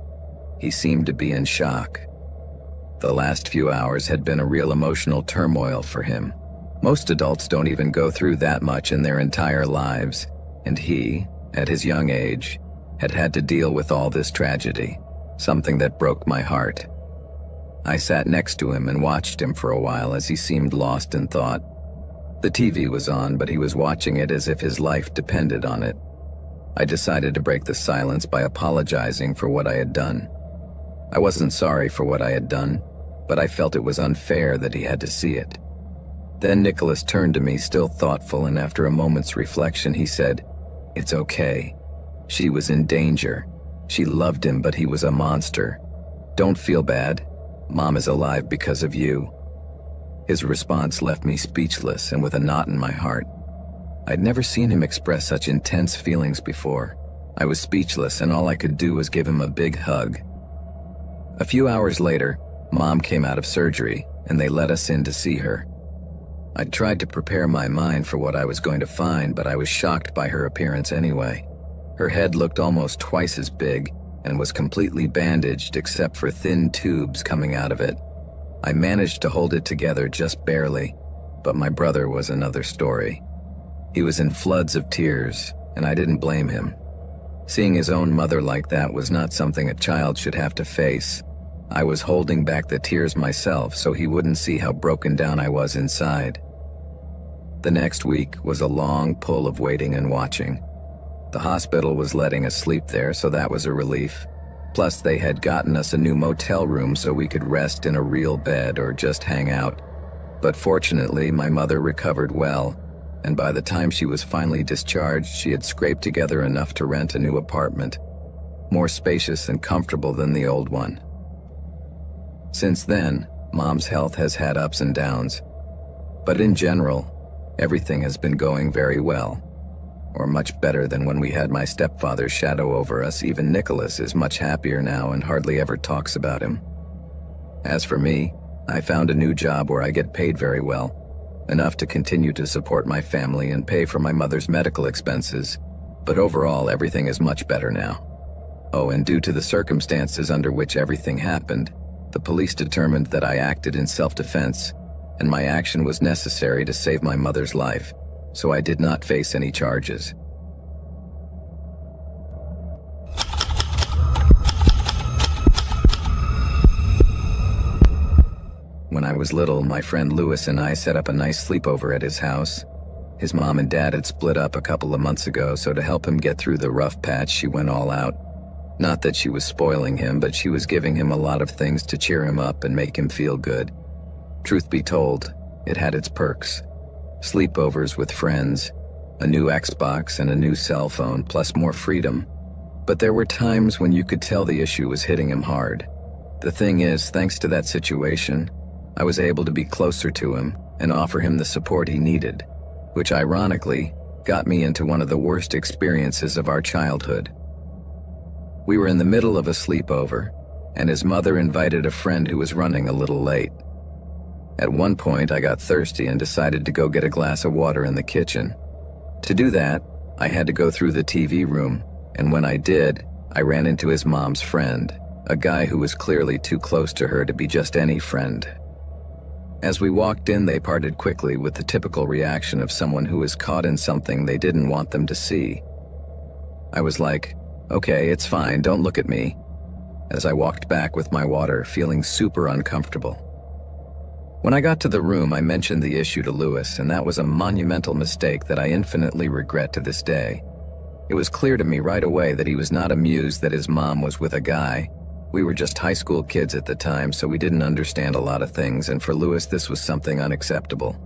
He seemed to be in shock. The last few hours had been a real emotional turmoil for him. Most adults don't even go through that much in their entire lives, and he, at his young age, had had to deal with all this tragedy, something that broke my heart. I sat next to him and watched him for a while as he seemed lost in thought. The TV was on, but he was watching it as if his life depended on it. I decided to break the silence by apologizing for what I had done. I wasn't sorry for what I had done, but I felt it was unfair that he had to see it. Then Nicholas turned to me, still thoughtful, and after a moment's reflection, he said, "It's okay. She was in danger. She loved him, but he was a monster. Don't feel bad. Mom is alive because of you." His response left me speechless and with a knot in my heart. I'd never seen him express such intense feelings before. I was speechless, and all I could do was give him a big hug. A few hours later, Mom came out of surgery, and they let us in to see her. I tried to prepare my mind for what I was going to find, but I was shocked by her appearance anyway. Her head looked almost twice as big and was completely bandaged except for thin tubes coming out of it. I managed to hold it together just barely, but my brother was another story. He was in floods of tears, and I didn't blame him. Seeing his own mother like that was not something a child should have to face. I was holding back the tears myself so he wouldn't see how broken down I was inside. The next week was a long pull of waiting and watching. The hospital was letting us sleep there, so that was a relief. Plus, they had gotten us a new motel room so we could rest in a real bed or just hang out. But fortunately, my mother recovered well, and by the time she was finally discharged, she had scraped together enough to rent a new apartment, more spacious and comfortable than the old one. Since then, Mom's health has had ups and downs, but in general, everything has been going very well, or much better than when we had my stepfather's shadow over us. Even Nicholas is much happier now and hardly ever talks about him. As for me, I found a new job where I get paid very well, enough to continue to support my family and pay for my mother's medical expenses, but overall everything is much better now. Oh, and due to the circumstances under which everything happened, the police determined that I acted in self-defense, and my action was necessary to save my mother's life, so I did not face any charges. When I was little, my friend Louis and I set up a nice sleepover at his house. His mom and dad had split up a couple of months ago, so to help him get through the rough patch, she went all out. Not that she was spoiling him, but she was giving him a lot of things to cheer him up and make him feel good. Truth be told, it had its perks. Sleepovers with friends, a new Xbox and a new cell phone, plus more freedom. But there were times when you could tell the issue was hitting him hard. The thing is, thanks to that situation, I was able to be closer to him and offer him the support he needed, which ironically got me into one of the worst experiences of our childhood. We were in the middle of a sleepover, and his mother invited a friend who was running a little late. At one point, I got thirsty and decided to go get a glass of water in the kitchen. To do that, I had to go through the TV room, and when I did, I ran into his mom's friend, a guy who was clearly too close to her to be just any friend. As we walked in, they parted quickly with the typical reaction of someone who is caught in something they didn't want them to see. I was like, "Okay, it's fine, don't look at me," as I walked back with my water, feeling super uncomfortable. When I got to the room, I mentioned the issue to Louis, and that was a monumental mistake that I infinitely regret to this day. It was clear to me right away that he was not amused that his mom was with a guy. We were just high school kids at the time, so we didn't understand a lot of things, and for Louis this was something unacceptable.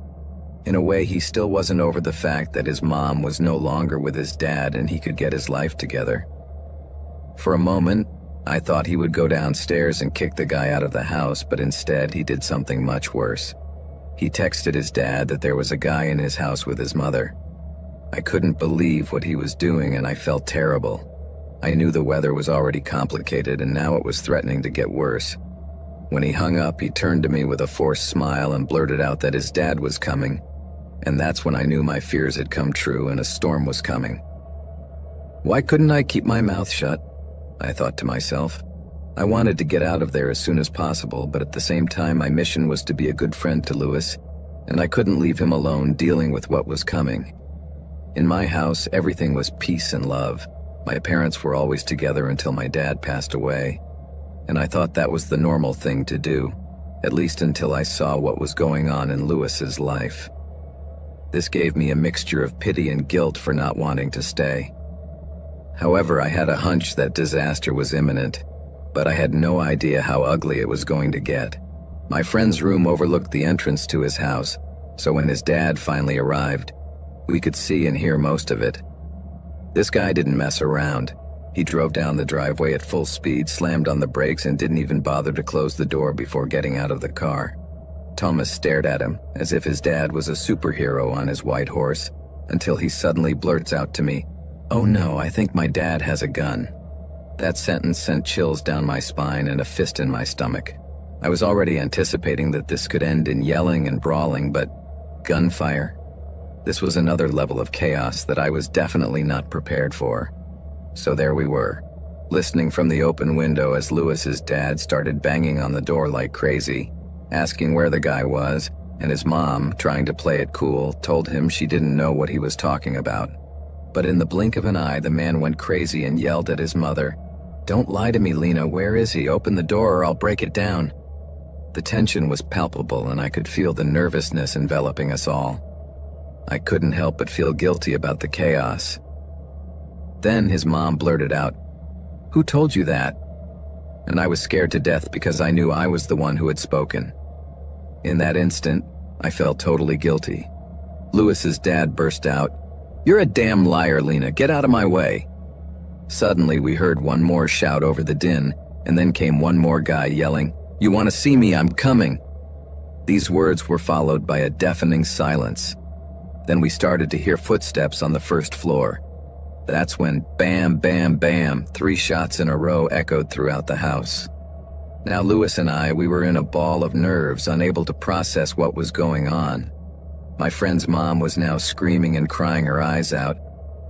In a way, he still wasn't over the fact that his mom was no longer with his dad and he could get his life together. For a moment, I thought he would go downstairs and kick the guy out of the house, but instead he did something much worse. He texted his dad that there was a guy in his house with his mother. I couldn't believe what he was doing, and I felt terrible. I knew the weather was already complicated, and now it was threatening to get worse. When he hung up, he turned to me with a forced smile and blurted out that his dad was coming, and that's when I knew my fears had come true and a storm was coming. Why couldn't I keep my mouth shut? I thought to myself. I wanted to get out of there as soon as possible, but at the same time my mission was to be a good friend to Louis, and I couldn't leave him alone dealing with what was coming. In my house, everything was peace and love. My parents were always together until my dad passed away, and I thought that was the normal thing to do, at least until I saw what was going on in Louis's life. This gave me a mixture of pity and guilt for not wanting to stay. However, I had a hunch that disaster was imminent, but I had no idea how ugly it was going to get. My friend's room overlooked the entrance to his house, so when his dad finally arrived, we could see and hear most of it. This guy didn't mess around. He drove down the driveway at full speed, slammed on the brakes, and didn't even bother to close the door before getting out of the car. Thomas stared at him, as if his dad was a superhero on his white horse, until he suddenly blurts out to me, "Oh no, I think my dad has a gun." That sentence sent chills down my spine and a fist in my stomach. I was already anticipating that this could end in yelling and brawling, but gunfire? This was another level of chaos that I was definitely not prepared for. So there we were, listening from the open window as Lewis's dad started banging on the door like crazy, asking where the guy was, and his mom, trying to play it cool, told him she didn't know what he was talking about. But in the blink of an eye, the man went crazy and yelled at his mother, "Don't lie to me, Lena, where is he? Open the door or I'll break it down." The tension was palpable and I could feel the nervousness enveloping us all. I couldn't help but feel guilty about the chaos. Then his mom blurted out, "Who told you that?" And I was scared to death because I knew I was the one who had spoken. In that instant, I felt totally guilty. Lewis's dad burst out, "You're a damn liar, Lena. Get out of my way." Suddenly, we heard one more shout over the din, and then came one more guy yelling, "You want to see me? I'm coming." These words were followed by a deafening silence. Then we started to hear footsteps on the first floor. That's when bam, bam, bam, 3 shots in a row echoed throughout the house. Now Lewis and we were in a ball of nerves, unable to process what was going on. My friend's mom was now screaming and crying her eyes out,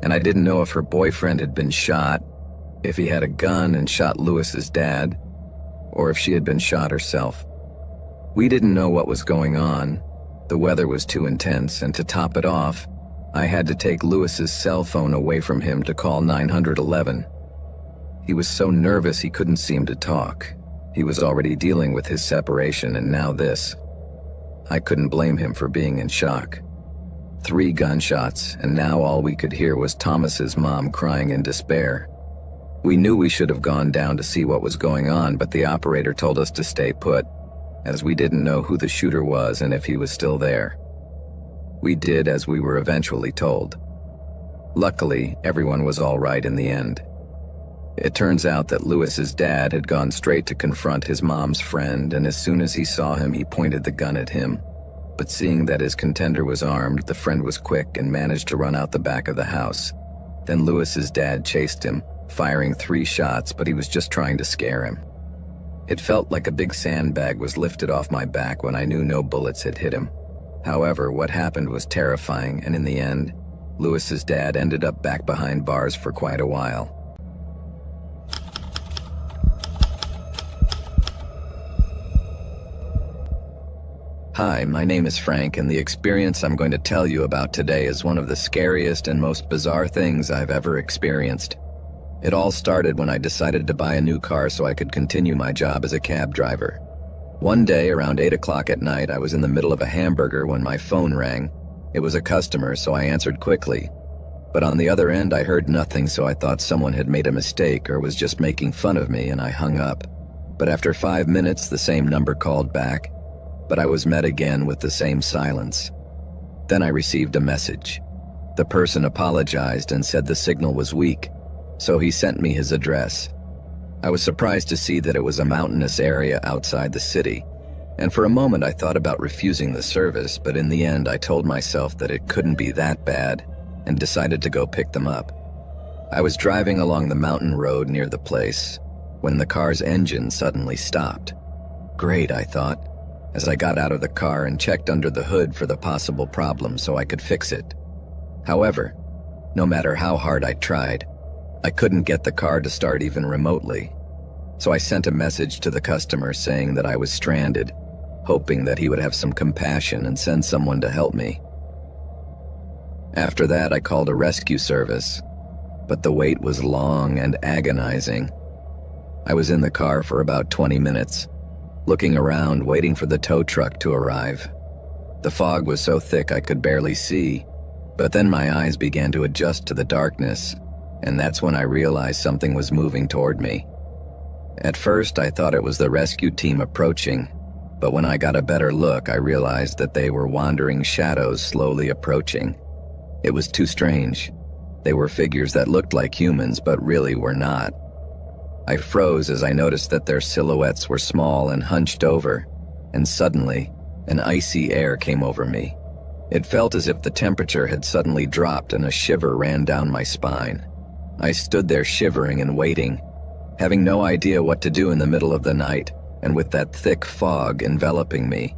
and I didn't know if her boyfriend had been shot, if he had a gun and shot Lewis's dad, or if she had been shot herself. We didn't know what was going on. The weather was too intense, and to top it off, I had to take Lewis's cell phone away from him to call 911. He was so nervous he couldn't seem to talk. He was already dealing with his separation, and now this. I couldn't blame him for being in shock. 3 gunshots, and now all we could hear was Thomas's mom crying in despair. We knew we should have gone down to see what was going on, but the operator told us to stay put, as we didn't know who the shooter was and if he was still there. We did as we were eventually told. Luckily, everyone was all right in the end. It turns out that Lewis's dad had gone straight to confront his mom's friend, and as soon as he saw him, he pointed the gun at him. But seeing that his contender was armed, the friend was quick and managed to run out the back of the house. Then Lewis's dad chased him, firing 3 shots, but he was just trying to scare him. It felt like a big sandbag was lifted off my back when I knew no bullets had hit him. However, what happened was terrifying, and in the end, Lewis's dad ended up back behind bars for quite a while. Hi, my name is Frank, and the experience I'm going to tell you about today is one of the scariest and most bizarre things I've ever experienced. It all started when I decided to buy a new car so I could continue my job as a cab driver. One day, around 8 o'clock at night, I was in the middle of a hamburger when my phone rang. It was a customer, so I answered quickly. But on the other end, I heard nothing, so I thought someone had made a mistake or was just making fun of me, and I hung up. But after 5 minutes, the same number called back, but I was met again with the same silence. Then I received a message. The person apologized and said the signal was weak, so he sent me his address. I was surprised to see that it was a mountainous area outside the city, and for a moment I thought about refusing the service, but in the end I told myself that it couldn't be that bad and decided to go pick them up. I was driving along the mountain road near the place when the car's engine suddenly stopped. Great, I thought, as I got out of the car and checked under the hood for the possible problem so I could fix it. However, no matter how hard I tried, I couldn't get the car to start even remotely. So I sent a message to the customer saying that I was stranded, hoping that he would have some compassion and send someone to help me. After that, I called a rescue service, but the wait was long and agonizing. I was in the car for about 20 minutes, looking around, waiting for the tow truck to arrive. The fog was so thick I could barely see, but then my eyes began to adjust to the darkness, and that's when I realized something was moving toward me. At first, I thought it was the rescue team approaching, but when I got a better look, I realized that they were wandering shadows slowly approaching. It was too strange. They were figures that looked like humans, but really were not. I froze as I noticed that their silhouettes were small and hunched over, and suddenly, an icy air came over me. It felt as if the temperature had suddenly dropped and a shiver ran down my spine. I stood there shivering and waiting, having no idea what to do in the middle of the night, and with that thick fog enveloping me.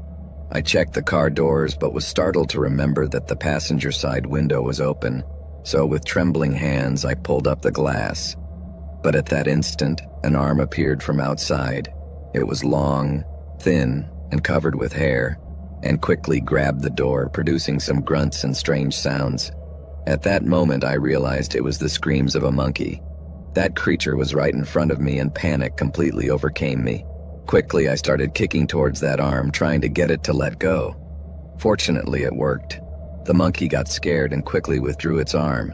I checked the car doors but was startled to remember that the passenger side window was open, so with trembling hands I pulled up the glass. But at that instant, an arm appeared from outside. It was long, thin, and covered with hair, and quickly grabbed the door, producing some grunts and strange sounds. At that moment I realized it was the screams of a monkey. That creature was right in front of me and panic completely overcame me. Quickly I started kicking towards that arm, trying to get it to let go. Fortunately it worked. The monkey got scared and quickly withdrew its arm.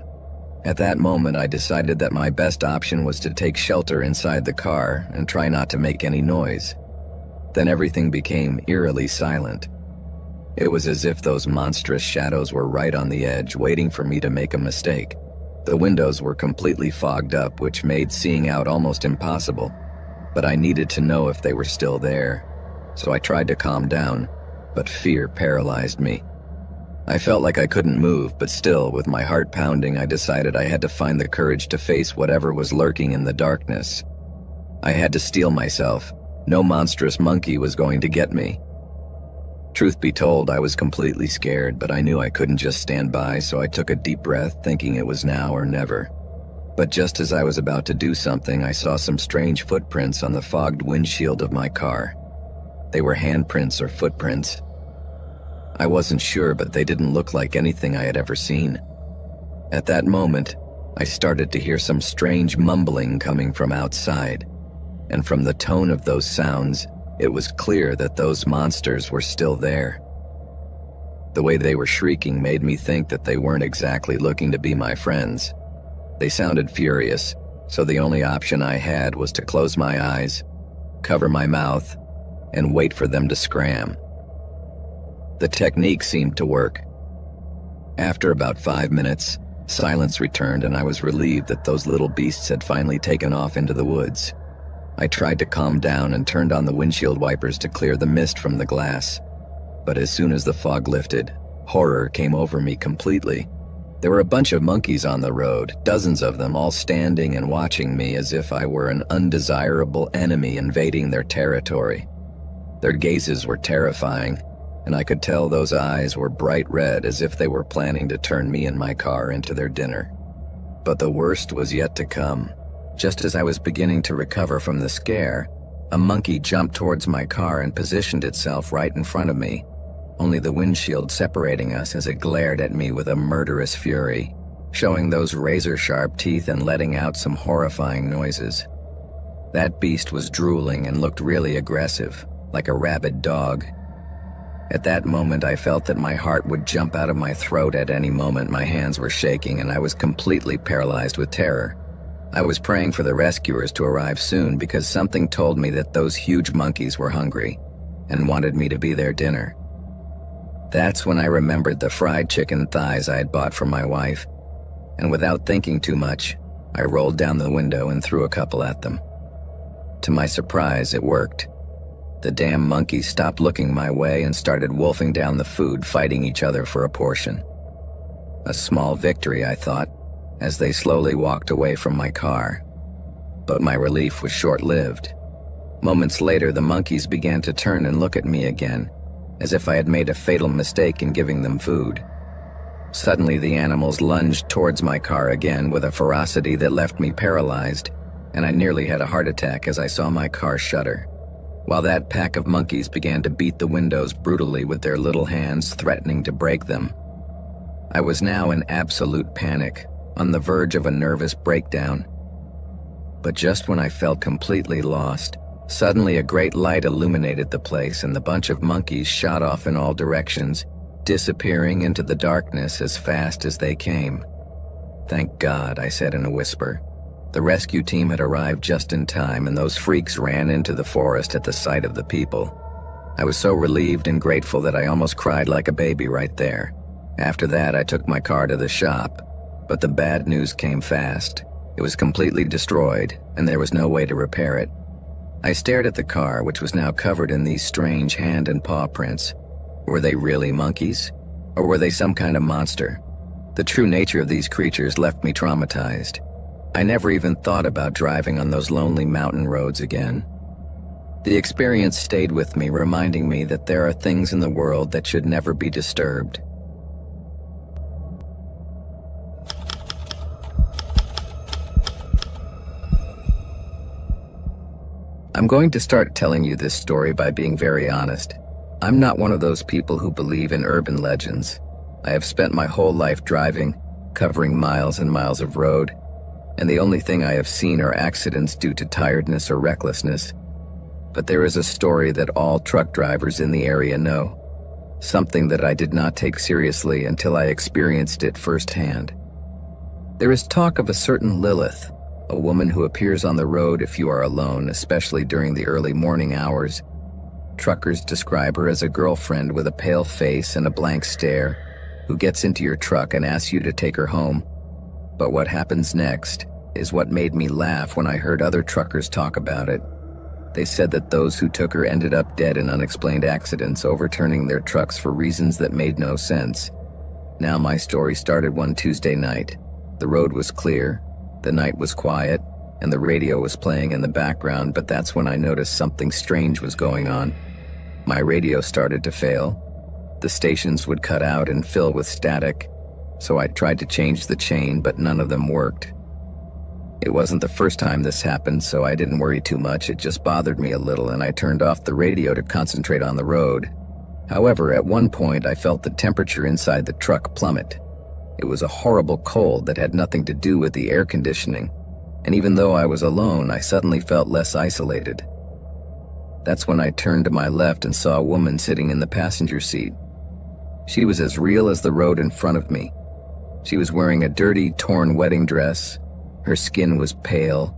At that moment I decided that my best option was to take shelter inside the car and try not to make any noise. Then everything became eerily silent. It was as if those monstrous shadows were right on the edge, waiting for me to make a mistake. The windows were completely fogged up, which made seeing out almost impossible. But I needed to know if they were still there, so I tried to calm down, but fear paralyzed me. I felt like I couldn't move, but still, with my heart pounding, I decided I had to find the courage to face whatever was lurking in the darkness. I had to steel myself. No monstrous monkey was going to get me. Truth be told, I was completely scared, but I knew I couldn't just stand by, so I took a deep breath, thinking it was now or never. But just as I was about to do something, I saw some strange footprints on the fogged windshield of my car. They were handprints or footprints. I wasn't sure, but they didn't look like anything I had ever seen. At that moment, I started to hear some strange mumbling coming from outside, and from the tone of those sounds, it was clear that those monsters were still there. The way they were shrieking made me think that they weren't exactly looking to be my friends. They sounded furious, so the only option I had was to close my eyes, cover my mouth, and wait for them to scram. The technique seemed to work. After about 5 minutes, silence returned and I was relieved that those little beasts had finally taken off into the woods. I tried to calm down and turned on the windshield wipers to clear the mist from the glass. But as soon as the fog lifted, horror came over me completely. There were a bunch of monkeys on the road, dozens of them, all standing and watching me as if I were an undesirable enemy invading their territory. Their gazes were terrifying, and I could tell those eyes were bright red as if they were planning to turn me and my car into their dinner. But the worst was yet to come. Just as I was beginning to recover from the scare, a monkey jumped towards my car and positioned itself right in front of me, only the windshield separating us as it glared at me with a murderous fury, showing those razor-sharp teeth and letting out some horrifying noises. That beast was drooling and looked really aggressive, like a rabid dog. At that moment, I felt that my heart would jump out of my throat at any moment. My hands were shaking and I was completely paralyzed with terror. I was praying for the rescuers to arrive soon because something told me that those huge monkeys were hungry and wanted me to be their dinner. That's when I remembered the fried chicken thighs I had bought for my wife, and without thinking too much, I rolled down the window and threw a couple at them. To my surprise, it worked. The damn monkeys stopped looking my way and started wolfing down the food, fighting each other for a portion. A small victory, I thought, as they slowly walked away from my car. But my relief was short-lived. Moments later, the monkeys began to turn and look at me again, as if I had made a fatal mistake in giving them food. Suddenly, the animals lunged towards my car again with a ferocity that left me paralyzed, and I nearly had a heart attack as I saw my car shudder, while that pack of monkeys began to beat the windows brutally with their little hands, threatening to break them. I was now in absolute panic, on the verge of a nervous breakdown. But just when I felt completely lost, suddenly a great light illuminated the place and the bunch of monkeys shot off in all directions, disappearing into the darkness as fast as they came. "Thank God," I said in a whisper. The rescue team had arrived just in time and those freaks ran into the forest at the sight of the people. I was so relieved and grateful that I almost cried like a baby right there. After that, I took my car to the shop, but the bad news came fast. It was completely destroyed, and there was no way to repair it. I stared at the car, which was now covered in these strange hand and paw prints. Were they really monkeys? Or were they some kind of monster? The true nature of these creatures left me traumatized. I never even thought about driving on those lonely mountain roads again. The experience stayed with me, reminding me that there are things in the world that should never be disturbed. I'm going to start telling you this story by being very honest. I'm not one of those people who believe in urban legends. I have spent my whole life driving, covering miles and miles of road, and the only thing I have seen are accidents due to tiredness or recklessness. But there is a story that all truck drivers in the area know, something that I did not take seriously until I experienced it firsthand. There is talk of a certain Lilith, a woman who appears on the road if you are alone, especially during the early morning hours. Truckers describe her as a girlfriend with a pale face and a blank stare, who gets into your truck and asks you to take her home. But what happens next is what made me laugh when I heard other truckers talk about it. They said that those who took her ended up dead in unexplained accidents, overturning their trucks for reasons that made no sense. Now my story started one Tuesday night. The road was clear, the night was quiet, and the radio was playing in the background, but that's when I noticed something strange was going on. My radio started to fail. The stations would cut out and fill with static, so I tried to change the chain, but none of them worked. It wasn't the first time this happened, so I didn't worry too much. It just bothered me a little, and I turned off the radio to concentrate on the road. However, at one point I felt the temperature inside the truck plummet. It was a horrible cold that had nothing to do with the air conditioning, and even though I was alone, I suddenly felt less isolated. That's when I turned to my left and saw a woman sitting in the passenger seat. She was as real as the road in front of me. She was wearing a dirty, torn wedding dress. Her skin was pale,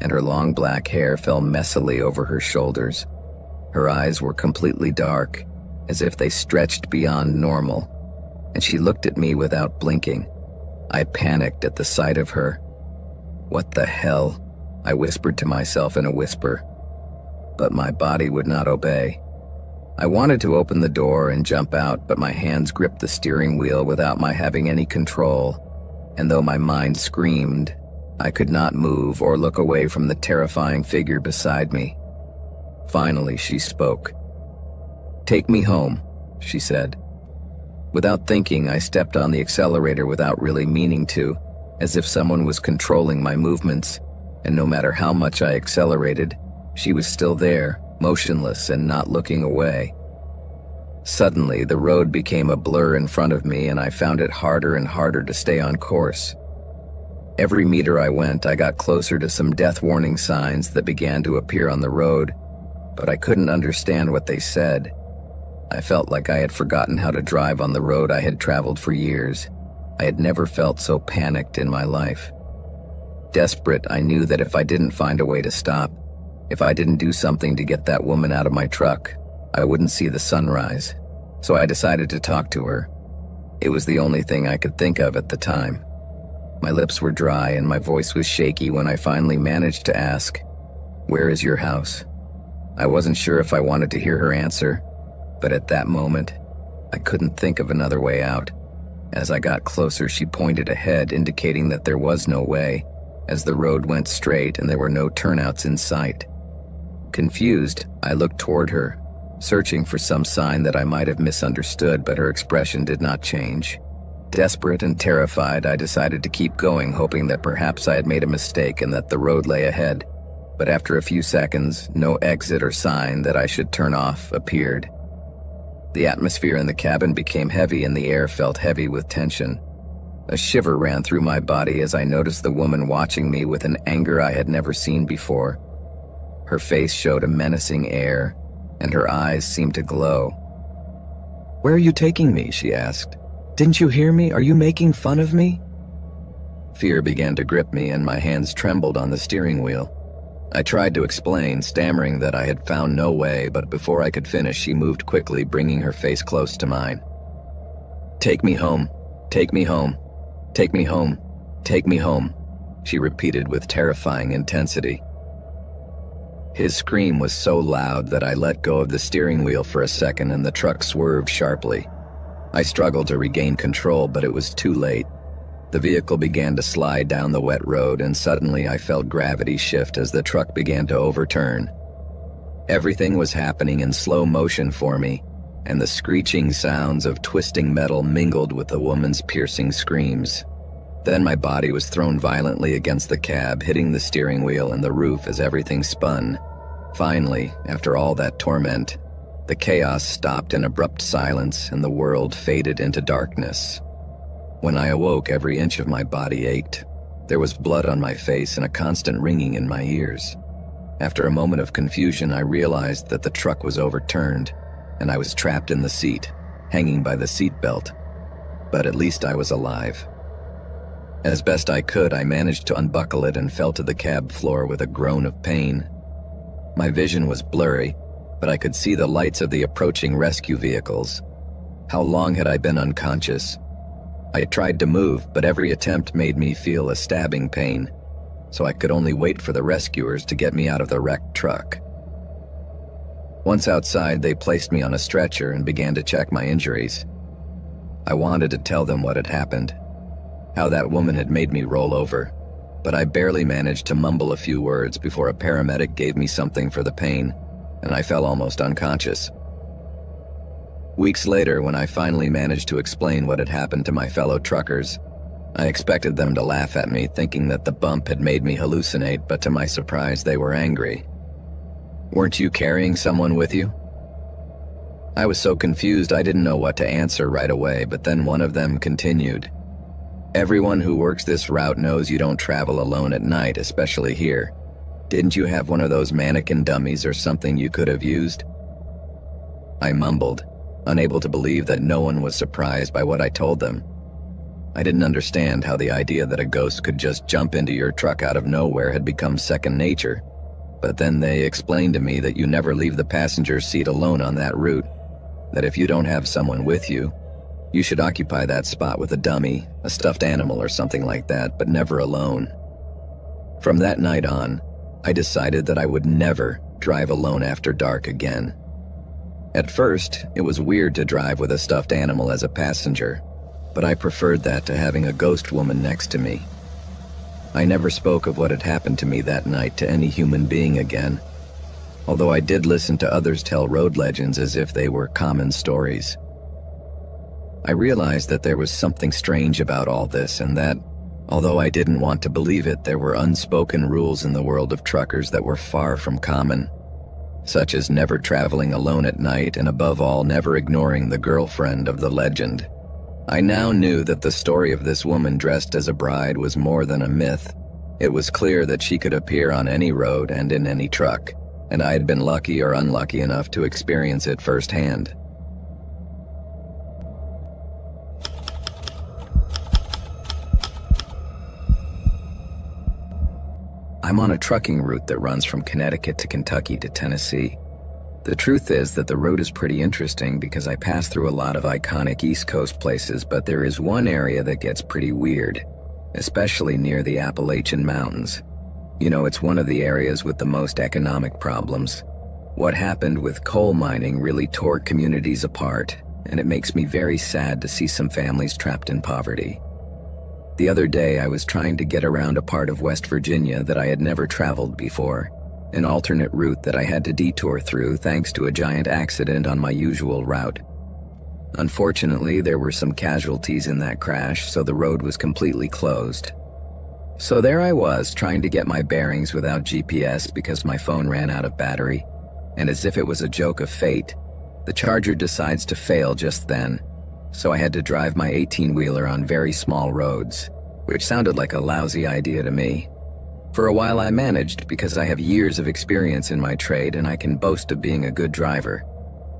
and her long black hair fell messily over her shoulders. Her eyes were completely dark, as if they stretched beyond normal, and she looked at me without blinking. I panicked at the sight of her. "What the hell?" I whispered to myself in a whisper, but my body would not obey. I wanted to open the door and jump out, but my hands gripped the steering wheel without my having any control, and though my mind screamed, I could not move or look away from the terrifying figure beside me. Finally, she spoke. "Take me home," she said. Without thinking, I stepped on the accelerator without really meaning to, as if someone was controlling my movements, and no matter how much I accelerated, she was still there, motionless and not looking away. Suddenly, the road became a blur in front of me, and I found it harder and harder to stay on course. Every meter I went, I got closer to some death warning signs that began to appear on the road, but I couldn't understand what they said. I felt like I had forgotten how to drive on the road I had traveled for years. I had never felt so panicked in my life. Desperate, I knew that if I didn't find a way to stop, if I didn't do something to get that woman out of my truck, I wouldn't see the sunrise. So I decided to talk to her. It was the only thing I could think of at the time. My lips were dry and my voice was shaky when I finally managed to ask, "Where is your house?" I wasn't sure if I wanted to hear her answer, but at that moment, I couldn't think of another way out. As I got closer, she pointed ahead, indicating that there was no way, as the road went straight and there were no turnouts in sight. Confused, I looked toward her, searching for some sign that I might have misunderstood, but her expression did not change. Desperate and terrified, I decided to keep going, hoping that perhaps I had made a mistake and that the road lay ahead. But after a few seconds, no exit or sign that I should turn off appeared. The atmosphere in the cabin became heavy and the air felt heavy with tension. A shiver ran through my body as I noticed the woman watching me with an anger I had never seen before. Her face showed a menacing air, and her eyes seemed to glow. "Where are you taking me?" she asked. "Didn't you hear me? Are you making fun of me?" Fear began to grip me and my hands trembled on the steering wheel. I tried to explain, stammering that I had found no way, but before I could finish, she moved quickly, bringing her face close to mine. "Take me home. Take me home. Take me home. Take me home," she repeated with terrifying intensity. His scream was so loud that I let go of the steering wheel for a second and the truck swerved sharply. I struggled to regain control, but it was too late. The vehicle began to slide down the wet road, and suddenly I felt gravity shift as the truck began to overturn. Everything was happening in slow motion for me, and the screeching sounds of twisting metal mingled with the woman's piercing screams. Then my body was thrown violently against the cab, hitting the steering wheel and the roof as everything spun. Finally, after all that torment, the chaos stopped in abrupt silence and the world faded into darkness. When I awoke, every inch of my body ached. There was blood on my face and a constant ringing in my ears. After a moment of confusion, I realized that the truck was overturned, and I was trapped in the seat, hanging by the seat belt. But at least I was alive. As best I could, I managed to unbuckle it and fell to the cab floor with a groan of pain. My vision was blurry, but I could see the lights of the approaching rescue vehicles. How long had I been unconscious? I tried to move, but every attempt made me feel a stabbing pain, so I could only wait for the rescuers to get me out of the wrecked truck. Once outside, they placed me on a stretcher and began to check my injuries. I wanted to tell them what had happened, how that woman had made me roll over, but I barely managed to mumble a few words before a paramedic gave me something for the pain, and I fell almost unconscious. Weeks later, when I finally managed to explain what had happened to my fellow truckers, I expected them to laugh at me, thinking that the bump had made me hallucinate, but to my surprise, they were angry. "Weren't you carrying someone with you?" I was so confused I didn't know what to answer right away, but then one of them continued. "Everyone who works this route knows you don't travel alone at night, especially here. Didn't you have one of those mannequin dummies or something you could have used?" I mumbled, unable to believe that no one was surprised by what I told them. I didn't understand how the idea that a ghost could just jump into your truck out of nowhere had become second nature. But then they explained to me that you never leave the passenger seat alone on that route, that if you don't have someone with you, you should occupy that spot with a dummy, a stuffed animal or something like that, but never alone. From that night on, I decided that I would never drive alone after dark again. At first, it was weird to drive with a stuffed animal as a passenger, but I preferred that to having a ghost woman next to me. I never spoke of what had happened to me that night to any human being again, although I did listen to others tell road legends as if they were common stories. I realized that there was something strange about all this, and that, although I didn't want to believe it, there were unspoken rules in the world of truckers that were far from common, such as never traveling alone at night and above all never ignoring the girlfriend of the legend. I now knew that the story of this woman dressed as a bride was more than a myth. It was clear that she could appear on any road and in any truck, and I had been lucky or unlucky enough to experience it firsthand. I'm on a trucking route that runs from Connecticut to Kentucky to Tennessee. The truth is that the road is pretty interesting because I pass through a lot of iconic East Coast places, but there is one area that gets pretty weird, especially near the Appalachian Mountains. You know, it's one of the areas with the most economic problems. What happened with coal mining really tore communities apart, and it makes me very sad to see some families trapped in poverty. The other day, I was trying to get around a part of West Virginia that I had never traveled before, an alternate route that I had to detour through thanks to a giant accident on my usual route. Unfortunately, there were some casualties in that crash, so the road was completely closed. So there I was, trying to get my bearings without GPS because my phone ran out of battery, and as if it was a joke of fate, the charger decides to fail just then. So I had to drive my 18-wheeler on very small roads, which sounded like a lousy idea to me. For a while I managed because I have years of experience in my trade and I can boast of being a good driver.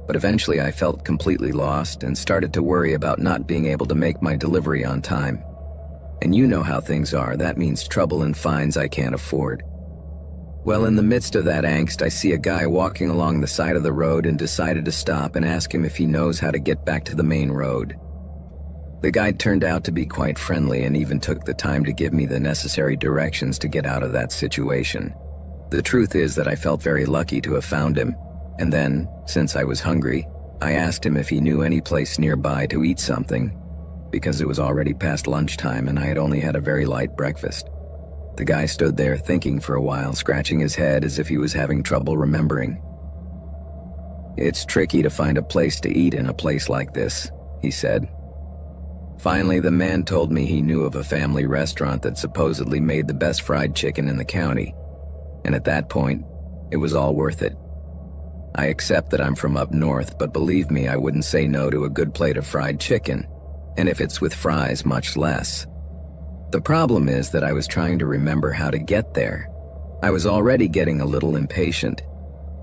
But eventually I felt completely lost and started to worry about not being able to make my delivery on time. And you know how things are, that means trouble and fines I can't afford. Well, in the midst of that angst, I see a guy walking along the side of the road and decided to stop and ask him if he knows how to get back to the main road. The guy turned out to be quite friendly and even took the time to give me the necessary directions to get out of that situation. The truth is that I felt very lucky to have found him, and then, since I was hungry, I asked him if he knew any place nearby to eat something, because it was already past lunchtime and I had only had a very light breakfast. The guy stood there thinking for a while, scratching his head as if he was having trouble remembering. "It's tricky to find a place to eat in a place like this," he said. Finally, the man told me he knew of a family restaurant that supposedly made the best fried chicken in the county, and at that point, it was all worth it. I accept that I'm from up north, but believe me, I wouldn't say no to a good plate of fried chicken, and if it's with fries, much less. The problem is that I was trying to remember how to get there. I was already getting a little impatient,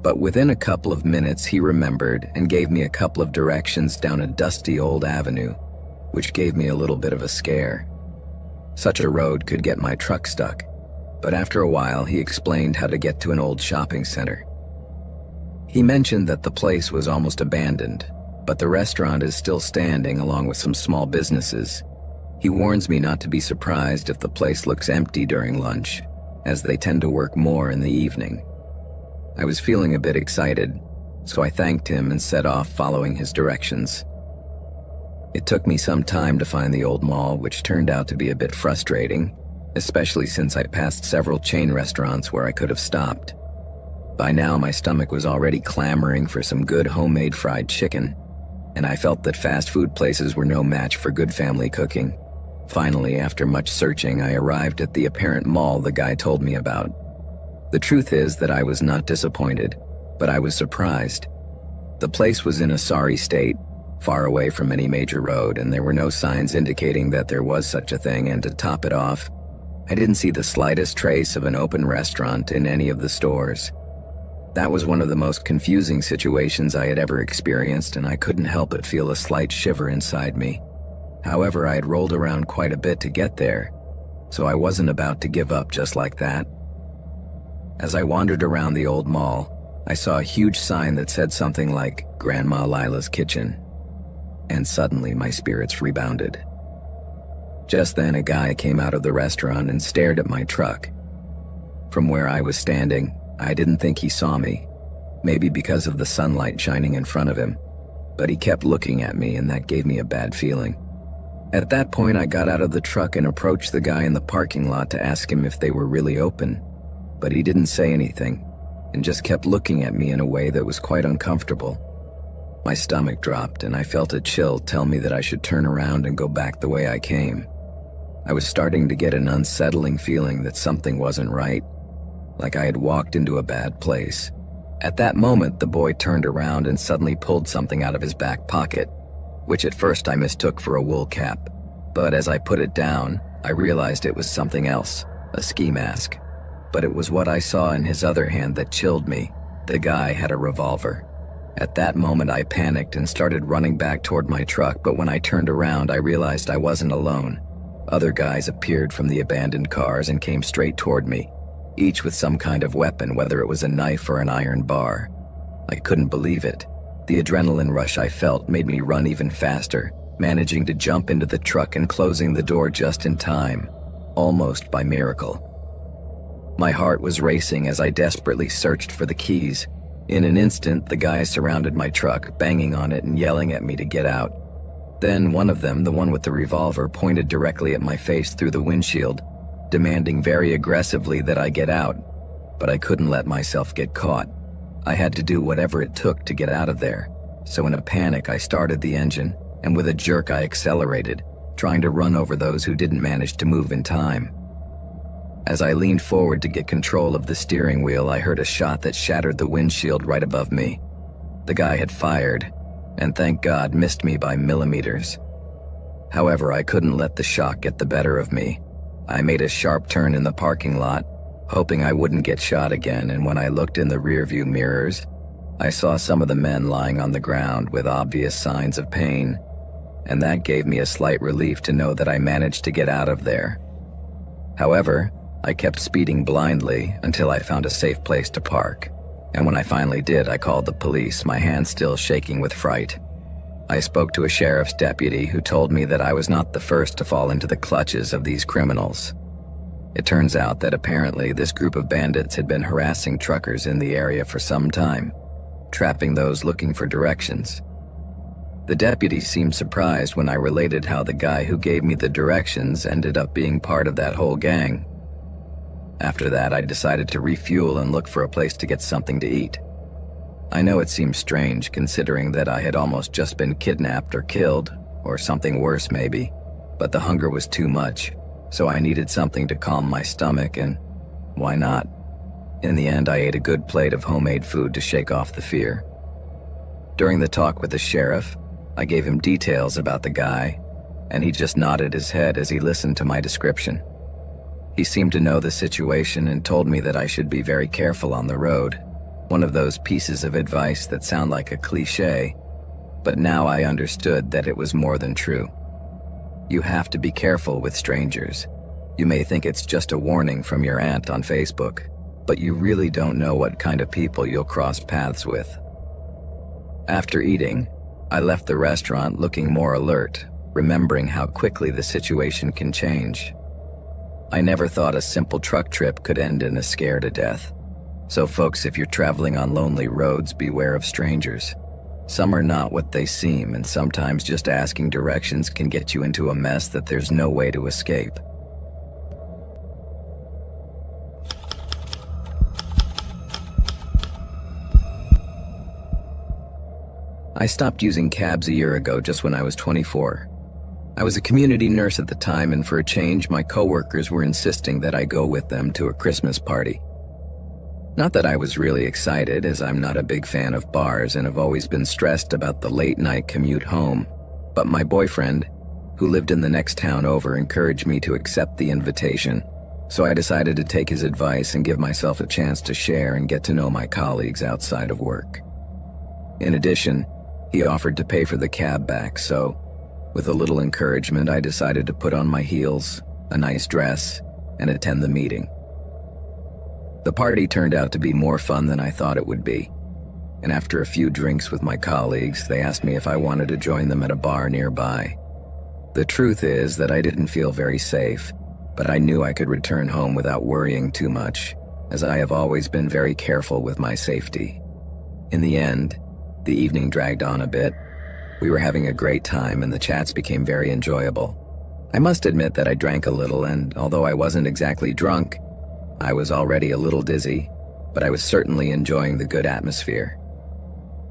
but within a couple of minutes he remembered and gave me a couple of directions down a dusty old avenue, which gave me a little bit of a scare. Such a road could get my truck stuck, but after a while he explained how to get to an old shopping center. He mentioned that the place was almost abandoned, but the restaurant is still standing along with some small businesses. He warns me not to be surprised if the place looks empty during lunch, as they tend to work more in the evening. I was feeling a bit excited, so I thanked him and set off following his directions. It took me some time to find the old mall, which turned out to be a bit frustrating, especially since I passed several chain restaurants where I could have stopped. By now, my stomach was already clamoring for some good homemade fried chicken, and I felt that fast food places were no match for good family cooking. Finally, after much searching, I arrived at the apparent mall the guy told me about. The truth is that I was not disappointed, but I was surprised. The place was in a sorry state, far away from any major road, and there were no signs indicating that there was such a thing, and to top it off, I didn't see the slightest trace of an open restaurant in any of the stores. That was one of the most confusing situations I had ever experienced, and I couldn't help but feel a slight shiver inside me. However, I had rolled around quite a bit to get there, so I wasn't about to give up just like that. As I wandered around the old mall, I saw a huge sign that said something like Grandma Lila's Kitchen, and suddenly my spirits rebounded. Just then, a guy came out of the restaurant and stared at my truck. From where I was standing, I didn't think he saw me, maybe because of the sunlight shining in front of him, but he kept looking at me, and that gave me a bad feeling. At that point, I got out of the truck and approached the guy in the parking lot to ask him if they were really open, but he didn't say anything and just kept looking at me in a way that was quite uncomfortable. My stomach dropped, and I felt a chill tell me that I should turn around and go back the way I came. I was starting to get an unsettling feeling that something wasn't right, like I had walked into a bad place. At that moment, the boy turned around and suddenly pulled something out of his back pocket, which at first I mistook for a wool cap, but as I put it down, I realized it was something else, a ski mask. But it was what I saw in his other hand that chilled me. The guy had a revolver. At that moment, I panicked and started running back toward my truck, but when I turned around, I realized I wasn't alone. Other guys appeared from the abandoned cars and came straight toward me, each with some kind of weapon, whether it was a knife or an iron bar. I couldn't believe it. The adrenaline rush I felt made me run even faster, managing to jump into the truck and closing the door just in time, almost by miracle. My heart was racing as I desperately searched for the keys. In an instant, the guys surrounded my truck, banging on it and yelling at me to get out. Then one of them, the one with the revolver, pointed directly at my face through the windshield, demanding very aggressively that I get out, but I couldn't let myself get caught. I had to do whatever it took to get out of there, so in a panic I started the engine, and with a jerk I accelerated, trying to run over those who didn't manage to move in time. As I leaned forward to get control of the steering wheel, I heard a shot that shattered the windshield right above me. The guy had fired, and thank God missed me by millimeters. However, I couldn't let the shock get the better of me. I made a sharp turn in the parking lot, hoping I wouldn't get shot again, and when I looked in the rearview mirrors, I saw some of the men lying on the ground with obvious signs of pain, and that gave me a slight relief to know that I managed to get out of there. However, I kept speeding blindly until I found a safe place to park, and when I finally did, I called the police, my hands still shaking with fright. I spoke to a sheriff's deputy who told me that I was not the first to fall into the clutches of these criminals. It turns out that apparently this group of bandits had been harassing truckers in the area for some time, trapping those looking for directions. The deputy seemed surprised when I related how the guy who gave me the directions ended up being part of that whole gang. After that, I decided to refuel and look for a place to get something to eat. I know it seems strange considering that I had almost just been kidnapped or killed, or something worse maybe, but the hunger was too much, so I needed something to calm my stomach, and why not? In the end, I ate a good plate of homemade food to shake off the fear. During the talk with the sheriff, I gave him details about the guy, and he just nodded his head as he listened to my description. He seemed to know the situation and told me that I should be very careful on the road. One of those pieces of advice that sound like a cliché, but now I understood that it was more than true. You have to be careful with strangers. You may think it's just a warning from your aunt on Facebook, but you really don't know what kind of people you'll cross paths with. After eating, I left the restaurant looking more alert, remembering how quickly the situation can change. I never thought a simple truck trip could end in a scare to death. So folks, if you're traveling on lonely roads, beware of strangers. Some are not what they seem, and sometimes just asking directions can get you into a mess that there's no way to escape. I stopped using cabs a year ago, just when I was 24. I was a community nurse at the time, and for a change, my coworkers were insisting that I go with them to a Christmas party. Not that I was really excited, as I'm not a big fan of bars and have always been stressed about the late-night commute home, but my boyfriend, who lived in the next town over, encouraged me to accept the invitation, so I decided to take his advice and give myself a chance to share and get to know my colleagues outside of work. In addition, he offered to pay for the cab back, so with a little encouragement, I decided to put on my heels, a nice dress, and attend the meeting. The party turned out to be more fun than I thought it would be, and after a few drinks with my colleagues, they asked me if I wanted to join them at a bar nearby. The truth is that I didn't feel very safe, but I knew I could return home without worrying too much, as I have always been very careful with my safety. In the end, the evening dragged on a bit. We were having a great time and the chats became very enjoyable. I must admit that I drank a little, and although I wasn't exactly drunk, I was already a little dizzy, but I was certainly enjoying the good atmosphere.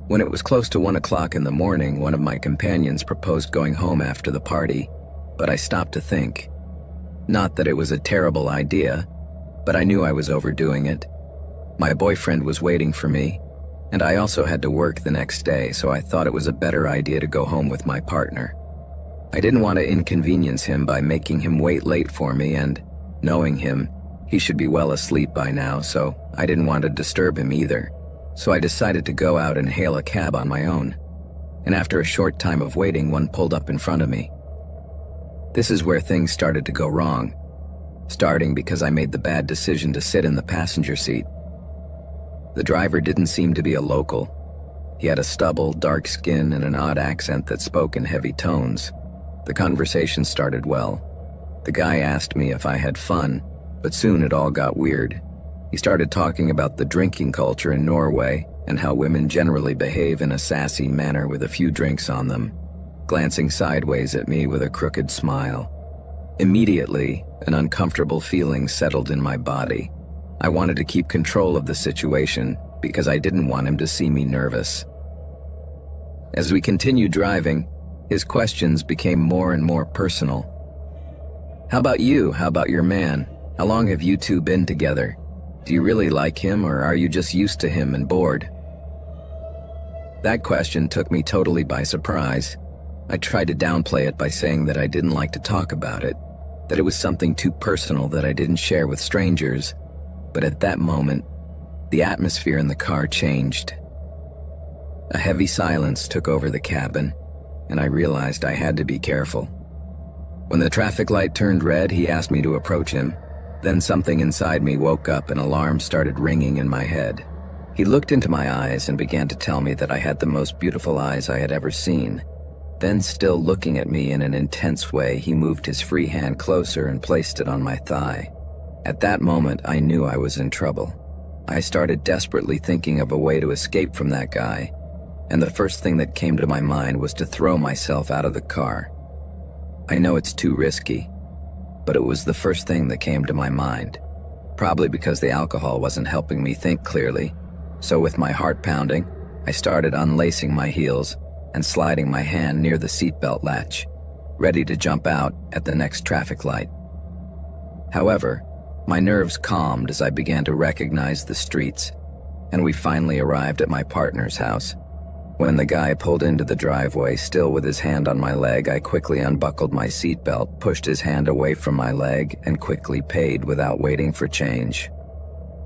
When it was close to 1 o'clock in the morning, one of my companions proposed going home after the party, but I stopped to think. Not that it was a terrible idea, but I knew I was overdoing it. My boyfriend was waiting for me, and I also had to work the next day, so I thought it was a better idea to go home with my partner. I didn't want to inconvenience him by making him wait late for me, and, knowing him, he should be well asleep by now, so I didn't want to disturb him either. So I decided to go out and hail a cab on my own. And after a short time of waiting, one pulled up in front of me. This is where things started to go wrong, starting because I made the bad decision to sit in the passenger seat. The driver didn't seem to be a local. He had a stubble, dark skin, and an odd accent that spoke in heavy tones. The conversation started well. The guy asked me if I had fun, but soon it all got weird. He started talking about the drinking culture in Norway and how women generally behave in a sassy manner with a few drinks on them, glancing sideways at me with a crooked smile. Immediately, an uncomfortable feeling settled in my body. I wanted to keep control of the situation because I didn't want him to see me nervous. As we continued driving, his questions became more and more personal. How about you? How about your man? How long have you two been together? Do you really like him, or are you just used to him and bored? That question took me totally by surprise. I tried to downplay it by saying that I didn't like to talk about it, that it was something too personal that I didn't share with strangers. But at that moment, the atmosphere in the car changed. A heavy silence took over the cabin, and I realized I had to be careful. When the traffic light turned red, he asked me to approach him. Then something inside me woke up and alarms started ringing in my head. He looked into my eyes and began to tell me that I had the most beautiful eyes I had ever seen. Then, still looking at me in an intense way, he moved his free hand closer and placed it on my thigh. At that moment, I knew I was in trouble. I started desperately thinking of a way to escape from that guy, and the first thing that came to my mind was to throw myself out of the car. I know it's too risky, but it was the first thing that came to my mind, probably because the alcohol wasn't helping me think clearly. So with my heart pounding, I started unlacing my heels and sliding my hand near the seatbelt latch, ready to jump out at the next traffic light. However, my nerves calmed as I began to recognize the streets, and we finally arrived at my partner's house. When the guy pulled into the driveway, still with his hand on my leg, I quickly unbuckled my seatbelt, pushed his hand away from my leg, and quickly paid without waiting for change.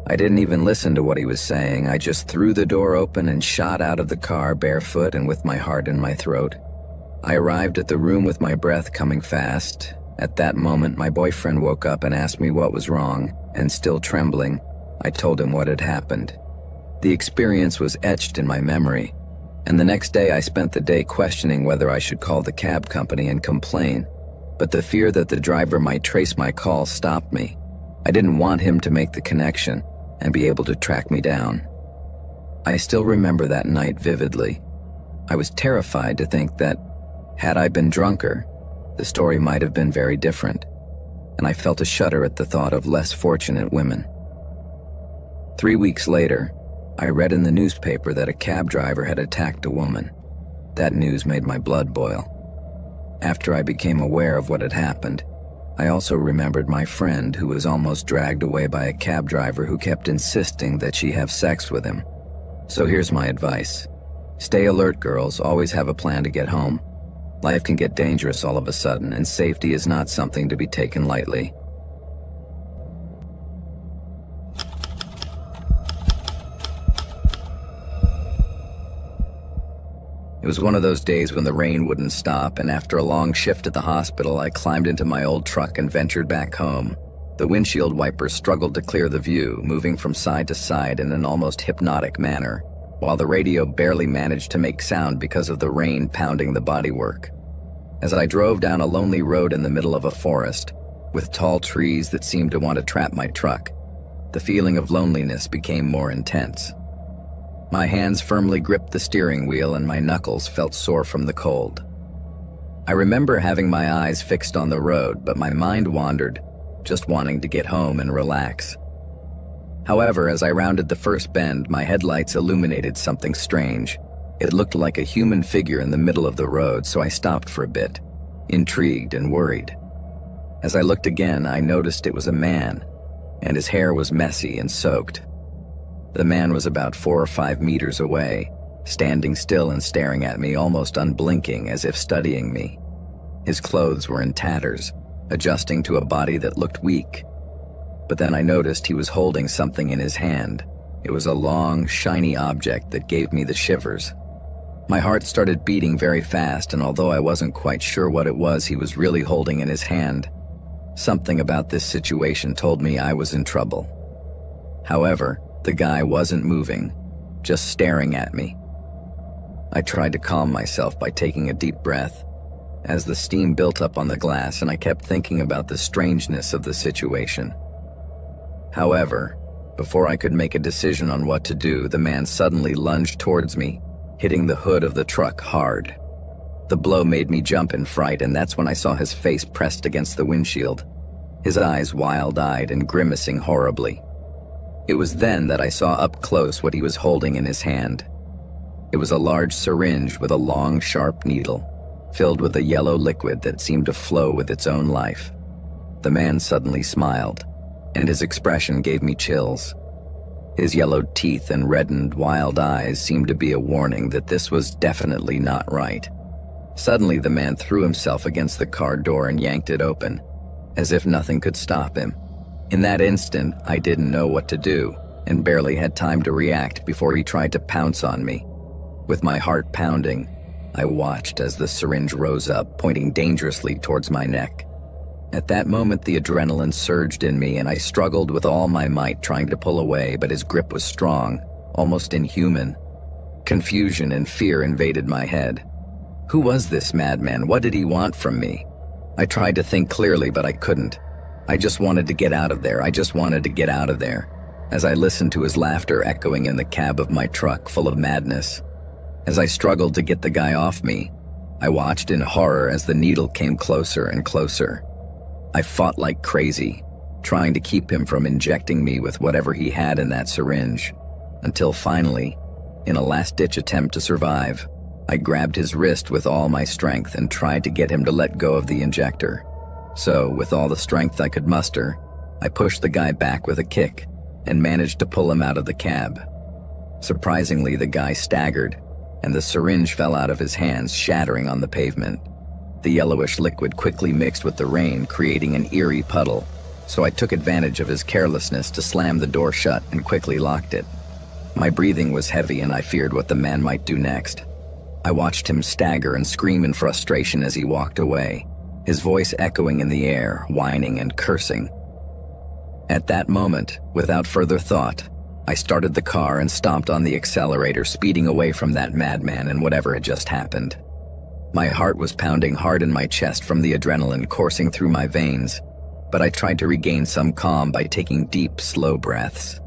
I didn't even listen to what he was saying. I just threw the door open and shot out of the car barefoot and with my heart in my throat. I arrived at the room with my breath coming fast. At that moment, my boyfriend woke up and asked me what was wrong, and still trembling, I told him what had happened. The experience was etched in my memory, and the next day I spent the day questioning whether I should call the cab company and complain, but the fear that the driver might trace my call stopped me. I didn't want him to make the connection and be able to track me down. I still remember that night vividly. I was terrified to think that, had I been drunker, the story might have been very different, and I felt a shudder at the thought of less fortunate women. 3 weeks later, I read in the newspaper that a cab driver had attacked a woman. That news made my blood boil. After I became aware of what had happened, I also remembered my friend who was almost dragged away by a cab driver who kept insisting that she have sex with him. So here's my advice. Stay alert, girls. Always have a plan to get home. Life can get dangerous all of a sudden, and safety is not something to be taken lightly. It was one of those days when the rain wouldn't stop, and after a long shift at the hospital, I climbed into my old truck and ventured back home. The windshield wipers struggled to clear the view, moving from side to side in an almost hypnotic manner, while the radio barely managed to make sound because of the rain pounding the bodywork. As I drove down a lonely road in the middle of a forest, with tall trees that seemed to want to trap my truck, the feeling of loneliness became more intense. My hands firmly gripped the steering wheel and my knuckles felt sore from the cold. I remember having my eyes fixed on the road, but my mind wandered, just wanting to get home and relax. However, as I rounded the first bend, my headlights illuminated something strange. It looked like a human figure in the middle of the road, so I stopped for a bit, intrigued and worried. As I looked again, I noticed it was a man, and his hair was messy and soaked. The man was about 4 or 5 meters away, standing still and staring at me, almost unblinking, as if studying me. His clothes were in tatters, adjusting to a body that looked weak. But then I noticed he was holding something in his hand. It was a long, shiny object that gave me the shivers. My heart started beating very fast, and although I wasn't quite sure what it was he was really holding in his hand, something about this situation told me I was in trouble. However, the guy wasn't moving, just staring at me. I tried to calm myself by taking a deep breath, as the steam built up on the glass, and I kept thinking about the strangeness of the situation. However, before I could make a decision on what to do, the man suddenly lunged towards me, hitting the hood of the truck hard. The blow made me jump in fright, and that's when I saw his face pressed against the windshield, his eyes wild-eyed and grimacing horribly. It was then that I saw up close what he was holding in his hand. It was a large syringe with a long, sharp needle, filled with a yellow liquid that seemed to flow with its own life. The man suddenly smiled, and his expression gave me chills. His yellowed teeth and reddened, wild eyes seemed to be a warning that this was definitely not right. Suddenly, the man threw himself against the car door and yanked it open, as if nothing could stop him. In that instant, I didn't know what to do, and barely had time to react before he tried to pounce on me. With my heart pounding, I watched as the syringe rose up, pointing dangerously towards my neck. At that moment, the adrenaline surged in me, and I struggled with all my might trying to pull away, but his grip was strong, almost inhuman. Confusion and fear invaded my head. Who was this madman? What did he want from me? I tried to think clearly, but I couldn't. I just wanted to get out of there. I just wanted to get out of there, as I listened to his laughter echoing in the cab of my truck full of madness. As I struggled to get the guy off me, I watched in horror as the needle came closer and closer. I fought like crazy, trying to keep him from injecting me with whatever he had in that syringe, until finally, in a last-ditch attempt to survive, I grabbed his wrist with all my strength and tried to get him to let go of the injector. So, with all the strength I could muster, I pushed the guy back with a kick and managed to pull him out of the cab. Surprisingly, the guy staggered, and the syringe fell out of his hands, shattering on the pavement. The yellowish liquid quickly mixed with the rain, creating an eerie puddle, so I took advantage of his carelessness to slam the door shut and quickly locked it. My breathing was heavy and I feared what the man might do next. I watched him stagger and scream in frustration as he walked away, his voice echoing in the air, whining and cursing. At that moment, without further thought, I started the car and stomped on the accelerator, speeding away from that madman and whatever had just happened. My heart was pounding hard in my chest from the adrenaline coursing through my veins, but I tried to regain some calm by taking deep, slow breaths.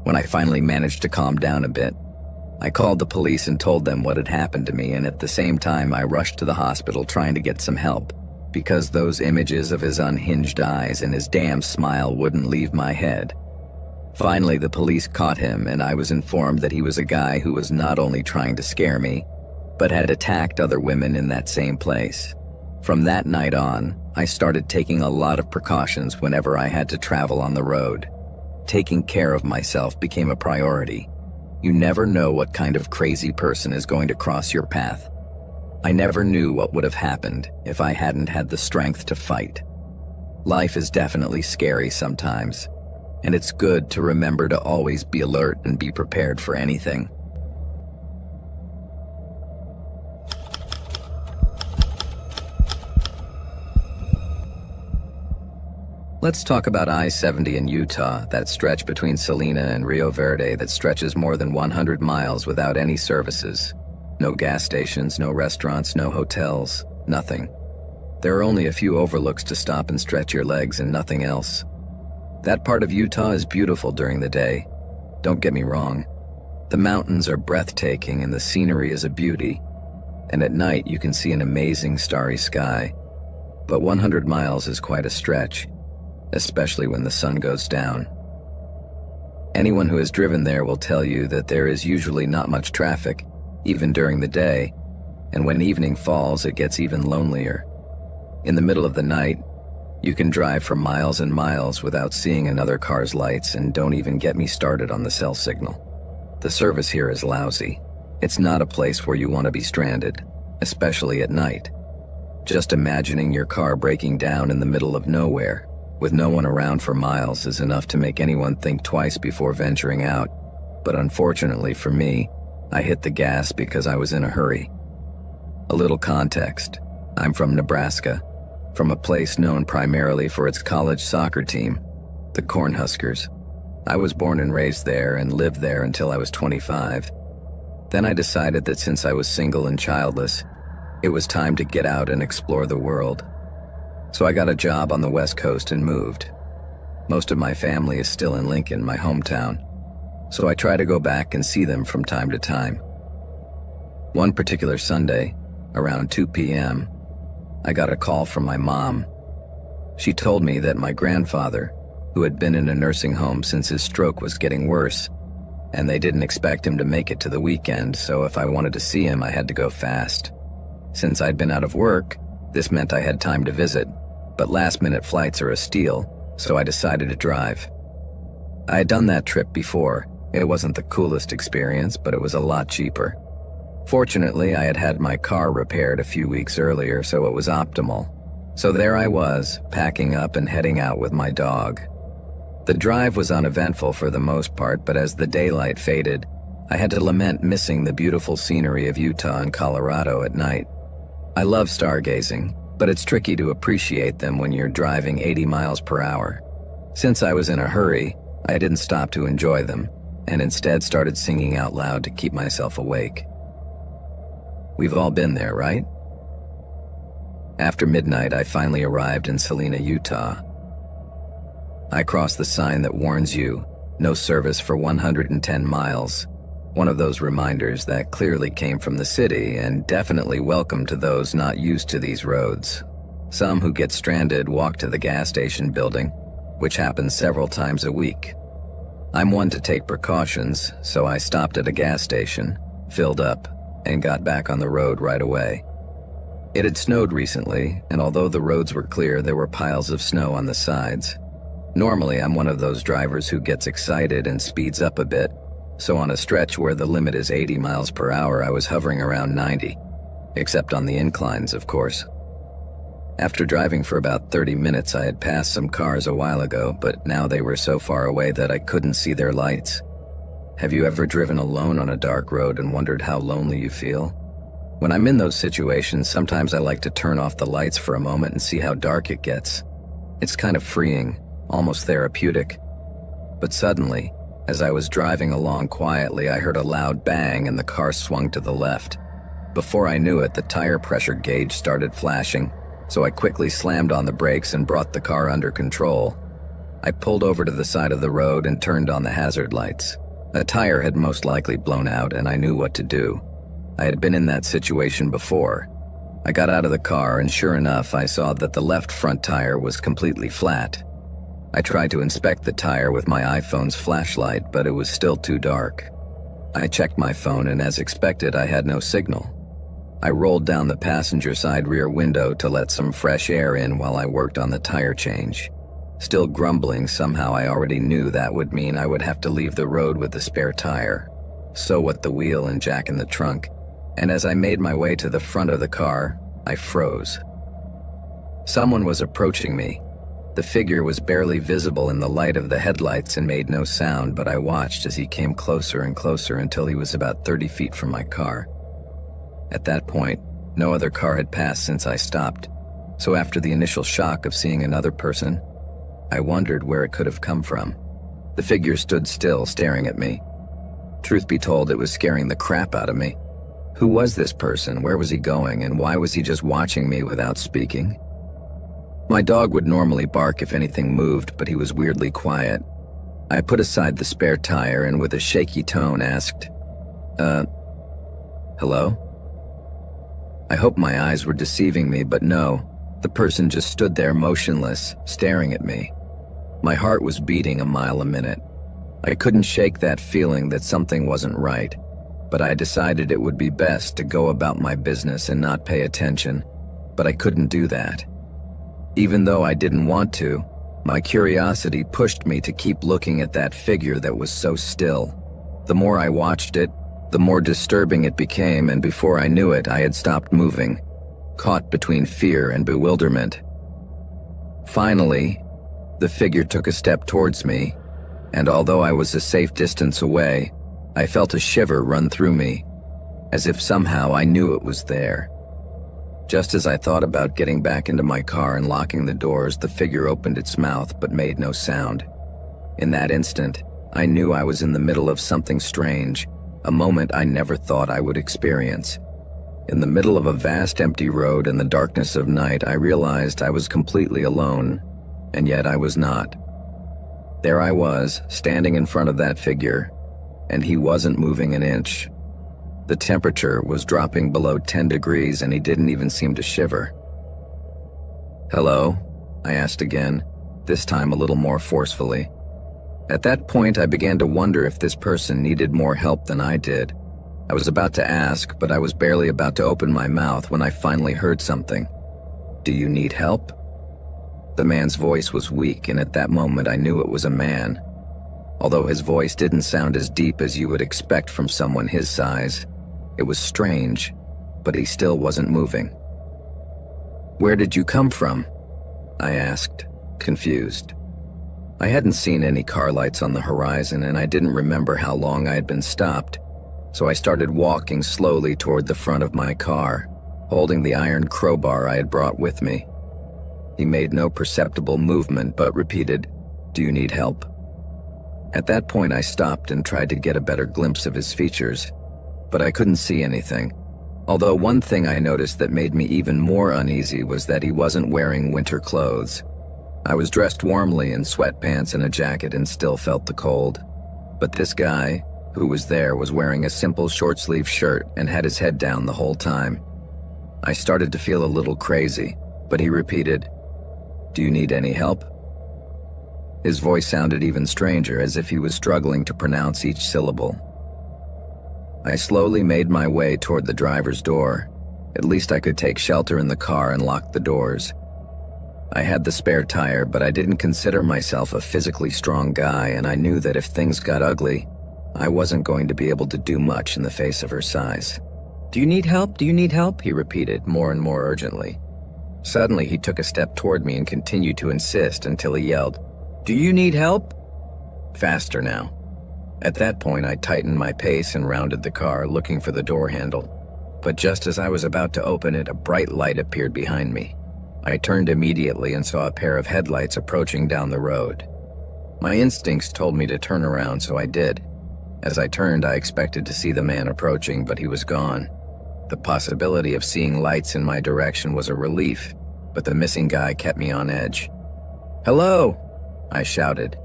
When I finally managed to calm down a bit, I called the police and told them what had happened to me, and at the same time I rushed to the hospital trying to get some help, because those images of his unhinged eyes and his damn smile wouldn't leave my head. Finally, the police caught him, and I was informed that he was a guy who was not only trying to scare me, but had attacked other women in that same place. From that night on, I started taking a lot of precautions whenever I had to travel on the road. Taking care of myself became a priority. You never know what kind of crazy person is going to cross your path. I never knew what would have happened if I hadn't had the strength to fight. Life is definitely scary sometimes, and it's good to remember to always be alert and be prepared for anything. Let's talk about I-70 in Utah, that stretch between Salina and Rio Verde that stretches more than 100 miles without any services. No gas stations, no restaurants, no hotels, nothing. There are only a few overlooks to stop and stretch your legs and nothing else. That part of Utah is beautiful during the day. Don't get me wrong. The mountains are breathtaking and the scenery is a beauty. And at night you can see an amazing starry sky. But 100 miles is quite a stretch, especially when the sun goes down. Anyone who has driven there will tell you that there is usually not much traffic, even during the day, and when evening falls it gets even lonelier. In the middle of the night, you can drive for miles and miles without seeing another car's lights, and don't even get me started on the cell signal. The service here is lousy. It's not a place where you want to be stranded, especially at night. Just imagining your car breaking down in the middle of nowhere, with no one around for miles, is enough to make anyone think twice before venturing out. But unfortunately for me, I hit the gas because I was in a hurry. A little context. I'm from Nebraska, from a place known primarily for its college soccer team, the Cornhuskers. I was born and raised there and lived there until I was 25. Then I decided that since I was single and childless, it was time to get out and explore the world. So I got a job on the West Coast and moved. Most of my family is still in Lincoln, my hometown, so I try to go back and see them from time to time. One particular Sunday, around 2 p.m., I got a call from my mom. She told me that my grandfather, who had been in a nursing home since his stroke was getting worse, and they didn't expect him to make it to the weekend, so if I wanted to see him, I had to go fast. Since I'd been out of work, this meant I had time to visit, but last-minute flights are a steal, so I decided to drive. I had done that trip before. It wasn't the coolest experience, but it was a lot cheaper. Fortunately, I had had my car repaired a few weeks earlier, so it was optimal. So there I was, packing up and heading out with my dog. The drive was uneventful for the most part, but as the daylight faded, I had to lament missing the beautiful scenery of Utah and Colorado at night. I love stargazing, but it's tricky to appreciate them when you're driving 80 miles per hour. Since I was in a hurry, I didn't stop to enjoy them, and instead started singing out loud to keep myself awake. We've all been there, right? After midnight, I finally arrived in Salina, Utah. I crossed the sign that warns you, no service for 110 miles, One of those reminders that clearly came from the city and definitely welcome to those not used to these roads. Some who get stranded walk to the gas station building, which happens several times a week. I'm one to take precautions, so I stopped at a gas station, filled up, and got back on the road right away. It had snowed recently, and although the roads were clear, there were piles of snow on the sides. Normally, I'm one of those drivers who gets excited and speeds up a bit, so on a stretch where the limit is 80 miles per hour, I was hovering around 90, except on the inclines, of course. After driving for about 30 minutes, I had passed some cars a while ago, but now they were so far away that I couldn't see their lights. Have you ever driven alone on a dark road and wondered how lonely you feel? When I'm in those situations, sometimes I like to turn off the lights for a moment and see how dark it gets. It's kind of freeing, almost therapeutic. But suddenly, as I was driving along quietly, I heard a loud bang and the car swung to the left. Before I knew it, the tire pressure gauge started flashing, so I quickly slammed on the brakes and brought the car under control. I pulled over to the side of the road and turned on the hazard lights. A tire had most likely blown out, and I knew what to do. I had been in that situation before. I got out of the car, and sure enough, I saw that the left front tire was completely flat. I tried to inspect the tire with my iPhone's flashlight, but it was still too dark. I checked my phone, and as expected, I had no signal. I rolled down the passenger side rear window to let some fresh air in while I worked on the tire change. Still grumbling, somehow I already knew that would mean I would have to leave the road with the spare tire. So with the wheel and jack in the trunk, and as I made my way to the front of the car, I froze. Someone was approaching me. The figure was barely visible in the light of the headlights and made no sound, but I watched as he came closer and closer until he was about 30 feet from my car. At that point, no other car had passed since I stopped, so after the initial shock of seeing another person, I wondered where it could have come from. The figure stood still, staring at me. Truth be told, it was scaring the crap out of me. Who was this person? Where was he going? And why was he just watching me without speaking? My dog would normally bark if anything moved, but he was weirdly quiet. I put aside the spare tire and with a shaky tone asked, hello? I hoped my eyes were deceiving me, but no. The person just stood there motionless, staring at me. My heart was beating a mile a minute. I couldn't shake that feeling that something wasn't right, but I decided it would be best to go about my business and not pay attention, but I couldn't do that. Even though I didn't want to, my curiosity pushed me to keep looking at that figure that was so still. The more I watched it, the more disturbing it became, and before I knew it, I had stopped moving, caught between fear and bewilderment. Finally, the figure took a step towards me, and although I was a safe distance away, I felt a shiver run through me, as if somehow I knew it was there. Just as I thought about getting back into my car and locking the doors, the figure opened its mouth but made no sound. In that instant, I knew I was in the middle of something strange, a moment I never thought I would experience. In the middle of a vast empty road in the darkness of night, I realized I was completely alone, and yet I was not. There I was, standing in front of that figure, and he wasn't moving an inch. The temperature was dropping below 10 degrees and he didn't even seem to shiver. "Hello?" I asked again, this time a little more forcefully. At that point, I began to wonder if this person needed more help than I did. I was about to ask, but I was barely about to open my mouth when I finally heard something. "Do you need help?" The man's voice was weak, and at that moment I knew it was a man. Although his voice didn't sound as deep as you would expect from someone his size, it was strange, but he still wasn't moving. "Where did you come from?" I asked, confused. I hadn't seen any car lights on the horizon, and I didn't remember how long I had been stopped, so I started walking slowly toward the front of my car, holding the iron crowbar I had brought with me. He made no perceptible movement but repeated, "Do you need help?" At that point I stopped and tried to get a better glimpse of his features, but I couldn't see anything. Although one thing I noticed that made me even more uneasy was that he wasn't wearing winter clothes. I was dressed warmly in sweatpants and a jacket and still felt the cold. But this guy, who was there, was wearing a simple short-sleeve shirt and had his head down the whole time. I started to feel a little crazy, but he repeated, "Do you need any help?" His voice sounded even stranger, as if he was struggling to pronounce each syllable. I slowly made my way toward the driver's door. At least I could take shelter in the car and lock the doors. I had the spare tire, but I didn't consider myself a physically strong guy, and I knew that if things got ugly, I wasn't going to be able to do much in the face of her size. "Do you need help? Do you need help?" he repeated, more and more urgently. Suddenly, he took a step toward me and continued to insist until he yelled, "Do you need help?" Faster now. At that point, I tightened my pace and rounded the car, looking for the door handle. But just as I was about to open it, a bright light appeared behind me. I turned immediately and saw a pair of headlights approaching down the road. My instincts told me to turn around, so I did. As I turned, I expected to see the man approaching, but he was gone. The possibility of seeing lights in my direction was a relief, but the missing guy kept me on edge. "Hello!" I shouted,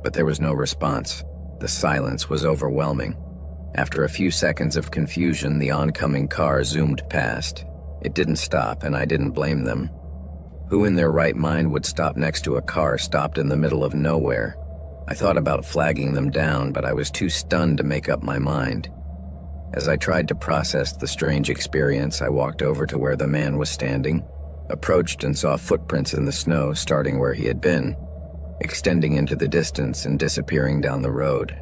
but there was no response. The silence was overwhelming. After a few seconds of confusion, the oncoming car zoomed past. It didn't stop, and I didn't blame them. Who in their right mind would stop next to a car stopped in the middle of nowhere? I thought about flagging them down, but I was too stunned to make up my mind. As I tried to process the strange experience, I walked over to where the man was standing, approached and saw footprints in the snow starting where he had been, extending into the distance and disappearing down the road.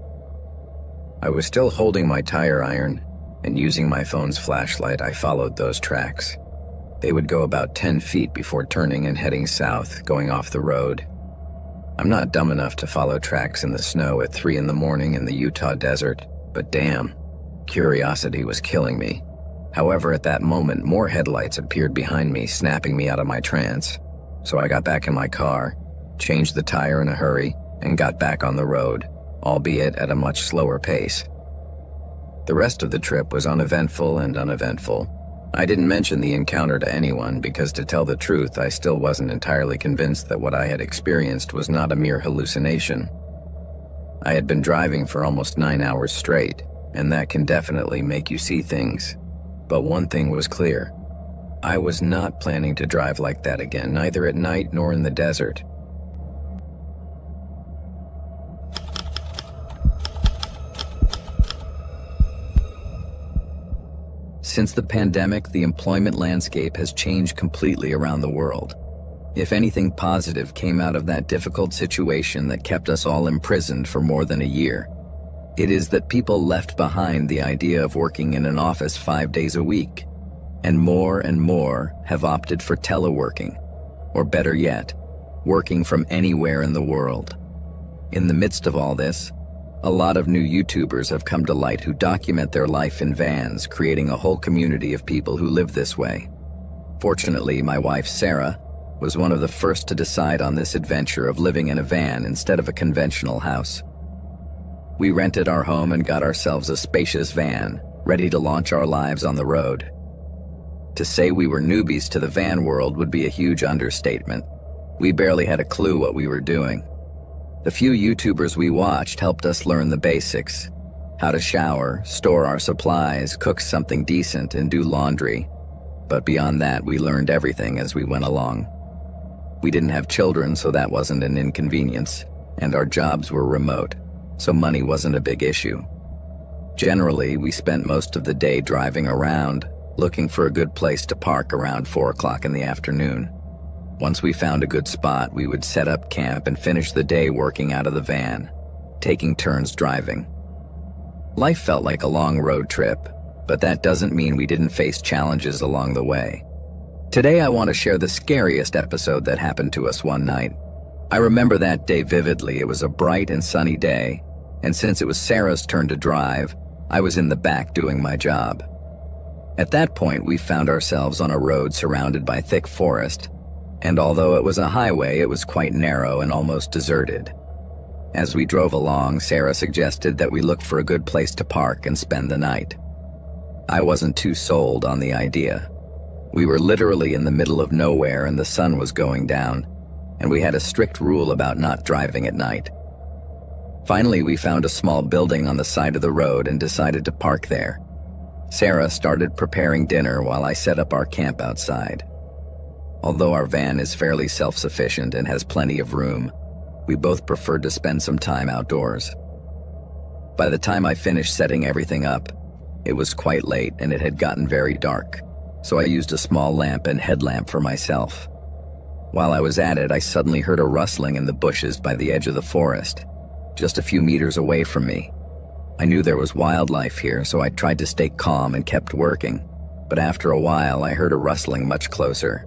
I was still holding my tire iron, and using my phone's flashlight, I followed those tracks. They would go about 10 feet before turning and heading south, going off the road. I'm not dumb enough to follow tracks in the snow at 3 in the morning in the Utah desert, but damn, curiosity was killing me. However, at that moment, more headlights appeared behind me, snapping me out of my trance. So I got back in my car, changed the tire in a hurry, and got back on the road, albeit at a much slower pace. The rest of the trip was uneventful and uneventful. I didn't mention the encounter to anyone because, to tell the truth, I still wasn't entirely convinced that what I had experienced was not a mere hallucination. I had been driving for almost 9 hours straight, and that can definitely make you see things. But one thing was clear. I was not planning to drive like that again, neither at night nor in the desert. Since the pandemic, the employment landscape has changed completely around the world. If anything positive came out of that difficult situation that kept us all imprisoned for more than a year, it is that people left behind the idea of working in an office 5 days a week, and more have opted for teleworking, or better yet, working from anywhere in the world. In the midst of all this, a lot of new YouTubers have come to light who document their life in vans, creating a whole community of people who live this way. Fortunately, my wife Sarah was one of the first to decide on this adventure of living in a van instead of a conventional house. We rented our home and got ourselves a spacious van, ready to launch our lives on the road. To say we were newbies to the van world would be a huge understatement. We barely had a clue what we were doing. The few YouTubers we watched helped us learn the basics: how to shower, store our supplies, cook something decent, and do laundry. But beyond that, we learned everything as we went along. We didn't have children, so that wasn't an inconvenience, and our jobs were remote, so money wasn't a big issue. Generally, we spent most of the day driving around, looking for a good place to park around 4 o'clock in the afternoon. Once we found a good spot, we would set up camp and finish the day working out of the van, taking turns driving. Life felt like a long road trip, but that doesn't mean we didn't face challenges along the way. Today I want to share the scariest episode that happened to us one night. I remember that day vividly. It was a bright and sunny day, and since it was Sarah's turn to drive, I was in the back doing my job. At that point, we found ourselves on a road surrounded by thick forest, and although it was a highway, it was quite narrow and almost deserted. As we drove along, Sarah suggested that we look for a good place to park and spend the night. I wasn't too sold on the idea. We were literally in the middle of nowhere and the sun was going down, and we had a strict rule about not driving at night. Finally, we found a small building on the side of the road and decided to park there. Sarah started preparing dinner while I set up our camp outside. Although our van is fairly self-sufficient and has plenty of room, we both preferred to spend some time outdoors. By the time I finished setting everything up, it was quite late and it had gotten very dark, so I used a small lamp and headlamp for myself. While I was at it, I suddenly heard a rustling in the bushes by the edge of the forest, just a few meters away from me. I knew there was wildlife here, so I tried to stay calm and kept working, but after a while I heard a rustling much closer.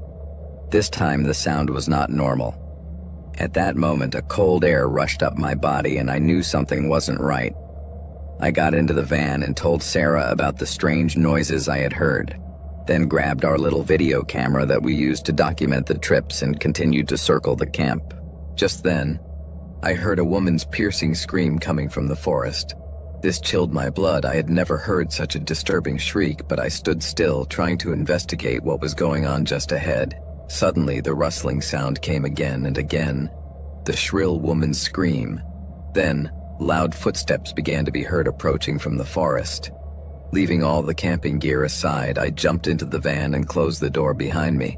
This time the sound was not normal. At that moment, a cold air rushed up my body and I knew something wasn't right. I got into the van and told Sarah about the strange noises I had heard, then grabbed our little video camera that we used to document the trips and continued to circle the camp. Just then, I heard a woman's piercing scream coming from the forest. This chilled my blood. I had never heard such a disturbing shriek, but I stood still, trying to investigate what was going on just ahead. Suddenly, the rustling sound came again and again, the shrill woman's scream. Then, loud footsteps began to be heard approaching from the forest. Leaving all the camping gear aside, I jumped into the van and closed the door behind me.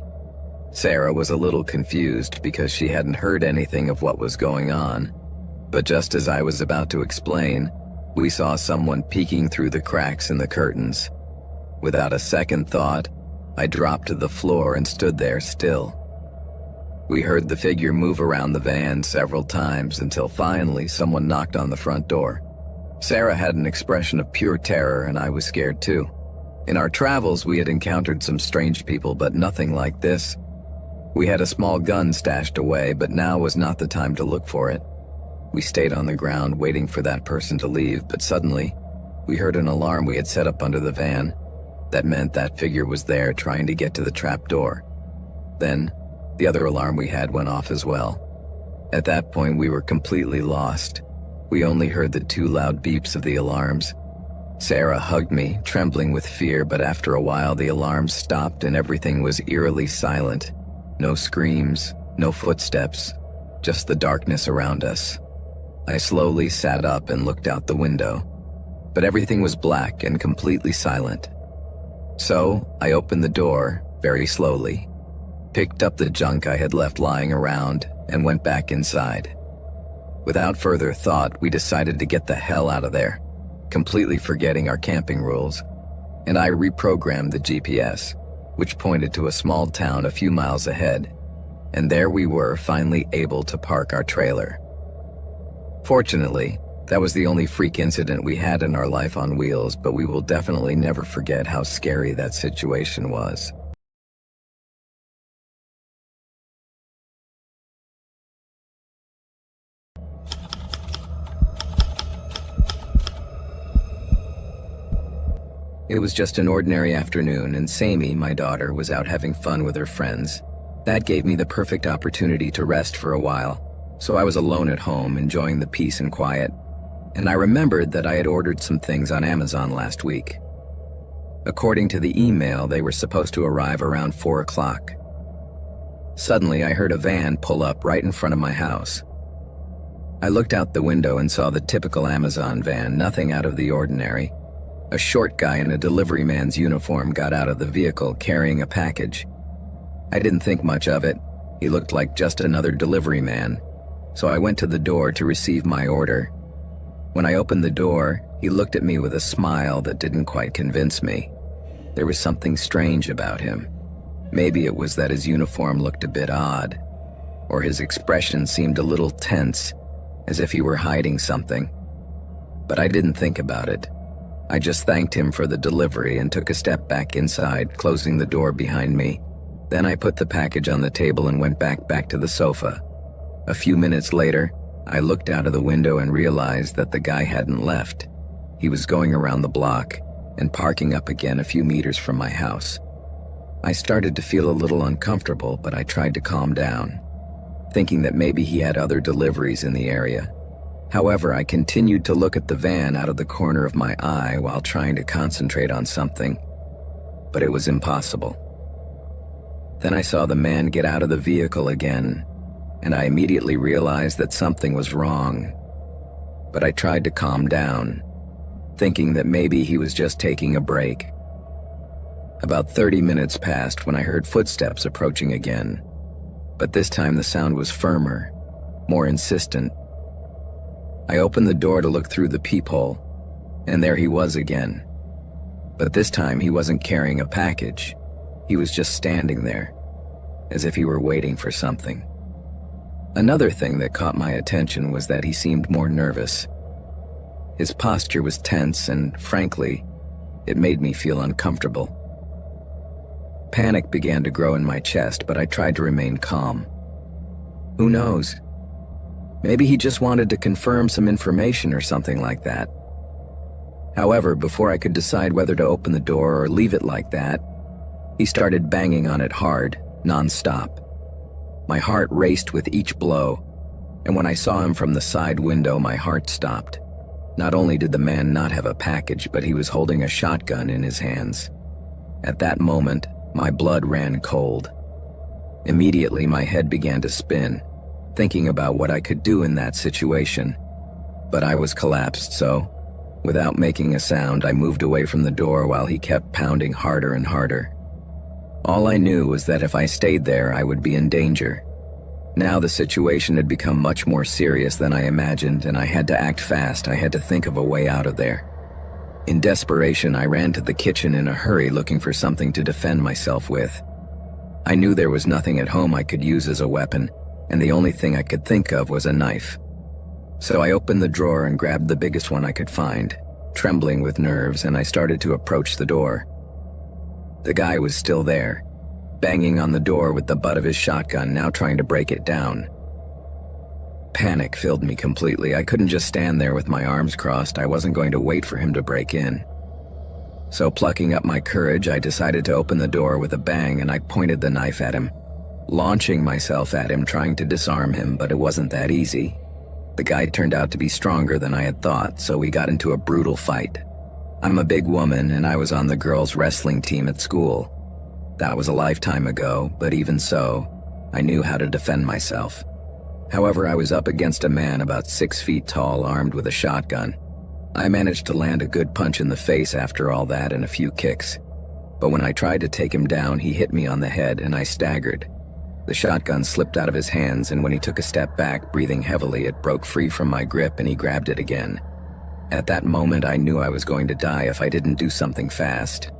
Sarah was a little confused because she hadn't heard anything of what was going on. But just as I was about to explain, we saw someone peeking through the cracks in the curtains. Without a second thought, I dropped to the floor and stood there still. We heard the figure move around the van several times until finally someone knocked on the front door. Sarah had an expression of pure terror and I was scared too. In our travels, we had encountered some strange people, but nothing like this. We had a small gun stashed away, but now was not the time to look for it. We stayed on the ground waiting for that person to leave, but suddenly, we heard an alarm we had set up under the van. That meant that figure was there trying to get to the trap door. Then, the other alarm we had went off as well. At that point, we were completely lost. We only heard the two loud beeps of the alarms. Sarah hugged me, trembling with fear, but after a while the alarms stopped and everything was eerily silent. No screams, no footsteps, just the darkness around us. I slowly sat up and looked out the window, but everything was black and completely silent. So, I opened the door, very slowly, picked up the junk I had left lying around, and went back inside. Without further thought, we decided to get the hell out of there, completely forgetting our camping rules, and I reprogrammed the GPS, which pointed to a small town a few miles ahead, and there we were, finally able to park our trailer. Fortunately, that was the only freak incident we had in our life on wheels, but we will definitely never forget how scary that situation was. It was just an ordinary afternoon, and Sammy, my daughter, was out having fun with her friends. That gave me the perfect opportunity to rest for a while, so I was alone at home, enjoying the peace and quiet. And I remembered that I had ordered some things on Amazon last week. According to the email, they were supposed to arrive around 4 o'clock. Suddenly, I heard a van pull up right in front of my house. I looked out the window and saw the typical Amazon van, nothing out of the ordinary. A short guy in a delivery man's uniform got out of the vehicle carrying a package. I didn't think much of it. He looked like just another delivery man, so I went to the door to receive my order. When I opened the door, he looked at me with a smile that didn't quite convince me. There was something strange about him. Maybe it was that his uniform looked a bit odd, or his expression seemed a little tense, as if he were hiding something. But I didn't think about it. I just thanked him for the delivery and took a step back inside, closing the door behind me. Then I put the package on the table and went back to the sofa. A few minutes later, I looked out of the window and realized that the guy hadn't left. He was going around the block and parking up again a few meters from my house. I started to feel a little uncomfortable, but I tried to calm down, thinking that maybe he had other deliveries in the area. However, I continued to look at the van out of the corner of my eye while trying to concentrate on something, but it was impossible. Then I saw the man get out of the vehicle again, and I immediately realized that something was wrong. but I tried to calm down, thinking that maybe he was just taking a break. About 30 minutes passed when I heard footsteps approaching again, but this time the sound was firmer, more insistent. I opened the door to look through the peephole, and there he was again. But this time he wasn't carrying a package. He was just standing there, as if he were waiting for something. Another thing that caught my attention was that he seemed more nervous. His posture was tense and, frankly, it made me feel uncomfortable. Panic began to grow in my chest, but I tried to remain calm. Who knows? Maybe he just wanted to confirm some information or something like that. However, before I could decide whether to open the door or leave it like that, he started banging on it hard, non-stop. My heart raced with each blow, and when I saw him from the side window, my heart stopped. Not only did the man not have a package, but he was holding a shotgun in his hands. At that moment, my blood ran cold. Immediately, my head began to spin, thinking about what I could do in that situation. But I was collapsed, so, without making a sound, I moved away from the door while he kept pounding harder and harder. All I knew was that if I stayed there, I would be in danger. Now the situation had become much more serious than I imagined, and I had to act fast. I had to think of a way out of there. In desperation, I ran to the kitchen in a hurry, looking for something to defend myself with. I knew there was nothing at home I could use as a weapon, and the only thing I could think of was a knife. So I opened the drawer and grabbed the biggest one I could find, trembling with nerves, and I started to approach the door. The guy was still there, banging on the door with the butt of his shotgun, now trying to break it down. Panic filled me completely. I couldn't just stand there with my arms crossed. I wasn't going to wait for him to break in. So plucking up my courage, I decided to open the door with a bang, and I pointed the knife at him, launching myself at him, trying to disarm him, but it wasn't that easy. The guy turned out to be stronger than I had thought, so we got into a brutal fight. I'm a big woman, and I was on the girls' wrestling team at school. That was a lifetime ago, but even so, I knew how to defend myself. However, I was up against a man about 6 feet tall, armed with a shotgun. I managed to land a good punch in the face after all that and a few kicks. But when I tried to take him down, he hit me on the head and I staggered. The shotgun slipped out of his hands, and when he took a step back, breathing heavily, it broke free from my grip and he grabbed it again. At that moment, I knew I was going to die if I didn't do something fast.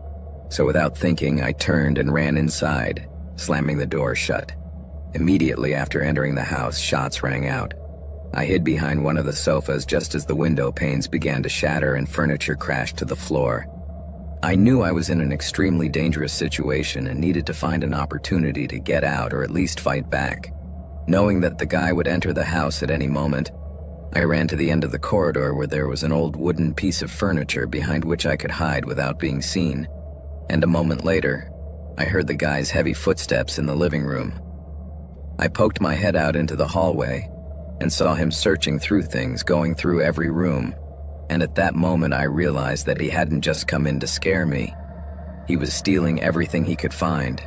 So without thinking, I turned and ran inside, slamming the door shut. Immediately after entering the house, shots rang out. I hid behind one of the sofas just as the window panes began to shatter and furniture crashed to the floor. I knew I was in an extremely dangerous situation and needed to find an opportunity to get out or at least fight back. Knowing that the guy would enter the house at any moment, I ran to the end of the corridor where there was an old wooden piece of furniture behind which I could hide without being seen. And a moment later, I heard the guy's heavy footsteps in the living room. I poked my head out into the hallway and saw him searching through things, going through every room. And at that moment, I realized that he hadn't just come in to scare me. He was stealing everything he could find.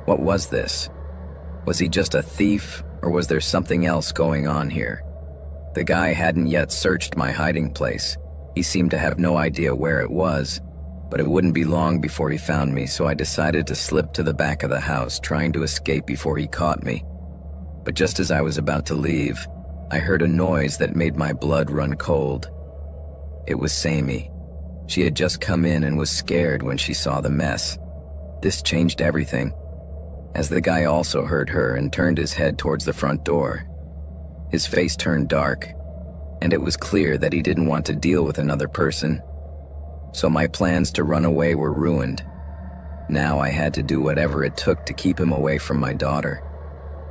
What was this? Was he just a thief, or was there something else going on here? The guy hadn't yet searched my hiding place. He seemed to have no idea where it was, but it wouldn't be long before he found me, so I decided to slip to the back of the house, trying to escape before he caught me. But just as I was about to leave, I heard a noise that made my blood run cold. It was Sammy. She had just come in and was scared when she saw the mess. This changed everything, as the guy also heard her and turned his head towards the front door. His face turned dark, and it was clear that he didn't want to deal with another person. So my plans to run away were ruined. Now I had to do whatever it took to keep him away from my daughter.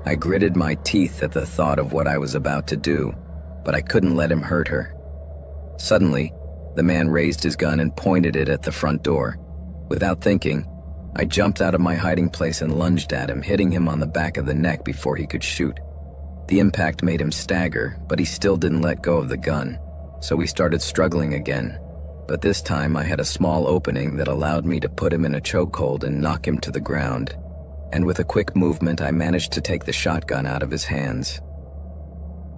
I gritted my teeth at the thought of what I was about to do, but I couldn't let him hurt her. Suddenly, the man raised his gun and pointed it at the front door. Without thinking, I jumped out of my hiding place and lunged at him, hitting him on the back of the neck before he could shoot. The impact made him stagger, but he still didn't let go of the gun, so we started struggling again. But this time I had a small opening that allowed me to put him in a chokehold and knock him to the ground. And with a quick movement, I managed to take the shotgun out of his hands.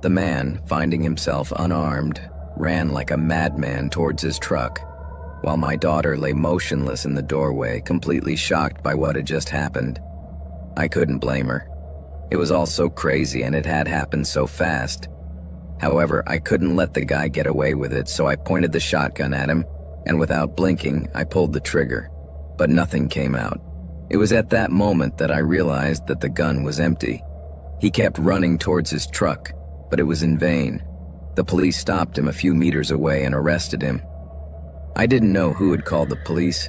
The man, finding himself unarmed, ran like a madman towards his truck, while my daughter lay motionless in the doorway, completely shocked by what had just happened. I couldn't blame her. It was all so crazy and it had happened so fast. However, I couldn't let the guy get away with it, so I pointed the shotgun at him, and without blinking, I pulled the trigger. But nothing came out. It was at that moment that I realized that the gun was empty. He kept running towards his truck, but it was in vain. The police stopped him a few meters away and arrested him. I didn't know who had called the police.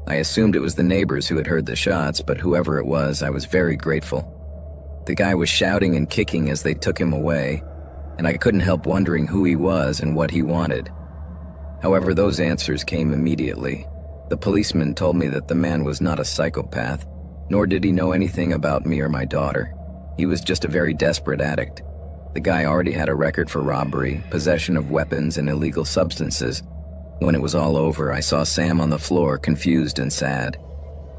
I assumed it was the neighbors who had heard the shots, but whoever it was, I was very grateful. The guy was shouting and kicking as they took him away, and I couldn't help wondering who he was and what he wanted. However, those answers came immediately. The policeman told me that the man was not a psychopath, nor did he know anything about me or my daughter. He was just a very desperate addict. The guy already had a record for robbery, possession of weapons, and illegal substances. When it was all over, I saw Sam on the floor, confused and sad.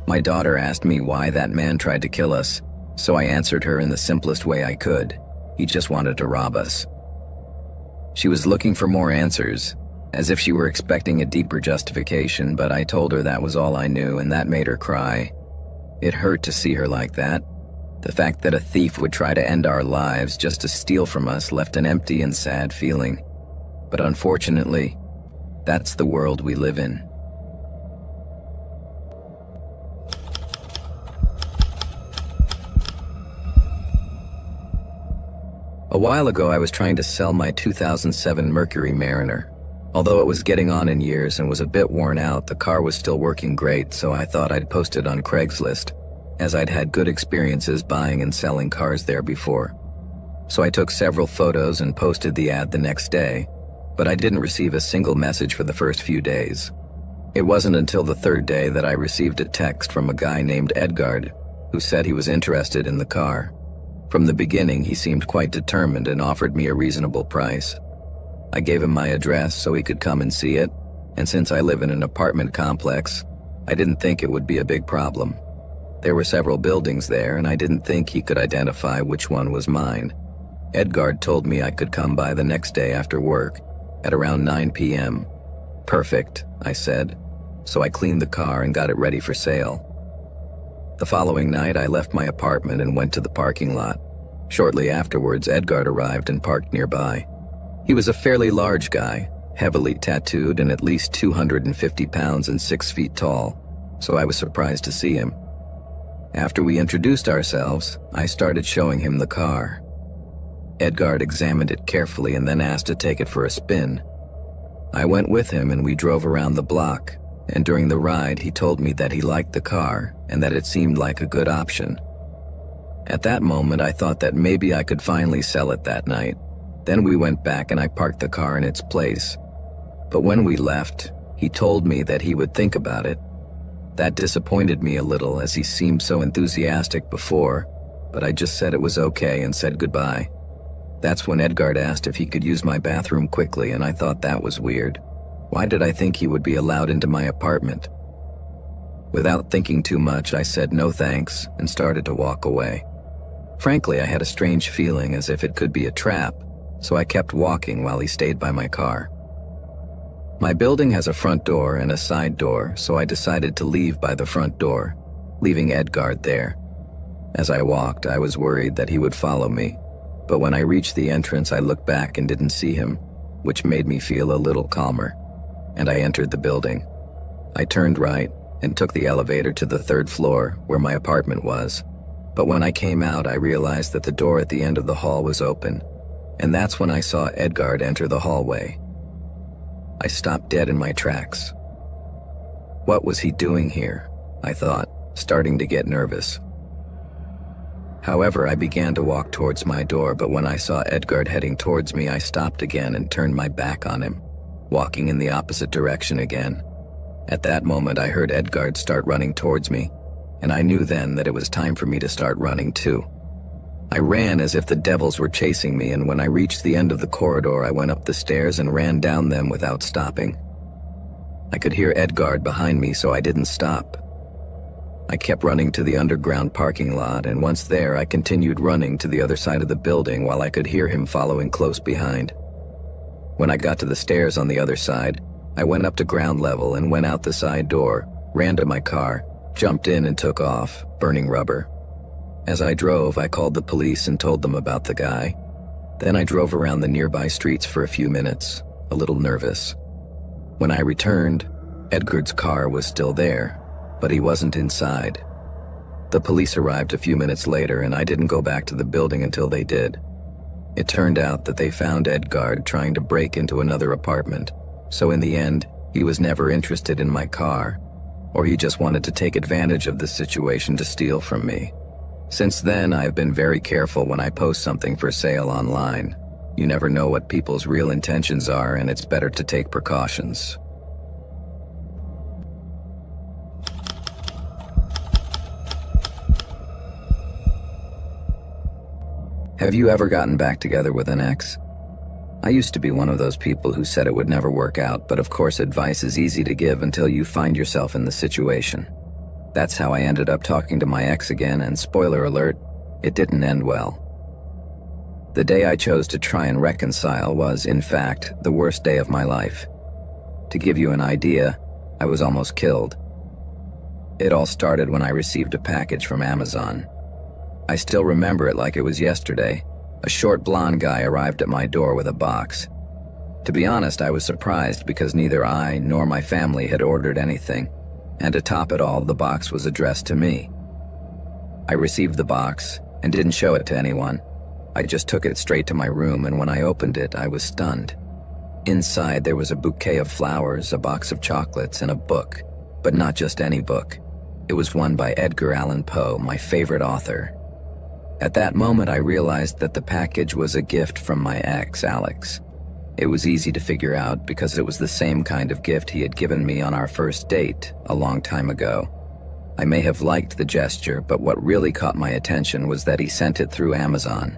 My daughter asked me why that man tried to kill us, so I answered her in the simplest way I could. He just wanted to rob us. She was looking for more answers, as if she were expecting a deeper justification, but I told her that was all I knew, and that made her cry. It hurt to see her like that. The fact that a thief would try to end our lives just to steal from us left an empty and sad feeling. But unfortunately, that's the world we live in. A while ago, I was trying to sell my 2007 Mercury Mariner. Although it was getting on in years and was a bit worn out, the car was still working great, so I thought I'd post it on Craigslist, as I'd had good experiences buying and selling cars there before. So I took several photos and posted the ad the next day, but I didn't receive a single message for the first few days. It wasn't until the third day that I received a text from a guy named Edgard, who said he was interested in the car. From the beginning, he seemed quite determined and offered me a reasonable price. I gave him my address so he could come and see it, and since I live in an apartment complex, I didn't think it would be a big problem. There were several buildings there, and I didn't think he could identify which one was mine. Edgard told me I could come by the next day after work, at around 9 p.m. Perfect, I said, so I cleaned the car and got it ready for sale. The following night, I left my apartment and went to the parking lot. Shortly afterwards, Edgard arrived and parked nearby. He was a fairly large guy, heavily tattooed and at least 250 pounds and 6 feet tall, so I was surprised to see him. After we introduced ourselves, I started showing him the car. Edgard examined it carefully and then asked to take it for a spin. I went with him and we drove around the block, and during the ride he told me that he liked the car and that it seemed like a good option. At that moment, I thought that maybe I could finally sell it that night. Then we went back and I parked the car in its place. But when we left, he told me that he would think about it. That disappointed me a little as he seemed so enthusiastic before, but I just said it was okay and said goodbye. That's when Edgard asked if he could use my bathroom quickly, and I thought that was weird. Why did I think he would be allowed into my apartment? Without thinking too much, I said no thanks and started to walk away. Frankly, I had a strange feeling as if it could be a trap, so I kept walking while he stayed by my car. My building has a front door and a side door, so I decided to leave by the front door, leaving Edgard there. As I walked, I was worried that he would follow me, but when I reached the entrance, I looked back and didn't see him, which made me feel a little calmer, and I entered the building. I turned right and took the elevator to the third floor where my apartment was, but when I came out, I realized that the door at the end of the hall was open, and that's when I saw Edgard enter the hallway. I stopped dead in my tracks. What was he doing here? I thought, starting to get nervous. However, I began to walk towards my door, but when I saw Edgard heading towards me, I stopped again and turned my back on him, walking in the opposite direction again. At that moment, I heard Edgard start running towards me, and I knew then that it was time for me to start running too. I ran as if the devils were chasing me, and when I reached the end of the corridor, I went up the stairs and ran down them without stopping. I could hear Edgard behind me, so I didn't stop. I kept running to the underground parking lot, and once there, I continued running to the other side of the building while I could hear him following close behind. When I got to the stairs on the other side, I went up to ground level and went out the side door, ran to my car, jumped in and took off, burning rubber. As I drove, I called the police and told them about the guy. Then I drove around the nearby streets for a few minutes, a little nervous. When I returned, Edgard's car was still there, but he wasn't inside. The police arrived a few minutes later, and I didn't go back to the building until they did. It turned out that they found Edgard trying to break into another apartment, so in the end, he was never interested in my car, or he just wanted to take advantage of the situation to steal from me. Since then, I've been very careful when I post something for sale online. You never know what people's real intentions are, and it's better to take precautions. Have you ever gotten back together with an ex? I used to be one of those people who said it would never work out, but of course advice is easy to give until you find yourself in the situation. That's how I ended up talking to my ex again, and spoiler alert, it didn't end well. The day I chose to try and reconcile was, in fact, the worst day of my life. To give you an idea, I was almost killed. It all started when I received a package from Amazon. I still remember it like it was yesterday. A short blonde guy arrived at my door with a box. To be honest, I was surprised because neither I nor my family had ordered anything, and to top it all, the box was addressed to me. I received the box and didn't show it to anyone. I just took it straight to my room, and when I opened it, I was stunned. Inside, there was a bouquet of flowers, a box of chocolates, and a book, but not just any book. It was one by Edgar Allan Poe, my favorite author. At that moment, I realized that the package was a gift from my ex, Alex. It was easy to figure out because it was the same kind of gift he had given me on our first date a long time ago. I may have liked the gesture, but what really caught my attention was that he sent it through Amazon.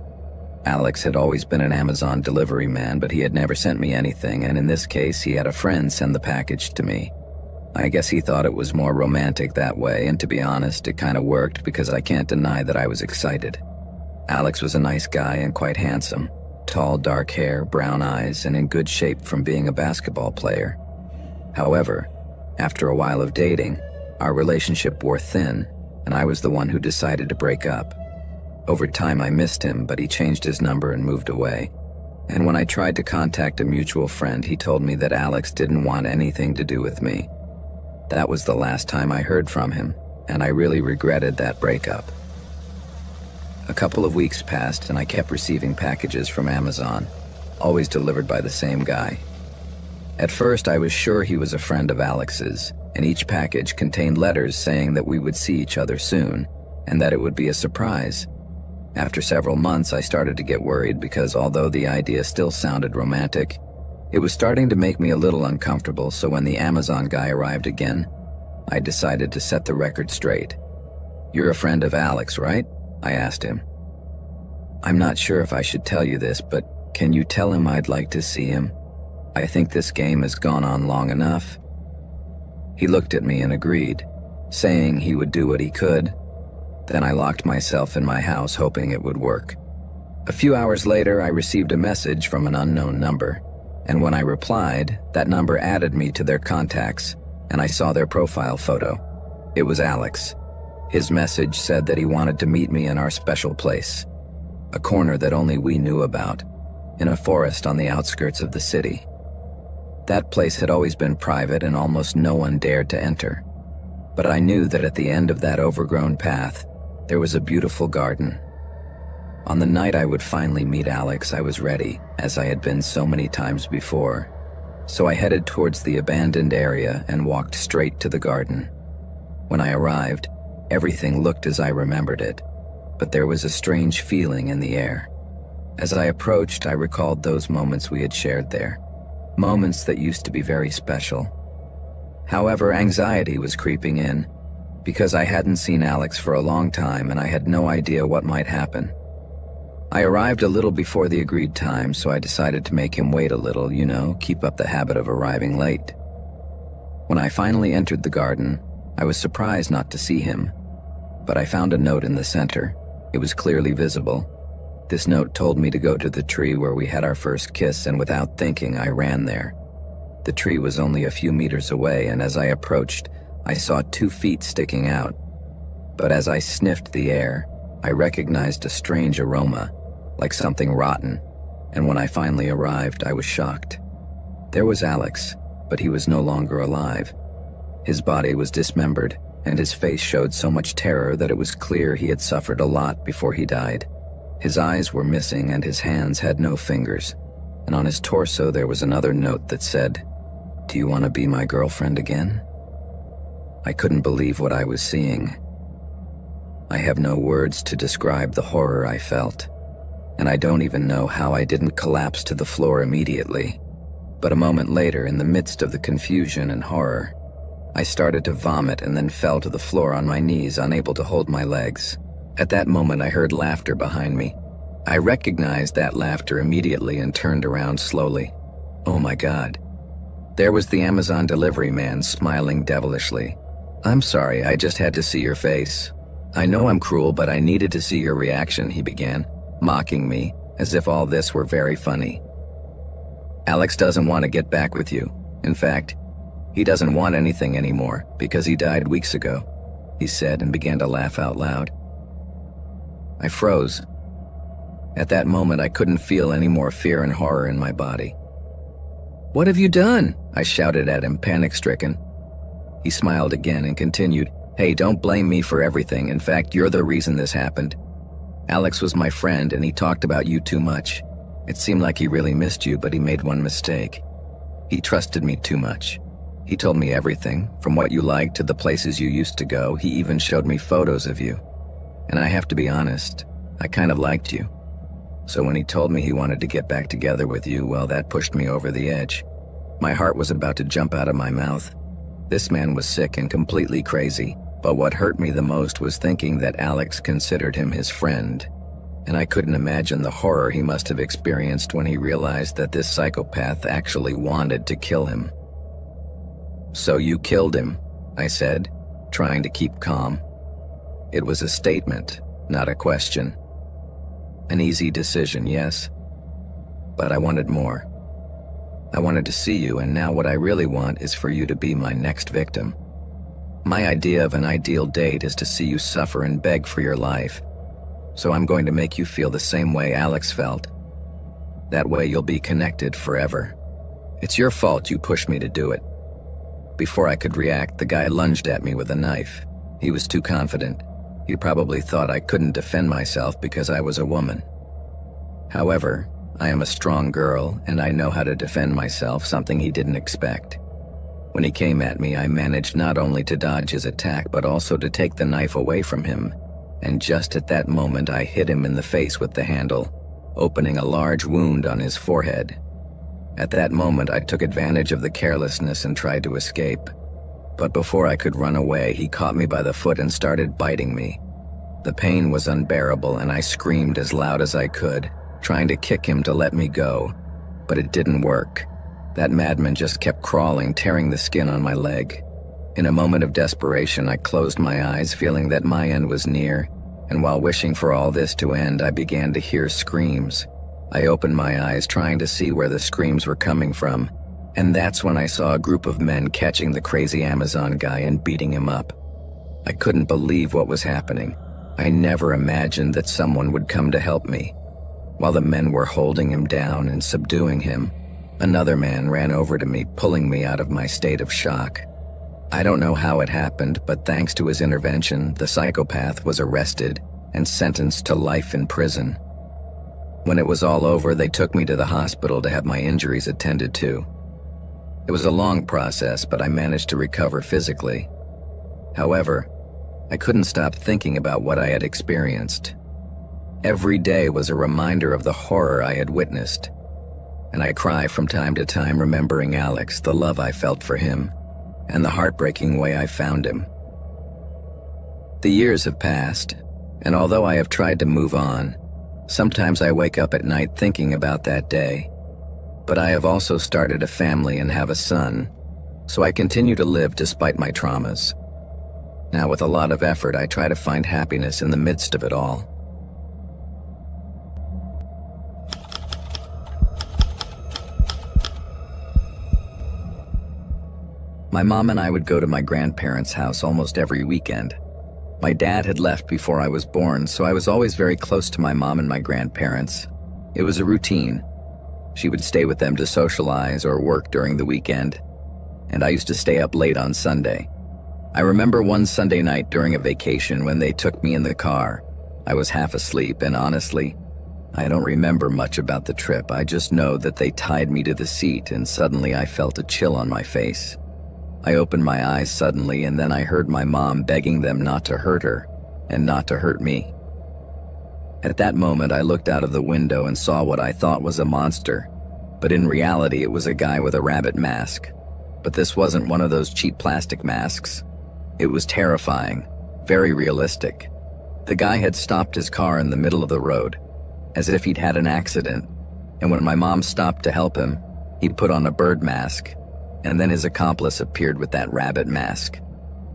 Alex had always been an Amazon delivery man, but he had never sent me anything, and in this case, he had a friend send the package to me. I guess he thought it was more romantic that way, and to be honest, it kind of worked because I can't deny that I was excited. Alex was a nice guy and quite handsome. Tall, dark hair, brown eyes, and in good shape from being a basketball player. However, after a while of dating, our relationship wore thin, and I was the one who decided to break up. Over time, I missed him, but he changed his number and moved away. And when I tried to contact a mutual friend, he told me that Alex didn't want anything to do with me. That was the last time I heard from him, and I really regretted that breakup. A couple of weeks passed, and I kept receiving packages from Amazon, always delivered by the same guy. At first, I was sure he was a friend of Alex's, and each package contained letters saying that we would see each other soon, and that it would be a surprise. After several months, I started to get worried because although the idea still sounded romantic, it was starting to make me a little uncomfortable, so when the Amazon guy arrived again, I decided to set the record straight. "You're a friend of Alex, right?" I asked him. "I'm not sure if I should tell you this, but can you tell him I'd like to see him? I think this game has gone on long enough." He looked at me and agreed, saying he would do what he could. Then I locked myself in my house, hoping it would work. A few hours later, I received a message from an unknown number, and when I replied, that number added me to their contacts, and I saw their profile photo. It was Alex. His message said that he wanted to meet me in our special place, a corner that only we knew about, in a forest on the outskirts of the city. That place had always been private and almost no one dared to enter. But I knew that at the end of that overgrown path, there was a beautiful garden. On the night I would finally meet Alex, I was ready, as I had been so many times before. So I headed towards the abandoned area and walked straight to the garden. When I arrived, everything looked as I remembered it, but there was a strange feeling in the air. As I approached, I recalled those moments we had shared there, moments that used to be very special. However, anxiety was creeping in, because I hadn't seen Alex for a long time and I had no idea what might happen. I arrived a little before the agreed time, so I decided to make him wait a little, keep up the habit of arriving late. When I finally entered the garden, I was surprised not to see him, But I found a note in the center. It was clearly visible. This note told me to go to the tree where we had our first kiss, and without thinking, I ran there. The tree was only a few meters away, and as I approached, I saw 2 feet sticking out. But as I sniffed the air, I recognized a strange aroma, like something rotten, and when I finally arrived, I was shocked. There was Alex, but he was no longer alive. His body was dismembered, and his face showed so much terror that it was clear he had suffered a lot before he died. His eyes were missing and his hands had no fingers, and on his torso there was another note that said, "Do you want to be my girlfriend again?" I couldn't believe what I was seeing. I have no words to describe the horror I felt, and I don't even know how I didn't collapse to the floor immediately. But a moment later, in the midst of the confusion and horror, I started to vomit and then fell to the floor on my knees, unable to hold my legs. At that moment, I heard laughter behind me. I recognized that laughter immediately and turned around slowly. Oh my God. There was the Amazon delivery man smiling devilishly. "I'm sorry, I just had to see your face. I know I'm cruel, but I needed to see your reaction," he began, mocking me, as if all this were very funny. "Alex doesn't want to get back with you. In fact, he doesn't want anything anymore because he died weeks ago," he said and began to laugh out loud. I froze. At that moment, I couldn't feel any more fear and horror in my body. "What have you done?" I shouted at him, panic-stricken. He smiled again and continued, "Hey, don't blame me for everything. In fact, you're the reason this happened. Alex was my friend and he talked about you too much. It seemed like he really missed you, but he made one mistake. He trusted me too much. He told me everything, from what you liked to the places you used to go. He even showed me photos of you. And I have to be honest, I kind of liked you. So when he told me he wanted to get back together with you, well, that pushed me over the edge. My heart was about to jump out of my mouth. This man was sick and completely crazy, but what hurt me the most was thinking that Alex considered him his friend. And I couldn't imagine the horror he must have experienced when he realized that this psychopath actually wanted to kill him. "So you killed him," I said, trying to keep calm. It was a statement, not a question. An easy decision, yes. But I wanted more. I wanted to see you, and now what I really want is for you to be my next victim. My idea of an ideal date is to see you suffer and beg for your life. So I'm going to make you feel the same way Alex felt. That way you'll be connected forever. It's your fault you pushed me to do it." Before I could react, the guy lunged at me with a knife. He was too confident. He probably thought I couldn't defend myself because I was a woman. However, I am a strong girl and I know how to defend myself, something he didn't expect. When he came at me, I managed not only to dodge his attack but also to take the knife away from him. And just at that moment, I hit him in the face with the handle, opening a large wound on his forehead. At that moment, I took advantage of the carelessness and tried to escape. But before I could run away, he caught me by the foot and started biting me. The pain was unbearable and I screamed as loud as I could, trying to kick him to let me go. But it didn't work. That madman just kept crawling, tearing the skin on my leg. In a moment of desperation, I closed my eyes, feeling that my end was near, and while wishing for all this to end, I began to hear screams. I opened my eyes, trying to see where the screams were coming from, and that's when I saw a group of men catching the crazy Amazon guy and beating him up. I couldn't believe what was happening. I never imagined that someone would come to help me. While the men were holding him down and subduing him, another man ran over to me, pulling me out of my state of shock. I don't know how it happened, but thanks to his intervention, the psychopath was arrested and sentenced to life in prison. When it was all over, they took me to the hospital to have my injuries attended to. It was a long process, but I managed to recover physically. However, I couldn't stop thinking about what I had experienced. Every day was a reminder of the horror I had witnessed, and I cry from time to time remembering Alex, the love I felt for him, and the heartbreaking way I found him. The years have passed, and although I have tried to move on, sometimes I wake up at night thinking about that day. But I have also started a family and have a son, so I continue to live despite my traumas. Now, with a lot of effort, I try to find happiness in the midst of it all. My mom and I would go to my grandparents' house almost every weekend. My dad had left before I was born, so I was always very close to my mom and my grandparents. It was a routine. She would stay with them to socialize or work during the weekend, and I used to stay up late on Sunday. I remember one Sunday night during a vacation when they took me in the car. I was half asleep, and honestly, I don't remember much about the trip. I just know that they tied me to the seat, and suddenly I felt a chill on my face. I opened my eyes suddenly, and then I heard my mom begging them not to hurt her and not to hurt me. At that moment, I looked out of the window and saw what I thought was a monster, but in reality, it was a guy with a rabbit mask. But this wasn't one of those cheap plastic masks. It was terrifying, very realistic. The guy had stopped his car in the middle of the road, as if he'd had an accident, and when my mom stopped to help him, he put on a bird mask, and then his accomplice appeared with that rabbit mask.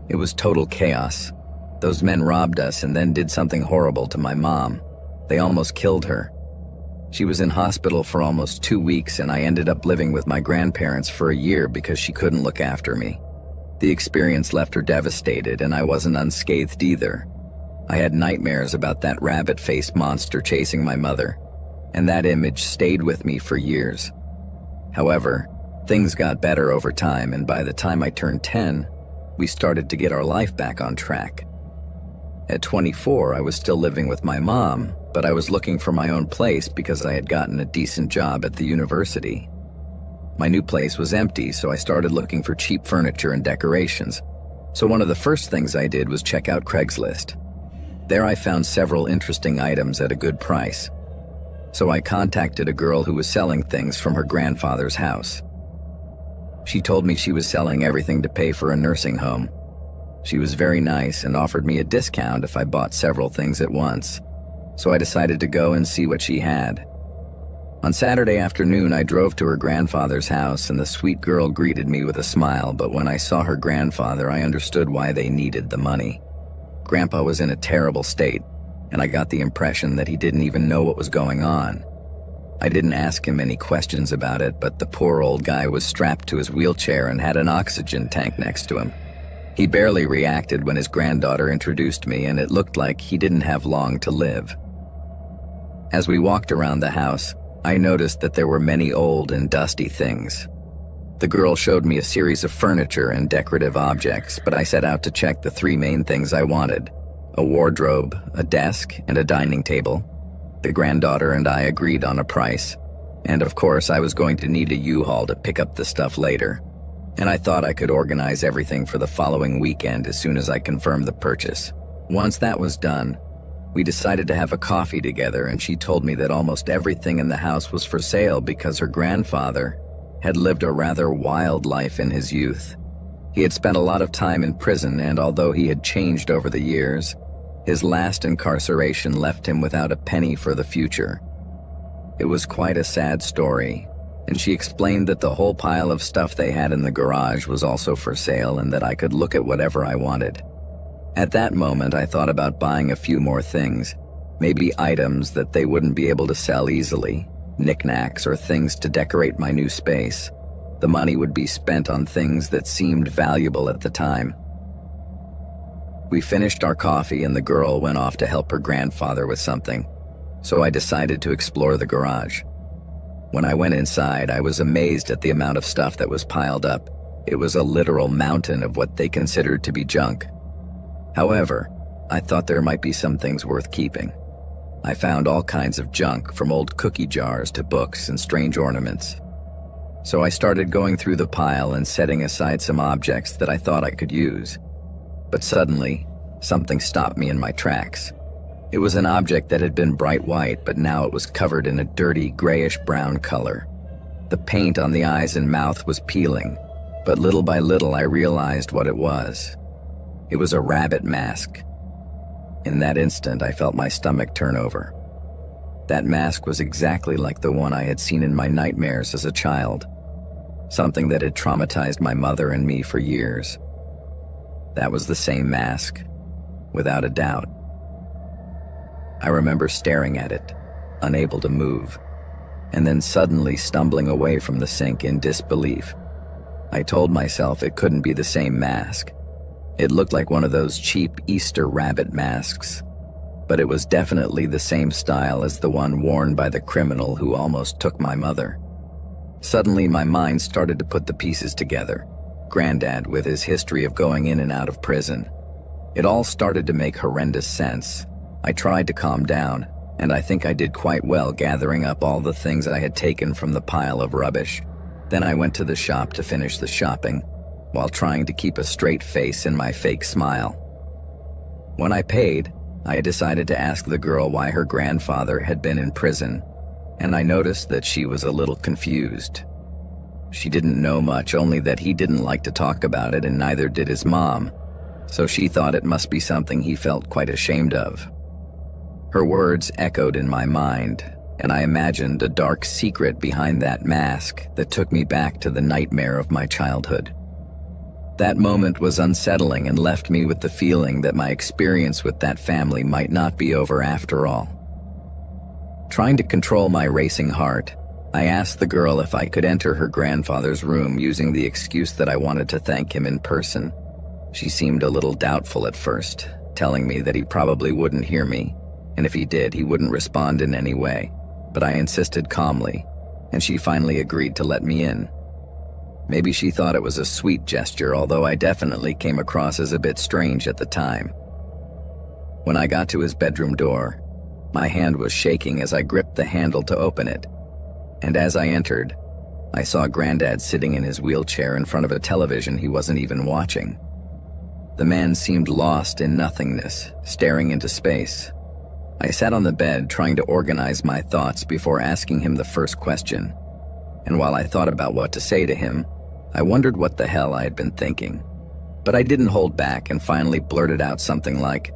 It was total chaos. Those men robbed us and then did something horrible to my mom. They almost killed her. She was in hospital for almost 2 weeks, and I ended up living with my grandparents for a year because she couldn't look after me. The experience left her devastated, and I wasn't unscathed either. I had nightmares about that rabbit-faced monster chasing my mother, and that image stayed with me for years. However, things got better over time, and by the time I turned 10, we started to get our life back on track. At 24, I was still living with my mom, but I was looking for my own place because I had gotten a decent job at the university. My new place was empty, so I started looking for cheap furniture and decorations. So one of the first things I did was check out Craigslist. There I found several interesting items at a good price. So I contacted a girl who was selling things from her grandfather's house. She told me she was selling everything to pay for a nursing home. She was very nice and offered me a discount if I bought several things at once. So I decided to go and see what she had. On Saturday afternoon, I drove to her grandfather's house, and the sweet girl greeted me with a smile, but when I saw her grandfather, I understood why they needed the money. Grandpa was in a terrible state, and I got the impression that he didn't even know what was going on. I didn't ask him any questions about it, but the poor old guy was strapped to his wheelchair and had an oxygen tank next to him. He barely reacted when his granddaughter introduced me, and it looked like he didn't have long to live. As we walked around the house, I noticed that there were many old and dusty things. The girl showed me a series of furniture and decorative objects, but I set out to check the 3 main things I wanted: a wardrobe, a desk, and a dining table. The granddaughter and I agreed on a price, and of course I was going to need a U-Haul to pick up the stuff later, and I thought I could organize everything for the following weekend as soon as I confirmed the purchase. Once that was done, we decided to have a coffee together, and she told me that almost everything in the house was for sale because her grandfather had lived a rather wild life in his youth. He had spent a lot of time in prison, and although he had changed over the years, his last incarceration left him without a penny for the future. It was quite a sad story, and she explained that the whole pile of stuff they had in the garage was also for sale and that I could look at whatever I wanted. At that moment, I thought about buying a few more things, maybe items that they wouldn't be able to sell easily, knickknacks or things to decorate my new space. The money would be spent on things that seemed valuable at the time. We finished our coffee and the girl went off to help her grandfather with something, so I decided to explore the garage. When I went inside, I was amazed at the amount of stuff that was piled up. It was a literal mountain of what they considered to be junk. However, I thought there might be some things worth keeping. I found all kinds of junk, from old cookie jars to books and strange ornaments. So I started going through the pile and setting aside some objects that I thought I could use. But suddenly, something stopped me in my tracks. It was an object that had been bright white, but now it was covered in a dirty grayish-brown color. The paint on the eyes and mouth was peeling, but little by little I realized what it was. It was a rabbit mask. In that instant, I felt my stomach turn over. That mask was exactly like the one I had seen in my nightmares as a child, something that had traumatized my mother and me for years. That was the same mask, without a doubt. I remember staring at it, unable to move, and then suddenly stumbling away from the sink in disbelief. I told myself it couldn't be the same mask. It looked like one of those cheap Easter rabbit masks, but it was definitely the same style as the one worn by the criminal who almost took my mother. Suddenly, my mind started to put the pieces together. Granddad with his history of going in and out of prison. It all started to make horrendous sense. I tried to calm down, and I think I did quite well gathering up all the things I had taken from the pile of rubbish. Then I went to the shop to finish the shopping, while trying to keep a straight face and my fake smile. When I paid, I decided to ask the girl why her grandfather had been in prison, and I noticed that she was a little confused. She didn't know much, only that he didn't like to talk about it and neither did his mom, so she thought it must be something he felt quite ashamed of. Her words echoed in my mind, and I imagined a dark secret behind that mask that took me back to the nightmare of my childhood. That moment was unsettling and left me with the feeling that my experience with that family might not be over after all. Trying to control my racing heart, I asked the girl if I could enter her grandfather's room using the excuse that I wanted to thank him in person. She seemed a little doubtful at first, telling me that he probably wouldn't hear me, and if he did, he wouldn't respond in any way. But I insisted calmly, and she finally agreed to let me in. Maybe she thought it was a sweet gesture, although I definitely came across as a bit strange at the time. When I got to his bedroom door, my hand was shaking as I gripped the handle to open it, and as I entered, I saw Granddad sitting in his wheelchair in front of a television he wasn't even watching. The man seemed lost in nothingness, staring into space. I sat on the bed trying to organize my thoughts before asking him the first question, and while I thought about what to say to him, I wondered what the hell I had been thinking. But I didn't hold back and finally blurted out something like,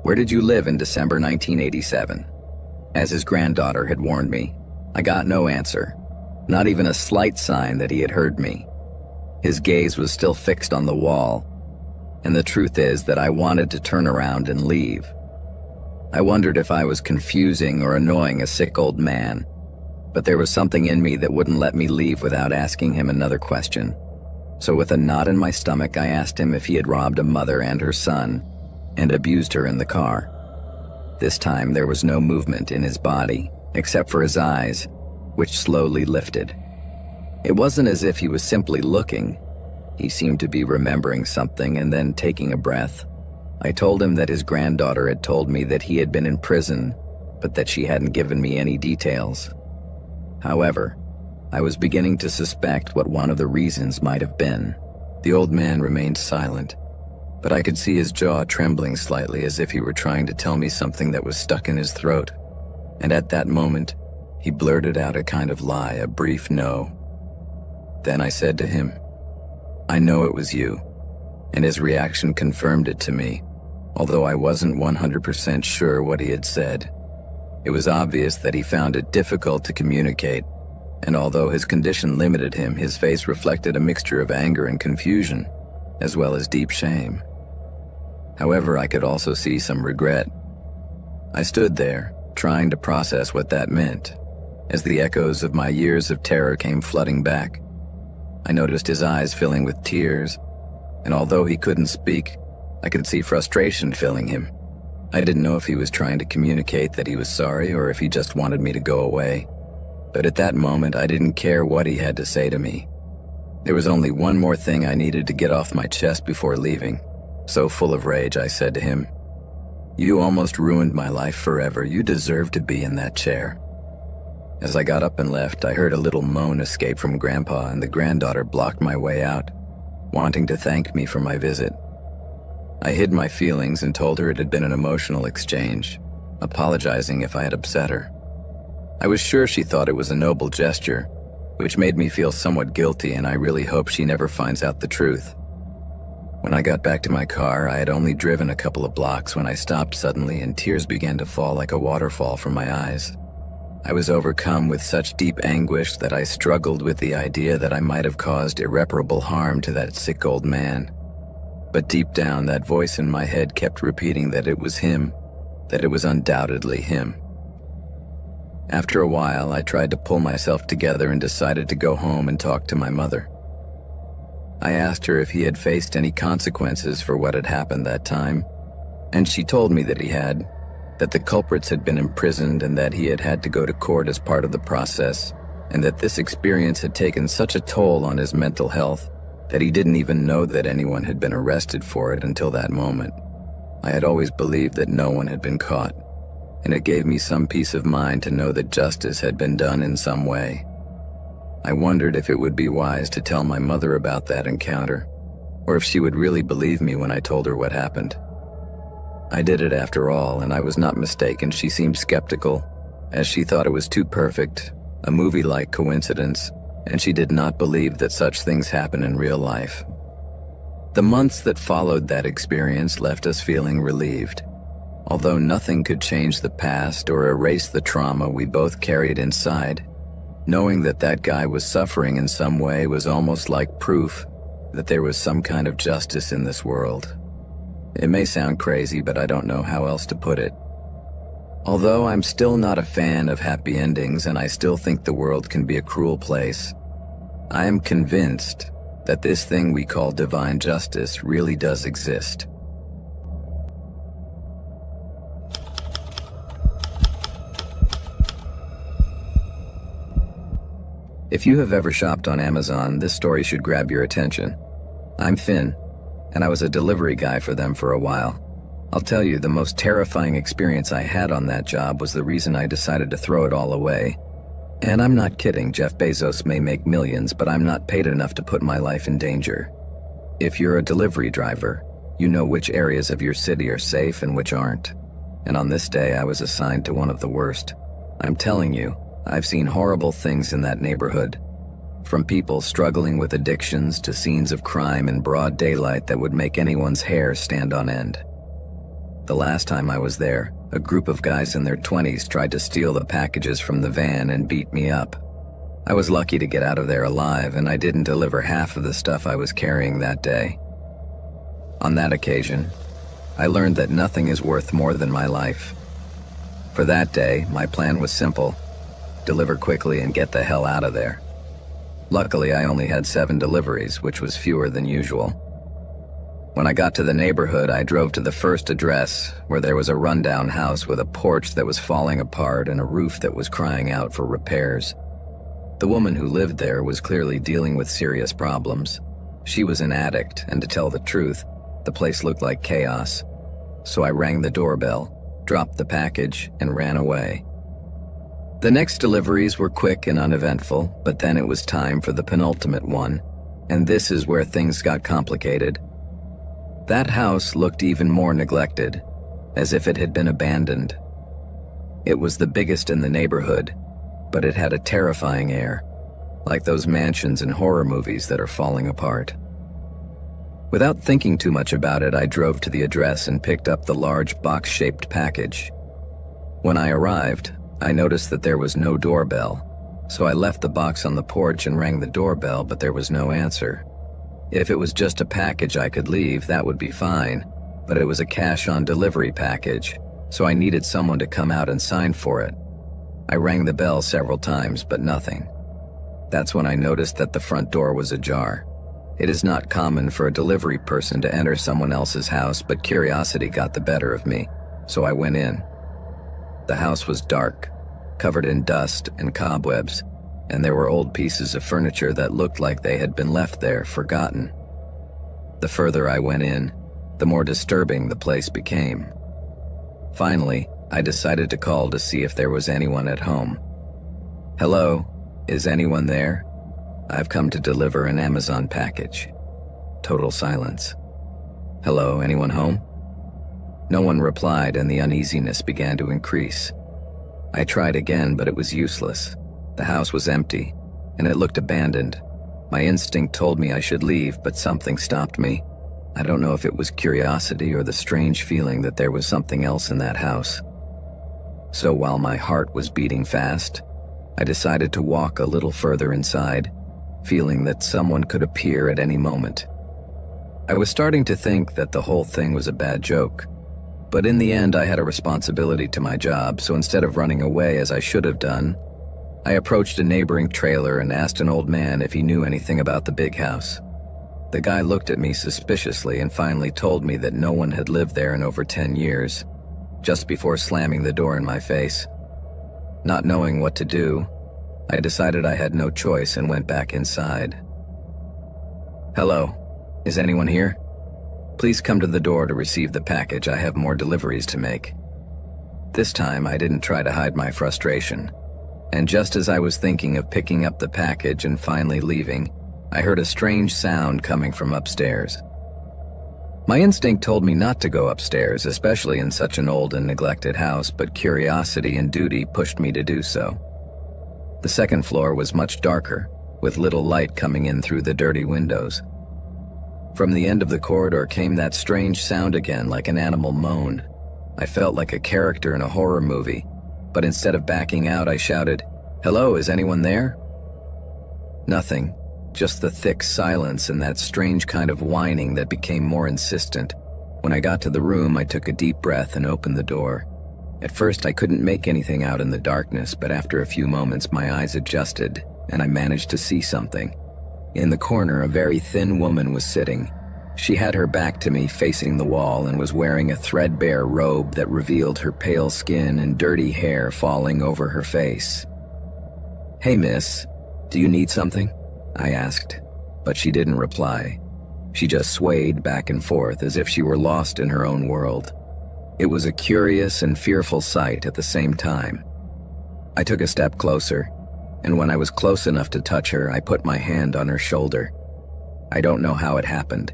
"Where did you live in December 1987? As his granddaughter had warned me, I got no answer, not even a slight sign that he had heard me. His gaze was still fixed on the wall, and the truth is that I wanted to turn around and leave. I wondered if I was confusing or annoying a sick old man, but there was something in me that wouldn't let me leave without asking him another question. So with a knot in my stomach, I asked him if he had robbed a mother and her son and abused her in the car. This time there was no movement in his body, except for his eyes, which slowly lifted. It wasn't as if he was simply looking. He seemed to be remembering something and then taking a breath. I told him that his granddaughter had told me that he had been in prison, but that she hadn't given me any details. However, I was beginning to suspect what one of the reasons might have been. The old man remained silent, but I could see his jaw trembling slightly as if he were trying to tell me something that was stuck in his throat. And at that moment, he blurted out a kind of lie, a brief no. Then I said to him, "I know it was you," and his reaction confirmed it to me, although I wasn't 100% sure what he had said. It was obvious that he found it difficult to communicate, and although his condition limited him, his face reflected a mixture of anger and confusion, as well as deep shame. However, I could also see some regret. I stood there, trying to process what that meant, as the echoes of my years of terror came flooding back. I noticed his eyes filling with tears, and although he couldn't speak, I could see frustration filling him. I didn't know if he was trying to communicate that he was sorry or if he just wanted me to go away. But at that moment, I didn't care what he had to say to me. There was only one more thing I needed to get off my chest before leaving. So full of rage, I said to him, "You almost ruined my life forever. You deserve to be in that chair." As I got up and left, I heard a little moan escape from Grandpa, and the granddaughter blocked my way out, wanting to thank me for my visit. I hid my feelings and told her it had been an emotional exchange, apologizing if I had upset her. I was sure she thought it was a noble gesture, which made me feel somewhat guilty, and I really hope she never finds out the truth. When I got back to my car, I had only driven a couple of blocks when I stopped suddenly and tears began to fall like a waterfall from my eyes. I was overcome with such deep anguish that I struggled with the idea that I might have caused irreparable harm to that sick old man. But deep down, that voice in my head kept repeating that it was him, that it was undoubtedly him. After a while, I tried to pull myself together and decided to go home and talk to my mother. I asked her if he had faced any consequences for what had happened that time, and she told me that he had, that the culprits had been imprisoned and that he had had to go to court as part of the process, and that this experience had taken such a toll on his mental health that he didn't even know that anyone had been arrested for it until that moment. I had always believed that no one had been caught, and it gave me some peace of mind to know that justice had been done in some way. I wondered if it would be wise to tell my mother about that encounter, or if she would really believe me when I told her what happened. I did it after all, and I was not mistaken. She seemed skeptical, as she thought it was too perfect, a movie-like coincidence, and she did not believe that such things happen in real life. The months that followed that experience left us feeling relieved. Although nothing could change the past or erase the trauma we both carried inside, knowing that that guy was suffering in some way was almost like proof that there was some kind of justice in this world. It may sound crazy, but I don't know how else to put it. Although I'm still not a fan of happy endings and I still think the world can be a cruel place, I am convinced that this thing we call divine justice really does exist. If you have ever shopped on Amazon, this story should grab your attention. I'm Finn, and I was a delivery guy for them for a while. I'll tell you, the most terrifying experience I had on that job was the reason I decided to throw it all away. And I'm not kidding, Jeff Bezos may make millions, but I'm not paid enough to put my life in danger. If you're a delivery driver, you know which areas of your city are safe and which aren't. And on this day, I was assigned to one of the worst. I'm telling you, I've seen horrible things in that neighborhood. From people struggling with addictions to scenes of crime in broad daylight that would make anyone's hair stand on end. The last time I was there, a group of guys in their 20s tried to steal the packages from the van and beat me up. I was lucky to get out of there alive, and I didn't deliver half of the stuff I was carrying that day. On that occasion, I learned that nothing is worth more than my life. For that day, my plan was simple: deliver quickly and get the hell out of there. Luckily, I only had 7 deliveries, which was fewer than usual. When I got to the neighborhood, I drove to the first address, where there was a rundown house with a porch that was falling apart and a roof that was crying out for repairs. The woman who lived there was clearly dealing with serious problems. She was an addict, and to tell the truth, the place looked like chaos. So I rang the doorbell, dropped the package, and ran away. The next deliveries were quick and uneventful, but then it was time for the penultimate one, and this is where things got complicated. That house looked even more neglected, as if it had been abandoned. It was the biggest in the neighborhood, but it had a terrifying air, like those mansions in horror movies that are falling apart. Without thinking too much about it, I drove to the address and picked up the large box-shaped package. When I arrived, I noticed that there was no doorbell, so I left the box on the porch and rang the doorbell, but there was no answer. If it was just a package I could leave, that would be fine, but it was a cash-on-delivery package, so I needed someone to come out and sign for it. I rang the bell several times, but nothing. That's when I noticed that the front door was ajar. It is not common for a delivery person to enter someone else's house, but curiosity got the better of me, so I went in. The house was dark, covered in dust and cobwebs, and there were old pieces of furniture that looked like they had been left there, forgotten. The further I went in, the more disturbing the place became. Finally, I decided to call to see if there was anyone at home. "Hello, is anyone there? I've come to deliver an Amazon package." Total silence. "Hello, anyone home?" No one replied, and the uneasiness began to increase. I tried again, but it was useless. The house was empty, and it looked abandoned. My instinct told me I should leave, but something stopped me. I don't know if it was curiosity or the strange feeling that there was something else in that house. So while my heart was beating fast, I decided to walk a little further inside, feeling that someone could appear at any moment. I was starting to think that the whole thing was a bad joke, but in the end I had a responsibility to my job, so instead of running away as I should have done, I approached a neighboring trailer and asked an old man if he knew anything about the big house. The guy looked at me suspiciously and finally told me that no one had lived there in over 10 years, just before slamming the door in my face. Not knowing what to do, I decided I had no choice and went back inside. "Hello, is anyone here? Please come to the door to receive the package. I have more deliveries to make." This time I didn't try to hide my frustration, and just as I was thinking of picking up the package and finally leaving, I heard a strange sound coming from upstairs. My instinct told me not to go upstairs, especially in such an old and neglected house, but curiosity and duty pushed me to do so. The second floor was much darker, with little light coming in through the dirty windows. From the end of the corridor came that strange sound again, like an animal moan. I felt like a character in a horror movie, but instead of backing out, I shouted, "Hello, is anyone there?" Nothing. Just the thick silence and that strange kind of whining that became more insistent. When I got to the room, I took a deep breath and opened the door. At first, I couldn't make anything out in the darkness, but after a few moments, my eyes adjusted, and I managed to see something. In the corner, a very thin woman was sitting. She had her back to me, facing the wall, and was wearing a threadbare robe that revealed her pale skin and dirty hair falling over her face. "Hey, miss, do you need something?" I asked, but she didn't reply. She just swayed back and forth as if she were lost in her own world. It was a curious and fearful sight at the same time. I took a step closer, and when I was close enough to touch her, I put my hand on her shoulder. I don't know how it happened,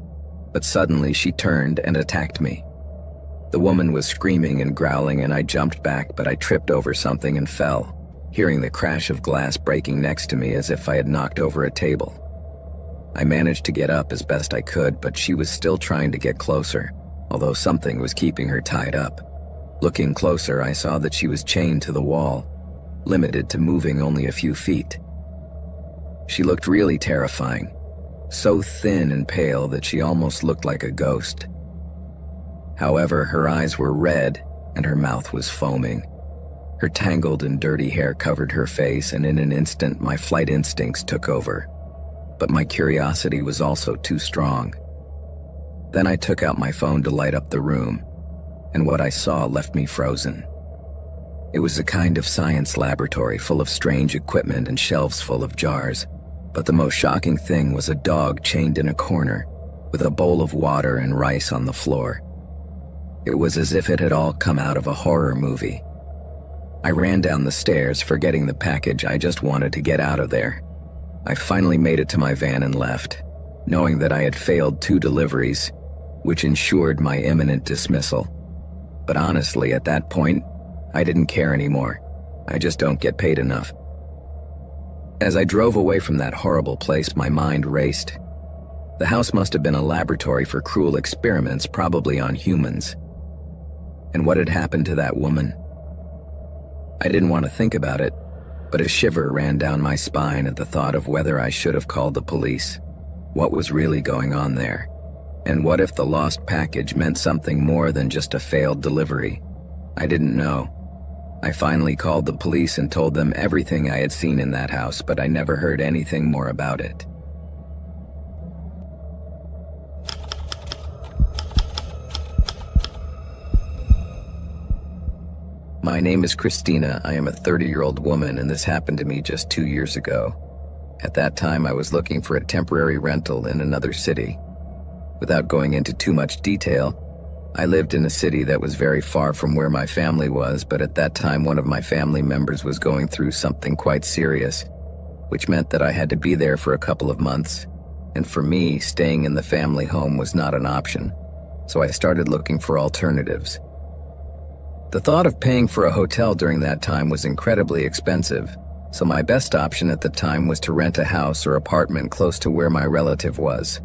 but suddenly she turned and attacked me. The woman was screaming and growling, and I jumped back, but I tripped over something and fell, hearing the crash of glass breaking next to me as if I had knocked over a table. I managed to get up as best I could, but she was still trying to get closer, although something was keeping her tied up. Looking closer, I saw that she was chained to the wall, limited to moving only a few feet. She looked really terrifying, so thin and pale that she almost looked like a ghost. However, her eyes were red and her mouth was foaming. Her tangled and dirty hair covered her face, and in an instant my flight instincts took over. But my curiosity was also too strong. Then I took out my phone to light up the room, and what I saw left me frozen. It was a kind of science laboratory full of strange equipment and shelves full of jars, but the most shocking thing was a dog chained in a corner, with a bowl of water and rice on the floor. It was as if it had all come out of a horror movie. I ran down the stairs, forgetting the package. I just wanted to get out of there. I finally made it to my van and left, knowing that I had failed 2 deliveries, which ensured my imminent dismissal. But honestly, at that point, I didn't care anymore. I just don't get paid enough. As I drove away from that horrible place, my mind raced. The house must have been a laboratory for cruel experiments, probably on humans. And what had happened to that woman? I didn't want to think about it, but a shiver ran down my spine at the thought of whether I should have called the police. What was really going on there? And what if the lost package meant something more than just a failed delivery? I didn't know. I finally called the police and told them everything I had seen in that house, but I never heard anything more about it. My name is Christina. I am a 30-year-old woman, and this happened to me just 2 years ago. At that time, I was looking for a temporary rental in another city. Without going into too much detail, I lived in a city that was very far from where my family was, but at that time one of my family members was going through something quite serious, which meant that I had to be there for a couple of months. And for me, staying in the family home was not an option, so I started looking for alternatives. The thought of paying for a hotel during that time was incredibly expensive, so my best option at the time was to rent a house or apartment close to where my relative was.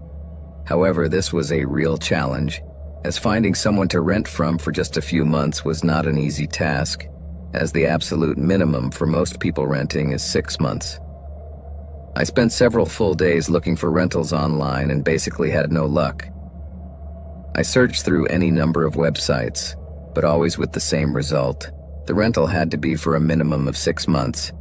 However, this was a real challenge, as finding someone to rent from for just a few months was not an easy task, as the absolute minimum for most people renting is 6 months. I spent several full days looking for rentals online and basically had no luck. I searched through any number of websites, but always with the same result. The rental had to be for a minimum of 6 months.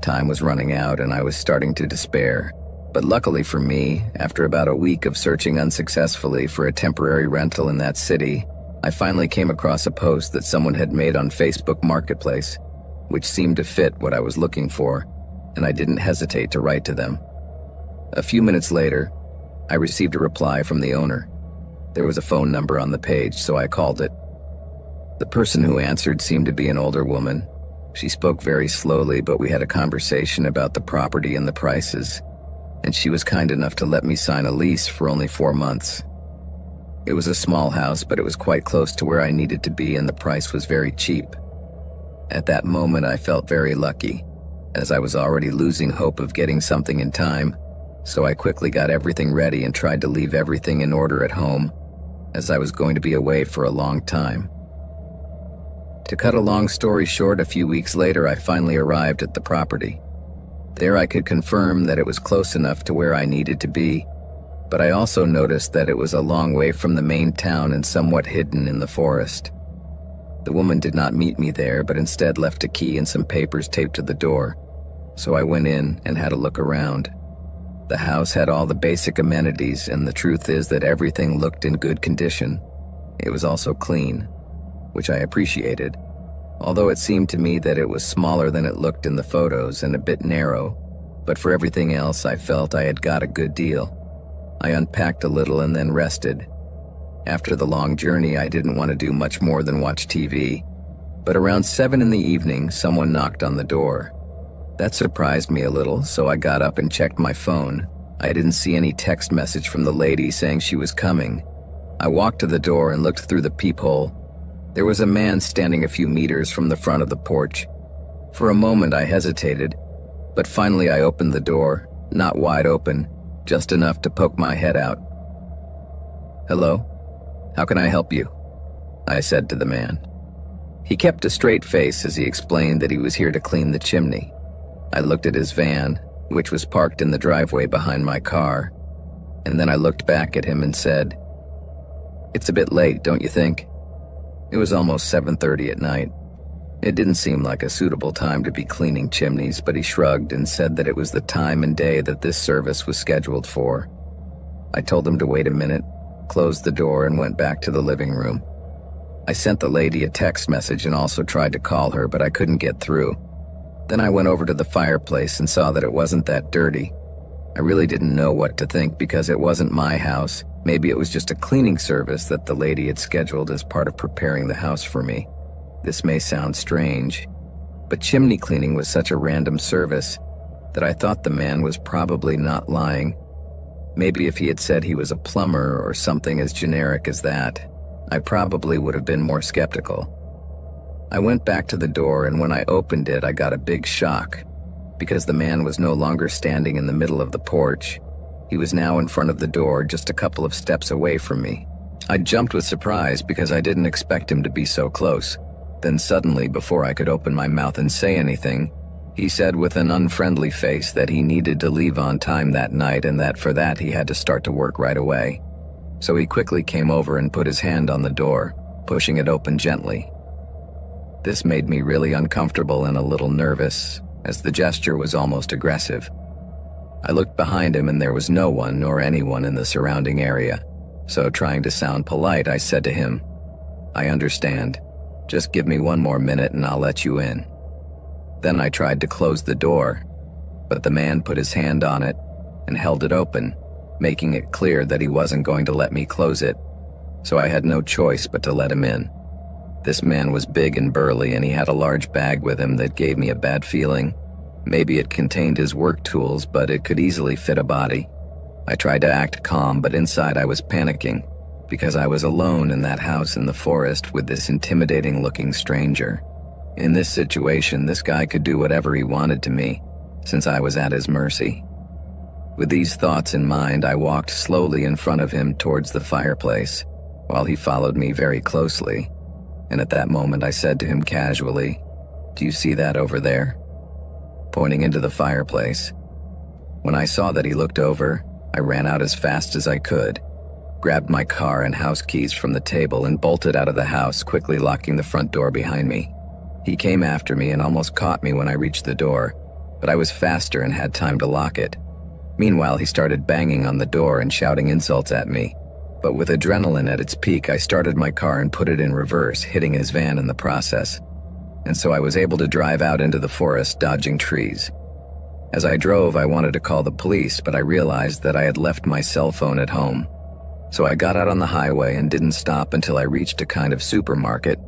Time was running out and I was starting to despair. But luckily for me, after about a week of searching unsuccessfully for a temporary rental in that city, I finally came across a post that someone had made on Facebook Marketplace, which seemed to fit what I was looking for, and I didn't hesitate to write to them. A few minutes later, I received a reply from the owner. There was a phone number on the page, so I called it. The person who answered seemed to be an older woman. She spoke very slowly, but we had a conversation about the property and the prices, and she was kind enough to let me sign a lease for only 4 months. It was a small house, but it was quite close to where I needed to be, and the price was very cheap. At that moment, I felt very lucky, as I was already losing hope of getting something in time, so I quickly got everything ready and tried to leave everything in order at home, as I was going to be away for a long time. To cut a long story short, a few weeks later, I finally arrived at the property. There I could confirm that it was close enough to where I needed to be, but I also noticed that it was a long way from the main town and somewhat hidden in the forest. The woman did not meet me there, but instead left a key and some papers taped to the door, so I went in and had a look around. The house had all the basic amenities, and the truth is that everything looked in good condition. It was also clean, which I appreciated, although it seemed to me that it was smaller than it looked in the photos and a bit narrow, but for everything else I felt I had got a good deal. I unpacked a little and then rested. After the long journey, I didn't want to do much more than watch TV, but around 7 in the evening, someone knocked on the door. That surprised me a little, so I got up and checked my phone. I didn't see any text message from the lady saying she was coming. I walked to the door and looked through the peephole. There was a man standing a few meters from the front of the porch. For a moment I hesitated, but finally I opened the door, not wide open, just enough to poke my head out. "Hello? How can I help you?" I said to the man. He kept a straight face as he explained that he was here to clean the chimney. I looked at his van, which was parked in the driveway behind my car, and then I looked back at him and said, "It's a bit late, don't you think?" It was almost 7:30 at night. It didn't seem like a suitable time to be cleaning chimneys, but he shrugged and said that it was the time and day that this service was scheduled for. I told him to wait a minute, closed the door, and went back to the living room. I sent the lady a text message and also tried to call her, but I couldn't get through. Then I went over to the fireplace and saw that it wasn't that dirty. I really didn't know what to think because it wasn't my house. Maybe it was just a cleaning service that the lady had scheduled as part of preparing the house for me. This may sound strange, but chimney cleaning was such a random service that I thought the man was probably not lying. Maybe if he had said he was a plumber or something as generic as that, I probably would have been more skeptical. I went back to the door, and when I opened it, I got a big shock, because the man was no longer standing in the middle of the porch. He was now in front of the door, just a couple of steps away from me. I jumped with surprise because I didn't expect him to be so close. Then suddenly, before I could open my mouth and say anything, he said with an unfriendly face that he needed to leave on time that night and that for that he had to start to work right away. So he quickly came over and put his hand on the door, pushing it open gently. This made me really uncomfortable and a little nervous, as the gesture was almost aggressive. I looked behind him and there was no one nor anyone in the surrounding area, so trying to sound polite, I said to him, "I understand. Just give me 1 more minute and I'll let you in." Then I tried to close the door, but the man put his hand on it and held it open, making it clear that he wasn't going to let me close it, so I had no choice but to let him in. This man was big and burly, and he had a large bag with him that gave me a bad feeling. Maybe it contained his work tools, but it could easily fit a body. I tried to act calm, but inside I was panicking, because I was alone in that house in the forest with this intimidating-looking stranger. In this situation, this guy could do whatever he wanted to me, since I was at his mercy. With these thoughts in mind, I walked slowly in front of him towards the fireplace, while he followed me very closely. And at that moment I said to him casually, "Do you see that over there?" Pointing into the fireplace. When I saw that he looked over, I ran out as fast as I could. grabbed my car and house keys from the table and bolted out of the house, quickly locking the front door behind me. He came after me and almost caught me when I reached the door, but I was faster and had time to lock it. Meanwhile, he started banging on the door and shouting insults at me. But with adrenaline at its peak, I started my car and put it in reverse, hitting his van in the process. And so I was able to drive out into the forest, dodging trees. As I drove, I wanted to call the police, but I realized that I had left my cell phone at home. So I got out on the highway and didn't stop until I reached a kind of supermarket,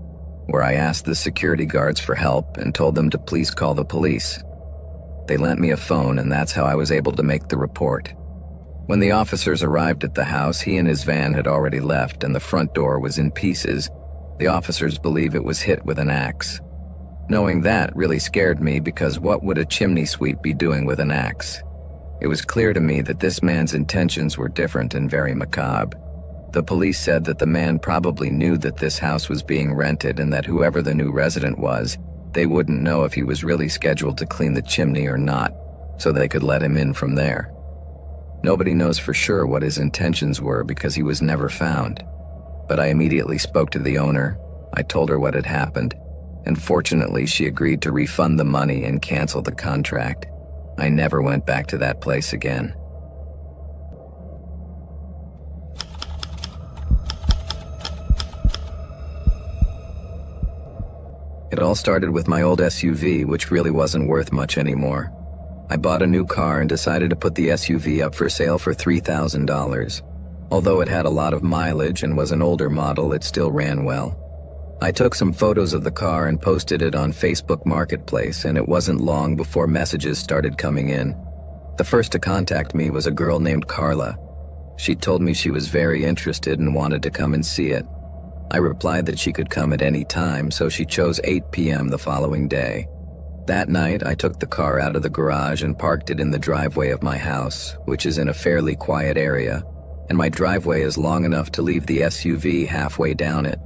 where I asked the security guards for help and told them to please call the police. They lent me a phone, and that's how I was able to make the report. When the officers arrived at the house, he and his van had already left and the front door was in pieces. The officers believe it was hit with an axe. Knowing that really scared me, because what would a chimney sweep be doing with an axe? It was clear to me that this man's intentions were different and very macabre. The police said that the man probably knew that this house was being rented and that whoever the new resident was, they wouldn't know if he was really scheduled to clean the chimney or not, so they could let him in from there. Nobody knows for sure what his intentions were because he was never found. But I immediately spoke to the owner. I told her what had happened, and fortunately she agreed to refund the money and cancel the contract. I never went back to that place again. It all started with my old SUV, which really wasn't worth much anymore. I bought a new car and decided to put the SUV up for sale for $3,000. Although it had a lot of mileage and was an older model, it still ran well. I took some photos of the car and posted it on Facebook Marketplace, and it wasn't long before messages started coming in. The first to contact me was a girl named Carla. She told me she was very interested and wanted to come and see it. I replied that she could come at any time, so she chose 8 p.m. the following day. That night, I took the car out of the garage and parked it in the driveway of my house, which is in a fairly quiet area, and my driveway is long enough to leave the SUV halfway down it.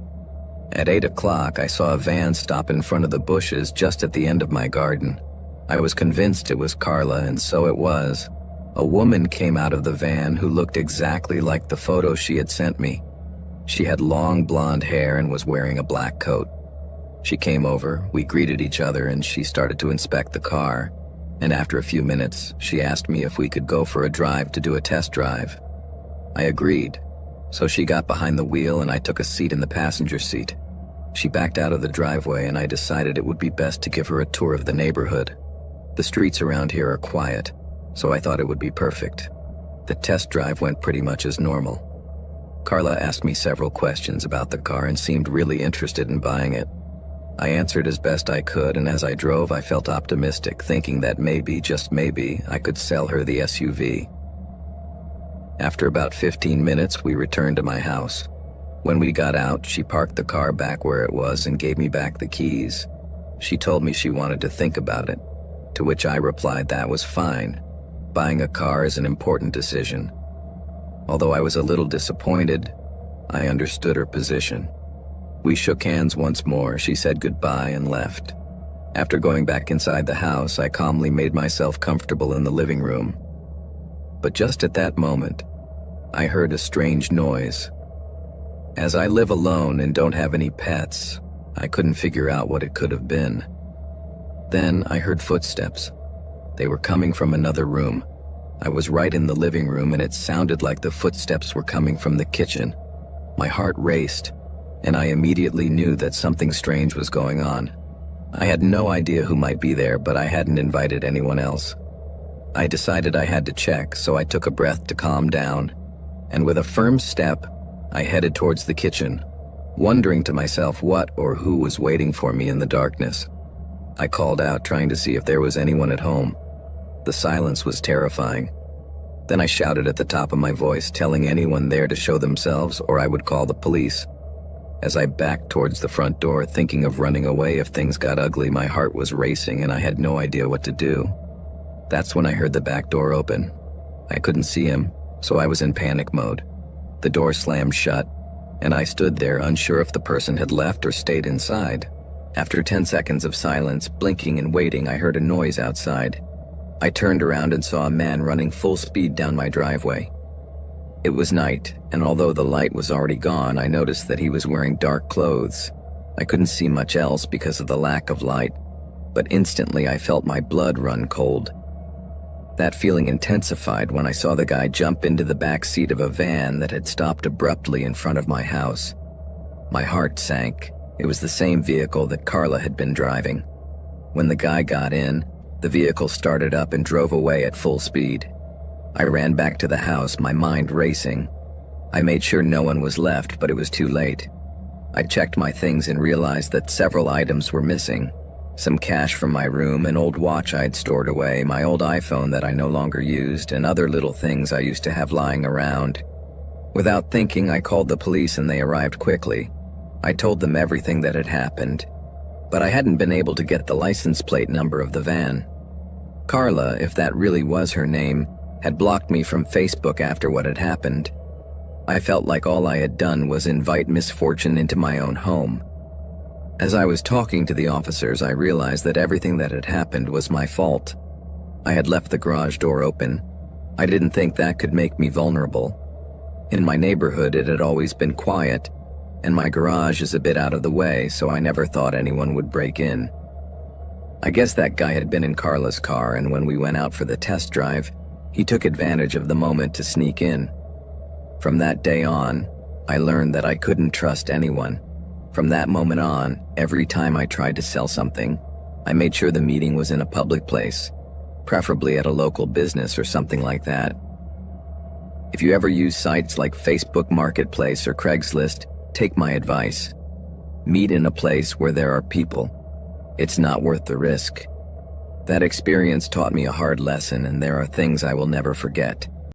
At 8 o'clock, I saw a van stop in front of the bushes just at the end of my garden. I was convinced it was Carla, and so it was. A woman came out of the van who looked exactly like the photo she had sent me. She had long blonde hair and was wearing a black coat. She came over, we greeted each other, and she started to inspect the car. And after a few minutes, she asked me if we could go for a drive to do a test drive. I agreed. So she got behind the wheel and I took a seat in the passenger seat. She backed out of the driveway and I decided it would be best to give her a tour of the neighborhood. The streets around here are quiet, so I thought it would be perfect. The test drive went pretty much as normal. Carla asked me several questions about the car and seemed really interested in buying it. I answered as best I could, and as I drove I felt optimistic, thinking that maybe, just maybe, I could sell her the SUV. After about 15 minutes, we returned to my house. When we got out, she parked the car back where it was and gave me back the keys. She told me she wanted to think about it, to which I replied that was fine. Buying a car is an important decision. Although I was a little disappointed, I understood her position. We shook hands once more, she said goodbye and left. After going back inside the house, I calmly made myself comfortable in the living room. But just at that moment, I heard a strange noise. As I live alone and don't have any pets, I couldn't figure out what it could have been. Then I heard footsteps. They were coming from another room. I was right in the living room and it sounded like the footsteps were coming from the kitchen. My heart raced, and I immediately knew that something strange was going on. I had no idea who might be there, but I hadn't invited anyone else. I decided I had to check, so I took a breath to calm down, and with a firm step, I headed towards the kitchen, wondering to myself what or who was waiting for me in the darkness. I called out, trying to see if there was anyone at home. The silence was terrifying. Then I shouted at the top of my voice, telling anyone there to show themselves or I would call the police. As I backed towards the front door, thinking of running away if things got ugly, my heart was racing and I had no idea what to do. That's when I heard the back door open. I couldn't see him, so I was in panic mode. The door slammed shut, and I stood there unsure if the person had left or stayed inside. After 10 seconds of silence, blinking and waiting, I heard a noise outside. I turned around and saw a man running full speed down my driveway. It was night, and although the light was already gone, I noticed that he was wearing dark clothes. I couldn't see much else because of the lack of light, but instantly I felt my blood run cold. That feeling intensified when I saw the guy jump into the back seat of a van that had stopped abruptly in front of my house. My heart sank. It was the same vehicle that Carla had been driving. When the guy got in, the vehicle started up and drove away at full speed. I ran back to the house, my mind racing. I made sure no one was left, but it was too late. I checked my things and realized that several items were missing. Some cash from my room, an old watch I'd stored away, my old iPhone that I no longer used, and other little things I used to have lying around. Without thinking, I called the police and they arrived quickly. I told them everything that had happened, but I hadn't been able to get the license plate number of the van. Carla, if that really was her name, had blocked me from Facebook after what had happened. I felt like all I had done was invite misfortune into my own home. As I was talking to the officers, I realized that everything that had happened was my fault. I had left the garage door open. I didn't think that could make me vulnerable. In my neighborhood, it had always been quiet, and my garage is a bit out of the way, so I never thought anyone would break in. I guess that guy had been in Carla's car, and when we went out for the test drive, he took advantage of the moment to sneak in. From that day on, I learned that I couldn't trust anyone. From that moment on, every time I tried to sell something, I made sure the meeting was in a public place, preferably at a local business or something like that. If you ever use sites like Facebook Marketplace or Craigslist, take my advice. Meet in a place where there are people. It's not worth the risk. That experience taught me a hard lesson, and there are things I will never forget.